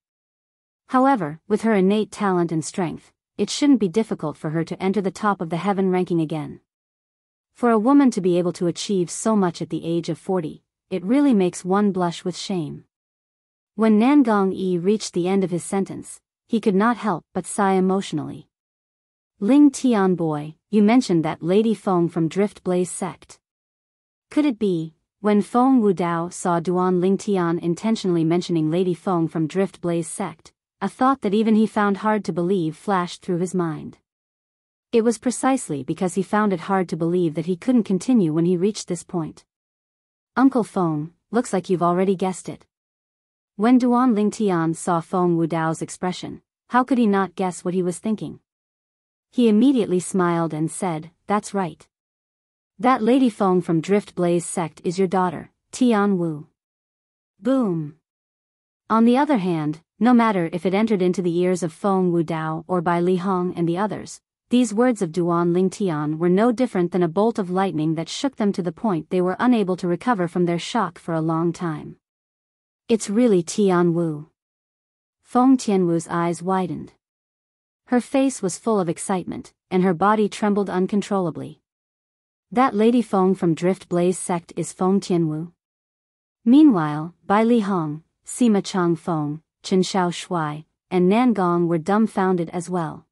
However, with her innate talent and strength, it shouldn't be difficult for her to enter the top of the heaven ranking again. For a woman to be able to achieve so much at the age of 40, it really makes one blush with shame. When Nangong Yi reached the end of his sentence, he could not help but sigh emotionally. Ling Tian boy, you mentioned that Lady Feng from Drift Blaze sect. Could it be? When Feng Wudao saw Duan Ling Tian intentionally mentioning Lady Feng from Drift Blaze sect, a thought that even he found hard to believe flashed through his mind. It was precisely because he found it hard to believe that he couldn't continue when he reached this point. Uncle Feng, looks like you've already guessed it. When Duan Ling Tian saw Feng Wudao's expression, how could he not guess what he was thinking? He immediately smiled and said, "That's right. That Lady Feng from Drift Blaze sect is your daughter, Tian Wu." Boom. On the other hand, no matter if it entered into the ears of Feng Wudao or by Li Hong and the others, these words of Duan Ling Tian were no different than a bolt of lightning that shook them to the point they were unable to recover from their shock for a long time. It's really Tian Wu. Feng Tianwu's eyes widened. Her face was full of excitement, and her body trembled uncontrollably. That Lady Feng from Drift Blaze sect is Feng Tianwu. Meanwhile, Bai Li Hong, Sima Chang Feng, Chen Xiao Shui, and Nangong were dumbfounded as well.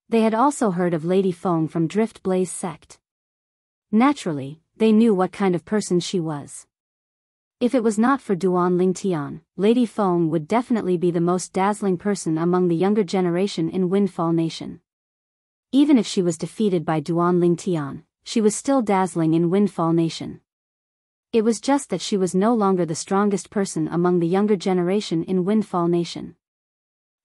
They had also heard of Lady Feng from Drift Blaze sect. Naturally, they knew what kind of person she was. If it was not for Duan Ling Tian, Lady Feng would definitely be the most dazzling person among the younger generation in Windfall Nation. Even if she was defeated by Duan Ling Tian, she was still dazzling in Windfall Nation. It was just that she was no longer the strongest person among the younger generation in Windfall Nation.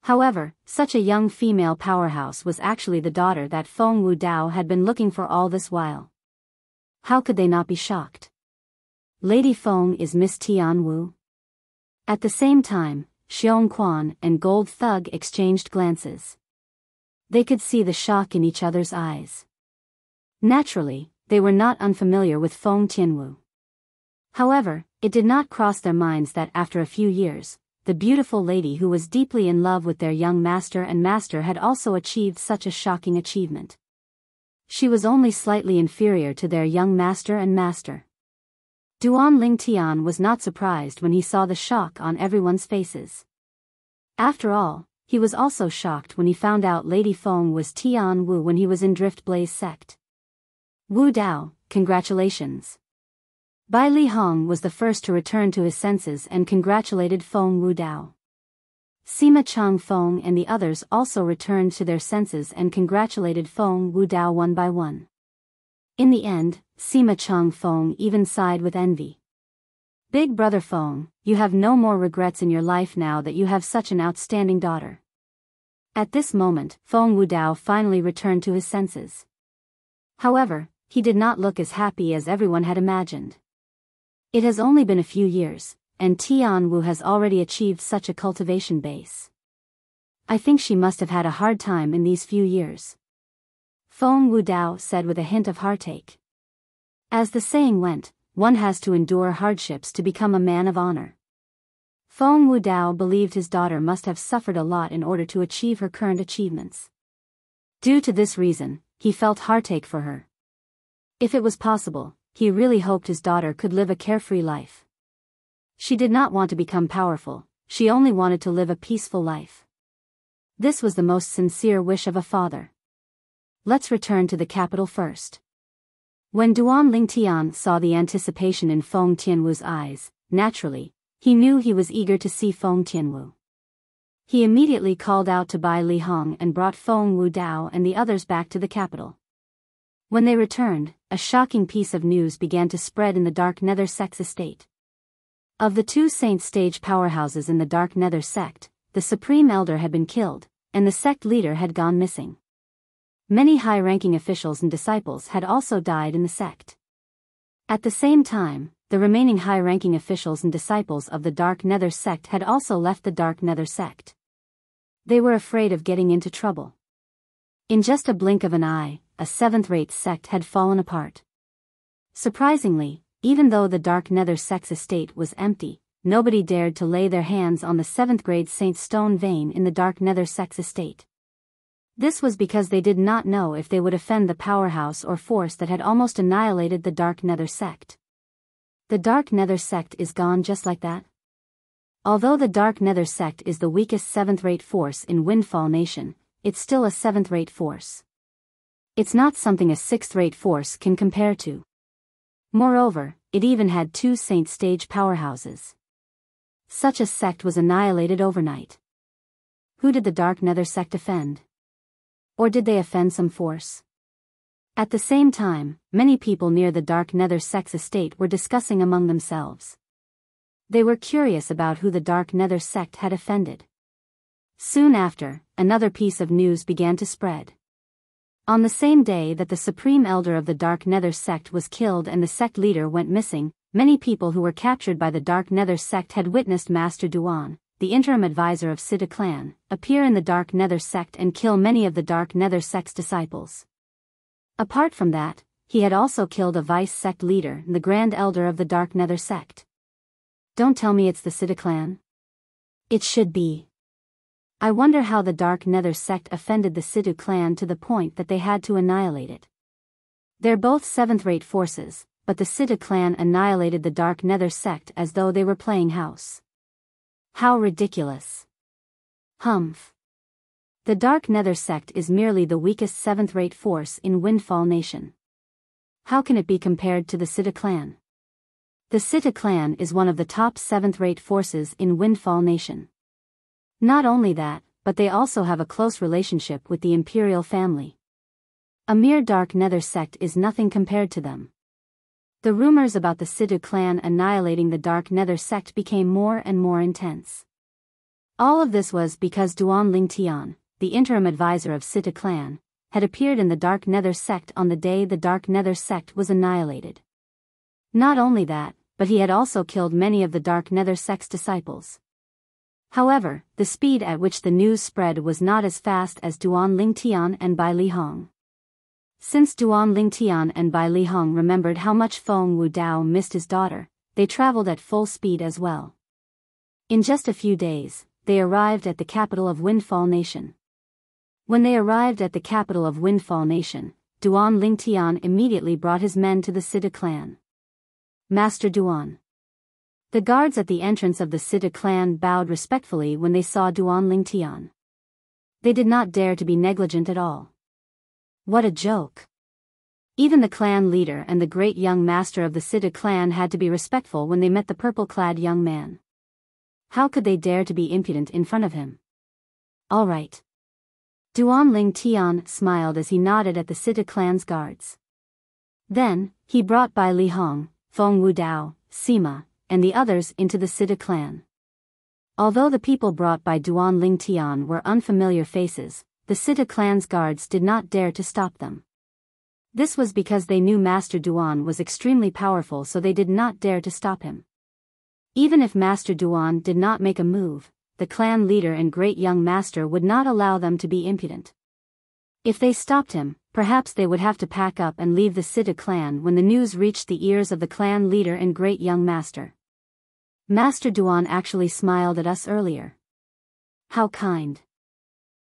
However, such a young female powerhouse was actually the daughter that Feng Wudao had been looking for all this while. How could they not be shocked? Lady Feng is Miss Tian Wu. At the same time, Xiong Quan and Gold Thug exchanged glances. They could see the shock in each other's eyes. Naturally, they were not unfamiliar with Feng Tianwu. However, it did not cross their minds that after a few years, the beautiful lady who was deeply in love with their young master and master had also achieved such a shocking achievement. She was only slightly inferior to their young master and master. Duan Ling Tian was not surprised when he saw the shock on everyone's faces. After all, he was also shocked when he found out Lady Feng was Tian Wu when he was in Drift Blaze sect. Wu Dao, congratulations. Bai Li Hong was the first to return to his senses and congratulated Feng Wudao. Sima Chang Feng and the others also returned to their senses and congratulated Feng Wudao one by one. In the end, Sima Chang Feng even sighed with envy. Big brother Feng, you have no more regrets in your life now that you have such an outstanding daughter. At this moment, Feng Wudao finally returned to his senses. However, he did not look as happy as everyone had imagined. It has only been a few years, and Tian Wu has already achieved such a cultivation base. I think she must have had a hard time in these few years. Feng Wudao said with a hint of heartache. As the saying went, one has to endure hardships to become a man of honor. Feng Wudao believed his daughter must have suffered a lot in order to achieve her current achievements. Due to this reason, he felt heartache for her. If it was possible, he really hoped his daughter could live a carefree life. She did not want to become powerful, she only wanted to live a peaceful life. This was the most sincere wish of a father. Let's return to the capital first. When Duan Ling Tian saw the anticipation in Feng Tianwu's eyes, naturally, he knew he was eager to see Feng Tianwu. He immediately called out to Bai Li Hong and brought Feng Wudao and the others back to the capital. When they returned, a shocking piece of news began to spread in the Dark Nether Sect's estate. Of the two Saint Stage powerhouses in the Dark Nether Sect, the Supreme Elder had been killed, and the sect leader had gone missing. Many high-ranking officials and disciples had also died in the sect. At the same time, the remaining high-ranking officials and disciples of the Dark Nether Sect had also left the Dark Nether Sect. They were afraid of getting into trouble. In just a blink of an eye, a seventh-rate sect had fallen apart. Surprisingly, even though the Dark Nether Sect's estate was empty, nobody dared to lay their hands on the 7th grade Saint Stone vein in the Dark Nether Sect's estate. This was because they did not know if they would offend the powerhouse or force that had almost annihilated the Dark Nether Sect. The Dark Nether Sect is gone just like that? Although the Dark Nether Sect is the weakest 7th-rate force in Windfall Nation, it's still a 7th-rate force. It's not something a 6th-rate force can compare to. Moreover, it even had 2 Saint Stage powerhouses. Such a sect was annihilated overnight. Who did the Dark Nether Sect offend? Or did they offend some force? At the same time, many people near the Dark Nether Sect's estate were discussing among themselves. They were curious about who the Dark Nether Sect had offended. Soon after, another piece of news began to spread. On the same day that the Supreme Elder of the Dark Nether Sect was killed and the sect leader went missing, many people who were captured by the Dark Nether Sect had witnessed Master Duan, the interim advisor of Sida clan, appear in the Dark Nether Sect and kill many of the Dark Nether Sect's disciples. Apart from that, he had also killed a vice sect leader, the Grand Elder of the Dark Nether Sect. Don't tell me it's the Sida clan. It should be. I wonder how the Dark Nether Sect offended the Sidhu clan to the point that they had to annihilate it. They're both 7th-rate forces, but the Sidhu clan annihilated the Dark Nether Sect as though they were playing house. How ridiculous. Humph. The Dark Nether Sect is merely the weakest 7th-rate force in Windfall Nation. How can it be compared to the Sidhu clan? The Sidhu clan is one of the top 7th-rate forces in Windfall Nation. Not only that, but they also have a close relationship with the Imperial family. A mere Dark Nether Sect is nothing compared to them. The rumors about the Sidhu clan annihilating the Dark Nether Sect became more and more intense. All of this was because Duan Lingtian, the interim advisor of Sidhu clan, had appeared in the Dark Nether Sect on the day the Dark Nether Sect was annihilated. Not only that, but he had also killed many of the Dark Nether Sect's disciples. However, the speed at which the news spread was not as fast as Duan Lingtian and Bai Lihong. Since Duan Lingtian and Bai Lihong remembered how much Feng Wudao missed his daughter, they traveled at full speed as well. In just a few days, they arrived at the capital of Windfall Nation. When they arrived at the capital of Windfall Nation, Duan Lingtian immediately brought his men to the Sidhu clan. Master Duan. The guards at the entrance of the Sidhu clan bowed respectfully when they saw Duan Lingtian. They did not dare to be negligent at all. What a joke. Even the clan leader and the great young master of the Sidhu clan had to be respectful when they met the purple-clad young man. How could they dare to be impudent in front of him? All right. Duan Lingtian smiled as he nodded at the Sidhu clan's guards. Then, he brought Bai Lihong, Feng Wudao, Sima, and the others into the Sidhu clan. Although the people brought by Duan Lingtian were unfamiliar faces, the Sidhu clan's guards did not dare to stop them. This was because they knew Master Duan was extremely powerful, so they did not dare to stop him. Even if Master Duan did not make a move, the clan leader and great young master would not allow them to be impudent. If they stopped him, perhaps they would have to pack up and leave the Sidhu clan when the news reached the ears of the clan leader and great young master. Master Duan actually smiled at us earlier. How kind.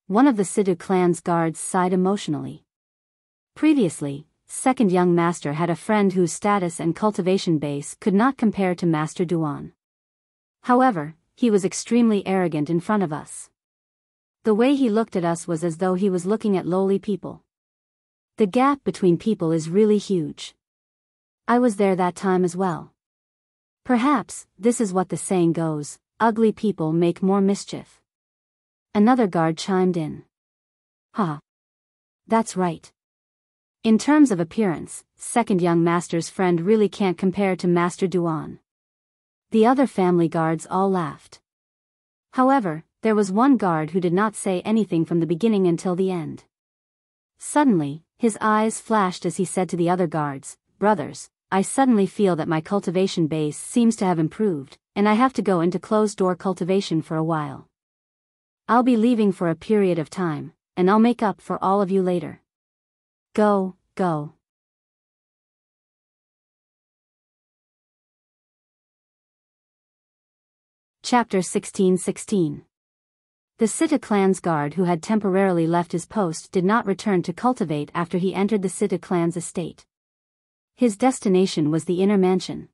One of the Sidhu clan's guards sighed emotionally. Previously, second young master had a friend whose status and cultivation base could not compare to Master Duan. However, he was extremely arrogant in front of us. The way he looked at us was as though he was looking at lowly people. The gap between people is really huge. I was there that time as well. Perhaps, this is what the saying goes, ugly people make more mischief. Another guard chimed in. Ha. That's right. In terms of appearance, second young master's friend really can't compare to Master Duan. The other family guards all laughed. However, there was one guard who did not say anything from the beginning until the end. Suddenly, his eyes flashed as he said to the other guards, "Brothers, I suddenly feel that my cultivation base seems to have improved, and I have to go into closed-door cultivation for a while. I'll be leaving for a period of time, and I'll make up for all of you later. Go, go." Chapter 16:16. The Sita clan's guard who had temporarily left his post did not return to cultivate after he entered the Sita clan's estate. His destination was the inner mansion.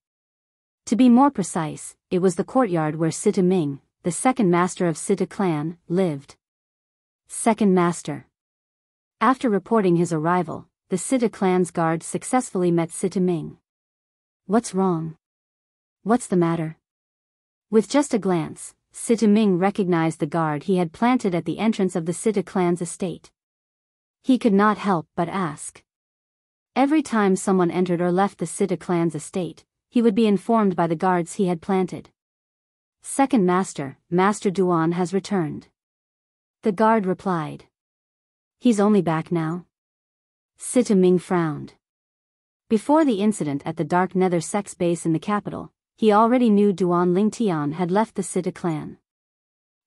To be more precise, it was the courtyard where Sita Ming, the second master of Sita clan, lived. Second master. After reporting his arrival, the Sita clan's guard successfully met Sita Ming. What's wrong? What's the matter? With just a glance, Sita Ming recognized the guard he had planted at the entrance of the Sita clan's estate. He could not help but ask. Every time someone entered or left the Sita clan's estate, he would be informed by the guards he had planted. Second master, Master Duan has returned. The guard replied. He's only back now? Sita Ming frowned. Before the incident at the Dark Nether Sex base in the capital, he already knew Duan Lingtian had left the Sita clan.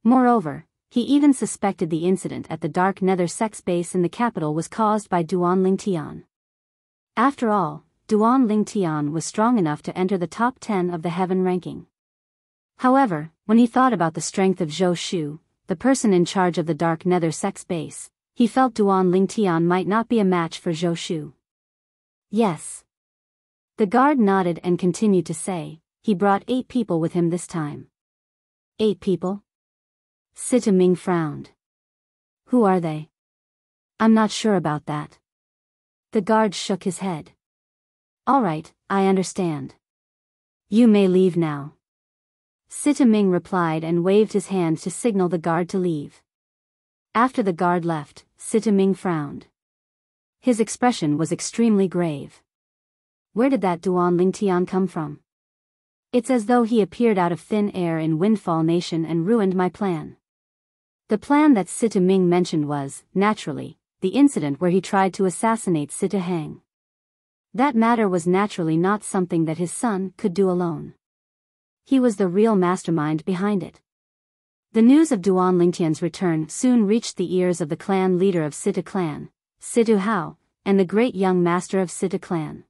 Moreover, he even suspected the incident at the Dark Nether Sex base in the capital was caused by Duan Lingtian. After all, Duan Lingtian was strong enough to enter the top 10 of the heaven ranking. However, when he thought about the strength of Zhou Shu, the person in charge of the Dark Nether Sex base, he felt Duan Lingtian might not be a match for Zhou Shu. Yes. The guard nodded and continued to say, he brought 8 people with him this time. 8 people? Sita Ming frowned. Who are they? I'm not sure about that. The guard shook his head. All right, I understand. You may leave now. Sita Ming replied and waved his hand to signal the guard to leave. After the guard left, Sita Ming frowned. His expression was extremely grave. Where did that Duan Lingtian come from? It's as though he appeared out of thin air in Windfall Nation and ruined my plan. The plan that Sita Ming mentioned was, naturally, the incident where he tried to assassinate Sita Hang. That matter was naturally not something that his son could do alone. He was the real mastermind behind it. The news of Duan Lingtian's return soon reached the ears of the clan leader of Sita clan, Situ Hao, and the great young master of Sita clan.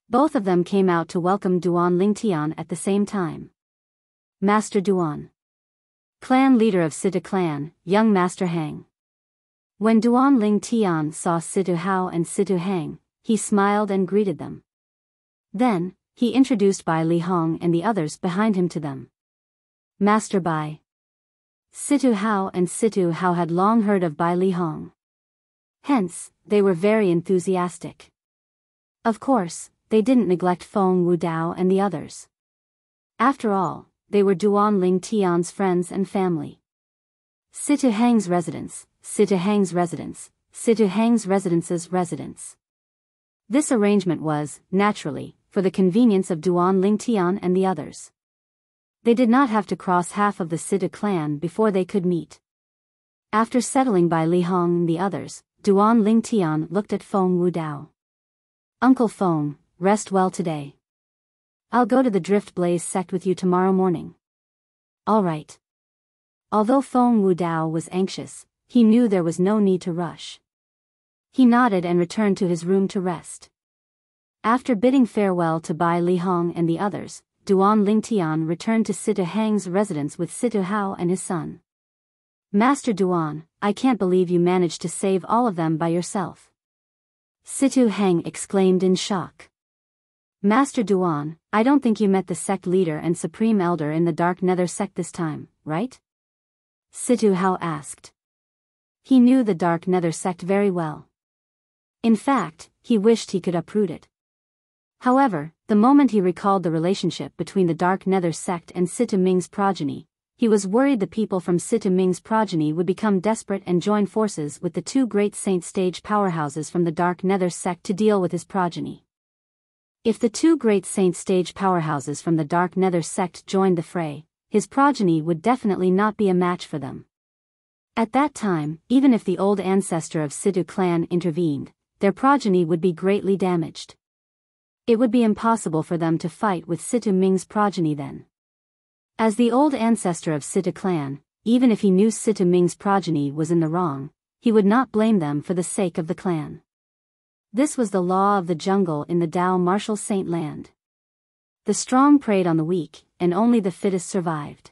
Both of them came out to welcome Duan Lingtian at the same time. Master Duan. Clan leader of Sita clan, young Master Hang. When Duan Lingtian saw Situ Hao and Situ Hang, he smiled and greeted them. Then, he introduced Bai Li Hong and the others behind him to them. Master Bai. Situ Hao and Situ Hao had long heard of Bai Li Hong. Hence, they were very enthusiastic. Of course, they didn't neglect Feng Wudao and the others. After all, they were Duan Lingtian's friends and family. Situ Hang's residence, Situ Hang's residence, Situ Hang's residence's residence. This arrangement was, naturally, for the convenience of Duan Lingtian and the others. They did not have to cross half of the Sita clan before they could meet. After settling by Li Hong and the others, Duan Lingtian looked at Feng Wudao. Uncle Feng, rest well today. I'll go to the Drift Blaze sect with you tomorrow morning. All right. Although Feng Wudao was anxious, he knew there was no need to rush. He nodded and returned to his room to rest. After bidding farewell to Bai Li Hong and the others, Duan Lingtian returned to Situ Hang's residence with Situ Hao and his son. Master Duan, I can't believe you managed to save all of them by yourself. Situ Hang exclaimed in shock. Master Duan, I don't think you met the sect leader and supreme elder in the Dark Nether sect this time, right? Situ Hao asked. He knew the Dark Nether sect very well. In fact, he wished he could uproot it. However, the moment he recalled the relationship between the Dark Nether sect and Sita Ming's progeny, he was worried the people from Sita Ming's progeny would become desperate and join forces with the 2 great saint stage powerhouses from the Dark Nether sect to deal with his progeny. If the 2 great saint stage powerhouses from the Dark Nether sect joined the fray, his progeny would definitely not be a match for them. At that time, even if the old ancestor of Situ clan intervened, their progeny would be greatly damaged. It would be impossible for them to fight with Situ Ming's progeny then. As the old ancestor of Sita clan, even if he knew Sita Ming's progeny was in the wrong, he would not blame them for the sake of the clan. This was the law of the jungle in the Dao martial saint land. The strong preyed on the weak, and only the fittest survived.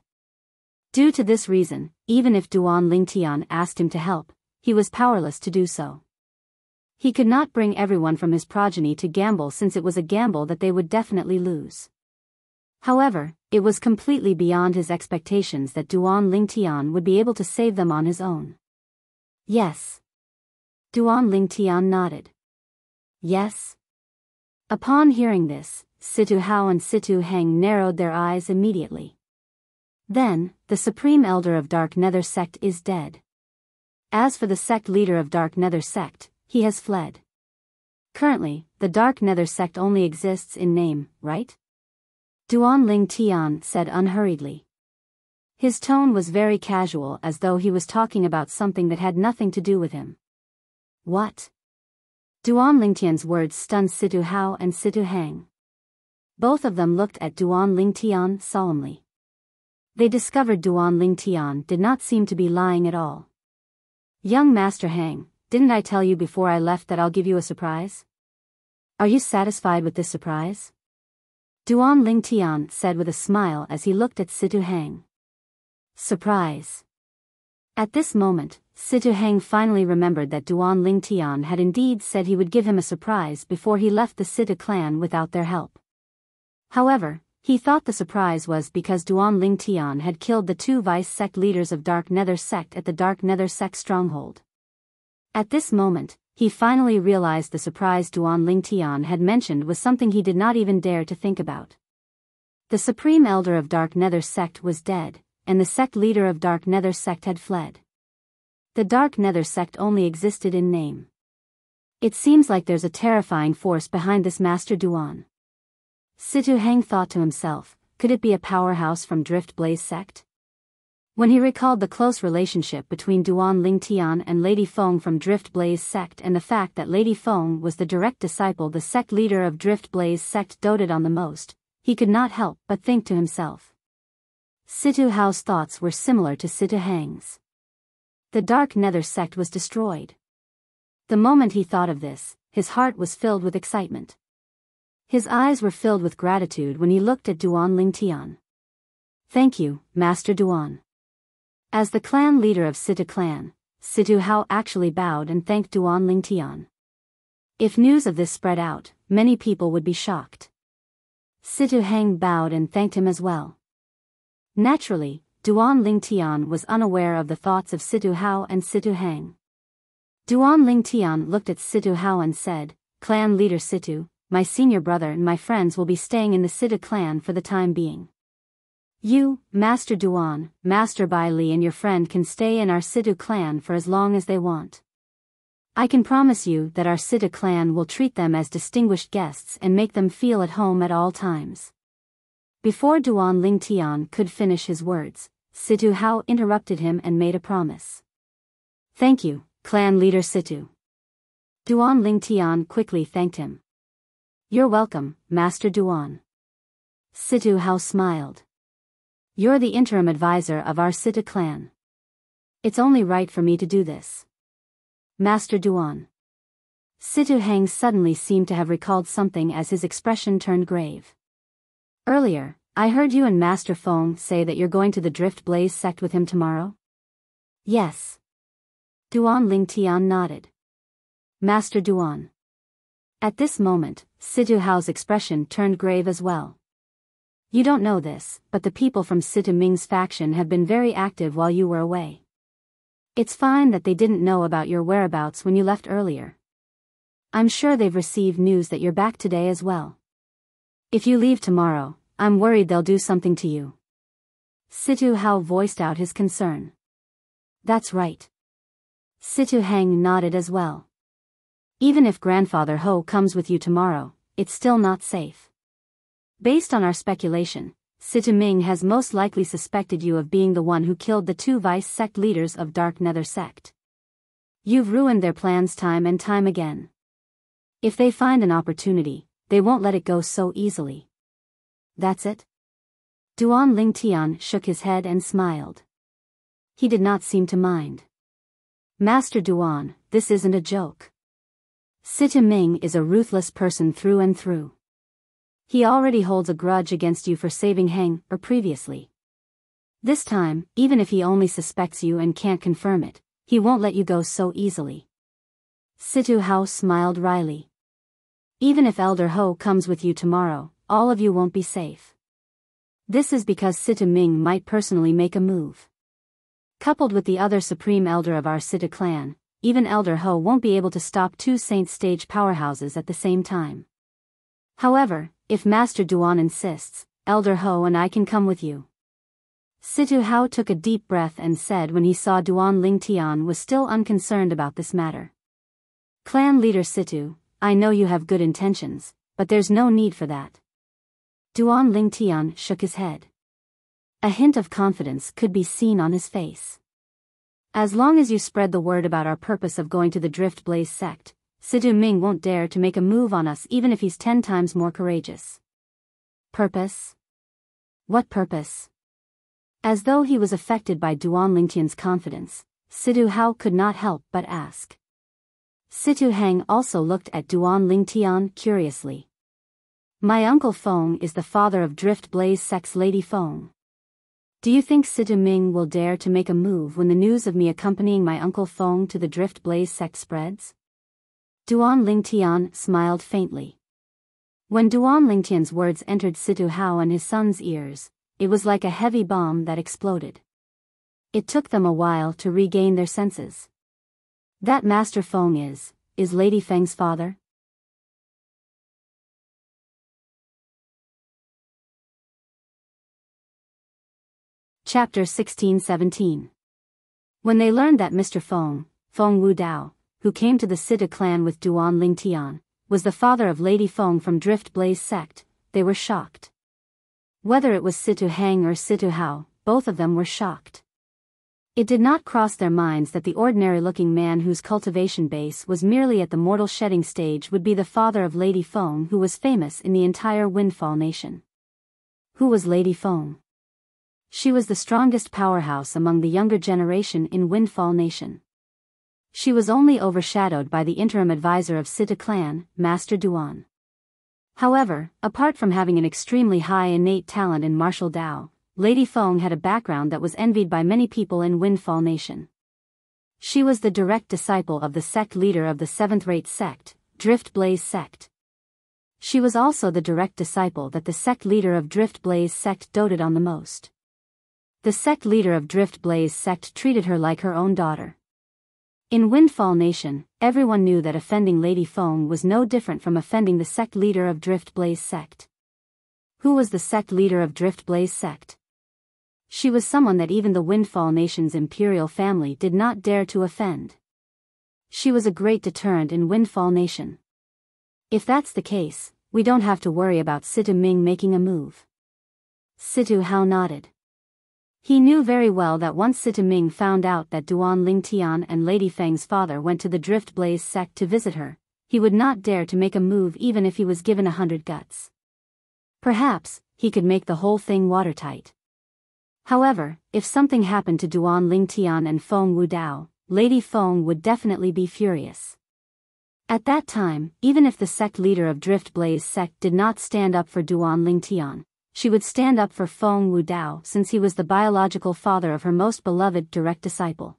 Due to this reason, even if Duan Lingtian asked him to help, he was powerless to do so. He could not bring everyone from his progeny to gamble, since it was a gamble that they would definitely lose. However, it was completely beyond his expectations that Duan Lingtian would be able to save them on his own. Yes. Duan Lingtian nodded. Yes. Upon hearing this, Situ Hao and Situ Heng narrowed their eyes immediately. Then, the Supreme Elder of Dark Nether Sect is dead. As for the sect leader of Dark Nether Sect, he has fled. Currently, the Dark Nether Sect only exists in name, right? Duan Lingtian said unhurriedly. His tone was very casual, as though he was talking about something that had nothing to do with him. What? Duan Lingtian's words stunned Situ Hao and Situ Heng. Both of them looked at Duan Lingtian solemnly. They discovered Duan Lingtian did not seem to be lying at all. Young Master Heng, didn't I tell you before I left that I'll give you a surprise? Are you satisfied with this surprise? Duan Lingtian said with a smile as he looked at Situ Heng. Surprise. At this moment, Situ Heng finally remembered that Duan Lingtian had indeed said he would give him a surprise before he left the Situ clan without their help. However, he thought the surprise was because Duan Lingtian had killed the two vice-sect leaders of Dark Nether Sect at the Dark Nether Sect stronghold. At this moment, he finally realized the surprise Duan Lingtian had mentioned was something he did not even dare to think about. The Supreme Elder of Dark Nether Sect was dead, and the sect leader of Dark Nether Sect had fled. The Dark Nether Sect only existed in name. It seems like there's a terrifying force behind this Master Duan. Situ Heng thought to himself, could it be a powerhouse from Drift Blaze Sect? When he recalled the close relationship between Duan Lingtian and Lady Feng from Drift Blaze Sect and the fact that Lady Feng was the direct disciple the sect leader of Drift Blaze Sect doted on the most, he could not help but think to himself. Situ Hao's thoughts were similar to Situ Heng's. The Dark Nether Sect was destroyed. The moment he thought of this, his heart was filled with excitement. His eyes were filled with gratitude when he looked at Duan Lingtian. Thank you, Master Duan. As the clan leader of Situ clan, Situ Hao actually bowed and thanked Duan Lingtian. If news of this spread out, many people would be shocked. Situ Heng bowed and thanked him as well. Naturally, Duan Lingtian was unaware of the thoughts of Situ Hao and Situ Heng. Duan Lingtian looked at Situ Hao and said, Clan leader Situ, my senior brother and my friends will be staying in the Situ clan for the time being. You, Master Duan, Master Bai Li and your friend can stay in our Situ clan for as long as they want. I can promise you that our Situ clan will treat them as distinguished guests and make them feel at home at all times. Before Duan Lingtian could finish his words, Situ Hao interrupted him and made a promise. Thank you, clan leader Situ. Duan Lingtian quickly thanked him. You're welcome, Master Duan. Situ Hao smiled. You're the interim advisor of our Situ clan. It's only right for me to do this. Master Duan. Situ Heng suddenly seemed to have recalled something as his expression turned grave. Earlier, I heard you and Master Feng say that you're going to the Drift Blaze Sect with him tomorrow? Yes. Duan Lingtian nodded. Master Duan. At this moment, Situ Hao's expression turned grave as well. You don't know this, but the people from Situ Ming's faction have been very active while you were away. It's fine that they didn't know about your whereabouts when you left earlier. I'm sure they've received news that you're back today as well. If you leave tomorrow, I'm worried they'll do something to you. Situ Hao voiced out his concern. That's right. Situ Heng nodded as well. Even if Grandfather Ho comes with you tomorrow, it's still not safe. Based on our speculation, Situ Ming has most likely suspected you of being the one who killed the two vice-sect leaders of Dark Nether Sect. You've ruined their plans time and time again. If they find an opportunity, they won't let it go so easily. That's it? Duan Lingtian shook his head and smiled. He did not seem to mind. Master Duan, this isn't a joke. Situ Ming is a ruthless person through and through. He already holds a grudge against you for saving Heng, or previously. This time, even if he only suspects you and can't confirm it, he won't let you go so easily. Situ Hao smiled wryly. Even if Elder Ho comes with you tomorrow, all of you won't be safe. This is because Situ Ming might personally make a move. Coupled with the other supreme elder of our Situ clan, even Elder Ho won't be able to stop two Saint stage powerhouses at the same time. However, if Master Duan insists, Elder Ho and I can come with you. Situ Hao took a deep breath and said when he saw Duan Lingtian was still unconcerned about this matter. Clan leader Situ, I know you have good intentions, but there's no need for that. Duan Lingtian shook his head. A hint of confidence could be seen on his face. As long as you spread the word about our purpose of going to the Drift Blaze sect, Situ Ming won't dare to make a move on us even if he's 10 times more courageous. Purpose? What purpose? As though he was affected by Duan Lingtian's confidence, Situ Hao could not help but ask. Situ Hang also looked at Duan Lingtian curiously. My uncle Feng is the father of Drift Blaze sect's Lady Feng. Do you think Situ Ming will dare to make a move when the news of me accompanying my uncle Feng to the Drift Blaze sect spreads? Duan Lingtian smiled faintly. When Duan Lingtian's words entered Situ Hao and his son's ears, it was like a heavy bomb that exploded. It took them a while to regain their senses. That Master Feng is Lady Feng's father? Chapter 16-17. When they learned that Mr. Feng Wudao, who came to the Situ clan with Duan Lingtian, was the father of Lady Feng from Drift Blaze sect, they were shocked. Whether it was Situ Hang or Situ Hao, both of them were shocked. It did not cross their minds that the ordinary-looking man whose cultivation base was merely at the mortal shedding stage would be the father of Lady Feng, who was famous in the entire Windfall Nation. Who was Lady Feng? She was the strongest powerhouse among the younger generation in Windfall Nation. She was only overshadowed by the interim advisor of Situ clan, Master Duan. However, apart from having an extremely high innate talent in martial Dao, Lady Feng had a background that was envied by many people in Windfall Nation. She was the direct disciple of the sect leader of the 7th-rate sect, Drift Blaze sect. She was also the direct disciple that the sect leader of Drift Blaze sect doted on the most. The sect leader of Drift Blaze sect treated her like her own daughter. In Windfall Nation, everyone knew that offending Lady Feng was no different from offending the sect leader of Drift Blaze sect. Who was the sect leader of Drift Blaze sect? She was someone that even the Windfall Nation's imperial family did not dare to offend. She was a great deterrent in Windfall Nation. If that's the case, we don't have to worry about Situ Ming making a move. Situ Hao nodded. He knew very well that once Situ Ming found out that Duan Lingtian and Lady Feng's father went to the Drift Blaze sect to visit her, he would not dare to make a move even if he was given 100 guts. Perhaps, he could make the whole thing watertight. However, if something happened to Duan Lingtian and Feng Wudao, Lady Feng would definitely be furious. At that time, even if the sect leader of Drift Blaze sect did not stand up for Duan Lingtian, she would stand up for Feng Wudao since he was the biological father of her most beloved direct disciple.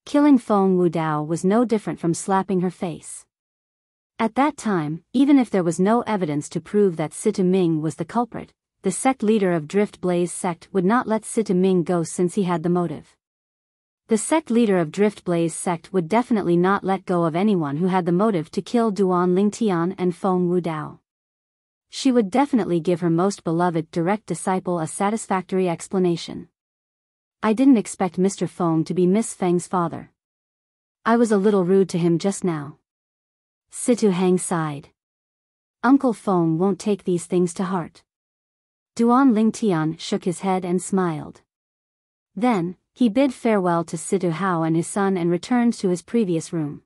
Killing Feng Wudao was no different from slapping her face. At that time, even if there was no evidence to prove that Situ Ming was the culprit, the sect leader of Drift Blaze sect would not let Situ Ming go since he had the motive. The sect leader of Drift Blaze sect would definitely not let go of anyone who had the motive to kill Duan Lingtian and Feng Wudao. She would definitely give her most beloved direct disciple a satisfactory explanation. I didn't expect Mr. Feng to be Miss Feng's father. I was a little rude to him just now. Situ Hang sighed. Uncle Feng won't take these things to heart. Duan Lingtian shook his head and smiled. Then, he bid farewell to Situ Hao and his son and returned to his previous room.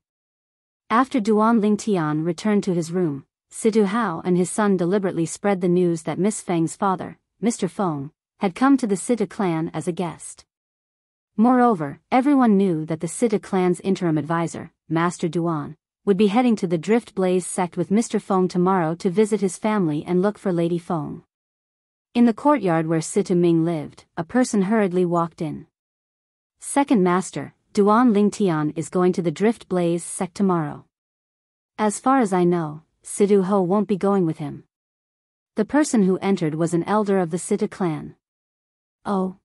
After Duan Lingtian returned to his room, Situ Hao and his son deliberately spread the news that Miss Feng's father, Mr. Feng, had come to the Situ clan as a guest. Moreover, everyone knew that the Situ clan's interim advisor, Master Duan, would be heading to the Drift Blaze sect with Mr. Feng tomorrow to visit his family and look for Lady Feng. In the courtyard where Situ Ming lived, a person hurriedly walked in. Second Master, Duan Lingtian is going to the Drift Blaze sect tomorrow. As far as I know, Situ Ho won't be going with him. The person who entered was an elder of the Situ clan. Oh.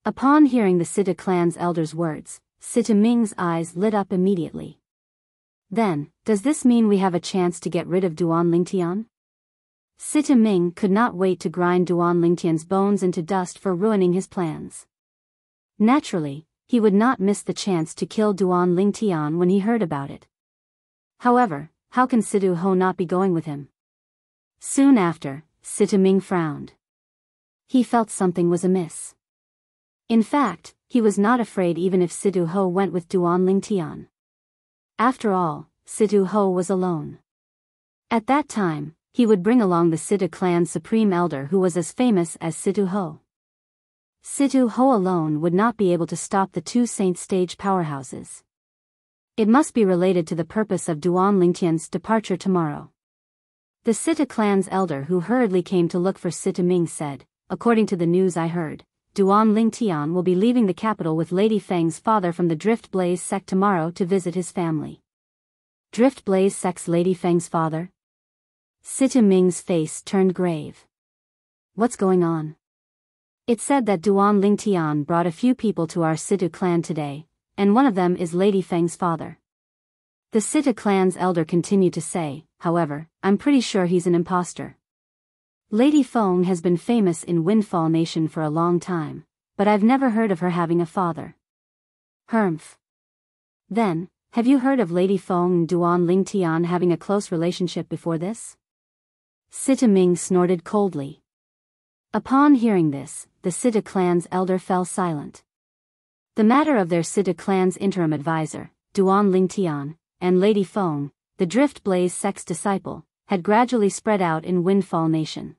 Upon hearing the Situ clan's elder's words, Situ Ming's eyes lit up immediately. Then, does this mean we have a chance to get rid of Duan Lingtian? Situ Ming could not wait to grind Duan Lingtian's bones into dust for ruining his plans. Naturally, he would not miss the chance to kill Duan Lingtian when he heard about it. However, how can Situ Ho not be going with him? Soon after, Situ Ming frowned. He felt something was amiss. In fact, he was not afraid even if Situ Ho went with Duan Lingtian. After all, Situ Ho was alone. At that time, he would bring along the Situ clan's supreme elder who was as famous as Situ Ho. Situ Ho alone would not be able to stop the two saint stage powerhouses. It must be related to the purpose of Duan Lingtian's departure tomorrow. The Situ clan's elder who hurriedly came to look for Situ Ming said, "According to the news I heard, Duan Lingtian will be leaving the capital with Lady Feng's father from the Drift Blaze sect tomorrow to visit his family." Drift Blaze sect's Lady Feng's father? Situ Ming's face turned grave. What's going on? It said that Duan Lingtian brought a few people to our Situ clan today, and one of them is Lady Feng's father. The Situ clan's elder continued to say, "However, I'm pretty sure he's an imposter. Lady Feng has been famous in Windfall Nation for a long time, but I've never heard of her having a father." Humph. Then, have you heard of Lady Feng and Duan Lingtian having a close relationship before this? Situ Ming snorted coldly. Upon hearing this, the Situ clan's elder fell silent. The matter of their Situ clan's interim advisor, Duan Lingtian, and Lady Feng, the Drift Blaze sect's disciple, had gradually spread out in Windfall Nation.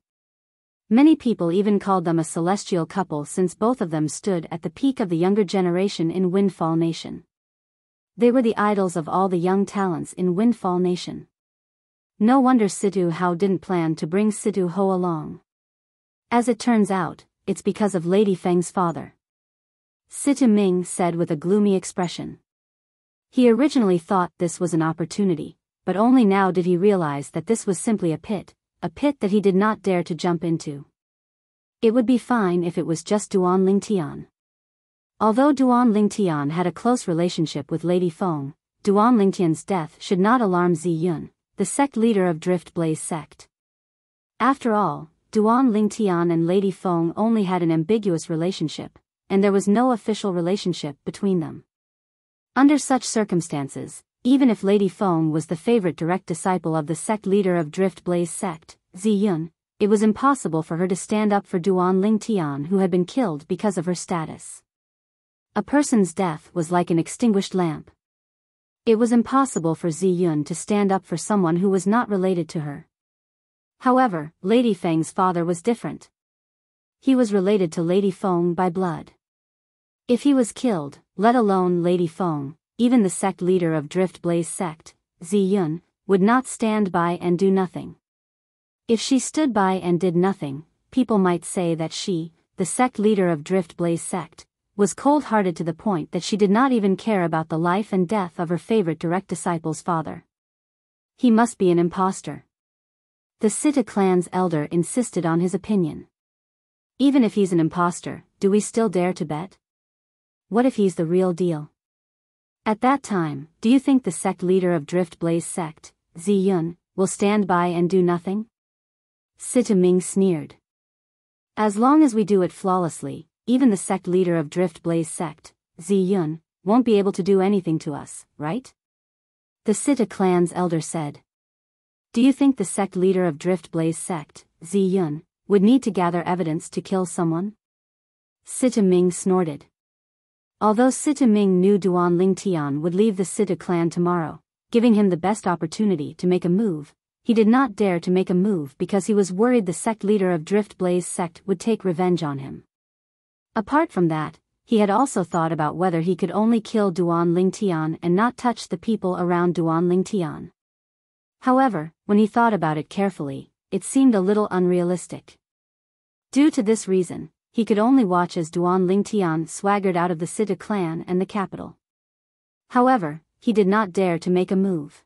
Many people even called them a celestial couple since both of them stood at the peak of the younger generation in Windfall Nation. They were the idols of all the young talents in Windfall Nation. No wonder Situ Ho didn't plan to bring Situ Ho along. As it turns out, it's because of Lady Feng's father. Situ Ming said with a gloomy expression. He originally thought this was an opportunity, but only now did he realize that this was simply a pit that he did not dare to jump into. It would be fine if it was just Duan Lingtian. Although Duan Lingtian had a close relationship with Lady Feng, Duan Lingtian's death should not alarm Ziyun, the sect leader of Drift Blaze sect. After all, Duan Lingtian and Lady Feng only had an ambiguous relationship, and there was no official relationship between them. Under such circumstances, even if Lady Feng was the favorite direct disciple of the sect leader of Drift Blaze sect, Ziyun, it was impossible for her to stand up for Duan Lingtian who had been killed because of her status. A person's death was like an extinguished lamp. It was impossible for Ziyun to stand up for someone who was not related to her. However, Lady Feng's father was different. He was related to Lady Feng by blood. If he was killed, let alone Lady Feng, even the sect leader of Drift Blaze sect, Ziyun, would not stand by and do nothing. If she stood by and did nothing, people might say that she, the sect leader of Drift Blaze sect, was cold-hearted to the point that she did not even care about the life and death of her favorite direct disciple's father. He must be an imposter. The Situ clan's elder insisted on his opinion. Even if he's an imposter, do we still dare to bet? What if he's the real deal? At that time, do you think the sect leader of Drift Blaze sect, Ziyun, will stand by and do nothing? Situ Ming sneered. As long as we do it flawlessly, even the sect leader of Drift Blaze sect, Ziyun, won't be able to do anything to us, right? The Situ clan's elder said. Do you think the sect leader of Drift Blaze sect, Ziyun, would need to gather evidence to kill someone? Situ Ming snorted. Although Situ Ming knew Duan Lingtian would leave the Situ clan tomorrow, giving him the best opportunity to make a move, he did not dare to make a move because he was worried the sect leader of Drift Blaze sect would take revenge on him. Apart from that, he had also thought about whether he could only kill Duan Lingtian and not touch the people around Duan Lingtian. However, when he thought about it carefully, it seemed a little unrealistic. Due to this reason, he could only watch as Duan Lingtian swaggered out of the Sita clan and the capital. However, he did not dare to make a move.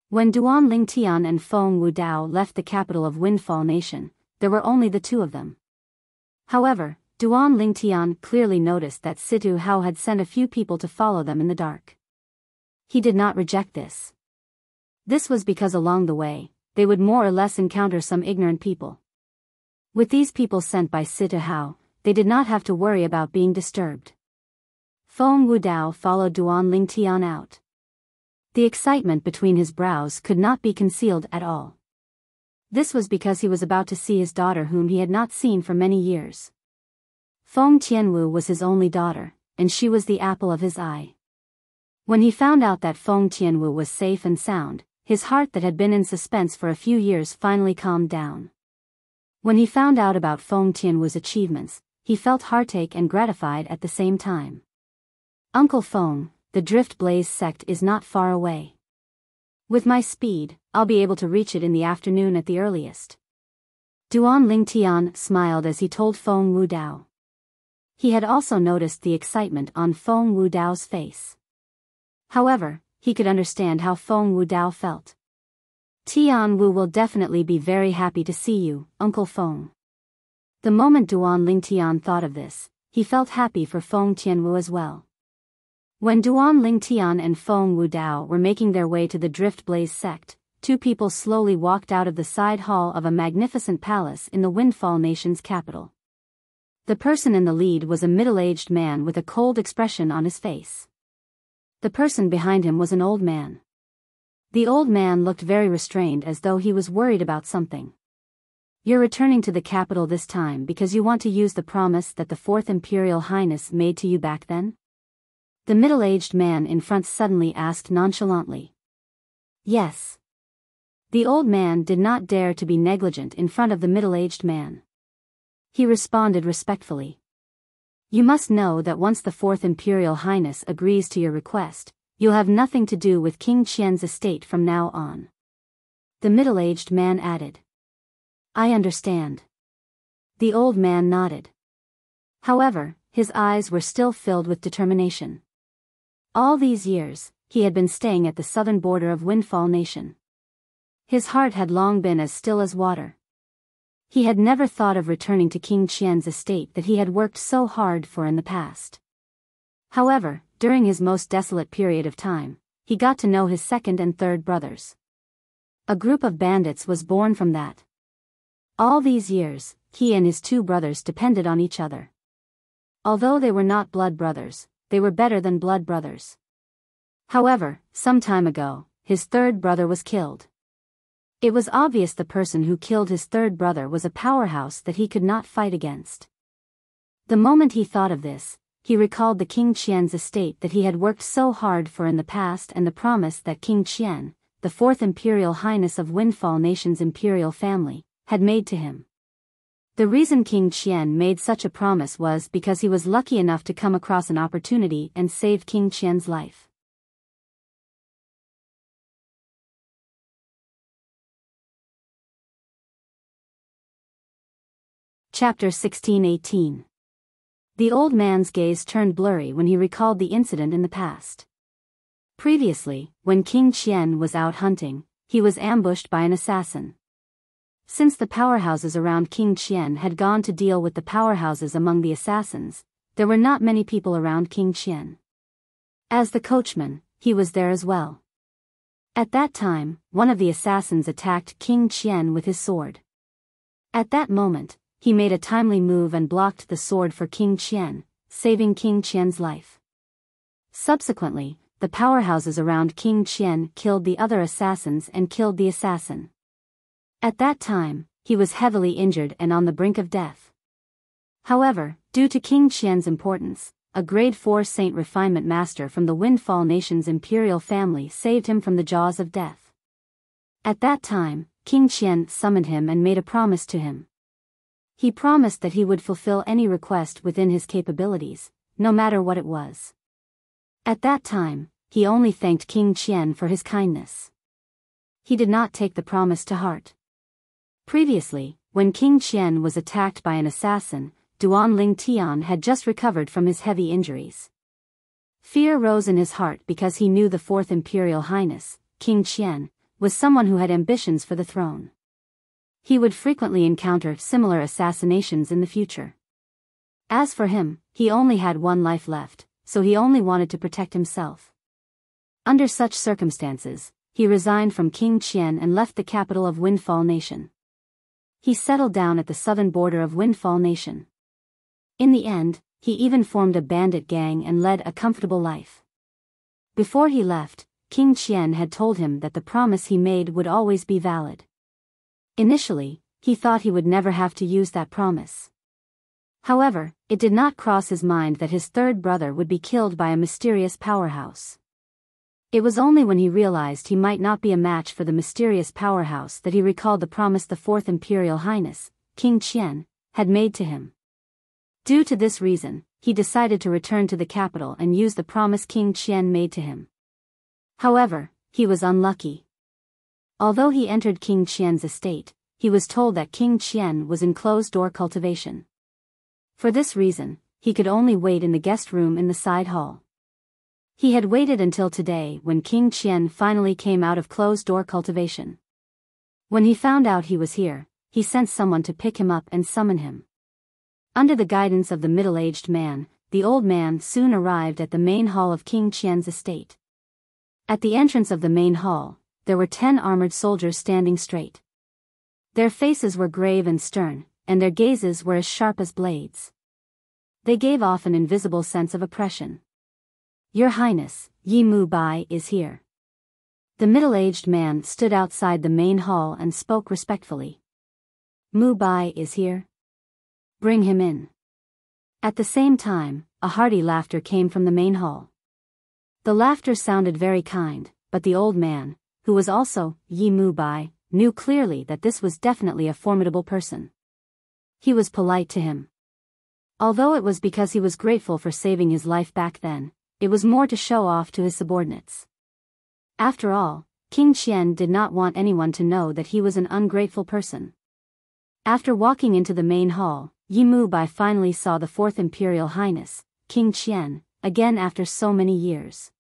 When Duan Lingtian and Feng Wudao left the capital of Windfall Nation, there were only the two of them. However, Duan Lingtian clearly noticed that Situ Hao had sent a few people to follow them in the dark. He did not reject this. This was because along the way, they would more or less encounter some ignorant people. With these people sent by Situ Hao, they did not have to worry about being disturbed. Feng Wudao followed Duan Lingtian out. The excitement between his brows could not be concealed at all. This was because he was about to see his daughter whom he had not seen for many years. Feng Tianwu was his only daughter, and she was the apple of his eye. When he found out that Feng Tianwu was safe and sound, his heart that had been in suspense for a few years finally calmed down. When he found out about Feng Tianwu's achievements, he felt heartache and gratified at the same time. Uncle Feng, the Drift Blaze sect is not far away. With my speed, I'll be able to reach it in the afternoon at the earliest. Duan Lingtian smiled as he told Feng Wudao. He had also noticed the excitement on Feng Wudao's face. However, he could understand how Feng Wudao felt. Tian Wu will definitely be very happy to see you, Uncle Feng. The moment Duan Lingtian thought of this, he felt happy for Feng Tianwu as well. When Duan Lingtian and Feng Wudao were making their way to the Drift Blaze sect, two people slowly walked out of the side hall of a magnificent palace in the Windfall Nation's capital. The person in the lead was a middle-aged man with a cold expression on his face. The person behind him was an old man. The old man looked very restrained as though he was worried about something. You're returning to the capital this time because you want to use the promise that the Fourth Imperial Highness made to you back then? The middle-aged man in front suddenly asked nonchalantly. Yes. The old man did not dare to be negligent in front of the middle-aged man. He responded respectfully. You must know that once the Fourth Imperial Highness agrees to your request, you'll have nothing to do with King Qian's estate from now on. The middle-aged man added. I understand. The old man nodded. However, his eyes were still filled with determination. All these years, he had been staying at the southern border of Windfall Nation. His heart had long been as still as water. He had never thought of returning to King Qian's estate that he had worked so hard for in the past. However, during his most desolate period of time, he got to know his second and third brothers. A group of bandits was born from that. All these years, he and his two brothers depended on each other. Although they were not blood brothers, they were better than blood brothers. However, some time ago, his third brother was killed. It was obvious the person who killed his third brother was a powerhouse that he could not fight against. The moment he thought of this, he recalled the King Qian's estate that he had worked so hard for in the past and the promise that King Qian, the Fourth Imperial Highness of Windfall Nation's imperial family, had made to him. The reason King Qian made such a promise was because he was lucky enough to come across an opportunity and save King Qian's life. Chapter 16-18. The old man's gaze turned blurry when he recalled the incident in the past. Previously, when King Qian was out hunting, he was ambushed by an assassin. Since the powerhouses around King Qian had gone to deal with the powerhouses among the assassins, there were not many people around King Qian. As the coachman, he was there as well. At that time, one of the assassins attacked King Qian with his sword. At that moment, he made a timely move and blocked the sword for King Qian, saving King Qian's life. Subsequently, the powerhouses around King Qian killed the other assassins and killed the assassin. At that time, he was heavily injured and on the brink of death. However, due to King Qian's importance, a grade 4 Saint Refinement Master from the Windfall Nation's imperial family saved him from the jaws of death. At that time, King Qian summoned him and made a promise to him. He promised that he would fulfill any request within his capabilities, no matter what it was. At that time, he only thanked King Qian for his kindness. He did not take the promise to heart. Previously, when King Qian was attacked by an assassin, Duan Ling Tian had just recovered from his heavy injuries. Fear rose in his heart because he knew the Fourth Imperial Highness, King Qian, was someone who had ambitions for the throne. He would frequently encounter similar assassinations in the future. As for him, he only had one life left, so he only wanted to protect himself. Under such circumstances, he resigned from King Qian and left the capital of Windfall Nation. He settled down at the southern border of Windfall Nation. In the end, he even formed a bandit gang and led a comfortable life. Before he left, King Qian had told him that the promise he made would always be valid. Initially, he thought he would never have to use that promise. However, it did not cross his mind that his third brother would be killed by a mysterious powerhouse. It was only when he realized he might not be a match for the mysterious powerhouse that he recalled the promise the Fourth Imperial Highness, King Qian, had made to him. Due to this reason, he decided to return to the capital and use the promise King Qian made to him. However, he was unlucky. Although he entered King Qian's estate, he was told that King Qian was in closed-door cultivation. For this reason, he could only wait in the guest room in the side hall. He had waited until today when King Qian finally came out of closed-door cultivation. When he found out he was here, he sent someone to pick him up and summon him. Under the guidance of the middle-aged man, the old man soon arrived at the main hall of King Qian's estate. At the entrance of the main hall, there were 10 armored soldiers standing straight. Their faces were grave and stern, and their gazes were as sharp as blades. They gave off an invisible sense of oppression. "Your Highness, Yi Mu Bai is here." The middle-aged man stood outside the main hall and spoke respectfully. "Mu Bai is here? Bring him in." At the same time, a hearty laughter came from the main hall. The laughter sounded very kind, but the old man, who was also Yi Mu Bai, knew clearly that this was definitely a formidable person. He was polite to him. Although it was because he was grateful for saving his life back then, it was more to show off to his subordinates. After all, King Qian did not want anyone to know that he was an ungrateful person. After walking into the main hall, Yi Mu Bai finally saw the Fourth Imperial Highness, King Qian, again after so many years.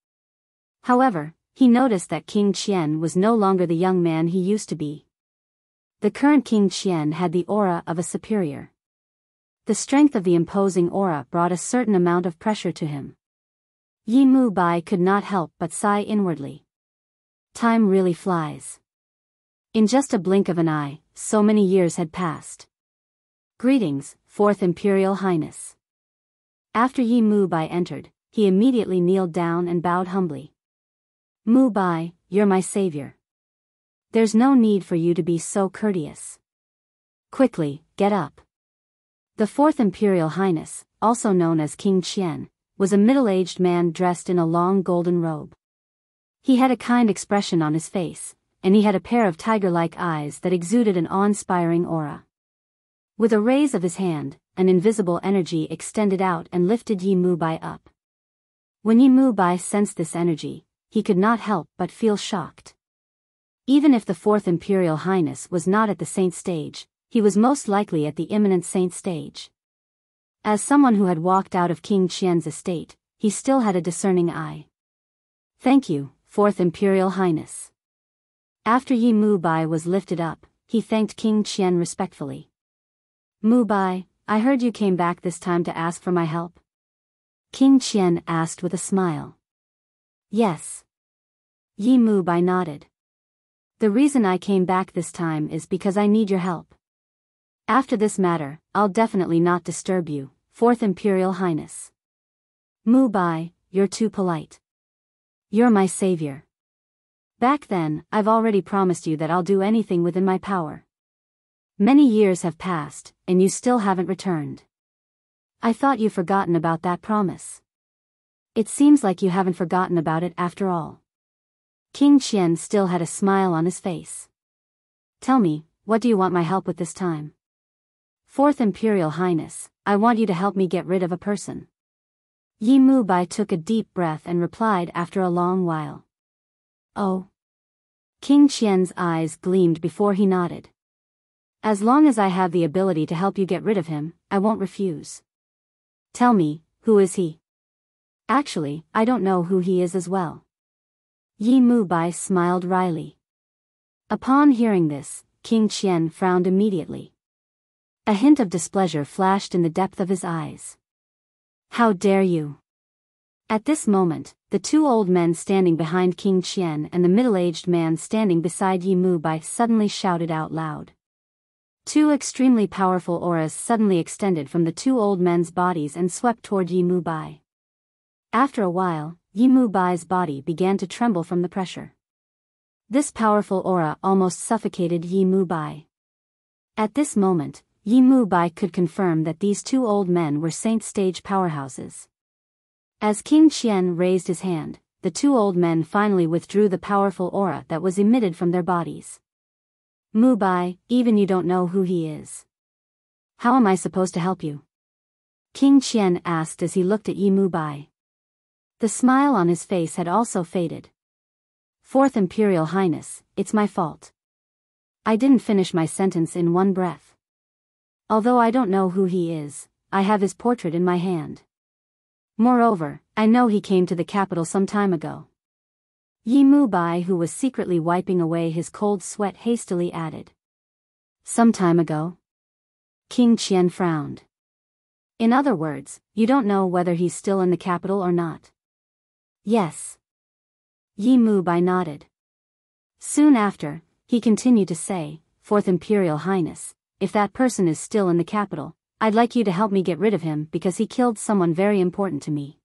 However, he noticed that King Qian was no longer the young man he used to be. The current King Qian had the aura of a superior. The strength of the imposing aura brought a certain amount of pressure to him. Yi Mu Bai could not help but sigh inwardly. Time really flies. In just a blink of an eye, so many years had passed. "Greetings, Fourth Imperial Highness." After Yi Mu Bai entered, he immediately kneeled down and bowed humbly. "Mu Bai, you're my savior. There's no need for you to be so courteous. Quickly, get up." The Fourth Imperial Highness, also known as King Qian, was a middle-aged man dressed in a long golden robe. He had a kind expression on his face, and he had a pair of tiger-like eyes that exuded an awe-inspiring aura. With a raise of his hand, an invisible energy extended out and lifted Yi Mu Bai up. When Yi Mu Bai sensed this energy, he could not help but feel shocked. Even if the Fourth Imperial Highness was not at the saint stage, he was most likely at the imminent saint stage. As someone who had walked out of King Qian's estate, he still had a discerning eye. "Thank you, Fourth Imperial Highness." After Yi Mu Bai was lifted up, he thanked King Qian respectfully. "Mu Bai, I heard you came back this time to ask for my help?" King Qian asked with a smile. "Yes." Yi Mu Bai nodded. "The reason I came back this time is because I need your help. After this matter, I'll definitely not disturb you, Fourth Imperial Highness." "Mu Bai, you're too polite. You're my savior. Back then, I've already promised you that I'll do anything within my power. Many years have passed, and you still haven't returned. I thought you'd forgotten about that promise. It seems like you haven't forgotten about it after all." King Qian still had a smile on his face. "Tell me, what do you want my help with this time?" "Fourth Imperial Highness, I want you to help me get rid of a person." Yi Mu Bai took a deep breath and replied after a long while. "Oh." King Qian's eyes gleamed before he nodded. As long as I have the ability to help you get rid of him, I won't refuse. Tell me, who is he? Actually, I don't know who he is as well. Yi Mubai smiled wryly. Upon hearing this, King Qian frowned immediately. A hint of displeasure flashed in the depth of his eyes. How dare you? At this moment, the two old men standing behind King Qian and the middle-aged man standing beside Yi Mubai suddenly shouted out loud. Two extremely powerful auras suddenly extended from the two old men's bodies and swept toward Yi Mubai. After a while, Yi Mubai's body began to tremble from the pressure. This powerful aura almost suffocated Yi Mubai. At this moment, Yi Mubai could confirm that these two old men were saint stage powerhouses. As King Qian raised his hand, the two old men finally withdrew the powerful aura that was emitted from their bodies. Mubai, even you don't know who he is. How am I supposed to help you? King Qian asked as he looked at Yi Mubai. The smile on his face had also faded. Fourth Imperial Highness, it's my fault. I didn't finish my sentence in one breath. Although I don't know who he is, I have his portrait in my hand. Moreover, I know he came to the capital some time ago. Yi Mubai, who was secretly wiping away his cold sweat, hastily added. Some time ago? King Qian frowned. In other words, you don't know whether he's still in the capital or not? Yes. Yi Mubai nodded. Soon after, he continued to say, Fourth Imperial Highness, if that person is still in the capital, I'd like you to help me get rid of him because he killed someone very important to me.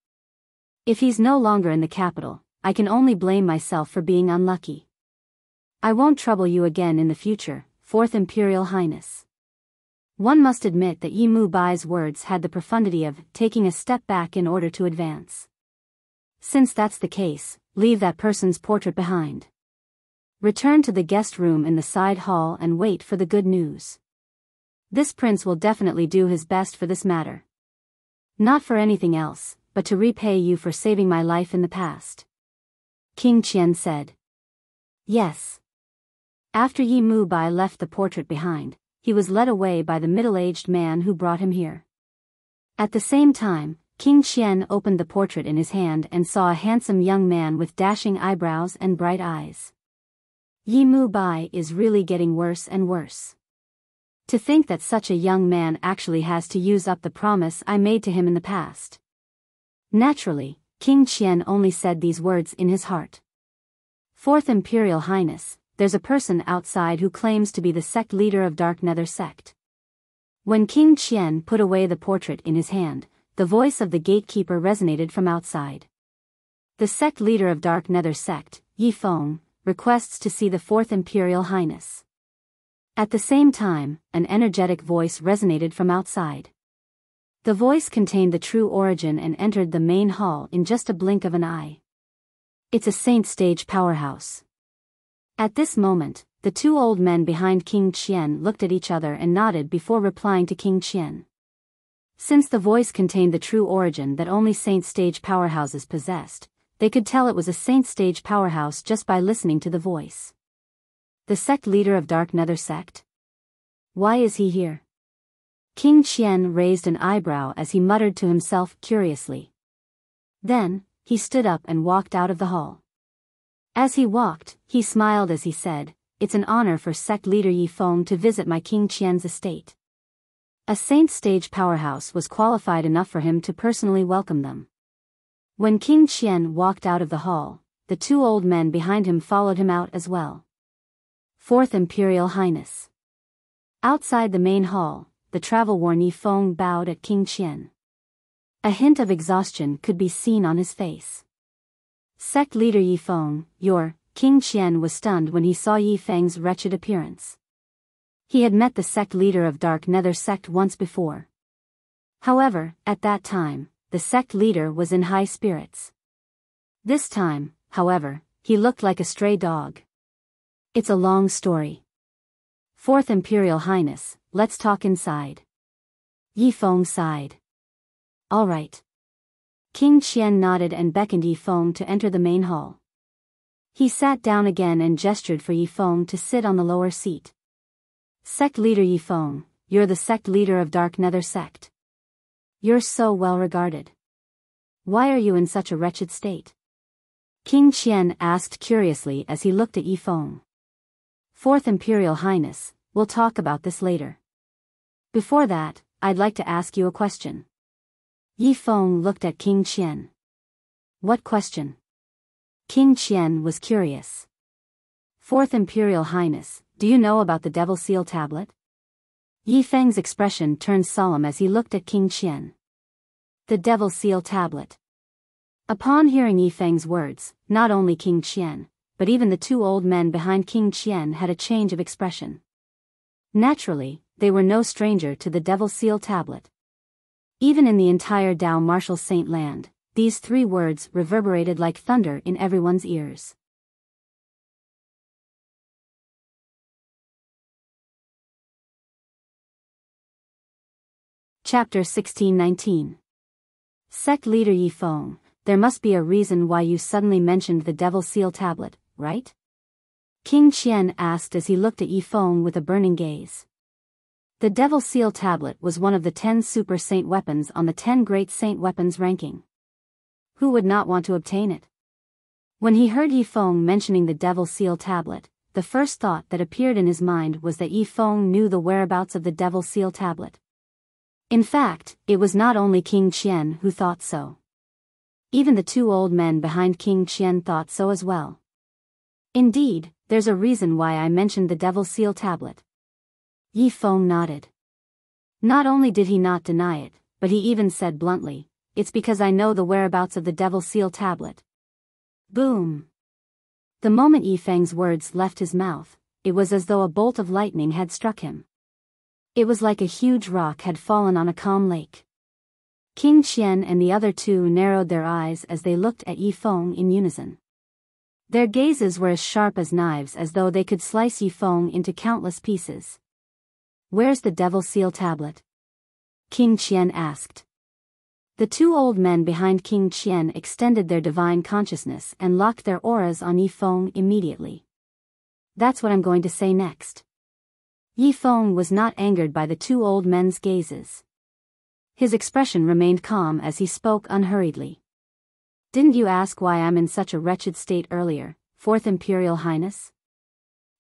If he's no longer in the capital, I can only blame myself for being unlucky. I won't trouble you again in the future, Fourth Imperial Highness. One must admit that Yi Mubai's words had the profundity of taking a step back in order to advance. Since that's the case, leave that person's portrait behind. Return to the guest room in the side hall and wait for the good news. This prince will definitely do his best for this matter. Not for anything else, but to repay you for saving my life in the past. King Qian said. Yes. After Yi Mubai left the portrait behind, he was led away by the middle-aged man who brought him here. At the same time, King Qian opened the portrait in his hand and saw a handsome young man with dashing eyebrows and bright eyes. Yi Mubai is really getting worse and worse. To think that such a young man actually has to use up the promise I made to him in the past. Naturally, King Qian only said these words in his heart. Fourth Imperial Highness, there's a person outside who claims to be the sect leader of Dark Nether sect. When King Qian put away the portrait in his hand, the voice of the gatekeeper resonated from outside. The sect leader of Dark Nether sect, Yi Feng, requests to see the Fourth Imperial Highness. At the same time, an energetic voice resonated from outside. The voice contained the true origin and entered the main hall in just a blink of an eye. It's a saint stage powerhouse. At this moment, the two old men behind King Qian looked at each other and nodded before replying to King Qian. Since the voice contained the true origin that only saint stage powerhouses possessed, they could tell it was a saint stage powerhouse just by listening to the voice. The sect leader of Dark Nether sect? Why is he here? King Qian raised an eyebrow as he muttered to himself curiously. Then, he stood up and walked out of the hall. As he walked, he smiled as he said, It's an honor for sect leader Yi Feng to visit my King Qian's estate. A saint stage powerhouse was qualified enough for him to personally welcome them. When King Qian walked out of the hall, the two old men behind him followed him out as well. Fourth Imperial Highness. Outside the main hall, the travel-worn Yi Feng bowed at King Qian. A hint of exhaustion could be seen on his face. Sect leader Yi Feng, King Qian was stunned when he saw Yi Feng's wretched appearance. He had met the sect leader of Dark Nether sect once before. However, at that time, the sect leader was in high spirits. This time, however, he looked like a stray dog. It's a long story. Fourth Imperial Highness, let's talk inside. Yi Feng sighed. All right. King Qian nodded and beckoned Yi Feng to enter the main hall. He sat down again and gestured for Yi Feng to sit on the lower seat. Sect leader Yi Feng, you're the sect leader of Dark Nether sect. You're so well regarded. Why are you in such a wretched state? King Qian asked curiously as he looked at Yi Feng. Fourth Imperial Highness, we'll talk about this later. Before that, I'd like to ask you a question. Yi Feng looked at King Qian. What question? King Qian was curious. Fourth Imperial Highness, do you know about the Devil Seal Tablet? Yi Feng's expression turned solemn as he looked at King Qian. The Devil Seal Tablet. Upon hearing Yi Feng's words, not only King Qian, but even the two old men behind King Qian had a change of expression. Naturally, they were no stranger to the Devil Seal Tablet. Even in the entire Dao Martial Saint land, these three words reverberated like thunder in everyone's ears. Chapter 1619. Sect leader Yi Feng, there must be a reason why you suddenly mentioned the Devil Seal Tablet, right? King Qian asked as he looked at Yi Feng with a burning gaze. The Devil Seal Tablet was one of the 10 Super Saint weapons on the 10 Great Saint Weapons ranking. Who would not want to obtain it? When he heard Yi Feng mentioning the Devil Seal Tablet, the first thought that appeared in his mind was that Yi Feng knew the whereabouts of the Devil Seal Tablet. In fact, it was not only King Qian who thought so. Even the two old men behind King Qian thought so as well. Indeed, there's a reason why I mentioned the Devil Seal Tablet. Yi Feng nodded. Not only did he not deny it, but he even said bluntly, it's because I know the whereabouts of the Devil Seal Tablet. Boom! The moment Yi Feng's words left his mouth, it was as though a bolt of lightning had struck him. It was like a huge rock had fallen on a calm lake. King Qian and the other two narrowed their eyes as they looked at Yi Feng in unison. Their gazes were as sharp as knives as though they could slice Yi Feng into countless pieces. Where's the Devil Seal Tablet? King Qian asked. The two old men behind King Qian extended their divine consciousness and locked their auras on Yi Feng immediately. That's what I'm going to say next. Yi Feng was not angered by the two old men's gazes. His expression remained calm as he spoke unhurriedly. Didn't you ask why I'm in such a wretched state earlier, Fourth Imperial Highness?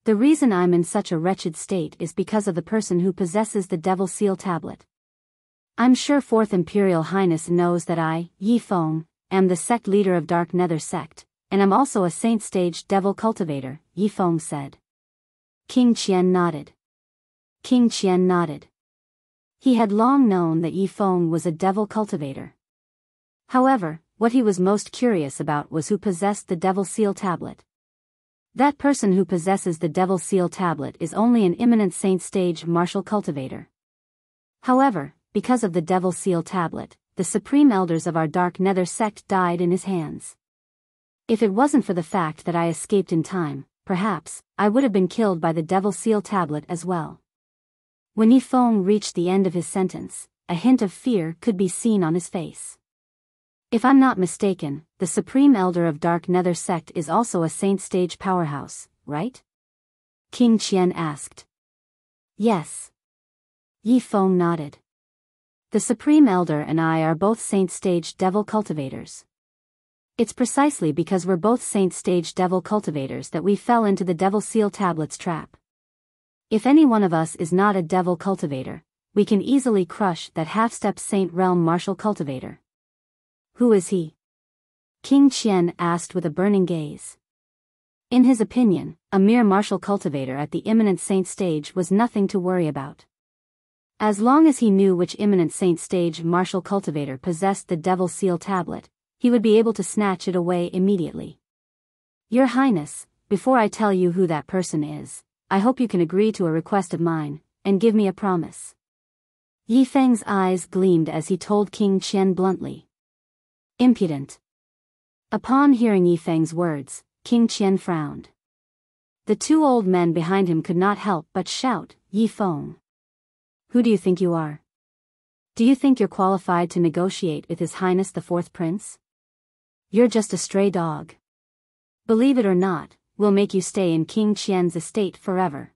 The reason I'm in such a wretched state is because of the person who possesses the Devil Seal Tablet. I'm sure Fourth Imperial Highness knows that I, Yi Feng, am the sect leader of Dark Nether sect, and I'm also a saint-stage devil cultivator, Yi Feng said. King Qian nodded. King Qian nodded. He had long known that Yi Feng was a devil cultivator. However, what he was most curious about was who possessed the Devil Seal Tablet. That person who possesses the Devil Seal Tablet is only an eminent saint-stage martial cultivator. However, because of the Devil Seal Tablet, the supreme elders of our Dark Nether sect died in his hands. If it wasn't for the fact that I escaped in time, perhaps, I would have been killed by the Devil Seal Tablet as well. When Yi Feng reached the end of his sentence, a hint of fear could be seen on his face. If I'm not mistaken, the Supreme Elder of Dark Nether sect is also a saint-stage powerhouse, right? King Qian asked. Yes. Yi Feng nodded. The Supreme Elder and I are both saint-stage devil cultivators. It's precisely because we're both saint-stage devil cultivators that we fell into the Devil Seal Tablet's trap. If any one of us is not a devil cultivator, we can easily crush that half-step Saint Realm martial cultivator. Who is he? King Qian asked with a burning gaze. In his opinion, a mere martial cultivator at the imminent saint stage was nothing to worry about. As long as he knew which imminent saint stage martial cultivator possessed the Devil Seal Tablet, he would be able to snatch it away immediately. Your Highness, before I tell you who that person is, I hope you can agree to a request of mine, and give me a promise. Yi Feng's eyes gleamed as he told King Qian bluntly. Impudent. Upon hearing Yi Feng's words, King Qian frowned. The two old men behind him could not help but shout, Yi Feng. Who do you think you are? Do you think you're qualified to negotiate with His Highness the Fourth Prince? You're just a stray dog. Believe it or not, we'll make you stay in King Qian's estate forever.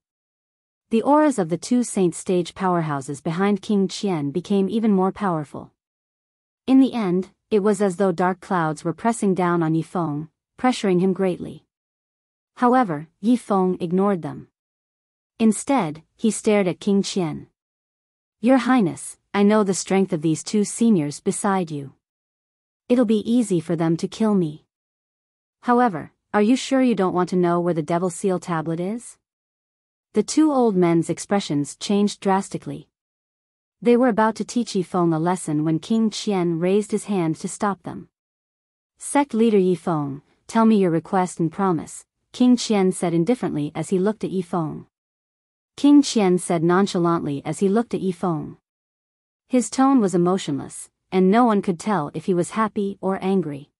The auras of the two saint stage powerhouses behind King Qian became even more powerful. In the end, it was as though dark clouds were pressing down on Yifeng, pressuring him greatly. However, Yifeng ignored them. Instead, he stared at King Qian. "Your Highness, I know the strength of these two seniors beside you. It'll be easy for them to kill me. However, are you sure you don't want to know where the Devil Seal tablet is?" The two old men's expressions changed drastically. They were about to teach Yifeng a lesson when King Qian raised his hand to stop them. "Sect leader Yifeng, tell me your request and promise," King Qian said indifferently as he looked at Yifeng. King Qian said nonchalantly as he looked at Yifeng. His tone was emotionless, and no one could tell if he was happy or angry.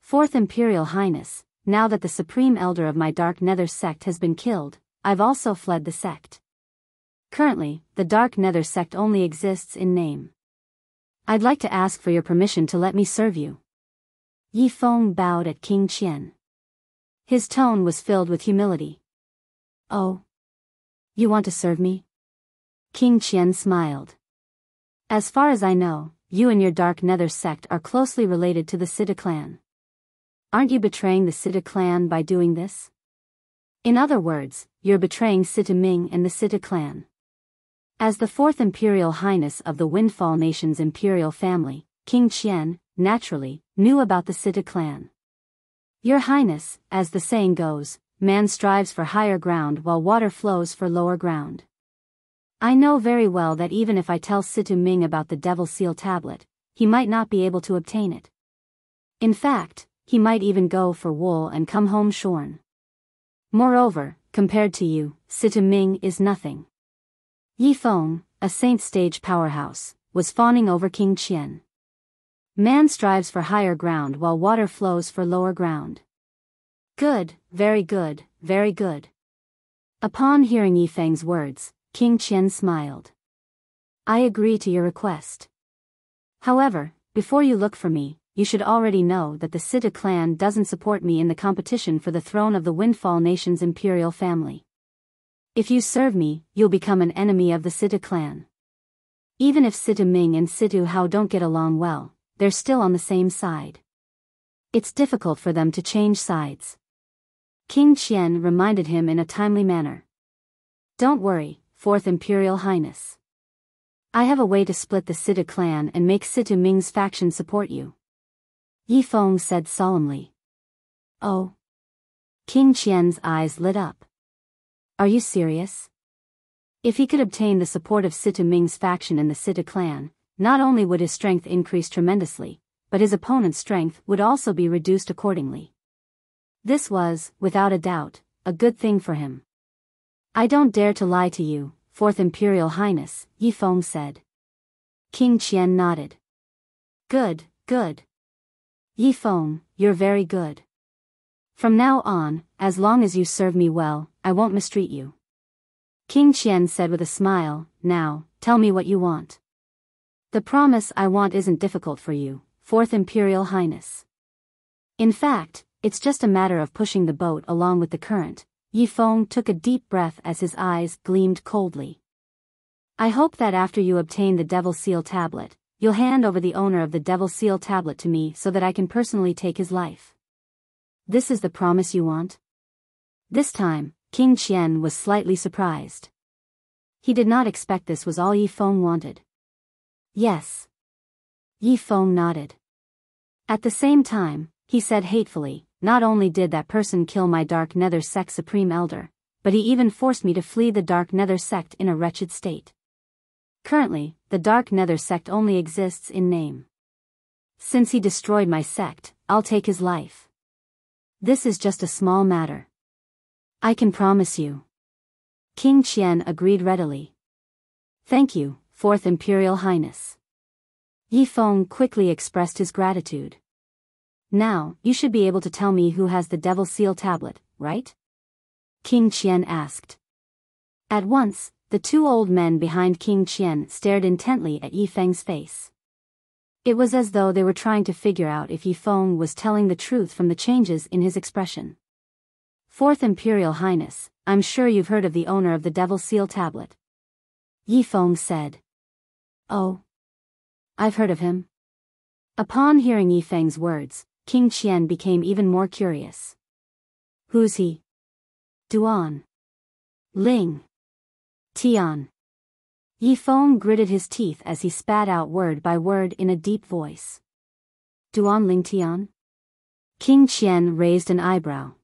"Fourth Imperial Highness, now that the Supreme Elder of my Dark Nether sect has been killed, I've also fled the sect. Currently, the Dark Nether sect only exists in name. I'd like to ask for your permission to let me serve you." Yifeng bowed at King Qian. His tone was filled with humility. "Oh. You want to serve me?" King Qian smiled. "As far as I know, you and your Dark Nether sect are closely related to the Sita clan. Aren't you betraying the Sita clan by doing this? In other words, you're betraying Sita Ming and the Sita clan." As the fourth Imperial Highness of the Windfall Nation's imperial family, King Qian, naturally, knew about the Sita clan. "Your Highness, as the saying goes, man strives for higher ground while water flows for lower ground. I know very well that even if I tell Sita Ming about the Devil Seal tablet, he might not be able to obtain it. In fact, he might even go for wool and come home shorn. Moreover, compared to you, Sita Ming is nothing." Yifeng, a saint stage powerhouse, was fawning over King Qian. "Man strives for higher ground while water flows for lower ground. Good, very good, very good." Upon hearing Yifeng's words, King Qian smiled. "I agree to your request. However, before you look for me, you should already know that the Sita clan doesn't support me in the competition for the throne of the Windfall Nation's imperial family. If you serve me, you'll become an enemy of the Sita clan. Even if Sita Ming and Sita Hao don't get along well, they're still on the same side. It's difficult for them to change sides." King Qian reminded him in a timely manner. "Don't worry, Fourth Imperial Highness. I have a way to split the Sita clan and make Sita Ming's faction support you," Yifeng said solemnly. "Oh." King Qian's eyes lit up. "Are you serious?" If he could obtain the support of Sita Ming's faction in the Sita clan, not only would his strength increase tremendously, but his opponent's strength would also be reduced accordingly. This was, without a doubt, a good thing for him. "I don't dare to lie to you, Fourth Imperial Highness," Yifeng said. King Qian nodded. "Good, good. Yifeng, you're very good. From now on, as long as you serve me well, I won't mistreat you." King Qian said with a smile, "Now, tell me what you want." "The promise I want isn't difficult for you, Fourth Imperial Highness. In fact, it's just a matter of pushing the boat along with the current." Yifeng took a deep breath as his eyes gleamed coldly. "I hope that after you obtain the Devil Seal tablet, you'll hand over the owner of the Devil Seal tablet to me so that I can personally take his life. This is the promise you want?" This time, King Qian was slightly surprised. He did not expect this was all Yifeng wanted. "Yes." Yifeng nodded. At the same time, he said hatefully, "Not only did that person kill my Dark Nether sect Supreme Elder, but he even forced me to flee the Dark Nether sect in a wretched state. Currently, the Dark Nether sect only exists in name. Since he destroyed my sect, I'll take his life. This is just a small matter. I can promise you." King Qian agreed readily. "Thank you, Fourth Imperial Highness." Yifeng quickly expressed his gratitude. "Now, you should be able to tell me who has the Devil Seal tablet, right?" King Qian asked. At once, the two old men behind King Qian stared intently at Yifeng's face. It was as though they were trying to figure out if Yifeng was telling the truth from the changes in his expression. Fourth Imperial Highness, I'm sure you've heard of the owner of the Devil Seal Tablet. Yifeng said. Oh. I've heard of him. Upon hearing Yifeng's words, King Qian became even more curious. Who's he? Duan. Ling. Tian. Yifeng gritted his teeth as he spat out word by word in a deep voice. Duan Ling Tian? King Qian raised an eyebrow.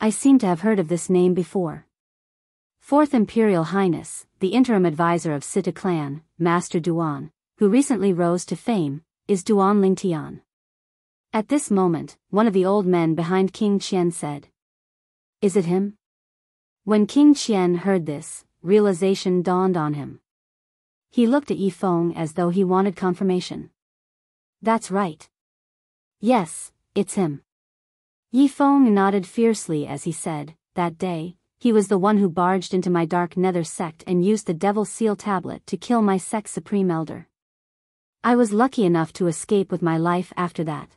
I seem to have heard of this name before. Fourth Imperial Highness, the interim advisor of Sita clan, Master Duan, who recently rose to fame, is Duan Ling Tian. At this moment, one of the old men behind King Qian said. Is it him? When King Qian heard this, realization dawned on him. He looked at Yifeng as though he wanted confirmation. That's right. Yes, it's him. Yifeng nodded fiercely as he said, that day, he was the one who barged into my dark nether sect and used the Devil Seal Tablet to kill my sect's supreme elder. I was lucky enough to escape with my life after that.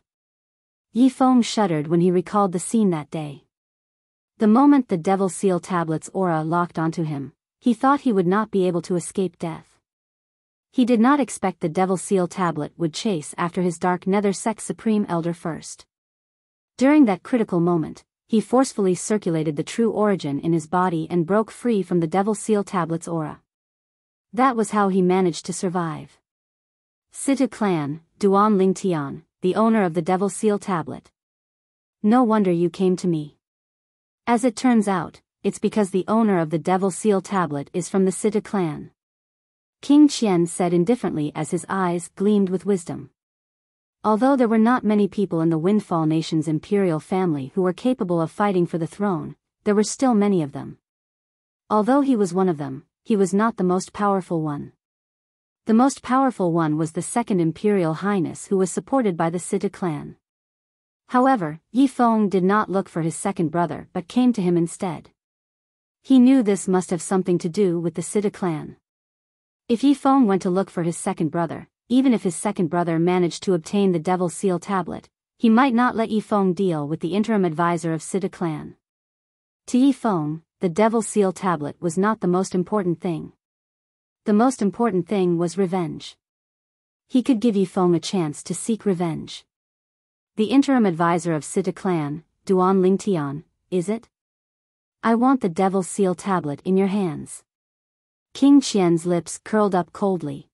Yifeng shuddered when he recalled the scene that day. The moment the Devil Seal Tablet's aura locked onto him, he thought he would not be able to escape death. He did not expect the Devil Seal Tablet would chase after his dark nether sect's supreme elder first. During that critical moment, he forcefully circulated the true origin in his body and broke free from the Devil Seal Tablet's aura. That was how he managed to survive. Sita clan, Duan Ling Tian, the owner of the Devil Seal Tablet. No wonder you came to me. As it turns out, it's because the owner of the Devil Seal Tablet is from the Sita clan. King Qian said indifferently as his eyes gleamed with wisdom. Although there were not many people in the Windfall Nation's imperial family who were capable of fighting for the throne, there were still many of them. Although he was one of them, he was not the most powerful one. The most powerful one was the second Imperial Highness who was supported by the Sita clan. However, Yifeng did not look for his second brother but came to him instead. He knew this must have something to do with the Sita clan. If Yifeng went to look for his second brother, even if his second brother managed to obtain the Devil Seal Tablet, he might not let Yifeng deal with the interim advisor of Sita clan. To Yifeng, the Devil Seal Tablet was not the most important thing. The most important thing was revenge. He could give Yifeng a chance to seek revenge. The interim advisor of Sita clan, Duan Ling Tian, is it? I want the Devil Seal Tablet in your hands. King Qian's lips curled up coldly.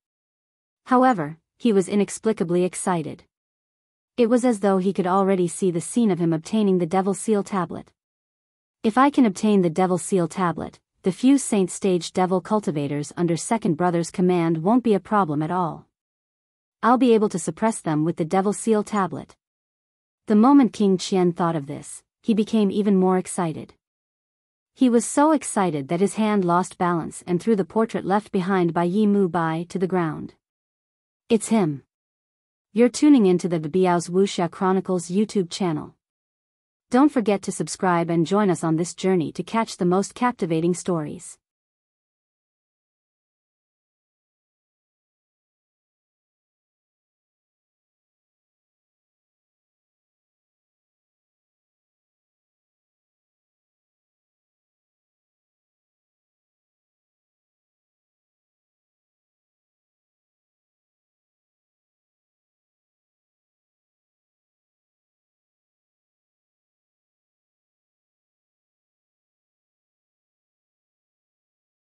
However, he was inexplicably excited. It was as though he could already see the scene of him obtaining the Devil Seal Tablet. If I can obtain the Devil Seal Tablet, the few Saint Stage Devil cultivators under second brother's command won't be a problem at all. I'll be able to suppress them with the Devil Seal Tablet. The moment King Qian thought of this, he became even more excited. He was so excited that his hand lost balance and threw the portrait left behind by Yi Mu Bai to the ground. It's him. You're tuning into the Biyao's Wuxia Chronicles YouTube channel. Don't forget to subscribe and join us on this journey to catch the most captivating stories.